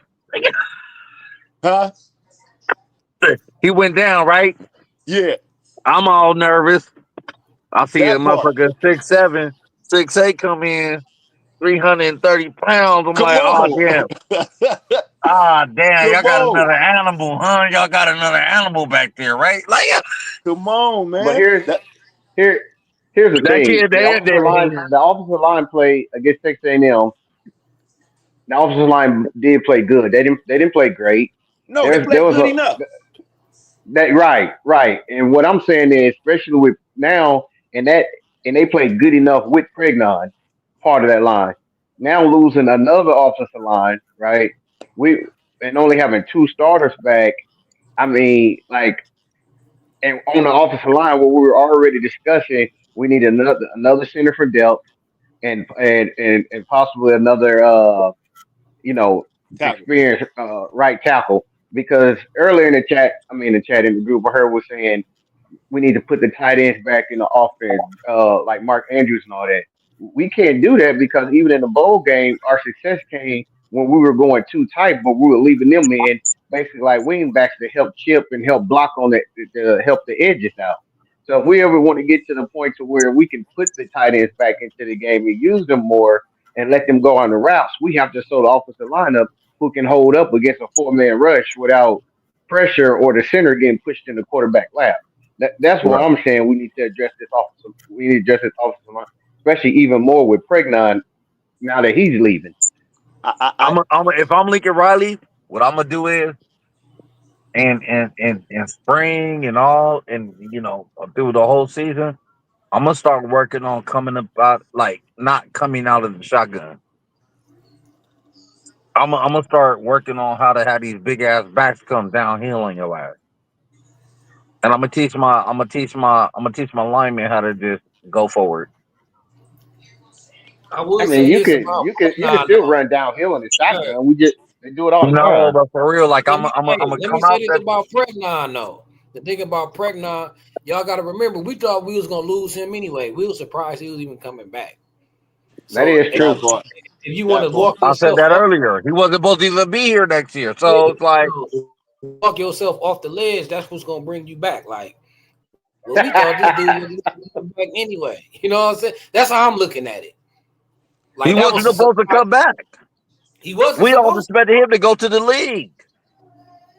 Huh? He went down, right? Yeah, I'm all nervous. I see a that part. motherfucker 6'7", 6'8" come in, 330 pounds. I'm Come like, oh on. damn. Ah, damn, y'all Come got on. another animal, huh? Y'all got another animal back there, right? Like Come on, But man. here here's the that thing. kid there, The offensive line play against Texas A&M. The offensive line did play good. They didn't play great. No, they There played was good a enough. that right. And what I'm saying is, especially with now and they played good enough with Pregnon, part of that line. Now losing another offensive line, right? We and only having 2 starters back. I mean, like, and on the offensive line, what we were already discussing, we need another center for depth, and possibly another you know Tackle. experienced right tackle. Because earlier in the chat, in the group, I heard was saying we need to put the tight ends back in the offense, like Mark Andrews and all that. We can't do that because even in the bowl game, our success came when we were going too tight, but we were leaving them in basically like wingbacks to help chip and help block on it to help the edges out. So if we ever want to get to the point to where we can put the tight ends back into the game and use them more and let them go on the routes, we have to show the offensive lineup who can hold up against a 4-man rush without pressure or the center getting pushed in the quarterback lap. That's what right. I'm saying. We need to address this offensive. We need to address this offensive line, especially even more with Pregnon now that he's leaving. If I'm Lincoln Riley, what I'm gonna do is and spring and all, and through the whole season, I'm gonna start working on coming about like not coming out of the shotgun. I'm gonna start working on how to have these big ass backs come downhill on your ass, and I'm gonna teach my linemen how to just go forward. I I will mean, say this about you can Pregnon still though. run downhill in the Hey, shotgun. They do it all the No, time. but for real, like hey, I'm gonna let me come say out this there. about Pregnon though. The thing about Pregnon, y'all got to remember, we thought we was gonna lose him anyway. We were surprised he was even coming back. That So is if That true. part. you want to That part. walk I said yourself that off, earlier. He wasn't supposed to even be here next year. yeah, So it's like, so walk yourself off the ledge. That's what's gonna bring you back. Like, well, we thought this dude was gonna come back anyway. You know what I'm saying? That's how I'm looking at it. he Like that wasn't was a supposed to surprise. come back. He wasn't We all supposed expected him to go to the league.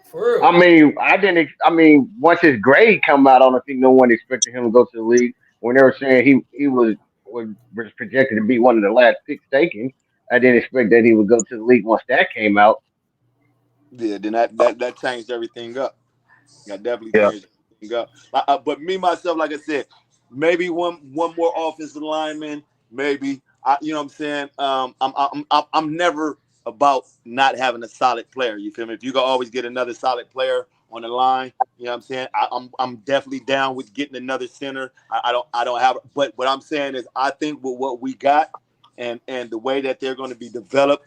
to, for I real. mean, I didn't. I mean, once his grade come out, I don't think no one expected him to go to the league. When they were saying was projected to be one of the last picks taken, I didn't expect that he would go to the league once that came out. Yeah, then that changed everything up. That definitely Yeah. changed everything up. But me myself, like I said, maybe one more offensive lineman, maybe. You know what I'm saying? I'm never about not having a solid player. You feel me? If you can always get another solid player on the line, you know what I'm saying? I'm definitely down with getting another center. I don't have, but what I'm saying is I think with what we got and the way that they're going to be developed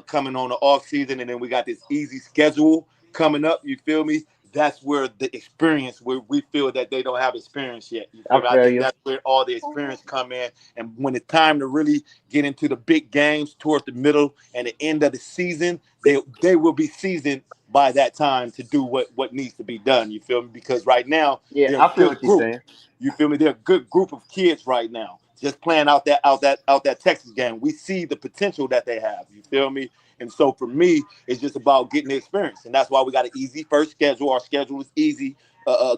coming on the off season, and then we got this easy schedule coming up. You feel me? That's where the experience, where we feel that they don't have experience yet. You I feel me? I feel think you. that's where all the experience come in. And when it's time to really get into the big games towards the middle and the end of the season, they will be seasoned by that time to do what needs to be done. You feel me? Because right now Yeah, they're a I feel good what you're group. saying. You feel me? They're a good group of kids right now. Just playing out that Texas game. We see the potential that they have. You feel me? And so for me, it's just about getting the experience. And that's why we got an easy first schedule. Our schedule is easy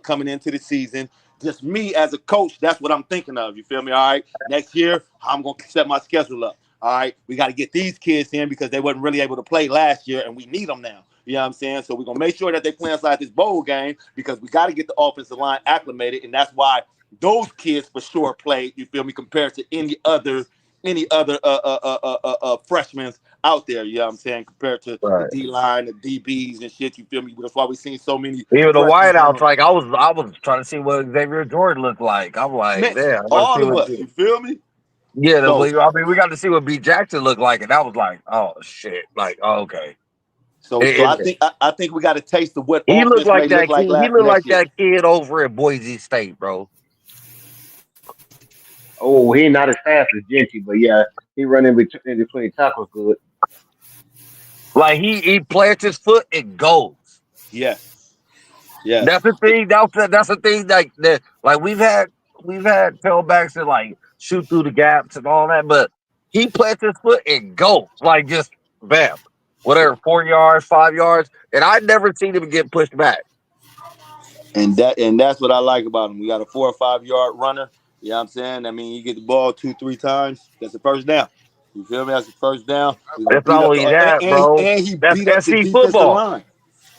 coming into the season. Just me as a coach, that's what I'm thinking of. You feel me? All right. Next year, I'm going to set my schedule up. All right. We got to get these kids in because they wasn't really able to play last year and we need them now. You know what I'm saying? So we're going to make sure that they play inside this bowl game because we got to get the offensive line acclimated. And that's why those kids for sure played, you feel me, compared to any other freshmen out there, you know what I'm saying, compared to the Right. D line, the DBs and shit, you feel me? That's why we seen so many Even the freshmen wideouts, on. like I was trying to see what Xavier Jordan looked like. I'm like, Man, damn, I want to see all of what. us, you feel me? Yeah, So I mean, we got to see what B Jackson looked like, and that was like, oh shit, like oh, okay. so It, so I it, think I think we got a taste of what he looked offense like may look that like kid. He looked like next year. that kid over at Boise State, bro. Oh, he not as fast as Genty, but yeah, he run in between tackles good. Like he plants his foot and goes. Yes, yes. That's the thing. That's the thing. Like we've had tailbacks that like shoot through the gaps and all that, but he plants his foot and goes like just bam, whatever 4 yards, 5 yards, and I never seen him get pushed back. And that's what I like about him. We got a 4 or 5 yard runner. You know what I'm saying? I mean, you get the ball 2, 3 times, that's a first down. You feel me? That's a first down. We're gonna That's beat not up the only that, bro. and he That's beat up the SC defensive football, line.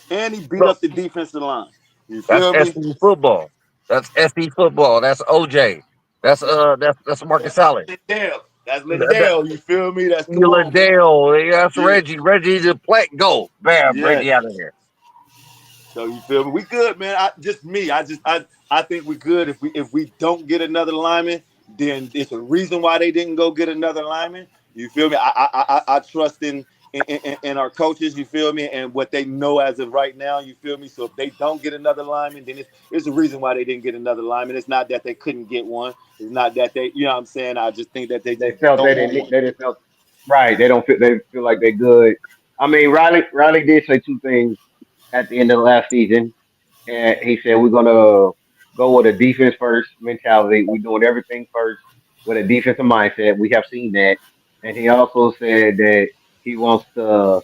And he beat bro. up the defensive line. You That's feel me? SC football. That's SC football. That's OJ. That's Marcus Allen. Lindell. That's That, Lindell. You feel me? That's come on, man. Dale. That's Yeah. Reggie. Reggie the plant go. Bam, Yes. Reggie out of here. So you feel me? We good, man. I think we good. If we don't get another lineman, then it's a reason why they didn't go get another lineman. You feel me? I trust in our coaches. You feel me? And what they know as of right now. You feel me? So if they don't get another lineman, then it's a reason why they didn't get another lineman. It's not that they couldn't get one. It's not that they, you know what I'm saying. I just think that they They just felt don't want one. they didn't felt right. They don't feel they feel like they're good. I mean, Riley did say two things at the end of the last season, and he said we're gonna go with a defense first mentality. We're doing everything first with a defensive mindset. We have seen that, and he also said that he wants to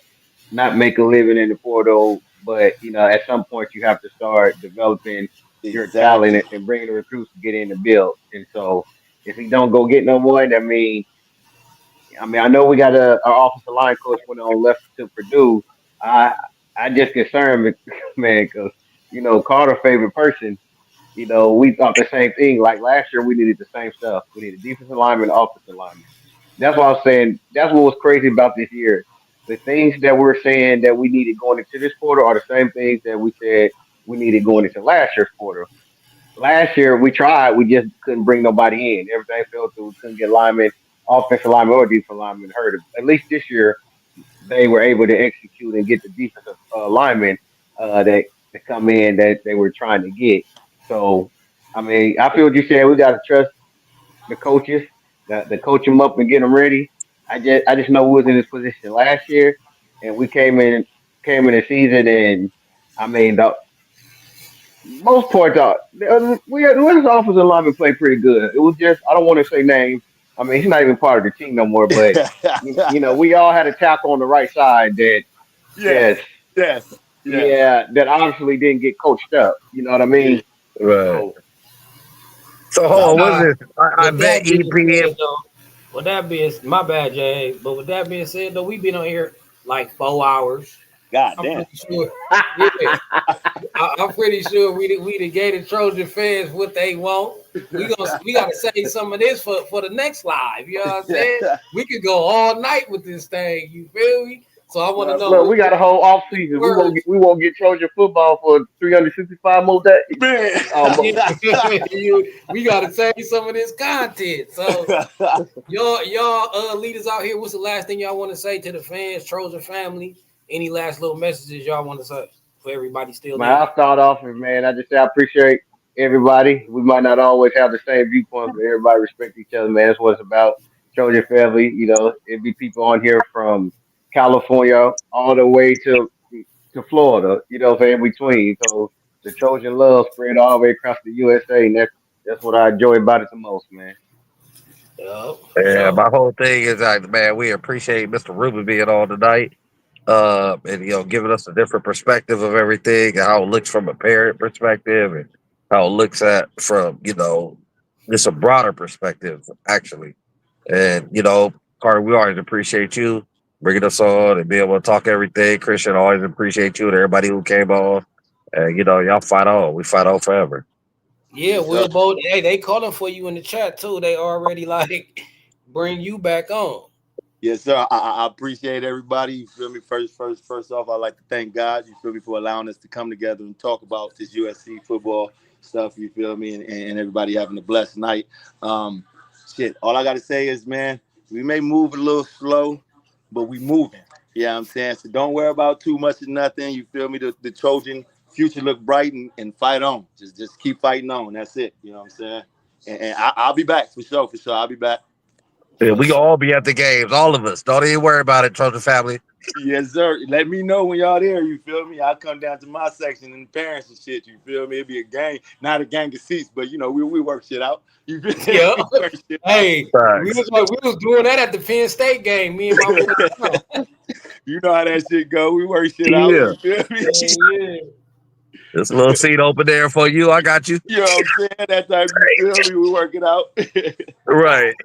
not make a living in the portal, but at some point you have to start developing your talent Exactly. and bringing the recruits to get in the build. And so if he don't go get no one, I know we got our offensive line coach went on left to Purdue. I I just concerned, man, because Carter's favorite person. We thought the same thing. Like last year, we needed the same stuff. We needed defensive lineman, offensive lineman. That's what I was saying. That's what was crazy about this year. The things that we're saying that we needed going into this quarter are the same things that we said we needed going into last year's quarter. Last year we tried, we just couldn't bring nobody in. Everything fell through. We couldn't get linemen, offensive lineman or defensive lineman hurt. At least this year, they were able to execute and get the defensive linemen that to come in that they were trying to get. So, I mean, I feel what you said. We got to trust the coaches, the coach them up and get them ready. I just know we was in this position last year, and we came in the season, and I mean, most parts are we this offensive lineman played pretty good. It was just I don't want to say names. I mean, he's not even part of the team no more. But we all had a tackle on the right side that yes, just yes, yes, yeah, that obviously didn't get coached up. You know what I yeah. mean? Right. So So hold But on, what's nah, this? I with bet that being EPM. said, though, with that being my bad, Jay. But with that being said, though, we've been on here like 4 hours. God I'm damn. pretty sure. Yeah, I'm pretty sure we gave the Trojan fans what they want. We gotta save some of this for the next live. You know what I'm saying? We could go all night with this thing. You feel me? So I want to know look, we got a whole off what season. words. We won't get Trojan football for 365 more days. Man. Almost. We gotta save some of this content. So y'all leaders out here, what's the last thing y'all want to say to the fans, Trojan family? Any last little messages y'all want to say for everybody still Man, in? I'll start off and man, I just say I appreciate everybody. We might not always have the same viewpoints, but everybody respect each other, man. That's what it's about. Trojan family, it'd be people on here from California all the way to Florida, in between. So the Trojan love spread all the way across the USA, and that's what I enjoy about it the most, man. Yeah, for Yeah, sure. my whole thing is like, man, we appreciate Mr. Ruben being on tonight. And giving us a different perspective of everything and how it looks from a parent perspective and how it looks at from, just a broader perspective, actually. And, Carter, we always appreciate you bringing us on and being able to talk everything. Christian, always appreciate you and everybody who came on. And, y'all fight on. We fight on forever. Yeah, Yes, sir. Will Bolt. Hey, they calling for you in the chat too. They already like bring you back on. Yes, sir. I appreciate everybody. You feel me? First off, I'd like to thank God. You feel me for allowing us to come together and talk about this USC football stuff. You feel me? And everybody having a blessed night. Um, All I got to say is, man, we may move a little slow, but we moving. Yeah, I'm saying. So don't worry about too much of nothing. You feel me? The Trojan future look bright and fight on. Just keep fighting on. That's it. You know what I'm saying? And I'll be back for sure. For sure, I'll be back. Yeah, For we sure. all be at the games, all of us. Don't even worry about it, Trojan family. Yes, sir. Let me know when y'all there. You feel me? I'll come down to my section and the parents and shit. You feel me? It'd be a gang, not a gang of seats, but we work shit out. You feel me? Yeah. We work shit out. Hey, we Thanks. was like, we was doing that at the Penn State game. Me and my boy. You know how that shit go. We work shit out. Yeah. You feel me? Yeah. There's a little seat open there for you. I got you. You know what I'm saying? That time you feel me? We work it out. Right.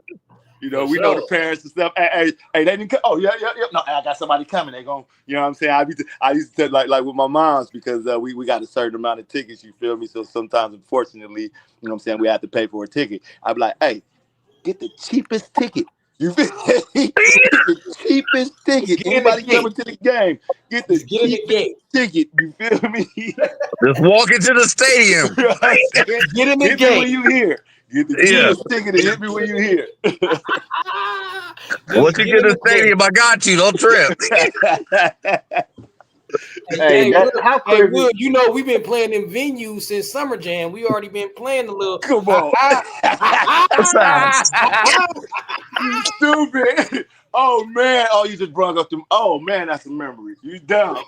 For We know the sure. parents and stuff. Hey, they didn't come. Oh, yeah. No, I got somebody coming. They going, you know what I'm saying? I used to like with my moms because we got a certain amount of tickets, you feel me? So sometimes, unfortunately, you know what I'm saying, we have to pay for a ticket. I'd be like, hey, get the cheapest ticket. You feel me? Get the cheapest Just ticket. get in the Anybody coming gate. to the game, get the Just get in the cheapest gate. ticket. You feel me? Just walk into the You stadium. know what I'm saying? Just get in the Hit me when gate. you here. Get the Yeah. cheapest ticket and hit me when you here. Just Once you get get in in the the gate. stadium, I got you. Don't trip. Hey, Hey, hey, that Will, how hey, crazy. Will, we've been playing in venues since Summer Jam. We already been playing a little. Come on. Facts. You stupid. Oh man. Oh, you just brought up them. Oh man, that's a memory. You dumb.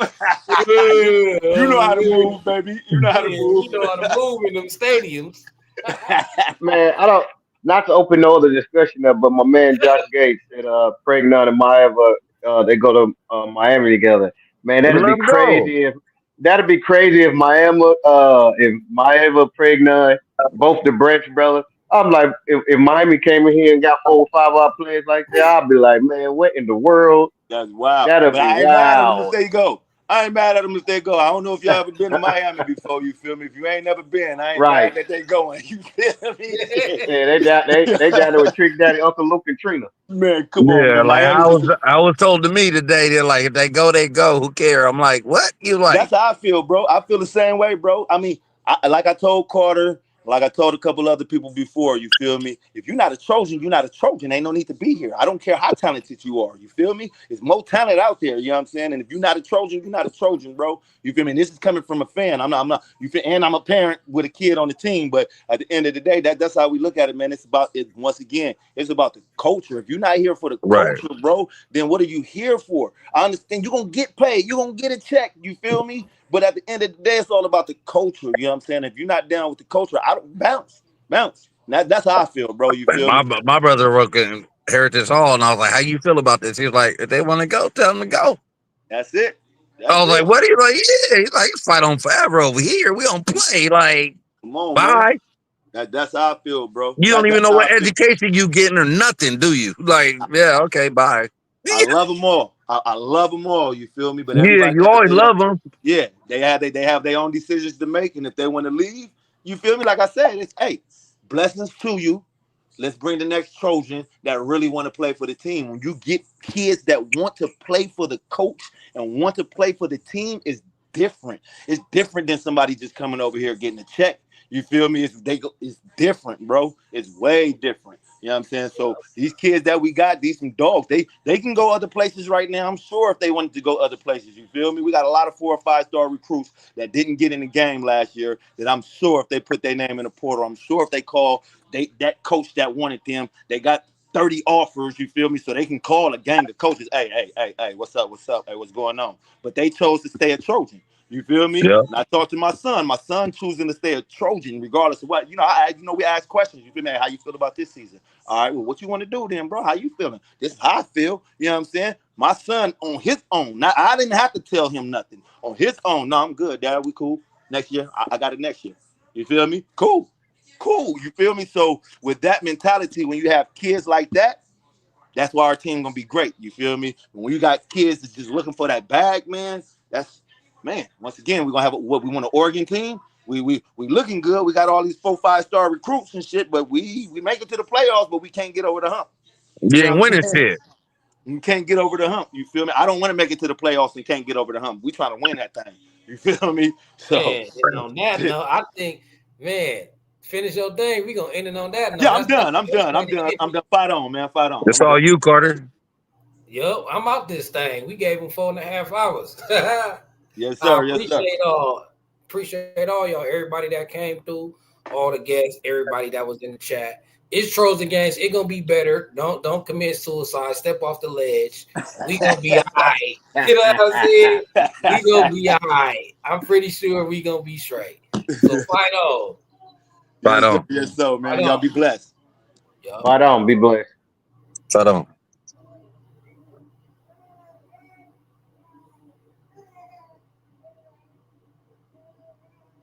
You know how to Yeah, move, baby. You know how to move. we know how to move in them stadiums. Man, I don't not to open no other discussion up, but my man Josh Gates said Pregnon and Maiava they go to Miami together. Man, Let them go. that'd be crazy if Maiava Pregnon, both the Branch brothers. I'm like, if Miami came in here and got 4 or 5 players like that, I'd be like, man, what in the world? That's wild. That'd But be I ain't mad at them if wild. they go. I ain't mad at them if they go. I don't know if y'all ever been to Miami before. You feel me? If you ain't never been, I ain't Right. mad that they going. You feel me? Yeah, they down there with Trick Daddy, Uncle Luke and Trina. Man, come on, Yeah, man. like Miami just I was told to me today, they're like, if they go, they go. Who care? I'm like, what? You like? that's how I feel, bro. I feel the same way, bro. I mean, like I told Carter, Like I told a couple other people before, you feel me? If you're not a Trojan, you're not a Trojan. Ain't no need to be here. I don't care how talented you are. You feel me? There's more talent out there. You know what I'm saying? And if you're not a Trojan, you're not a Trojan, bro. You feel me? And this is coming from a fan. I'm not. You feel? And I'm a parent with a kid on the team. But at the end of the day, that's how we look at it, man. It's about it. Once again, it's about the culture. If you're not here for the Right. culture, bro, then what are you here for? I understand you're gonna get paid. You're gonna get a check. You feel me? But at the end of the day, it's all about the culture. You know what I'm saying? If you're not down with the culture, I don't bounce. That's how I feel, bro. You feel me? My brother worked in Heritage Hall, and I was like, "How you feel about this?" He was like, "If they want to go, tell them to go." That's it. I was like, "What are you like?" Yeah, he's like, "Fight on forever over here. We don't play." Like, Come on, bye. man. That's how I feel, bro. You don't even That's know how what I feel. education you getting or nothing, do you? Like, yeah, okay, bye. I love them all. I love them all. You feel me? But Yeah, everybody you always love them. Yeah, they have their own decisions to make, and if they want to leave, you feel me? Like I said, it's hey, blessings to you. Let's bring the next Trojan that really want to play for the team. When you get kids that want to play for the coach and want to play for the team, it's different. It's different than somebody just coming over here getting a check. You feel me? It's different, bro. It's way different. You know what I'm saying? So these kids that we got, these some dogs. They can go other places right now. I'm sure if they wanted to go other places, you feel me? We got a lot of 4 or 5 star recruits that didn't get in the game last year. That I'm sure if they put their name in the portal, I'm sure if they call that coach that wanted them, they got 30 offers, you feel me? So they can call a gang of coaches. Hey, what's up? Hey, what's going on? But they chose to stay a Trojan. You feel me? Yeah. And I talked to my son choosing to stay a Trojan, regardless of what, we ask questions. You feel me? How you feel about this season? All right, well, what you want to do then, bro? How you feeling? This is how I feel. You know what I'm saying? My son on his own. Now, I didn't have to tell him nothing. On his own, no, I'm good, Dad. We cool. Next year, I got it next year. You feel me? Cool. You feel me? So with that mentality, when you have kids like that, that's why our team gonna be great. You feel me? When you got kids that's just looking for that bag, man, once again, we're gonna have what we want an Oregon team. We looking good. We got all these 4, 5 star recruits and shit, but we make it to the playoffs, but we can't get over the hump. You ain't winning shit. You can't get over the hump. You feel me? I don't want to make it to the playoffs and can't get over the hump. We trying to win that thing. You feel me? So Man, and on that note, I think, man, finish your thing. We gonna end it on that note. Yeah, I'm done. Fight on, man. Fight on. It's all you, Carter. Yo, I'm out this thing. We gave him 4.5 hours. Yes, sir. I appreciate all y'all, everybody that came through, all the guests, everybody that was in the chat. It's Trojan Games. It's gonna be better. Don't commit suicide. Step off the ledge. We gonna be all right. You know what I'm saying? We gonna be all right. I'm pretty sure we gonna be straight. So fight on. Fight on. Yes, sir, man. Y'all be blessed. Fight on. Be blessed. Fight on.